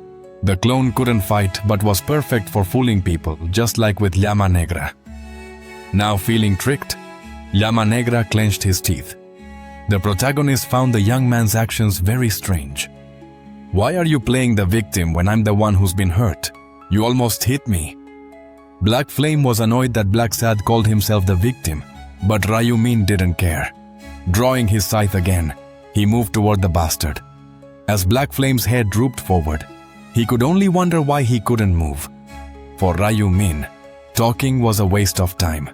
The clone couldn't fight but was perfect for fooling people, just like with Llama Negra. Now feeling tricked, Llama Negra clenched his teeth. The protagonist found the young man's actions very strange. Why are you playing the victim when I'm the one who's been hurt? You almost hit me. Black Flame was annoyed that Black Sad called himself the victim, but Rayumin didn't care. Drawing his scythe again, he moved toward the bastard. As Black Flame's head drooped forward, he could only wonder why he couldn't move. For Rayumin, talking was a waste of time.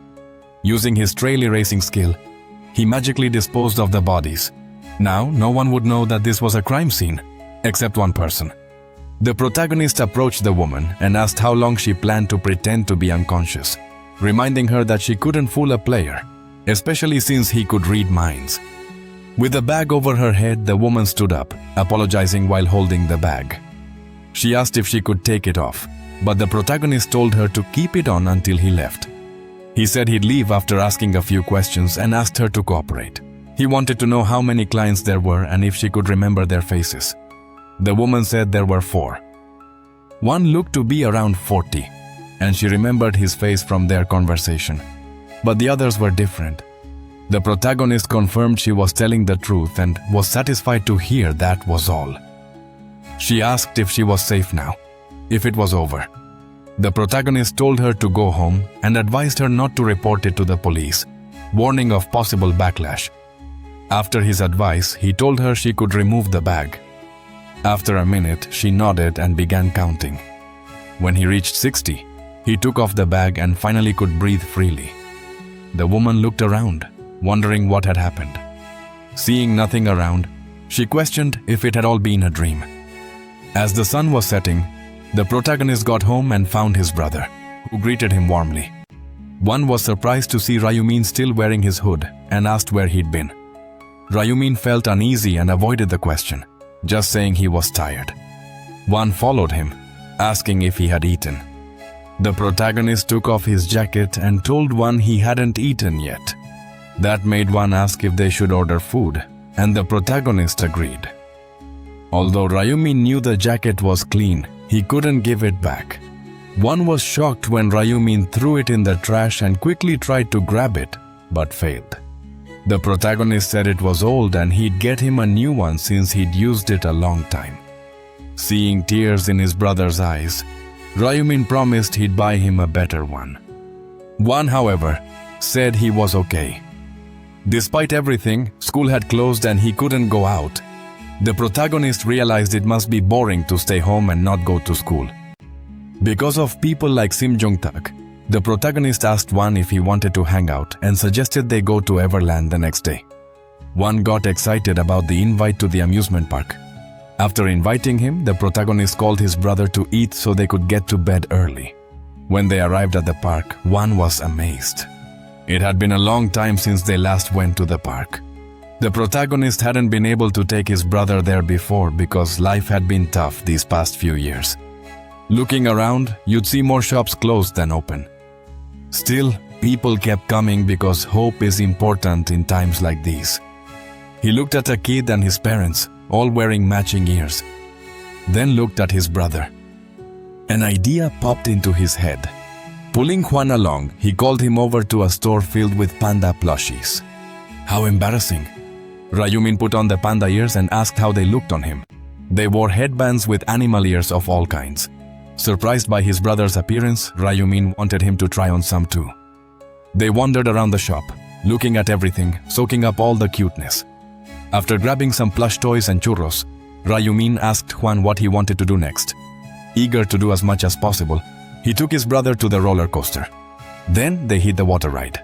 Using his trail erasing skill, he magically disposed of the bodies. Now, no one would know that this was a crime scene, except one person. The protagonist approached the woman and asked how long she planned to pretend to be unconscious, reminding her that she couldn't fool a player, especially since he could read minds. With the bag over her head, the woman stood up, apologizing while holding the bag. She asked if she could take it off, but the protagonist told her to keep it on until he left. He said he'd leave after asking a few questions and asked her to cooperate. He wanted to know how many clients there were and if she could remember their faces. The woman said there were 4. One looked to be around 40, and she remembered his face from their conversation. But the others were different. The protagonist confirmed she was telling the truth and was satisfied to hear that was all. She asked if she was safe now, if it was over. The protagonist told her to go home and advised her not to report it to the police, warning of possible backlash. After his advice, he told her she could remove the bag. After a minute, she nodded and began counting. When he reached 60, he took off the bag and finally could breathe freely. The woman looked around, wondering what had happened. Seeing nothing around, she questioned if it had all been a dream. As the sun was setting, the protagonist got home and found his brother, who greeted him warmly. One was surprised to see Ryumin still wearing his hood and asked where he'd been. Ryumin felt uneasy and avoided the question, just saying he was tired. One followed him, asking if he had eaten. The protagonist took off his jacket and told One he hadn't eaten yet. That made One ask if they should order food, and the protagonist agreed. Although Ryumin knew the jacket was clean, he couldn't give it back. One was shocked when Ryumin threw it in the trash and quickly tried to grab it, but failed. The protagonist said it was old and he'd get him a new one since he'd used it a long time. Seeing tears in his brother's eyes, Ryumin promised he'd buy him a better one. One, however, said he was okay. Despite everything, school had closed and he couldn't go out. The protagonist realized it must be boring to stay home and not go to school. Because of people like Sim Jung-tak, the protagonist asked One if he wanted to hang out and suggested they go to Everland the next day. One got excited about the invite to the amusement park. After inviting him, the protagonist called his brother to eat so they could get to bed early. When they arrived at the park, One was amazed. It had been a long time since they last went to the park. The protagonist hadn't been able to take his brother there before because life had been tough these past few years. Looking around, you'd see more shops closed than open. Still, people kept coming because hope is important in times like these. He looked at a kid and his parents, all wearing matching ears. Then looked at his brother. An idea popped into his head. Pulling Juan along, he called him over to a store filled with panda plushies. How embarrassing. Ryumin put on the panda ears and asked how they looked on him. They wore headbands with animal ears of all kinds. Surprised by his brother's appearance, Ryumin wanted him to try on some too. They wandered around the shop, looking at everything, soaking up all the cuteness. After grabbing some plush toys and churros, Ryumin asked Juan what he wanted to do next. Eager to do as much as possible, he took his brother to the roller coaster. Then they hit the water ride.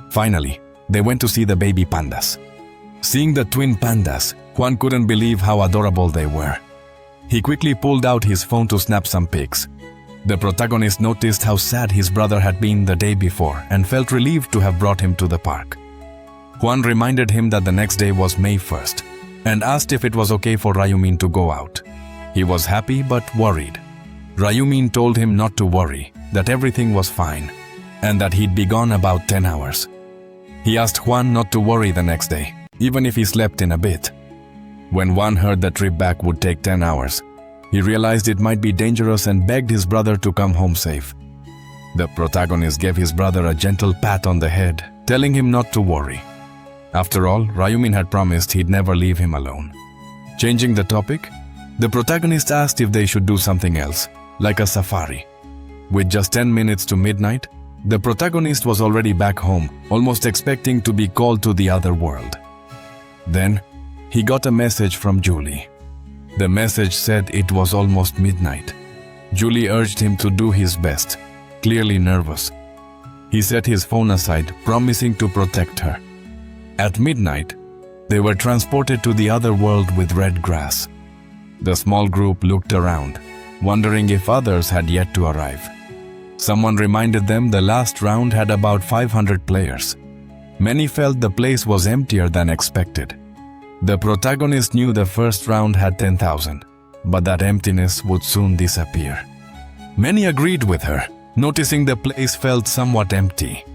Finally, they went to see the baby pandas. Seeing the twin pandas, Juan couldn't believe how adorable they were. He quickly pulled out his phone to snap some pics. The protagonist noticed how sad his brother had been the day before and felt relieved to have brought him to the park. Juan reminded him that the next day was May 1st and asked if it was okay for Ryumin to go out. He was happy but worried. Ryumin told him not to worry, that everything was fine, and that he'd be gone about 10 hours. He asked Juan not to worry the next day, even if he slept in a bit. When Juan heard the trip back would take 10 hours, he realized it might be dangerous and begged his brother to come home safe. The protagonist gave his brother a gentle pat on the head, telling him not to worry. After all, Ryumin had promised he'd never leave him alone. Changing the topic, the protagonist asked if they should do something else, like a safari. With just 10 minutes to midnight, the protagonist was already back home, almost expecting to be called to the other world. Then, he got a message from Julie. The message said it was almost midnight. Julie urged him to do his best, clearly nervous. He set his phone aside, promising to protect her. At midnight, they were transported to the other world with red grass. The small group looked around, wondering if others had yet to arrive. Someone reminded them the last round had about 500 players. Many felt the place was emptier than expected. The protagonist knew the first round had 10,000, but that emptiness would soon disappear. Many agreed with her, noticing the place felt somewhat empty.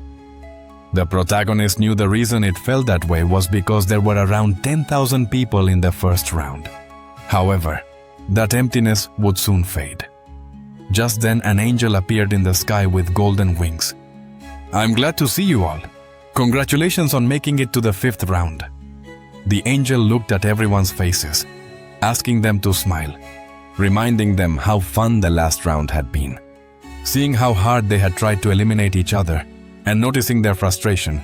The protagonist knew the reason it felt that way was because there were around 10,000 people in the first round. However, that emptiness would soon fade. Just then, an angel appeared in the sky with golden wings. "I'm glad to see you all. Congratulations on making it to the 5th round." The angel looked at everyone's faces, asking them to smile, reminding them how fun the last round had been. Seeing how hard they had tried to eliminate each other and noticing their frustration,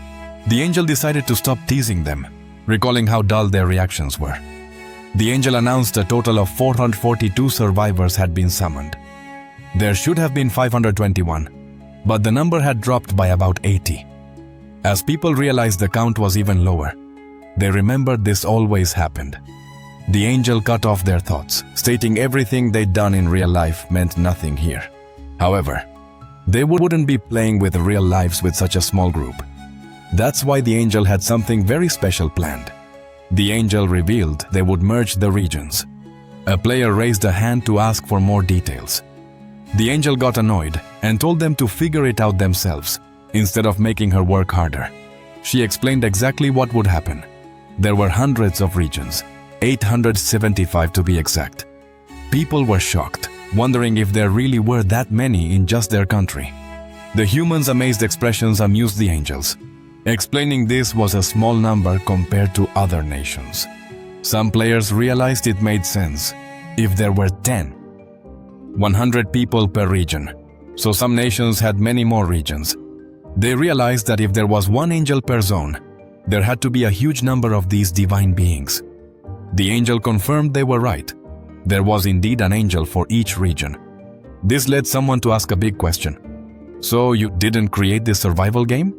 the angel decided to stop teasing them, recalling how dull their reactions were. The angel announced a total of 442 survivors had been summoned. There should have been 521, but the number had dropped by about 80. As people realized the count was even lower, they remembered this always happened. The angel cut off their thoughts, stating everything they'd done in real life meant nothing here. However, they wouldn't be playing with real lives with such a small group. That's why the angel had something very special planned. The angel revealed they would merge the regions. A player raised a hand to ask for more details. The angel got annoyed and told them to figure it out themselves, instead of making her work harder. She explained exactly what would happen. There were hundreds of regions, 875 to be exact. People were shocked, wondering if there really were that many in just their country. The humans' amazed expressions amused the angels, explaining this was a small number compared to other nations. Some players realized it made sense if there were 100 people per region, so some nations had many more regions. They realized that if there was one angel per zone, there had to be a huge number of these divine beings. The angel confirmed they were right. There was indeed an angel for each region. This led someone to ask a big question. "So you didn't create this survival game?"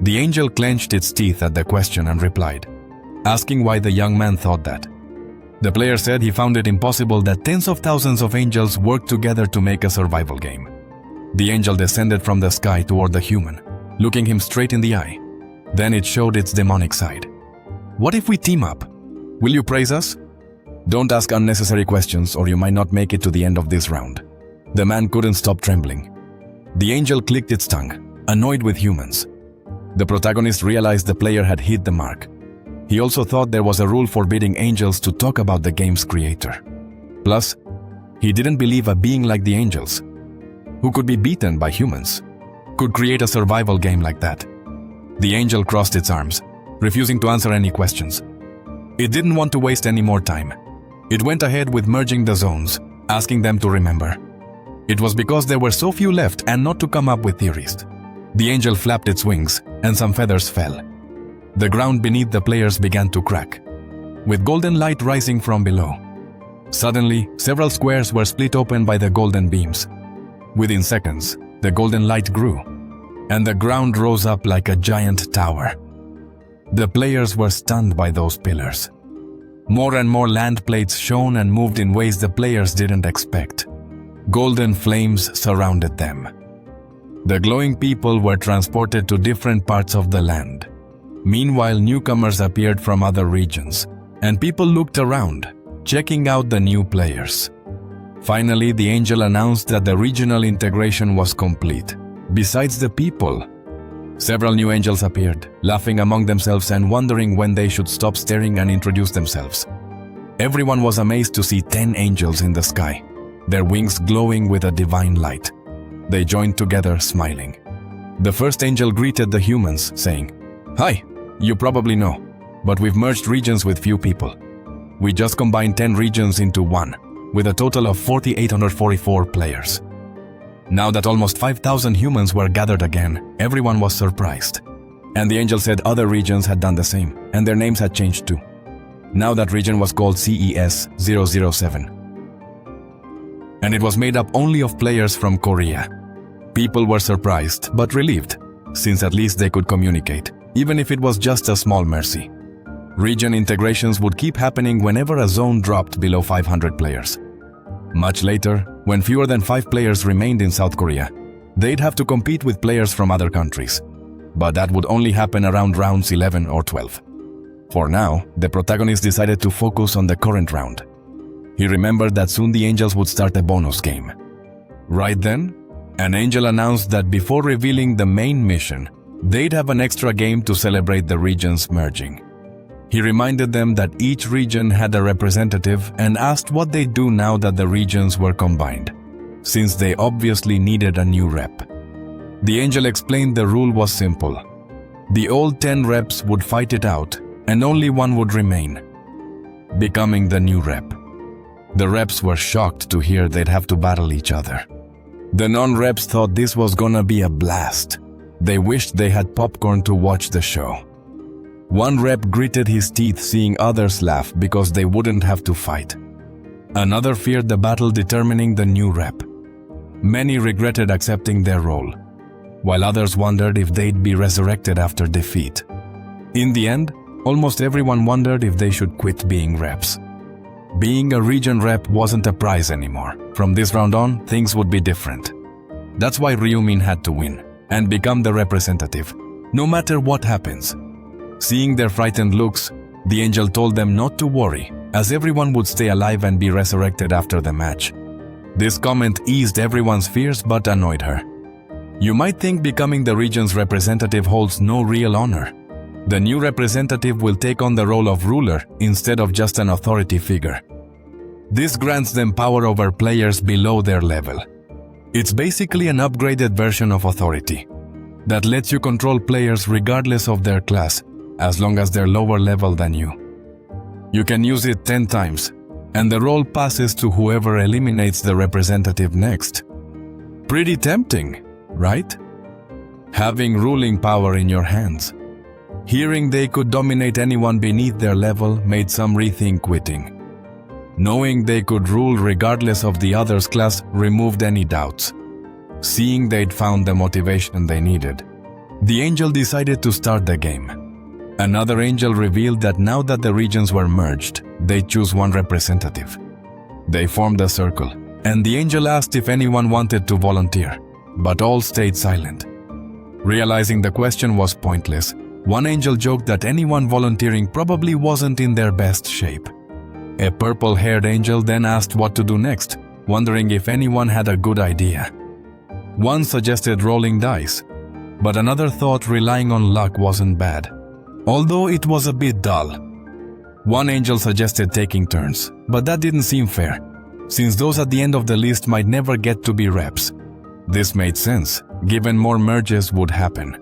The angel clenched its teeth at the question and replied, asking why the young man thought that. The player said he found it impossible that tens of thousands of angels worked together to make a survival game. The angel descended from the sky toward the human, looking him straight in the eye. Then it showed its demonic side. "What if we team up? Will you praise us? Don't ask unnecessary questions or you might not make it to the end of this round." The man couldn't stop trembling. The angel clicked its tongue, annoyed with humans. The protagonist realized the player had hit the mark. He also thought there was a rule forbidding angels to talk about the game's creator. Plus, he didn't believe a being like the angels, who could be beaten by humans, could create a survival game like that. The angel crossed its arms, refusing to answer any questions. It didn't want to waste any more time. It went ahead with merging the zones, asking them to remember. It was because there were so few left and not to come up with theories. The angel flapped its wings, and some feathers fell. The ground beneath the players began to crack, with golden light rising from below. Suddenly, several squares were split open by the golden beams. Within seconds, the golden light grew, and the ground rose up like a giant tower. The players were stunned by those pillars. More and more land plates shone and moved in ways the players didn't expect. Golden flames surrounded them. The glowing people were transported to different parts of the land. Meanwhile, newcomers appeared from other regions, and people looked around, checking out the new players. Finally, the angel announced that the regional integration was complete. Besides the people, several new angels appeared, laughing among themselves and wondering when they should stop staring and introduce themselves. Everyone was amazed to see 10 angels in the sky, their wings glowing with a divine light. They joined together, smiling. The first angel greeted the humans, saying, "Hi, you probably know, but we've merged regions with few people. We just combined 10 regions into one, with a total of 4,844 players." Now that almost 5,000 humans were gathered again, everyone was surprised. And the angel said other regions had done the same, and their names had changed too. Now that region was called CES 007. And it was made up only of players from Korea. People were surprised, but relieved, since at least they could communicate, even if it was just a small mercy. Region integrations would keep happening whenever a zone dropped below 500 players. Much later, when fewer than 5 players remained in South Korea, they'd have to compete with players from other countries. But that would only happen around rounds 11 or 12. For now, the protagonist decided to focus on the current round. He remembered that soon the angels would start a bonus game. Right then, an angel announced that before revealing the main mission, they'd have an extra game to celebrate the regions merging. He reminded them that each region had a representative and asked what they'd do now that the regions were combined, since they obviously needed a new rep. The angel explained the rule was simple. The old 10 reps would fight it out, and only one would remain, becoming the new rep. The reps were shocked to hear they'd have to battle each other. The non-reps thought this was gonna be a blast. They wished they had popcorn to watch the show. One rep gritted his teeth seeing others laugh because they wouldn't have to fight. Another feared the battle determining the new rep. Many regretted accepting their role, while others wondered if they'd be resurrected after defeat. In the end, almost everyone wondered if they should quit being reps. Being a region rep wasn't a prize anymore. From this round on, things would be different. That's why Ryumin had to win and become the representative, no matter what happens. Seeing their frightened looks, the angel told them not to worry, as everyone would stay alive and be resurrected after the match. This comment eased everyone's fears but annoyed her. You might think becoming the region's representative holds no real honor. The new representative will take on the role of ruler instead of just an authority figure. This grants them power over players below their level. It's basically an upgraded version of authority that lets you control players regardless of their class, as long as they're lower level than you. You can use it 10 times, and the role passes to whoever eliminates the representative next. Pretty tempting, right? Having ruling power in your hands. Hearing they could dominate anyone beneath their level made some rethink quitting. Knowing they could rule regardless of the other's class removed any doubts. Seeing they'd found the motivation they needed, the angel decided to start the game. Another angel revealed that now that the regions were merged, they'd choose one representative. They formed a circle, and the angel asked if anyone wanted to volunteer, but all stayed silent. Realizing the question was pointless, one angel joked that anyone volunteering probably wasn't in their best shape. A purple-haired angel then asked what to do next, wondering if anyone had a good idea. One suggested rolling dice, but another thought relying on luck wasn't bad, although it was a bit dull. One angel suggested taking turns, but that didn't seem fair, since those at the end of the list might never get to be reps. This made sense, given more merges would happen.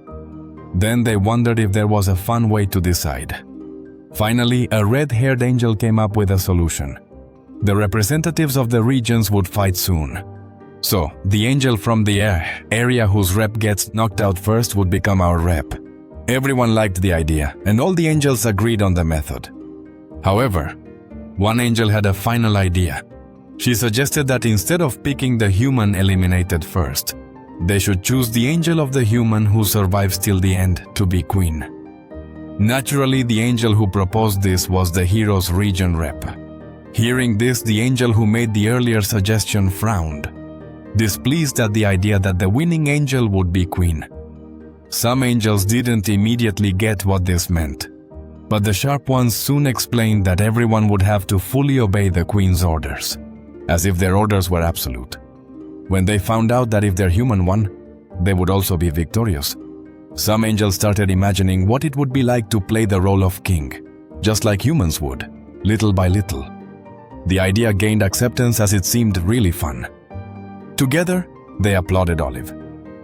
Then they wondered if there was a fun way to decide. Finally, a red-haired angel came up with a solution. The representatives of the regions would fight soon. So, the angel from the area whose rep gets knocked out first would become our rep. Everyone liked the idea, and all the angels agreed on the method. However, one angel had a final idea. She suggested that instead of picking the human eliminated first, they should choose the angel of the human who survives till the end to be queen. Naturally, the angel who proposed this was the hero's region rep. Hearing this, the angel who made the earlier suggestion frowned, displeased at the idea that the winning angel would be queen. Some angels didn't immediately get what this meant, but the sharp ones soon explained that everyone would have to fully obey the queen's orders, as if their orders were absolute. When they found out that if their human won, they would also be victorious, some angels started imagining what it would be like to play the role of king, just like humans would, little by little. The idea gained acceptance as it seemed really fun. Together, they applauded Olive.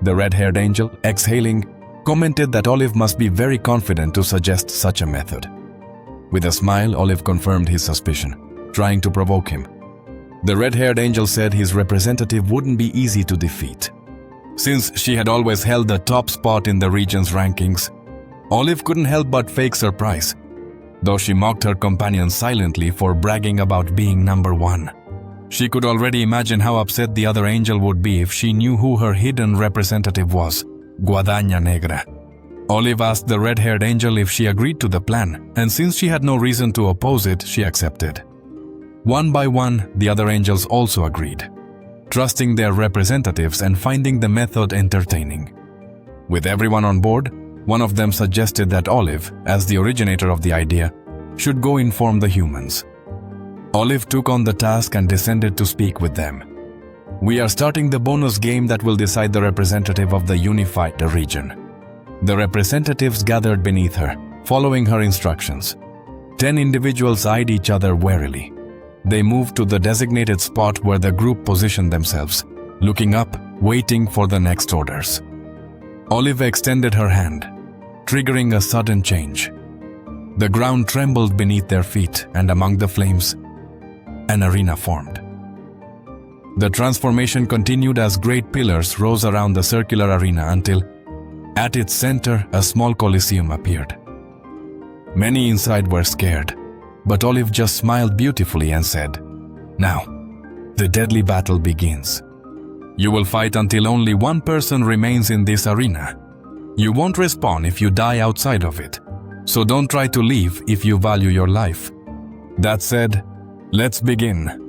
The red-haired angel, exhaling, commented that Olive must be very confident to suggest such a method. With a smile, Olive confirmed his suspicion, trying to provoke him. The red-haired angel said his representative wouldn't be easy to defeat. Since she had always held the top spot in the region's rankings, Olive couldn't help but fake surprise, though she mocked her companion silently for bragging about being number one. She could already imagine how upset the other angel would be if she knew who her hidden representative was, Guadaña Negra. Olive asked the red-haired angel if she agreed to the plan, and since she had no reason to oppose it, she accepted. One by one, the other angels also agreed, trusting their representatives and finding the method entertaining. With everyone on board, one of them suggested that Olive, as the originator of the idea, should go inform the humans. Olive took on the task and descended to speak with them. "We are starting the bonus game that will decide the representative of the unified region. The representatives gathered beneath her, following her instructions. 10 individuals eyed each other warily. They moved to the designated spot where the group positioned themselves, looking up, waiting for the next orders. Olive extended her hand, triggering a sudden change. The ground trembled beneath their feet, and among the flames, an arena formed. The transformation continued as great pillars rose around the circular arena until, at its center, a small coliseum appeared. Many inside were scared, but Olive just smiled beautifully and said, "Now, the deadly battle begins. You will fight until only one person remains in this arena. You won't respawn if you die outside of it, so don't try to leave if you value your life. That said, let's begin."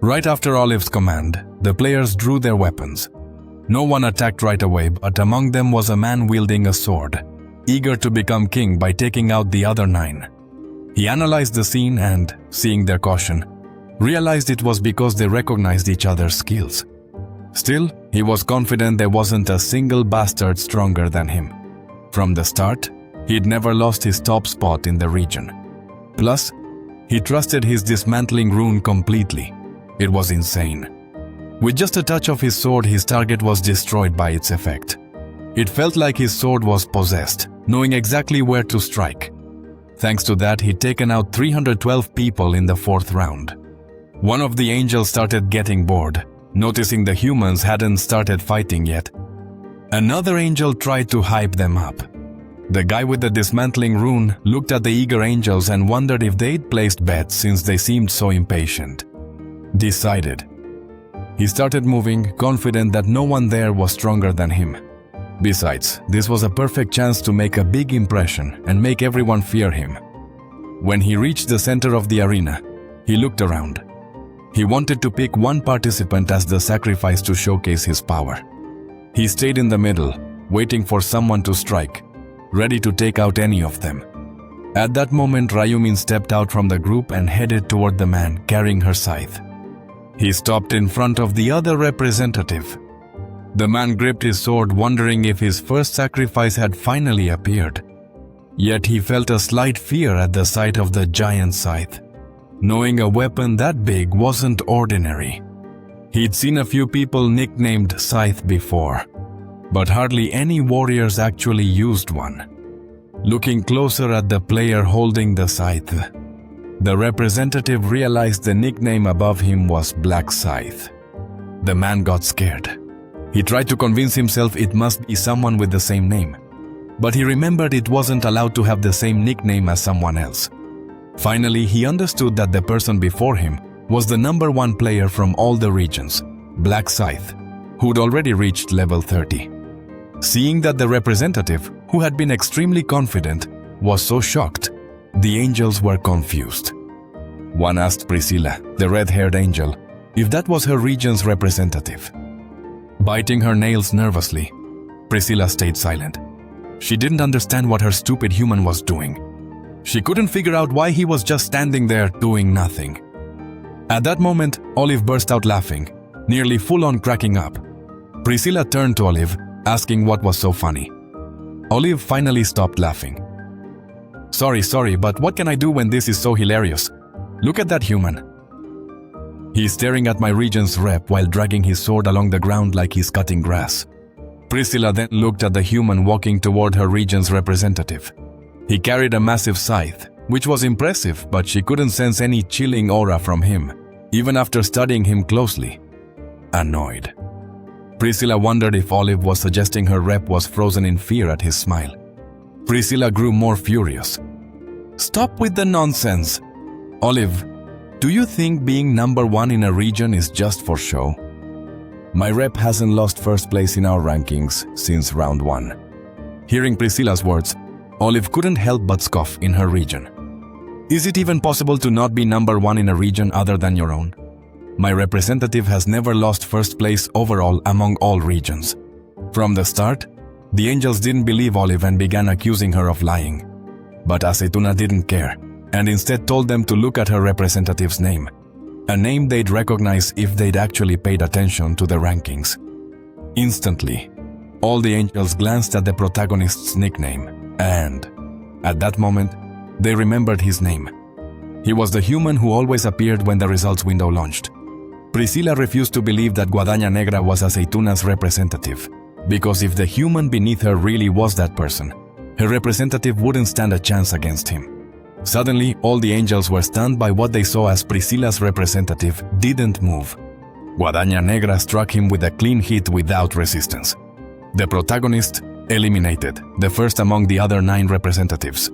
Right after Olive's command, the players drew their weapons. No one attacked right away, but among them was a man wielding a sword, eager to become king by taking out the other 9. He analyzed the scene and, seeing their caution, realized it was because they recognized each other's skills. Still, he was confident there wasn't a single bastard stronger than him. From the start, he'd never lost his top spot in the region. Plus, he trusted his dismantling rune completely. It was insane. With just a touch of his sword, his target was destroyed by its effect. It felt like his sword was possessed, knowing exactly where to strike. Thanks to that, he'd taken out 312 people in the 4th round. One of the angels started getting bored, noticing the humans hadn't started fighting yet. Another angel tried to hype them up. The guy with the dismantling rune looked at the eager angels and wondered if they'd placed bets since they seemed so impatient. Decided. He started moving, confident that no one there was stronger than him. Besides, this was a perfect chance to make a big impression and make everyone fear him. When he reached the center of the arena, he looked around. He wanted to pick one participant as the sacrifice to showcase his power. He stayed in the middle, waiting for someone to strike, ready to take out any of them. At that moment, Ryumin stepped out from the group and headed toward the man carrying her scythe. He stopped in front of the other representative. The man gripped his sword, wondering if his first sacrifice had finally appeared. Yet he felt a slight fear at the sight of the giant scythe. Knowing a weapon that big wasn't ordinary. He'd seen a few people nicknamed Scythe before, but hardly any warriors actually used one. Looking closer at the player holding the scythe, the representative realized the nickname above him was Black Scythe. The man got scared. He tried to convince himself it must be someone with the same name, but he remembered it wasn't allowed to have the same nickname as someone else. Finally, he understood that the person before him was the #1 player from all the regions, Black Scythe, who'd already reached level 30. Seeing that the representative, who had been extremely confident, was so shocked, the angels were confused. One asked Priscilla, the red-haired angel, if that was her region's representative. Biting her nails nervously, Priscilla stayed silent. She didn't understand what her stupid human was doing. She couldn't figure out why he was just standing there doing nothing. At that moment, Olive burst out laughing, nearly full-on cracking up. Priscilla turned to Olive, asking what was so funny. Olive finally stopped laughing. Sorry, but what can I do when this is so hilarious? Look at that human. He's staring at my region's rep while dragging his sword along the ground like he's cutting grass. Priscilla then looked at the human walking toward her region's representative. He carried a massive scythe, which was impressive, but she couldn't sense any chilling aura from him, even after studying him closely. Annoyed. Priscilla wondered if Olive was suggesting her rep was frozen in fear at his smile. Priscilla grew more furious. Stop with the nonsense. Olive, do you think being #1 in a region is just for show? My rep hasn't lost first place in our rankings since round 1. Hearing Priscilla's words, Olive couldn't help but scoff in her region. Is it even possible to not be #1 in a region other than your own? My representative has never lost first place overall among all regions. From the start, the angels didn't believe Olive and began accusing her of lying. But Aceituna didn't care, and instead told them to look at her representative's name, a name they'd recognize if they'd actually paid attention to the rankings. Instantly, All the angels glanced at the protagonist's nickname, and at that moment, they remembered his name. He was the human who always appeared when the results window launched. Priscilla refused to believe that Guadaña Negra was Aceituna's representative, because if the human beneath her really was that person, her representative wouldn't stand a chance against him. Suddenly, all the angels were stunned by what they saw as Priscilla's representative didn't move. Guadaña Negra struck him with a clean hit without resistance. The protagonist eliminated, the first among the other 9 representatives.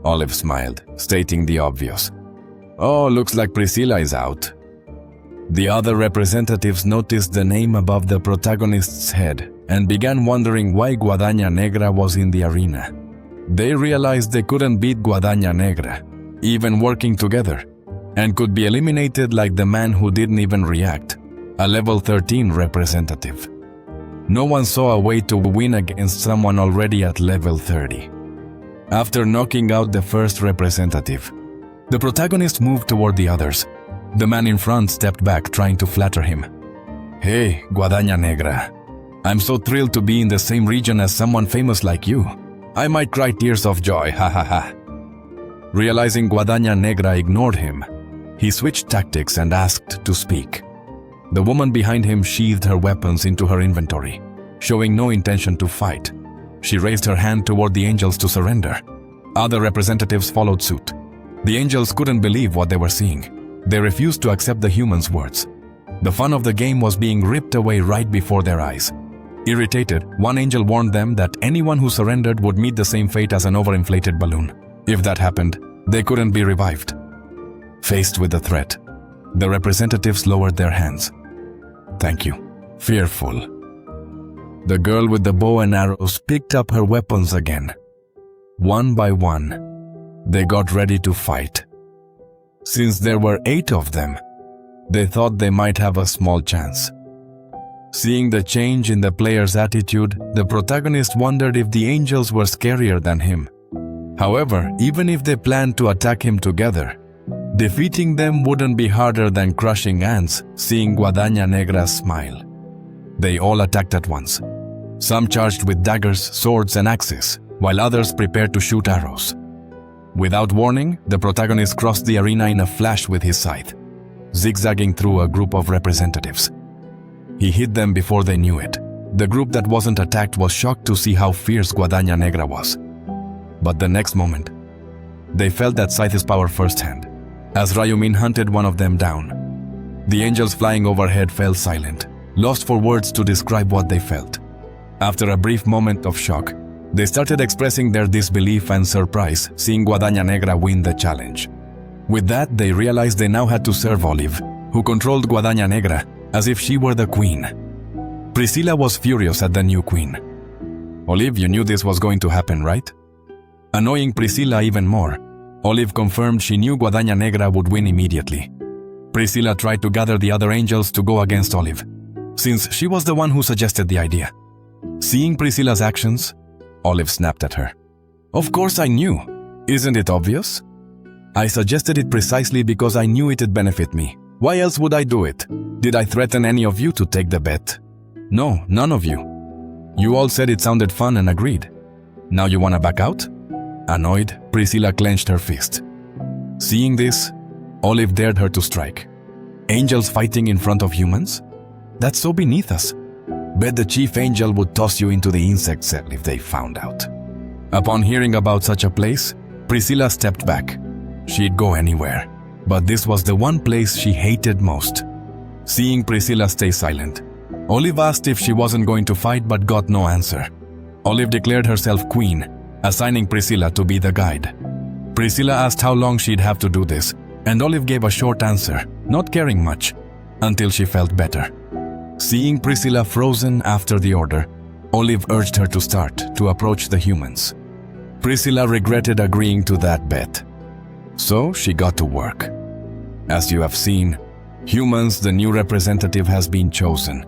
Olive smiled, stating the obvious. "Oh, looks like Priscilla is out." The other representatives noticed the name above the protagonist's head and began wondering why Guadaña Negra was in the arena. They realized they couldn't beat Guadaña Negra, even working together, and could be eliminated like the man who didn't even react, a level 13 representative. No one saw a way to win against someone already at level 30. After knocking out the first representative, the protagonist moved toward the others. The man in front stepped back, trying to flatter him. "Hey, Guadaña Negra. I'm so thrilled to be in the same region as someone famous like you. I might cry tears of joy, ha ha ha." Realizing Guadaña Negra ignored him, he switched tactics and asked to speak. The woman behind him sheathed her weapons into her inventory, showing no intention to fight. She raised her hand toward the angels to surrender. Other representatives followed suit. The angels couldn't believe what they were seeing. They refused to accept the human's words. The fun of the game was being ripped away right before their eyes. Irritated, one angel warned them that anyone who surrendered would meet the same fate as an overinflated balloon. If that happened, they couldn't be revived. Faced with the threat, the representatives lowered their hands. "Thank you." Fearful. The girl with the bow and arrows picked up her weapons again. One by one, they got ready to fight. Since there were 8 of them, they thought they might have a small chance. Seeing the change in the player's attitude, the protagonist wondered if the angels were scarier than him. However, even if they planned to attack him together, defeating them wouldn't be harder than crushing ants, seeing Guadaña Negra's smile. They all attacked at once. Some charged with daggers, swords, and axes, while others prepared to shoot arrows. Without warning, the protagonist crossed the arena in a flash with his scythe, zigzagging through a group of representatives. He hit them before they knew it. The group that wasn't attacked was shocked to see how fierce Guadaña Negra was. But the next moment, they felt that scythe's power firsthand, as Rayumin hunted one of them down. The angels flying overhead fell silent, lost for words to describe what they felt. After a brief moment of shock, they started expressing their disbelief and surprise, seeing Guadaña Negra win the challenge. With that, they realized they now had to serve Olive, who controlled Guadaña Negra as if she were the queen. Priscilla was furious at the new queen. "Olive, you knew this was going to happen, right?" Annoying Priscilla even more, Olive confirmed she knew Guadaña Negra would win immediately. Priscilla tried to gather the other angels to go against Olive, since she was the one who suggested the idea. Seeing Priscilla's actions, Olive snapped at her. "Of course I knew. Isn't it obvious? I suggested it precisely because I knew it'd benefit me. Why else would I do it? Did I threaten any of you to take the bet? No, none of you. You all said it sounded fun and agreed. Now you wanna back out?" Annoyed, Priscilla clenched her fist. Seeing this, Olive dared her to strike. Angels fighting in front of humans? That's so beneath us. Bet the chief angel would toss you into the insect cell if they found out. Upon hearing about such a place, Priscilla stepped back. She'd go anywhere, but this was the one place she hated most. Seeing Priscilla stay silent, Olive asked if she wasn't going to fight but got no answer. Olive declared herself queen, assigning Priscilla to be the guide. Priscilla asked how long she'd have to do this, and Olive gave a short answer, not caring much, until she felt better. Seeing Priscilla frozen after the order, Olive urged her to start, to approach the humans. Priscilla regretted agreeing to that bet. So she got to work. As you have seen, humans, the new representative has been chosen.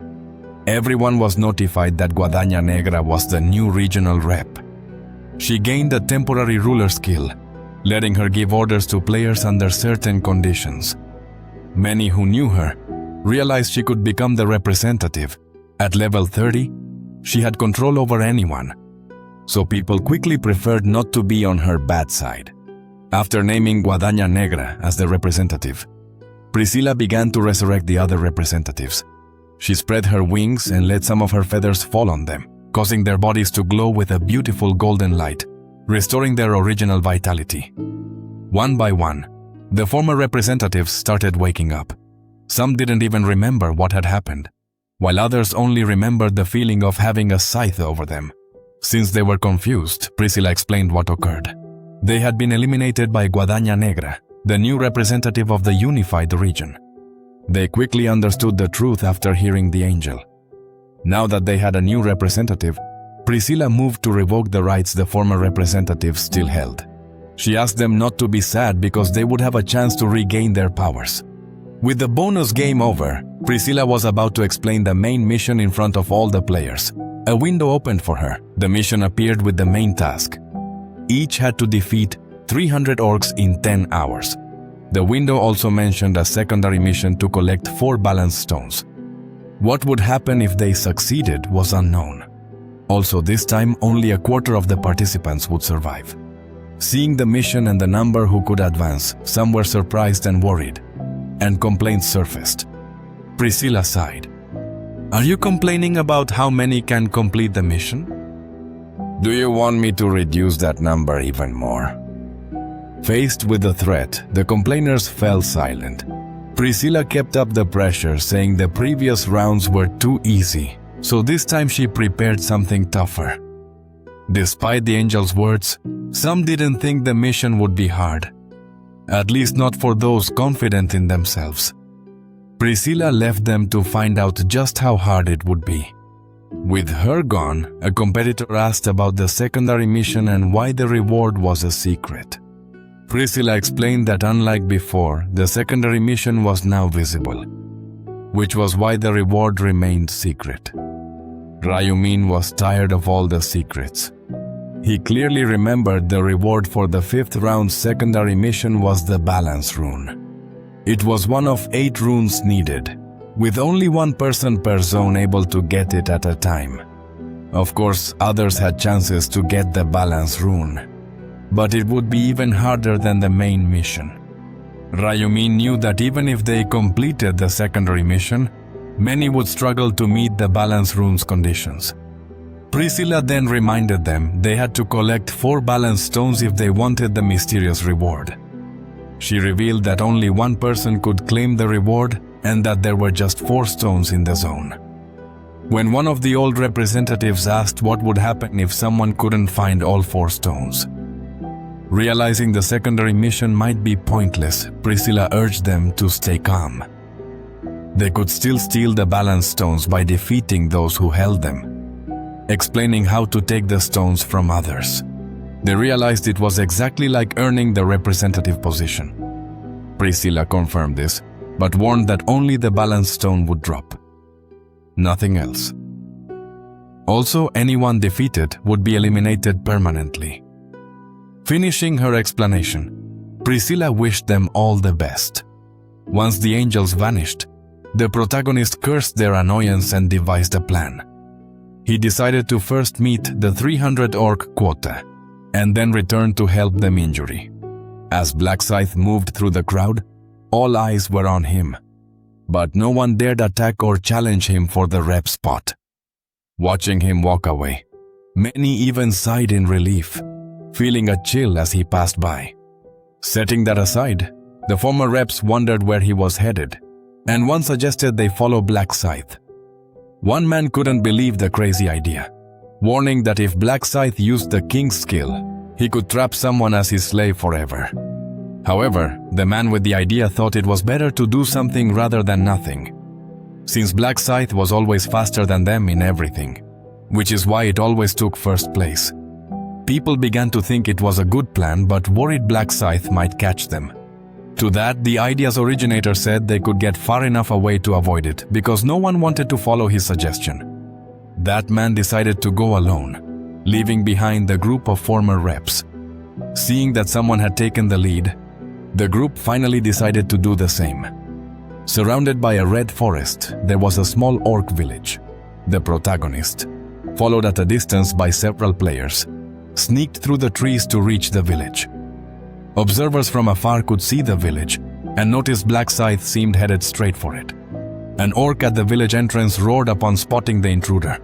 Everyone was notified that Guadaña Negra was the new regional rep. She gained a temporary ruler skill, letting her give orders to players under certain conditions. Many who knew her realized she could become the representative at level 30 she had control over anyone, so people quickly preferred not to be on her bad side. After naming Guadaña Negra as the representative, Priscilla began to resurrect the other representatives. She spread her wings and let some of her feathers fall on them, causing their bodies to glow with a beautiful golden light, restoring their original vitality. One by one, the former representatives started waking up. Some didn't even remember what had happened, while others only remembered the feeling of having a scythe over them. Since they were confused, Priscilla explained what occurred. They had been eliminated by Guadaña Negra, the new representative of the unified region. They quickly understood the truth after hearing the angel. Now that they had a new representative, Priscilla moved to revoke the rights the former representatives still held. She asked them not to be sad because they would have a chance to regain their powers. With the bonus game over, Priscilla was about to explain the main mission in front of all the players. A window opened for her. The mission appeared with the main task. Each had to defeat 300 orcs in 10 hours. The window also mentioned a secondary mission to collect 4 balance stones. What would happen if they succeeded was unknown. Also, this time only a quarter of the participants would survive. Seeing the mission and the number who could advance, some were surprised and worried, and complaints surfaced. Priscilla sighed. "Are you complaining about how many can complete the mission? Do you want me to reduce that number even more?" Faced with the threat, the complainers fell silent. Priscilla kept up the pressure, saying the previous rounds were too easy, so this time she prepared something tougher. Despite the angel's words, some didn't think the mission would be hard. At least not for those confident in themselves. Priscilla left them to find out just how hard it would be. With her gone, a competitor asked about the secondary mission and why the reward was a secret. Priscilla explained that unlike before, the secondary mission was now visible, which was why the reward remained secret. Rayumin was tired of all the secrets. He clearly remembered the reward for the 5th round's secondary mission was the balance rune. It was one of 8 runes needed, with only one person per zone able to get it at a time. Of course, others had chances to get the balance rune, but it would be even harder than the main mission. Rayumin knew that even if they completed the secondary mission, many would struggle to meet the balance rune's conditions. Priscilla then reminded them they had to collect 4 balance stones if they wanted the mysterious reward. She revealed that only one person could claim the reward and that there were just 4 stones in the zone. When one of the old representatives asked what would happen if someone couldn't find all 4 stones, realizing the secondary mission might be pointless, Priscilla urged them to stay calm. They could still steal the balance stones by defeating those who held them, explaining how to take the stones from others. They realized it was exactly like earning the representative position. Priscilla confirmed this, but warned that only the balance stone would drop. Nothing else. Also, anyone defeated would be eliminated permanently. Finishing her explanation, Priscilla wished them all the best. Once the angels vanished, the protagonist cursed their annoyance and devised a plan. He decided to first meet the 300 orc quota, and then return to help them injury. As Black Scythe moved through the crowd, all eyes were on him, but no one dared attack or challenge him for the rep spot. Watching him walk away, many even sighed in relief, feeling a chill as he passed by. Setting that aside, the former reps wondered where he was headed, and one suggested they follow Black Scythe. One man couldn't believe the crazy idea, warning that if Black Scythe used the king's skill, he could trap someone as his slave forever. However, the man with the idea thought it was better to do something rather than nothing, since Black Scythe was always faster than them in everything, which is why it always took first place. People began to think it was a good plan but worried Black Scythe might catch them. To that, the idea's originator said they could get far enough away to avoid it because no one wanted to follow his suggestion. That man decided to go alone, leaving behind the group of former reps. Seeing that someone had taken the lead, the group finally decided to do the same. Surrounded by a red forest, there was a small orc village. The protagonist, followed at a distance by several players, sneaked through the trees to reach the village. Observers from afar could see the village and noticed Black Scythe seemed headed straight for it. An orc at the village entrance roared upon spotting the intruder,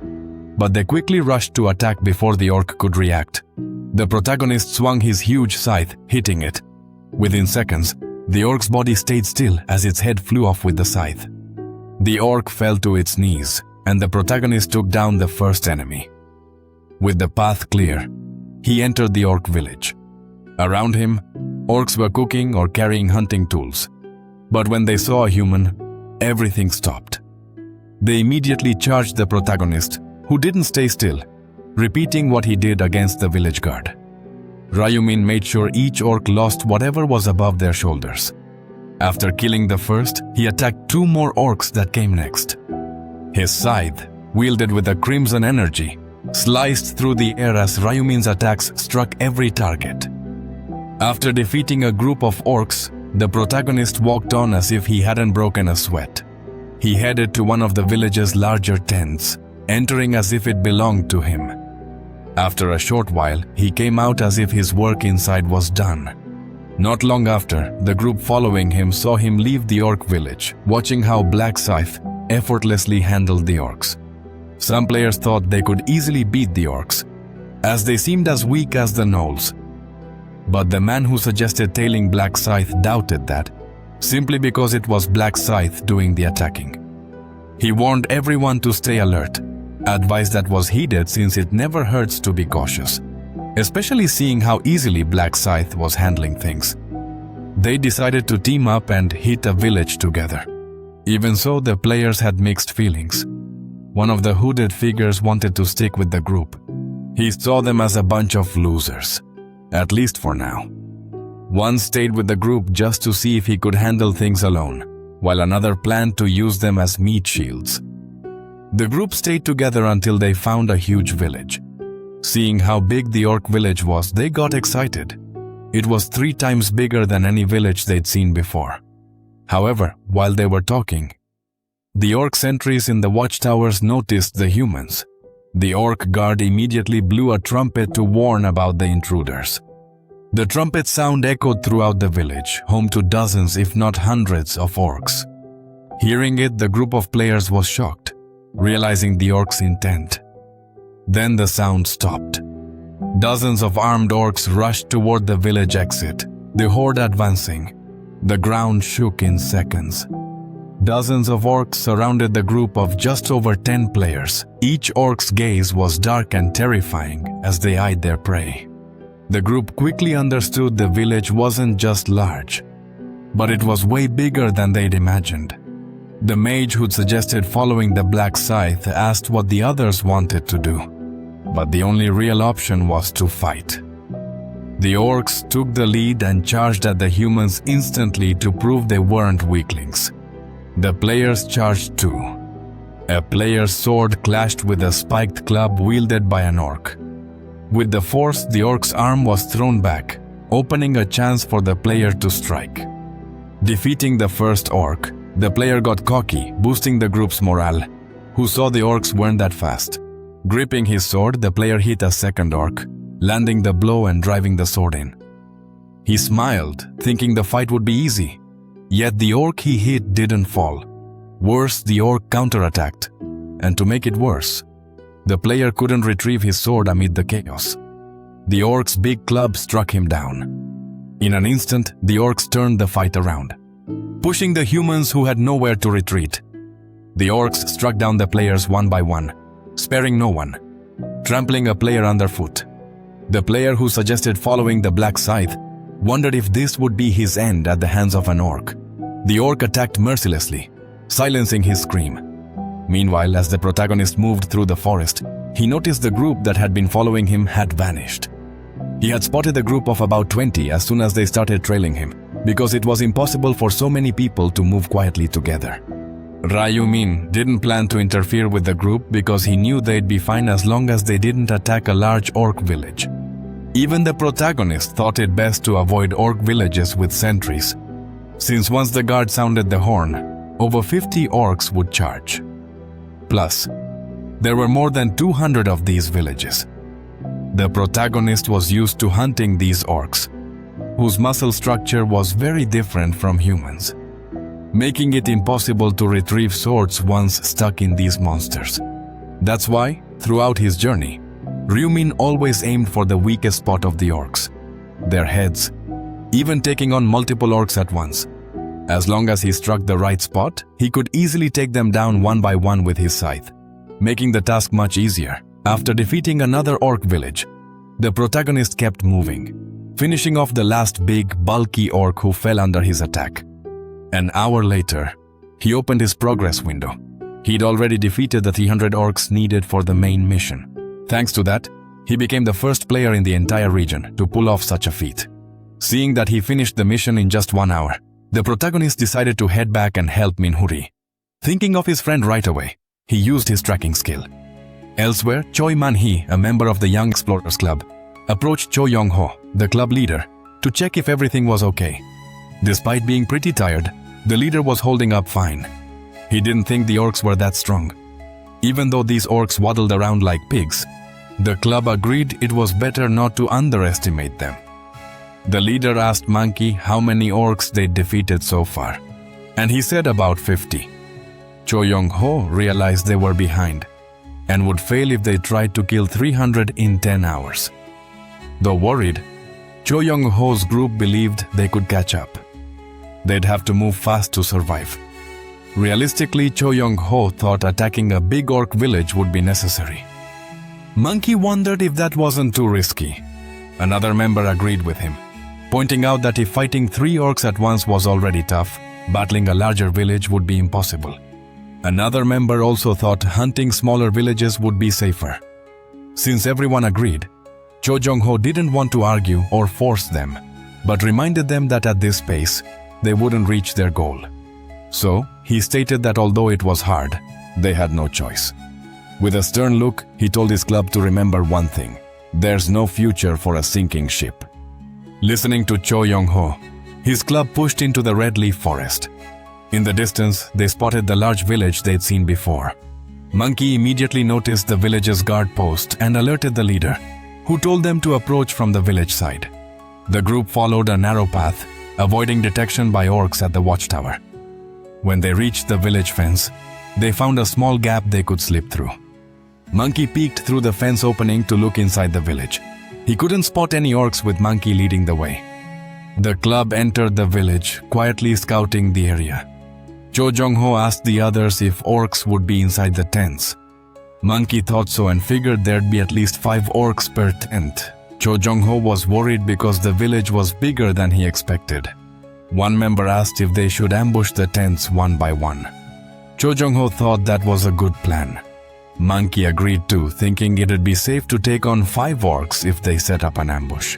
but they quickly rushed to attack before the orc could react. The protagonist swung his huge scythe, hitting it. Within seconds, the orc's body stayed still as its head flew off with the scythe. The orc fell to its knees, and the protagonist took down the first enemy. With the path clear, he entered the orc village. Around him, orcs were cooking or carrying hunting tools. But when they saw a human, everything stopped. They immediately charged the protagonist, who didn't stay still, repeating what he did against the village guard. Ryumin made sure each orc lost whatever was above their shoulders. After killing the first, he attacked 2 more orcs that came next. His scythe, wielded with a crimson energy, sliced through the air as Ryumin's attacks struck every target. After defeating a group of orcs, the protagonist walked on as if he hadn't broken a sweat. He headed to one of the village's larger tents, entering as if it belonged to him. After a short while, he came out as if his work inside was done. Not long after, the group following him saw him leave the orc village, watching how Black Scythe effortlessly handled the orcs. Some players thought they could easily beat the orcs, as they seemed as weak as the gnolls. But the man who suggested tailing Black Scythe doubted that, simply because it was Black Scythe doing the attacking. He warned everyone to stay alert, advice that was heeded since it never hurts to be cautious, especially seeing how easily Black Scythe was handling things. They decided to team up and hit a village together. Even so, the players had mixed feelings. One of the hooded figures wanted to stick with the group. He saw them as a bunch of losers, at least for now. One stayed with the group just to see if he could handle things alone, while another planned to use them as meat shields. The group stayed together until they found a huge village. Seeing how big the orc village was, they got excited. It was 3 times bigger than any village they'd seen before. However, while they were talking, the orc sentries in the watchtowers noticed the humans. The orc guard immediately blew a trumpet to warn about the intruders. The trumpet sound echoed throughout the village, home to dozens if not hundreds of orcs. Hearing it, the group of players was shocked, realizing the orcs' intent. Then the sound stopped. Dozens of armed orcs rushed toward the village exit, the horde advancing. The ground shook in seconds. Dozens of orcs surrounded the group of just over 10 players. Each orc's gaze was dark and terrifying as they eyed their prey. The group quickly understood the village wasn't just large, but it was way bigger than they'd imagined. The mage who'd suggested following the Black Scythe asked what the others wanted to do, but the only real option was to fight. The orcs took the lead and charged at the humans instantly to prove they weren't weaklings. The players charged too. A player's sword clashed with a spiked club wielded by an orc. With the force, the orc's arm was thrown back, opening a chance for the player to strike. Defeating the first orc, the player got cocky, boosting the group's morale, who saw the orcs weren't that fast. Gripping his sword, the player hit a second orc, landing the blow and driving the sword in. He smiled, thinking the fight would be easy. Yet the orc he hit didn't fall. Worse, the orc counterattacked. And to make it worse, the player couldn't retrieve his sword amid the chaos. The orc's big club struck him down. In an instant, the orcs turned the fight around, pushing the humans who had nowhere to retreat. The orcs struck down the players one by one, sparing no one, trampling a player underfoot. The player who suggested following the Black Scythe wondered if this would be his end at the hands of an orc. The orc attacked mercilessly, silencing his scream. Meanwhile, as the protagonist moved through the forest, he noticed the group that had been following him had vanished. He had spotted a group of about 20 as soon as they started trailing him, because it was impossible for so many people to move quietly together. Ryumin didn't plan to interfere with the group because he knew they'd be fine as long as they didn't attack a large orc village. Even the protagonist thought it best to avoid orc villages with sentries, since once the guard sounded the horn, over 50 orcs would charge. Plus, There were more than 200 of these villages. The protagonist was used to hunting these orcs, whose muscle structure was very different from humans, making it impossible to retrieve swords once stuck in these monsters. That's why, throughout his journey, Ryumin always aimed for the weakest spot of the orcs, their heads, even taking on multiple orcs at once. As long as he struck the right spot, he could easily take them down one by one with his scythe, making the task much easier. After defeating another orc village, the protagonist kept moving, finishing off the last big, bulky orc who fell under his attack. An hour later, he opened his progress window. He'd already defeated the 300 orcs needed for the main mission. Thanks to that, he became the first player in the entire region to pull off such a feat. Seeing that he finished the mission in just 1 hour, the protagonist decided to head back and help Minhuri. Thinking of his friend right away, he used his tracking skill. Elsewhere, Choi Man-hee, a member of the Young Explorers Club, approached Cho Young-ho, the club leader, to check if everything was okay. Despite being pretty tired, the leader was holding up fine. He didn't think the orcs were that strong. Even though these orcs waddled around like pigs, the club agreed it was better not to underestimate them. The leader asked Monkey how many orcs they'd defeated so far, and he said about 50. Cho Young-ho realized they were behind and would fail if they tried to kill 300 in 10 hours. Though worried, Cho Young-ho's group believed they could catch up. They'd have to move fast to survive. Realistically, Cho Young-ho thought attacking a big orc village would be necessary. Monkey wondered if that wasn't too risky. Another member agreed with him, pointing out that if fighting 3 orcs at once was already tough, battling a larger village would be impossible. Another member also thought hunting smaller villages would be safer. Since everyone agreed, Cho Jong-ho didn't want to argue or force them, but reminded them that at this pace, they wouldn't reach their goal. So, he stated that although it was hard, they had no choice. With a stern look, he told his club to remember one thing: there's no future for a sinking ship. Listening to Cho Young-ho, his club pushed into the red leaf forest. In the distance, they spotted the large village they'd seen before. Monkey immediately noticed the village's guard post and alerted the leader, who told them to approach from the village side. The group followed a narrow path, avoiding detection by orcs at the watchtower. When they reached the village fence, they found a small gap they could slip through. Monkey peeked through the fence opening to look inside the village. He couldn't spot any orcs with Monkey leading the way. The club entered the village, quietly scouting the area. Cho Jong-ho asked the others if orcs would be inside the tents. Monkey thought so and figured there'd be at least 5 orcs per tent. Cho Jong-ho was worried because the village was bigger than he expected. One member asked if they should ambush the tents one by one. Cho Jong-ho thought that was a good plan. Monkey agreed too, thinking it'd be safe to take on 5 orcs if they set up an ambush.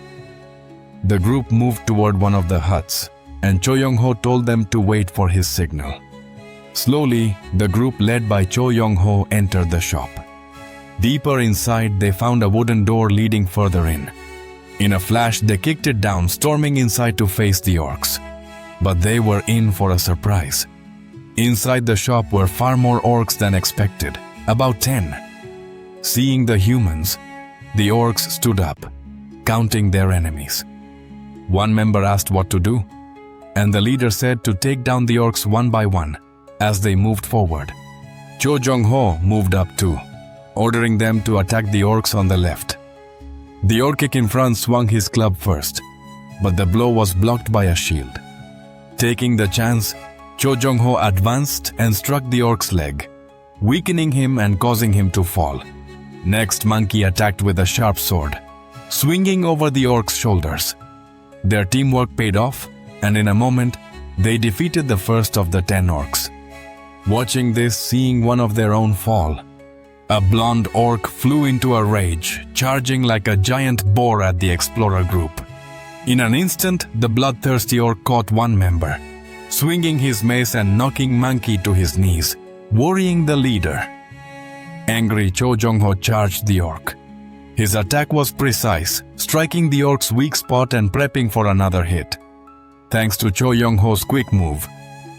The group moved toward one of the huts, and Cho Young-ho told them to wait for his signal. Slowly, the group led by Cho Young-ho entered the shop. Deeper inside, they found a wooden door leading further in. In a flash, they kicked it down, storming inside to face the orcs. But they were in for a surprise. Inside the shop were far more orcs than expected, about 10. Seeing the humans, the orcs stood up, counting their enemies. One member asked what to do, and the leader said to take down the orcs one by one as they moved forward. Cho Jong-ho moved up too, ordering them to attack the orcs on the left. The orcic in front swung his club first, but the blow was blocked by a shield. Taking the chance, Cho Jong-ho advanced and struck the orc's leg, weakening him and causing him to fall. Next, Monkey attacked with a sharp sword, swinging over the orc's shoulders. Their teamwork paid off, and in a moment, they defeated the first of the 10 orcs. Watching this, seeing one of their own fall, a blonde orc flew into a rage, charging like a giant boar at the explorer group. In an instant, the bloodthirsty orc caught one member, swinging his mace and knocking Monkey to his knees, worrying the leader. Angry, Cho Jong-ho charged the orc. His attack was precise, striking the orc's weak spot and prepping for another hit. Thanks to Cho Young-ho's quick move,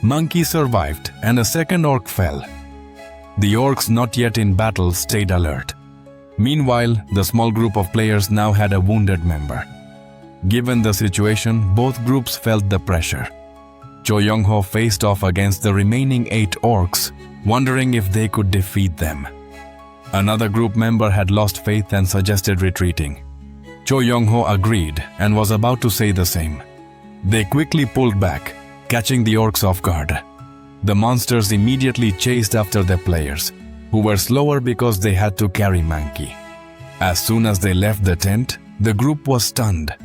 Monkey survived and a second orc fell. The orcs not yet in battle stayed alert. Meanwhile, the small group of players now had a wounded member. Given the situation, both groups felt the pressure. Cho Young-ho faced off against the remaining 8 orcs, wondering if they could defeat them. Another group member had lost faith and suggested retreating. Cho Young-ho agreed and was about to say the same. They quickly pulled back, catching the orcs off guard. The monsters immediately chased after the players, who were slower because they had to carry Monkey. As soon as they left the tent, the group was stunned.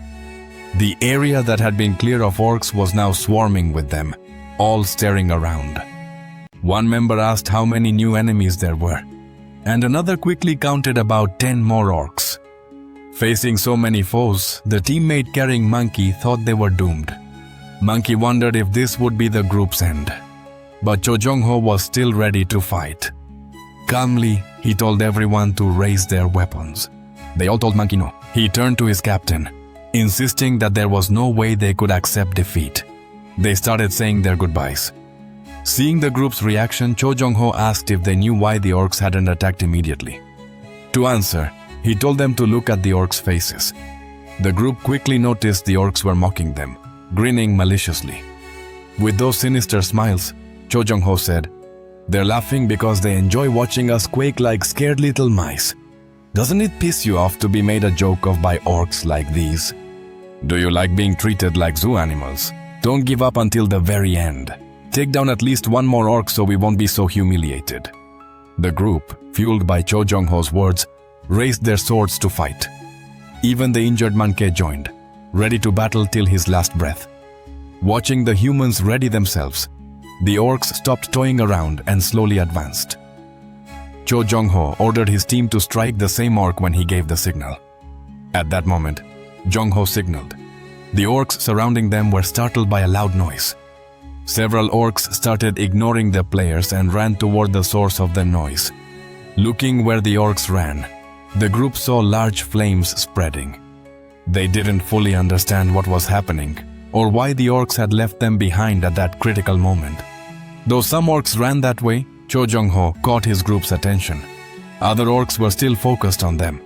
The area that had been clear of orcs was now swarming with them, all staring around. One member asked how many new enemies there were, and another quickly counted about 10 more orcs. Facing so many foes, the teammate carrying Monkey thought they were doomed. Monkey wondered if this would be the group's end. But Cho Jong-ho was still ready to fight. Calmly, he told everyone to raise their weapons. They all told Monkey no. He turned to his captain, insisting that there was no way they could accept defeat. They started saying their goodbyes. Seeing the group's reaction, Cho Jong-ho asked if they knew why the orcs hadn't attacked immediately. To answer, he told them to look at the orcs' faces. The group quickly noticed the orcs were mocking them, grinning maliciously. With those sinister smiles, Cho Jong-ho said, "They're laughing because they enjoy watching us quake like scared little mice. Doesn't it piss you off to be made a joke of by orcs like these? Do you like being treated like zoo animals? Don't give up until the very end. Take down at least one more orc so we won't be so humiliated." The group, fueled by Cho Jong-ho's words, raised their swords to fight. Even the injured Manke joined, ready to battle till his last breath. Watching the humans ready themselves, the orcs stopped toying around and slowly advanced. Cho Jong-ho ordered his team to strike the same orc when he gave the signal. At that moment, Jong-ho signaled. The orcs surrounding them were startled by a loud noise. Several orcs started ignoring the players and ran toward the source of the noise. Looking where the orcs ran, the group saw large flames spreading. They didn't fully understand what was happening or why the orcs had left them behind at that critical moment. Though some orcs ran that way, Cho Jong-ho caught his group's attention. Other orcs were still focused on them.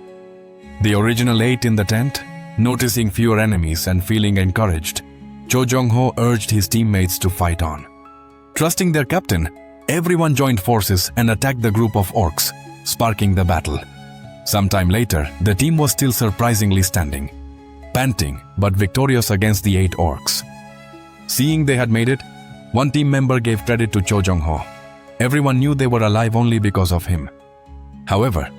The original 8 in the tent, noticing fewer enemies and feeling encouraged, Cho Jong-ho urged his teammates to fight on. Trusting their captain, everyone joined forces and attacked the group of orcs, sparking the battle. Sometime later, the team was still surprisingly standing, panting but victorious against the 8 orcs. Seeing they had made it, one team member gave credit to Cho Jong-ho. Everyone knew they were alive only because of him. However,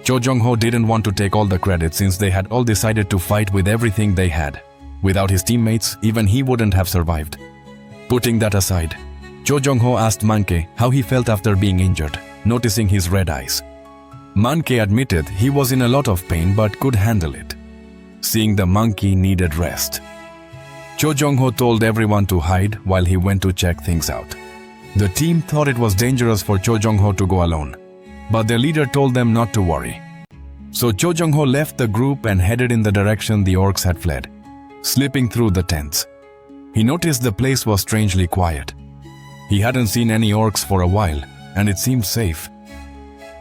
Cho Jong-ho didn't want to take all the credit since they had all decided to fight with everything they had. Without his teammates, even he wouldn't have survived. Putting that aside, Cho Jong-ho asked Manke how he felt after being injured, noticing his red eyes. Manke admitted he was in a lot of pain but could handle it. Seeing the monkey needed rest. Cho Jong-ho told everyone to hide while he went to check things out. The team thought it was dangerous for Cho Jong-ho to go alone, but their leader told them not to worry. So Cho Jong-ho left the group and headed in the direction the orcs had fled, slipping through the tents. He noticed the place was strangely quiet. He hadn't seen any orcs for a while, and it seemed safe.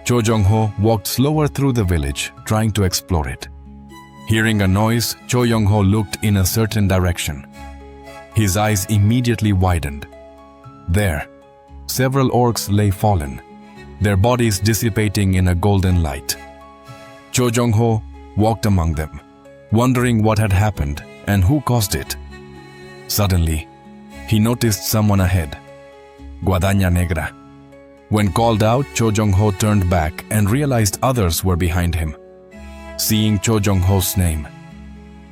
Cho Jong-ho walked slower through the village, trying to explore it. Hearing a noise, Cho Young-ho looked in a certain direction. His eyes immediately widened. There, several orcs lay fallen, their bodies dissipating in a golden light. Cho Jong-ho walked among them, wondering what had happened and who caused it. Suddenly, he noticed someone ahead, Guadaña Negra. When called out, Cho Jong-ho turned back and realized others were behind him. Seeing Cho Jong-ho's name,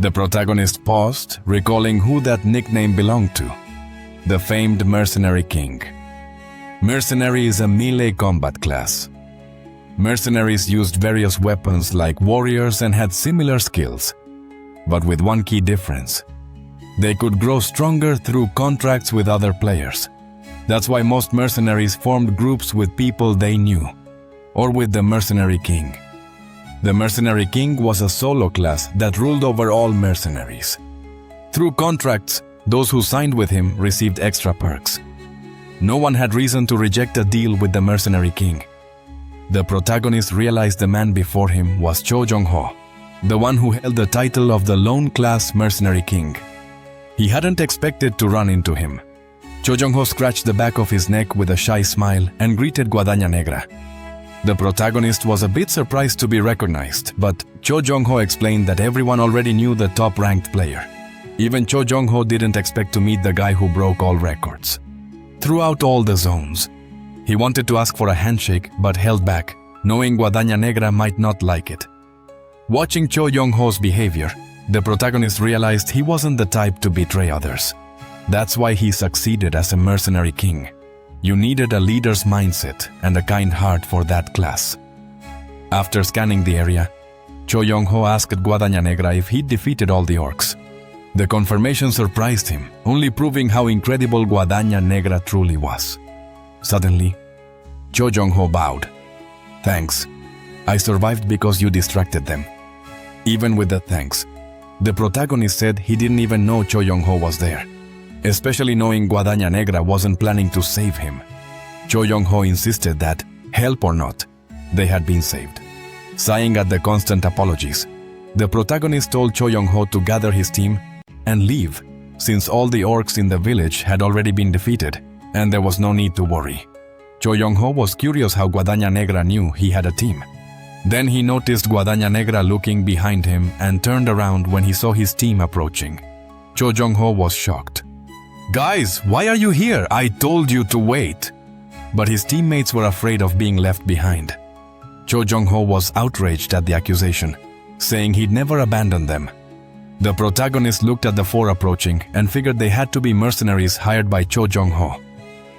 the protagonist paused, recalling who that nickname belonged to: the famed Mercenary King. Mercenary is a melee combat class. Mercenaries used various weapons like warriors and had similar skills, but with one key difference: they could grow stronger through contracts with other players. That's why most mercenaries formed groups with people they knew, or with the Mercenary King. The Mercenary King was a solo class that ruled over all mercenaries. Through contracts, those who signed with him received extra perks. No one had reason to reject a deal with the Mercenary King, the protagonist realized the man before him was Cho Jong-ho, the one who held the title of the lone-class mercenary king. He hadn't expected to run into him. Cho Jong-ho scratched the back of his neck with a shy smile and greeted Guadaña Negra. The protagonist was a bit surprised to be recognized, but Cho Jong-ho explained that everyone already knew the top-ranked player. Even Cho Jong-ho didn't expect to meet the guy who broke all records. Throughout all the zones, he wanted to ask for a handshake but held back, knowing Guadaña Negra might not like it. Watching Cho Jong-ho's behavior, the protagonist realized he wasn't the type to betray others. That's why he succeeded as a mercenary king. You needed a leader's mindset and a kind heart for that class. After scanning the area, Cho Jong-ho asked Guadaña Negra if he'd defeated all the orcs. The confirmation surprised him, only proving how incredible Guadaña Negra truly was. Suddenly, Cho Jong-ho bowed. "Thanks. I survived because you distracted them." Even with the thanks, the protagonist said he didn't even know Cho Jong-ho was there, especially knowing Guadaña Negra wasn't planning to save him. Cho Jong-ho insisted that, help or not, they had been saved. Sighing at the constant apologies, the protagonist told Cho Jong-ho to gather his team and leave, since all the orcs in the village had already been defeated, and there was no need to worry. Cho Jong-ho was curious how Guadaña Negra knew he had a team. Then he noticed Guadaña Negra looking behind him and turned around when he saw his team approaching. Cho Jong-ho was shocked. "Guys, why are you here? I told you to wait." But his teammates were afraid of being left behind. Cho Jong-ho was outraged at the accusation, saying he'd never abandoned them. The protagonist looked at the four approaching and figured they had to be mercenaries hired by Cho Jong-ho.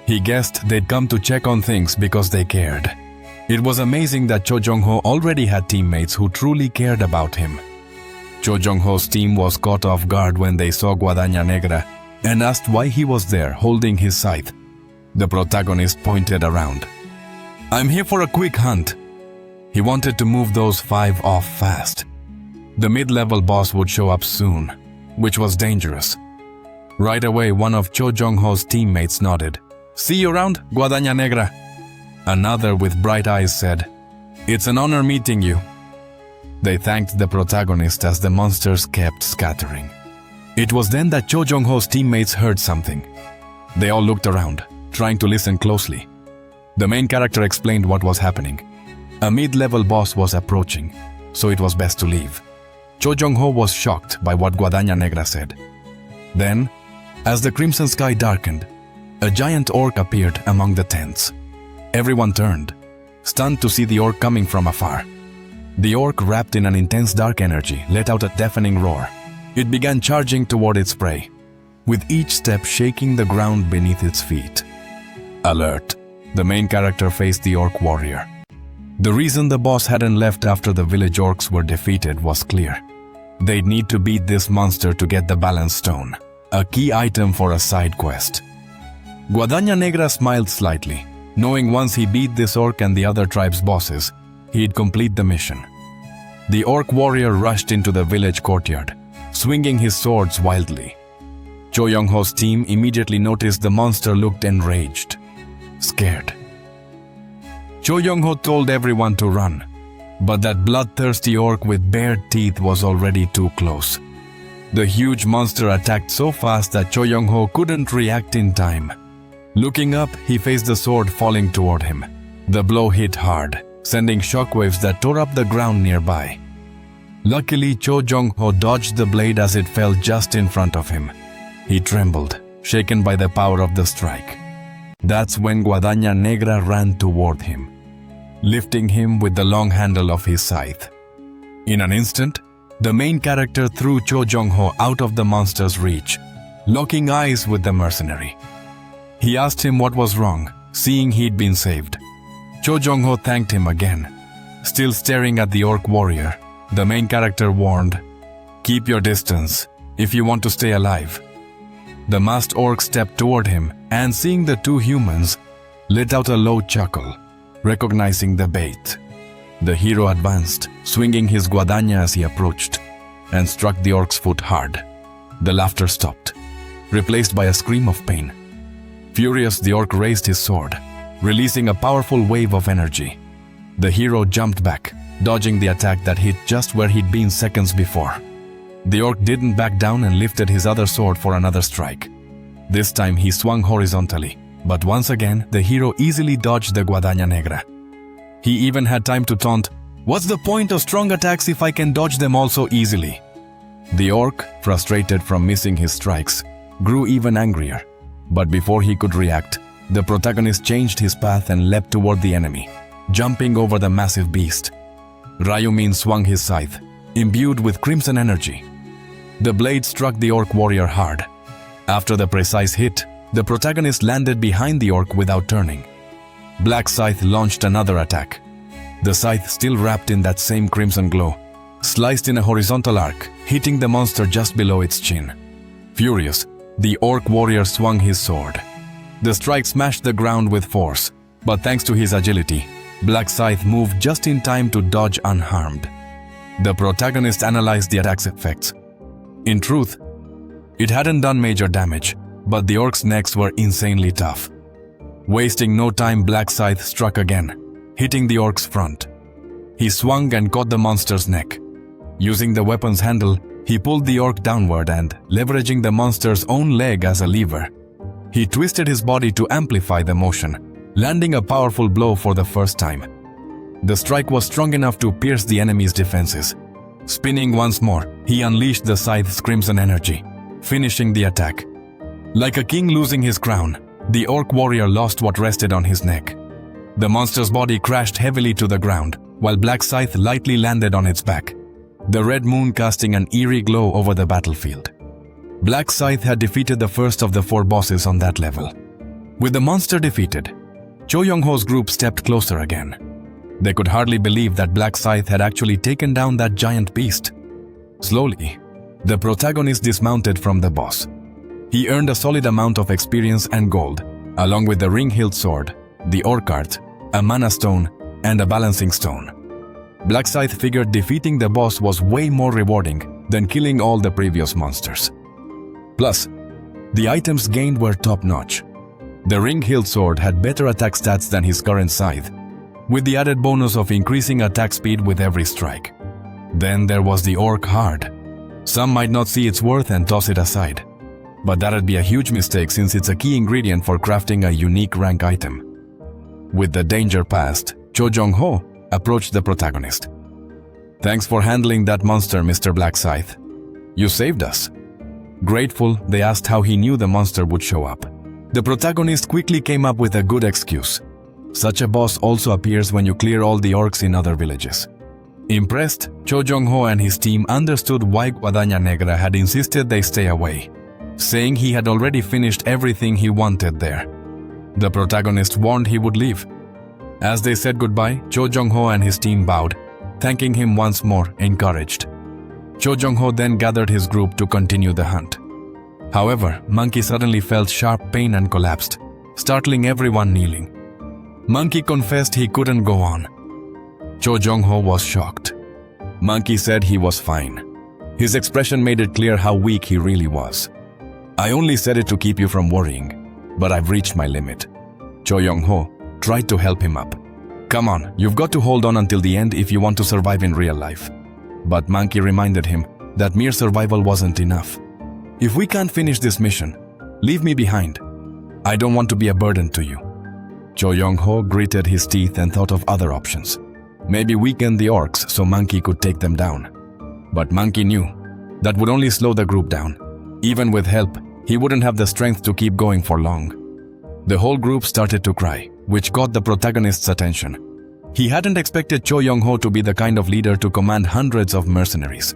He guessed they'd come to check on things because they cared. It was amazing that Cho Jong-ho already had teammates who truly cared about him. Cho Jong-ho's team was caught off guard when they saw Guadaña Negra and asked why he was there holding his scythe. The protagonist pointed around. "I'm here for a quick hunt." He wanted to move those 5 off fast. The mid-level boss would show up soon, which was dangerous. Right away, one of Cho Jong-ho's teammates nodded. "See you around, Guadaña Negra." Another with bright eyes said, "It's an honor meeting you." They thanked the protagonist as the monsters kept scattering. It was then that Cho Jong-ho's teammates heard something. They all looked around, trying to listen closely. The main character explained what was happening. A mid-level boss was approaching, so it was best to leave. Cho Jong-ho was shocked by what Guadaña Negra said. Then, as the crimson sky darkened, a giant orc appeared among the tents. Everyone turned, stunned to see the orc coming from afar. The orc, wrapped in an intense dark energy, let out a deafening roar. It began charging toward its prey, with each step shaking the ground beneath its feet. Alert! The main character faced the orc warrior. The reason the boss hadn't left after the village orcs were defeated was clear. They'd need to beat this monster to get the balance stone, a key item for a side quest. Guadaña Negra smiled slightly, knowing once he beat this orc and the other tribe's bosses, he'd complete the mission. The orc warrior rushed into the village courtyard, swinging his swords wildly. Cho Jong-ho's team immediately noticed the monster looked enraged, scared. Cho Jong-ho told everyone to run, but that bloodthirsty orc with bared teeth was already too close. The huge monster attacked so fast that Cho Jong-ho couldn't react in time. Looking up, he faced the sword falling toward him. The blow hit hard, sending shockwaves that tore up the ground nearby. Luckily, Cho Jong-ho dodged the blade as it fell just in front of him. He trembled, shaken by the power of the strike. That's when Guadaña Negra ran toward him, lifting him with the long handle of his scythe. In an instant, the main character threw Cho Jong-ho out of the monster's reach, locking eyes with the mercenary. He asked him what was wrong, seeing he'd been saved. Cho Jong-ho thanked him again. Still staring at the orc warrior, the main character warned, "Keep your distance if you want to stay alive." The masked orc stepped toward him and, seeing the two humans, let out a low chuckle, recognizing the bait. The hero advanced, swinging his guadaña as he approached, and struck the orc's foot hard. The laughter stopped, replaced by a scream of pain. Furious, the orc raised his sword, releasing a powerful wave of energy. The hero jumped back, dodging the attack that hit just where he'd been seconds before. The orc didn't back down and lifted his other sword for another strike. This time he swung horizontally, but once again the hero easily dodged the guadaña negra. He even had time to taunt, "What's the point of strong attacks if I can dodge them all so easily?" The orc, frustrated from missing his strikes, grew even angrier. But before he could react, the protagonist changed his path and leapt toward the enemy, jumping over the massive beast. Ryumin swung his scythe, imbued with crimson energy. The blade struck the orc warrior hard. After the precise hit, the protagonist landed behind the orc without turning. Black Scythe launched another attack. The scythe, still wrapped in that same crimson glow, sliced in a horizontal arc, hitting the monster just below its chin. Furious, the orc warrior swung his sword. The strike smashed the ground with force, but thanks to his agility, Black Scythe moved just in time to dodge unharmed. The protagonist analyzed the attack's effects. In truth, it hadn't done major damage, but the orc's necks were insanely tough. Wasting no time, Black Scythe struck again, hitting the orc's front. He swung and caught the monster's neck. Using the weapon's handle, he pulled the orc downward and, leveraging the monster's own leg as a lever, he twisted his body to amplify the motion, landing a powerful blow for the first time. The strike was strong enough to pierce the enemy's defenses. Spinning once more, he unleashed the scythe's crimson energy, finishing the attack. Like a king losing his crown, the orc warrior lost what rested on his neck. The monster's body crashed heavily to the ground, while Black Scythe lightly landed on its back, the red moon casting an eerie glow over the battlefield. Black Scythe had defeated the first of the 4 bosses on that level. With the monster defeated, Cho Young-ho's group stepped closer again. They could hardly believe that Black Scythe had actually taken down that giant beast. Slowly, the protagonist dismounted from the boss. He earned a solid amount of experience and gold, along with the ring-hilt sword, the orc art, a mana stone, and a balancing stone. Black Scythe figured defeating the boss was way more rewarding than killing all the previous monsters. Plus, the items gained were top-notch. The ring-hilt sword had better attack stats than his current scythe, with the added bonus of increasing attack speed with every strike. Then there was the orc heart. Some might not see its worth and toss it aside, but that'd be a huge mistake since it's a key ingredient for crafting a unique rank item. With the danger past, Cho Jong-ho approached the protagonist. "Thanks for handling that monster, Mr. Black Scythe. You saved us." Grateful, they asked how he knew the monster would show up. The protagonist quickly came up with a good excuse. Such a boss also appears when you clear all the orcs in other villages. Impressed, Cho Jong-ho and his team understood why Guadaña Negra had insisted they stay away, saying he had already finished everything he wanted there. The protagonist warned he would leave. As they said goodbye, Cho Jong-ho and his team bowed, thanking him once more, encouraged. Cho Jong-ho then gathered his group to continue the hunt. However, Monkey suddenly felt sharp pain and collapsed, startling everyone kneeling. Monkey confessed he couldn't go on. Cho Jong-ho was shocked. Monkey said he was fine. His expression made it clear how weak he really was. "I only said it to keep you from worrying, but I've reached my limit." Cho Jong-ho tried to help him up. "Come on, you've got to hold on until the end if you want to survive in real life." But Monkey reminded him that mere survival wasn't enough. "If we can't finish this mission, leave me behind. I don't want to be a burden to you." Cho Jong-ho gritted his teeth and thought of other options. Maybe weaken the orcs so Monkey could take them down. But Monkey knew that would only slow the group down. Even with help, he wouldn't have the strength to keep going for long. The whole group started to cry, which caught the protagonist's attention. He hadn't expected Cho Jong-ho to be the kind of leader to command hundreds of mercenaries.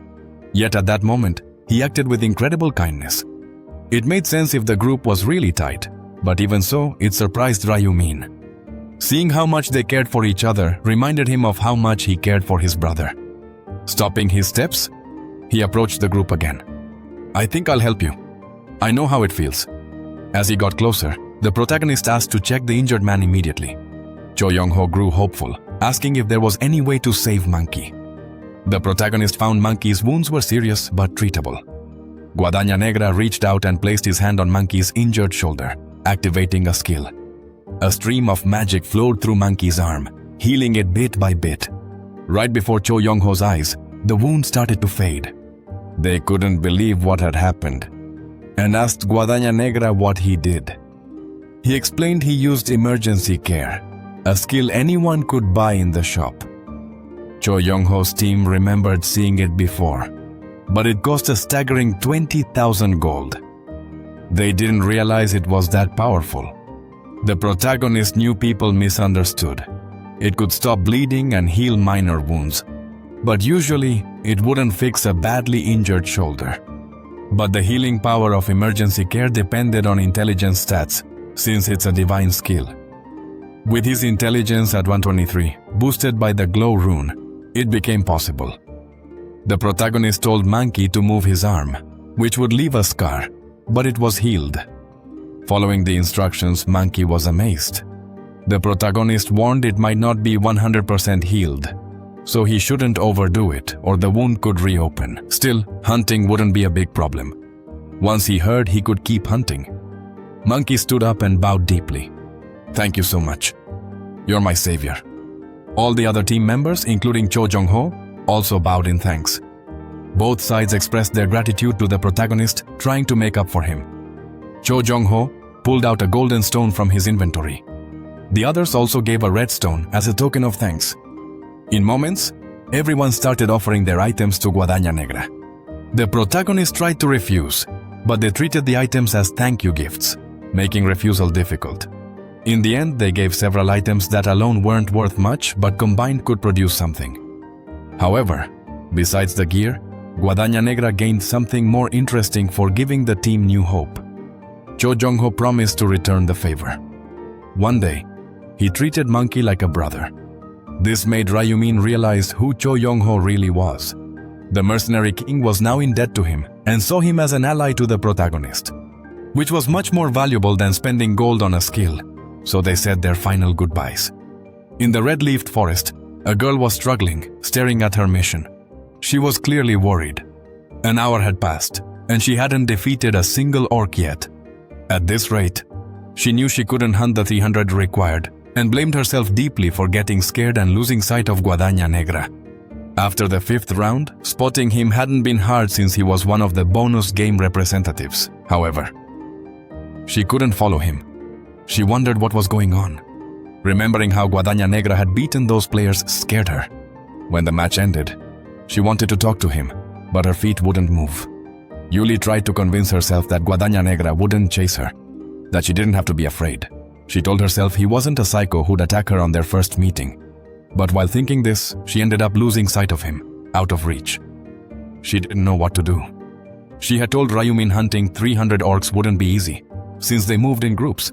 Yet at that moment, he acted with incredible kindness. It made sense if the group was really tight, but even so, it surprised Ryumin. Seeing how much they cared for each other reminded him of how much he cared for his brother. Stopping his steps, he approached the group again. "I think I'll help you. I know how it feels." As he got closer, the protagonist asked to check the injured man immediately. Cho Jong-ho grew hopeful, asking if there was any way to save Monkey. The protagonist found Monkey's wounds were serious but treatable. Guadaña Negra reached out and placed his hand on Monkey's injured shoulder, activating a skill. A stream of magic flowed through Monkey's arm, healing it bit by bit. Right before Cho Young-ho's eyes, the wound started to fade. They couldn't believe what had happened and asked Guadaña Negra what he did. He explained he used emergency care, a skill anyone could buy in the shop. Cho Young-ho's team remembered seeing it before, but it cost a staggering 20,000 gold. They didn't realize it was that powerful. The protagonist knew people misunderstood. It could stop bleeding and heal minor wounds, but usually it wouldn't fix a badly injured shoulder. But the healing power of emergency care depended on intelligence stats, since it's a divine skill. With his intelligence at 123, boosted by the glow rune, it became possible. The protagonist told Monkey to move his arm, which would leave a scar, but it was healed. Following the instructions, Monkey was amazed. The protagonist warned it might not be 100% healed, so he shouldn't overdo it or the wound could reopen. Still, hunting wouldn't be a big problem. Once he heard he could keep hunting. Monkey stood up and bowed deeply. "Thank you so much. You're my savior." All the other team members, including Cho Jong-ho, also bowed in thanks. Both sides expressed their gratitude to the protagonist, trying to make up for him. Cho Jong-ho pulled out a golden stone from his inventory. The others also gave a red stone as a token of thanks. In moments, everyone started offering their items to Guadaña Negra. The protagonist tried to refuse, but they treated the items as thank you gifts, making refusal difficult. In the end, they gave several items that alone weren't worth much but combined could produce something. However, besides the gear, Guadaña Negra gained something more interesting for giving the team new hope. Cho Jong-ho promised to return the favor. One day, he treated Monkey like a brother. This made Ryumin realize who Cho Young-ho really was. The mercenary king was now in debt to him and saw him as an ally to the protagonist, which was much more valuable than spending gold on a skill, so they said their final goodbyes. In the red-leafed forest, a girl was struggling, staring at her mission. She was clearly worried. An hour had passed, and she hadn't defeated a single orc yet. At this rate, she knew she couldn't hunt the 300 required, and blamed herself deeply for getting scared and losing sight of Guadaña Negra. After the 5th round, spotting him hadn't been hard since he was one of the bonus game representatives. However, she couldn't follow him. She wondered what was going on. Remembering how Guadaña Negra had beaten those players scared her. When the match ended, she wanted to talk to him, but her feet wouldn't move. Yuli tried to convince herself that Guadaña Negra wouldn't chase her, that she didn't have to be afraid. She told herself he wasn't a psycho who'd attack her on their first meeting. But while thinking this, she ended up losing sight of him, out of reach. She didn't know what to do. She had told Ryumin hunting 300 orcs wouldn't be easy, since they moved in groups.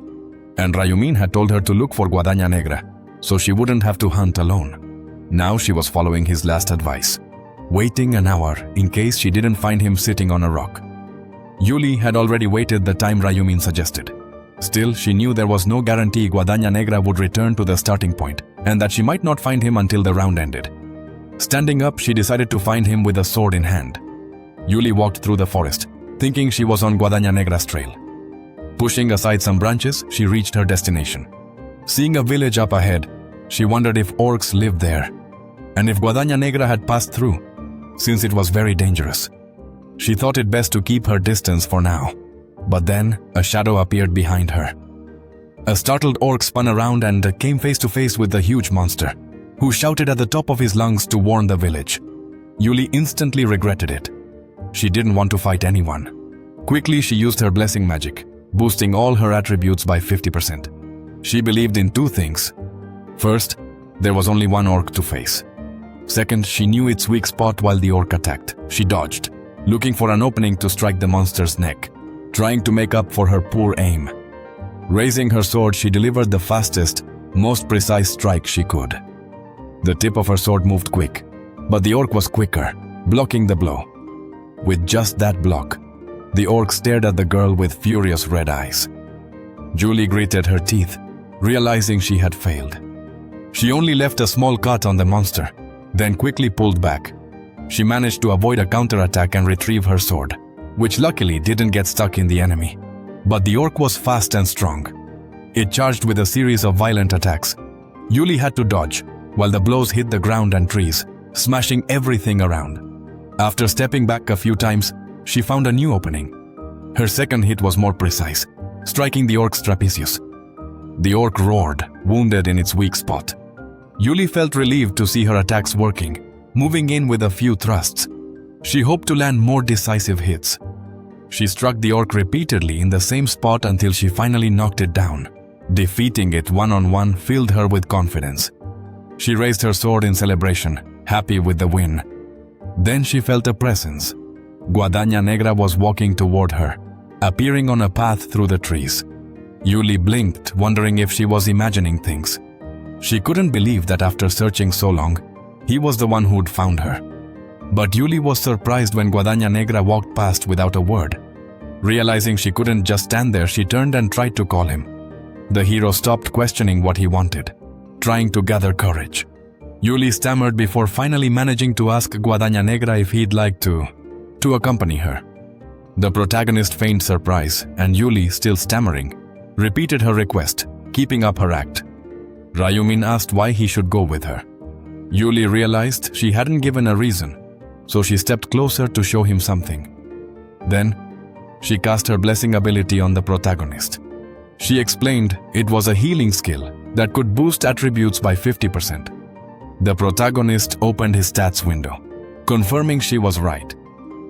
And Ryumin had told her to look for Guadaña Negra, so she wouldn't have to hunt alone. Now she was following his last advice, waiting an hour in case she didn't find him sitting on a rock. Yuli had already waited the time Ryumin suggested. Still, she knew there was no guarantee Guadaña Negra would return to the starting point, and that she might not find him until the round ended. Standing up, she decided to find him with a sword in hand. Yuli walked through the forest, thinking she was on Guadaña Negra's trail. Pushing aside some branches, she reached her destination. Seeing a village up ahead, she wondered if orcs lived there, and if Guadaña Negra had passed through, since it was very dangerous. She thought it best to keep her distance for now. But then, a shadow appeared behind her. A startled orc spun around and came face to face with the huge monster, who shouted at the top of his lungs to warn the village. Yuli instantly regretted it. She didn't want to fight anyone. Quickly, she used her blessing magic, boosting all her attributes by 50%. She believed in two things. First, there was only one orc to face. Second, she knew its weak spot while the orc attacked. She dodged, looking for an opening to strike the monster's neck, trying to make up for her poor aim. Raising her sword, she delivered the fastest, most precise strike she could. The tip of her sword moved quick, but the orc was quicker, blocking the blow. With just that block, the orc stared at the girl with furious red eyes. Julie gritted her teeth, realizing she had failed. She only left a small cut on the monster, then quickly pulled back. She managed to avoid a counterattack and retrieve her sword, which luckily didn't get stuck in the enemy. But the orc was fast and strong. It charged with a series of violent attacks. Yuli had to dodge, while the blows hit the ground and trees, smashing everything around. After stepping back a few times, she found a new opening. Her second hit was more precise, striking the orc's trapezius. The orc roared, wounded in its weak spot. Yuli felt relieved to see her attacks working, moving in with a few thrusts. She hoped to land more decisive hits. She struck the orc repeatedly in the same spot until she finally knocked it down. Defeating it one-on-one filled her with confidence. She raised her sword in celebration, happy with the win. Then she felt a presence. Guadaña Negra was walking toward her, appearing on a path through the trees. Yuli blinked, wondering if she was imagining things. She couldn't believe that after searching so long, he was the one who'd found her. But Yuli was surprised when Guadaña Negra walked past without a word. Realizing she couldn't just stand there, she turned and tried to call him. The hero stopped questioning what he wanted, trying to gather courage. Yuli stammered before finally managing to ask Guadaña Negra if he'd like to accompany her. The protagonist feigned surprise, and Yuli, still stammering, repeated her request, keeping up her act. Rayumin asked why he should go with her. Yuli realized she hadn't given a reason, so she stepped closer to show him something. Then, she cast her blessing ability on the protagonist. She explained it was a healing skill that could boost attributes by 50%. The protagonist opened his stats window, confirming she was right.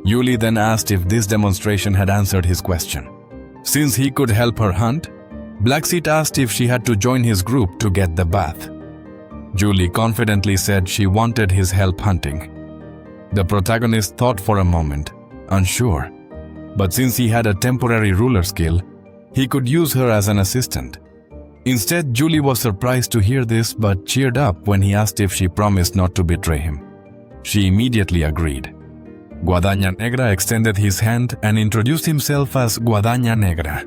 Yuli then asked if this demonstration had answered his question. Since he could help her hunt, Blackseat asked if she had to join his group to get the bath. Yuli confidently said she wanted his help hunting. The protagonist thought for a moment, unsure. But since he had a temporary ruler skill, he could use her as an assistant. Instead, Yuli was surprised to hear this but cheered up when he asked if she promised not to betray him. She immediately agreed. Guadaña Negra extended his hand and introduced himself as Guadaña Negra,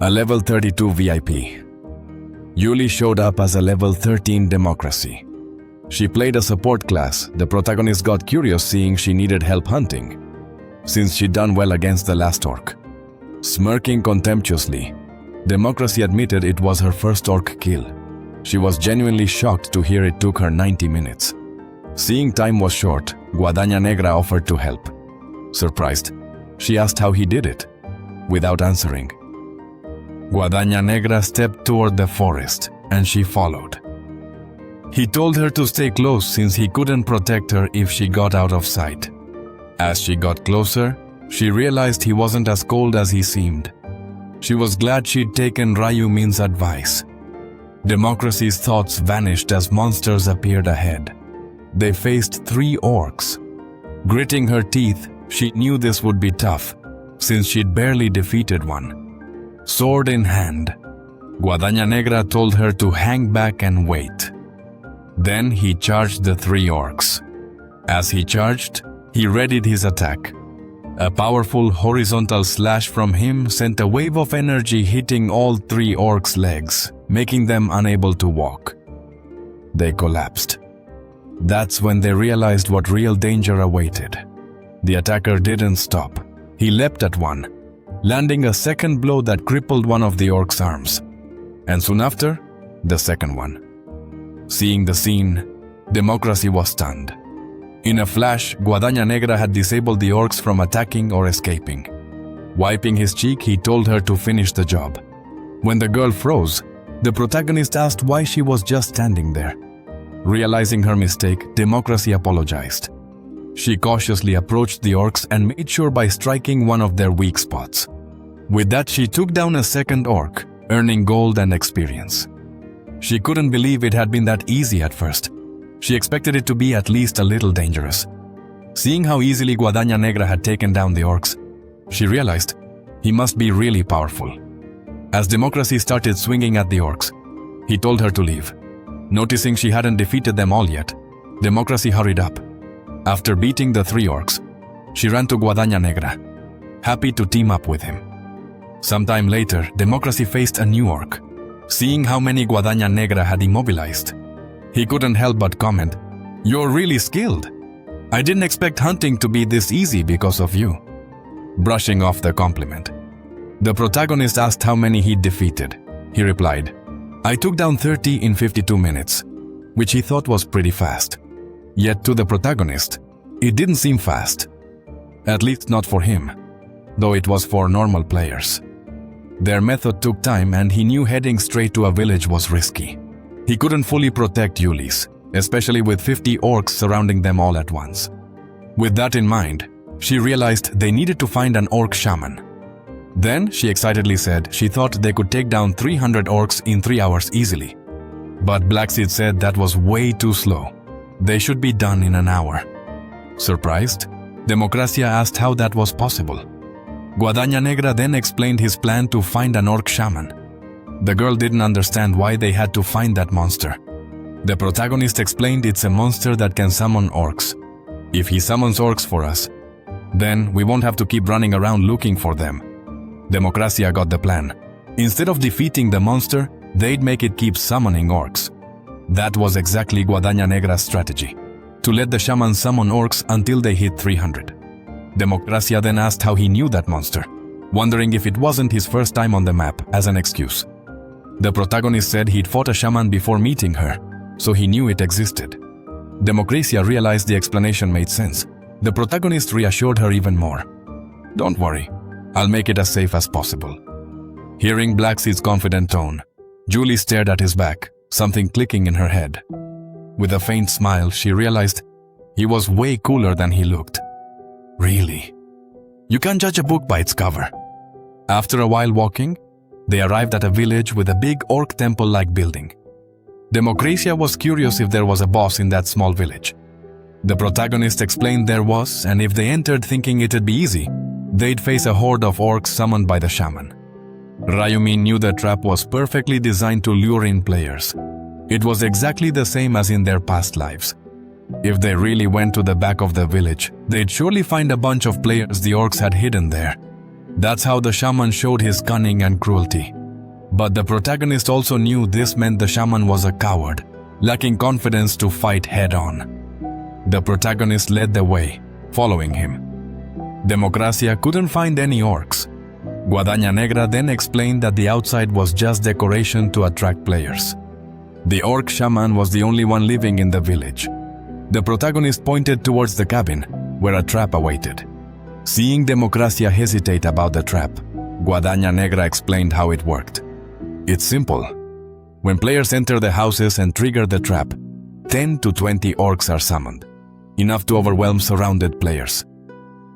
a level 32 VIP. Yuli showed up as a level 13 democracy. She played a support class. The protagonist got curious seeing she needed help hunting, since she'd done well against the last orc. Smirking contemptuously, Democracy admitted it was her first orc kill. She was genuinely shocked to hear it took her 90 minutes. Seeing time was short, Guadaña Negra offered to help. Surprised, she asked how he did it, without answering. Guadaña Negra stepped toward the forest, and she followed. He told her to stay close since he couldn't protect her if she got out of sight. As she got closer, she realized he wasn't as cold as he seemed. She was glad she'd taken Rayumin's advice. Democracy's thoughts vanished as monsters appeared ahead. They faced 3 orcs. Gritting her teeth, she knew this would be tough, since she'd barely defeated one. Sword in hand, Guadaña Negra told her to hang back and wait. Then he charged the 3 orcs. As he charged, he readied his attack. A powerful horizontal slash from him sent a wave of energy hitting all 3 orcs' legs, making them unable to walk. They collapsed. That's when they realized what real danger awaited. The attacker didn't stop. He leapt at one, landing a second blow that crippled one of the orc's arms. And soon after, the second one. Seeing the scene, Democracy was stunned. In a flash, Guadaña Negra had disabled the orcs from attacking or escaping. Wiping his cheek, he told her to finish the job. When the girl froze, the protagonist asked why she was just standing there. Realizing her mistake, Democracy apologized. She cautiously approached the orcs and made sure by striking one of their weak spots. With that, she took down a second orc, earning gold and experience. She couldn't believe it had been that easy at first. She expected it to be at least a little dangerous. Seeing how easily Guadaña Negra had taken down the orcs, she realized he must be really powerful. As Democracy started swinging at the orcs, he told her to leave. Noticing she hadn't defeated them all yet, Democracy hurried up. After beating the 3 orcs, she ran to Guadaña Negra, happy to team up with him. Sometime later, Democracy faced a new orc. Seeing how many Guadaña Negra had immobilized, he couldn't help but comment, "You're really skilled. I didn't expect hunting to be this easy because of you." Brushing off the compliment, the protagonist asked how many he'd defeated. He replied, "I took down 30 in 52 minutes. which he thought was pretty fast. Yet to the protagonist, it didn't seem fast. At least not for him, though it was for normal players. Their method took time, and he knew heading straight to a village was risky. He couldn't fully protect Yulis, especially with 50 orcs surrounding them all at once. With that in mind, she realized they needed to find an orc shaman. Then she excitedly said she thought they could take down 300 orcs in 3 hours easily. But Blackseed said that was way too slow. They should be done in an hour. Surprised, Democracia asked how that was possible. Guadaña Negra then explained his plan to find an orc shaman. The girl didn't understand why they had to find that monster. The protagonist explained it's a monster that can summon orcs. If he summons orcs for us, then we won't have to keep running around looking for them. Democracia got the plan. Instead of defeating the monster, they'd make it keep summoning orcs. That was exactly Guadaña Negra's strategy, to let the shaman summon orcs until they hit 300. Democracia then asked how he knew that monster, wondering if it wasn't his first time on the map as an excuse. The protagonist said he'd fought a shaman before meeting her, so he knew it existed. Democracia realized the explanation made sense. The protagonist reassured her even more. "Don't worry, I'll make it as safe as possible." Hearing Blackseed's confident tone, Julie stared at his back, something clicking in her head. With a faint smile, she realized he was way cooler than he looked. Really? You can't judge a book by its cover. After a while walking, they arrived at a village with a big orc temple-like building. Democracia was curious if there was a boss in that small village. The protagonist explained there was, and if they entered thinking it'd be easy, they'd face a horde of orcs summoned by the shaman. Rayumi knew the trap was perfectly designed to lure in players. It was exactly the same as in their past lives. If they really went to the back of the village, they'd surely find a bunch of players the orcs had hidden there. That's how the shaman showed his cunning and cruelty. But the protagonist also knew this meant the shaman was a coward, lacking confidence to fight head-on. The protagonist led the way, following him. Democracia couldn't find any orcs. Guadaña Negra then explained that the outside was just decoration to attract players. The orc shaman was the only one living in the village. The protagonist pointed towards the cabin, where a trap awaited. Seeing Democracia hesitate about the trap, Guadaña Negra explained how it worked. It's simple. When players enter the houses and trigger the trap, 10 to 20 orcs are summoned, enough to overwhelm surrounded players.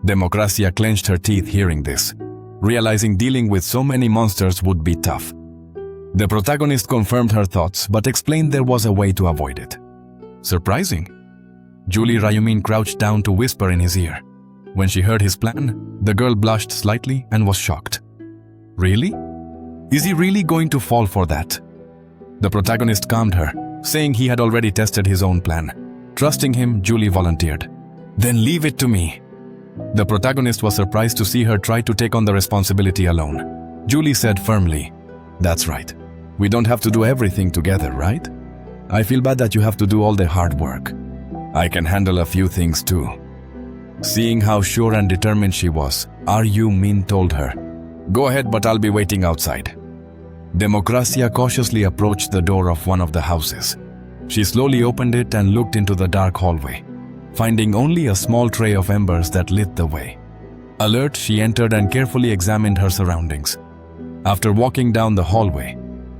Democracia clenched her teeth hearing this, realizing dealing with so many monsters would be tough. The protagonist confirmed her thoughts but explained there was a way to avoid it. Surprising. Julie Rayumin crouched down to whisper in his ear. When she heard his plan, the girl blushed slightly and was shocked. Really? Is he really going to fall for that? The protagonist calmed her, saying he had already tested his own plan. Trusting him, Julie volunteered. Then leave it to me. The protagonist was surprised to see her try to take on the responsibility alone. Julie said firmly, "That's right. We don't have to do everything together, right? I feel bad that you have to do all the hard work. I can handle a few things too." Seeing how sure and determined she was, Ryu Min told her, "Go ahead, but I'll be waiting outside." Democracia cautiously approached the door of one of the houses. She slowly opened it and looked into the dark hallway, finding only a small tray of embers that lit the way. Alert, she entered and carefully examined her surroundings. After walking down the hallway,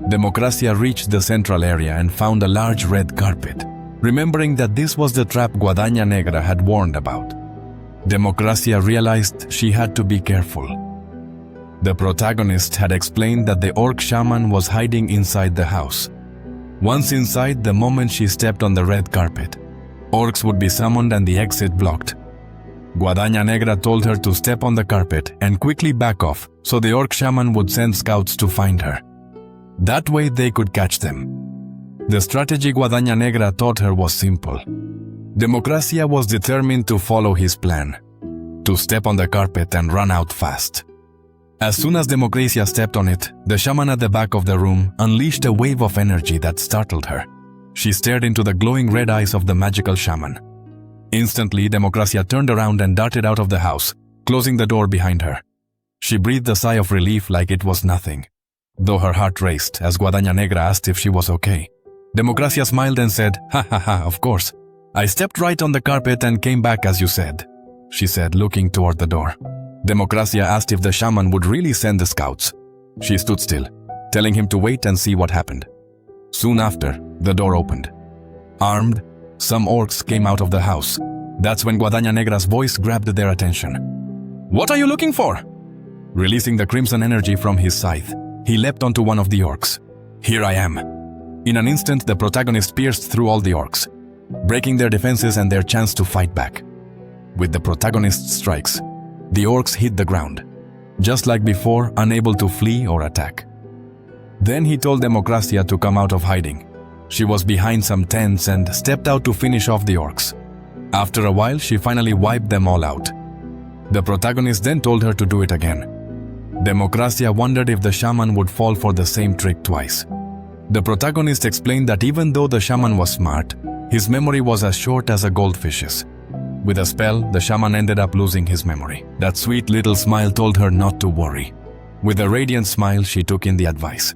Democracia reached the central area and found a large red carpet, remembering that this was the trap Guadaña Negra had warned about. Democracia realized she had to be careful. The protagonist had explained that the orc shaman was hiding inside the house. Once inside, the moment she stepped on the red carpet, orcs would be summoned and the exit blocked. Guadaña Negra told her to step on the carpet and quickly back off so the orc shaman would send scouts to find her. That way they could catch them. The strategy Guadaña Negra taught her was simple. Democracia was determined to follow his plan, to step on the carpet and run out fast. As soon as Democracia stepped on it, the shaman at the back of the room unleashed a wave of energy that startled her. She stared into the glowing red eyes of the magical shaman. Instantly, Democracia turned around and darted out of the house, closing the door behind her. She breathed a sigh of relief like it was nothing, though her heart raced as Guadaña Negra asked if she was okay. Democracia smiled and said, "Ha ha ha, of course. I stepped right on the carpet and came back as you said," she said, looking toward the door. Democracia asked if the shaman would really send the scouts. She stood still, telling him to wait and see what happened. Soon after, the door opened. Armed, some orcs came out of the house. That's when Guadaña Negra's voice grabbed their attention. "What are you looking for?" Releasing the crimson energy from his scythe, he leapt onto one of the orcs. "Here I am." In an instant, the protagonist pierced through all the orcs, breaking their defenses and their chance to fight back. With the protagonist's strikes, the orcs hit the ground, just like before, unable to flee or attack. Then he told Democracia to come out of hiding. She was behind some tents and stepped out to finish off the orcs. After a while, she finally wiped them all out. The protagonist then told her to do it again. Democracia wondered if the shaman would fall for the same trick twice. The protagonist explained that even though the shaman was smart, his memory was as short as a goldfish's. With a spell, the shaman ended up losing his memory. That sweet little smile told her not to worry. With a radiant smile, she took in the advice.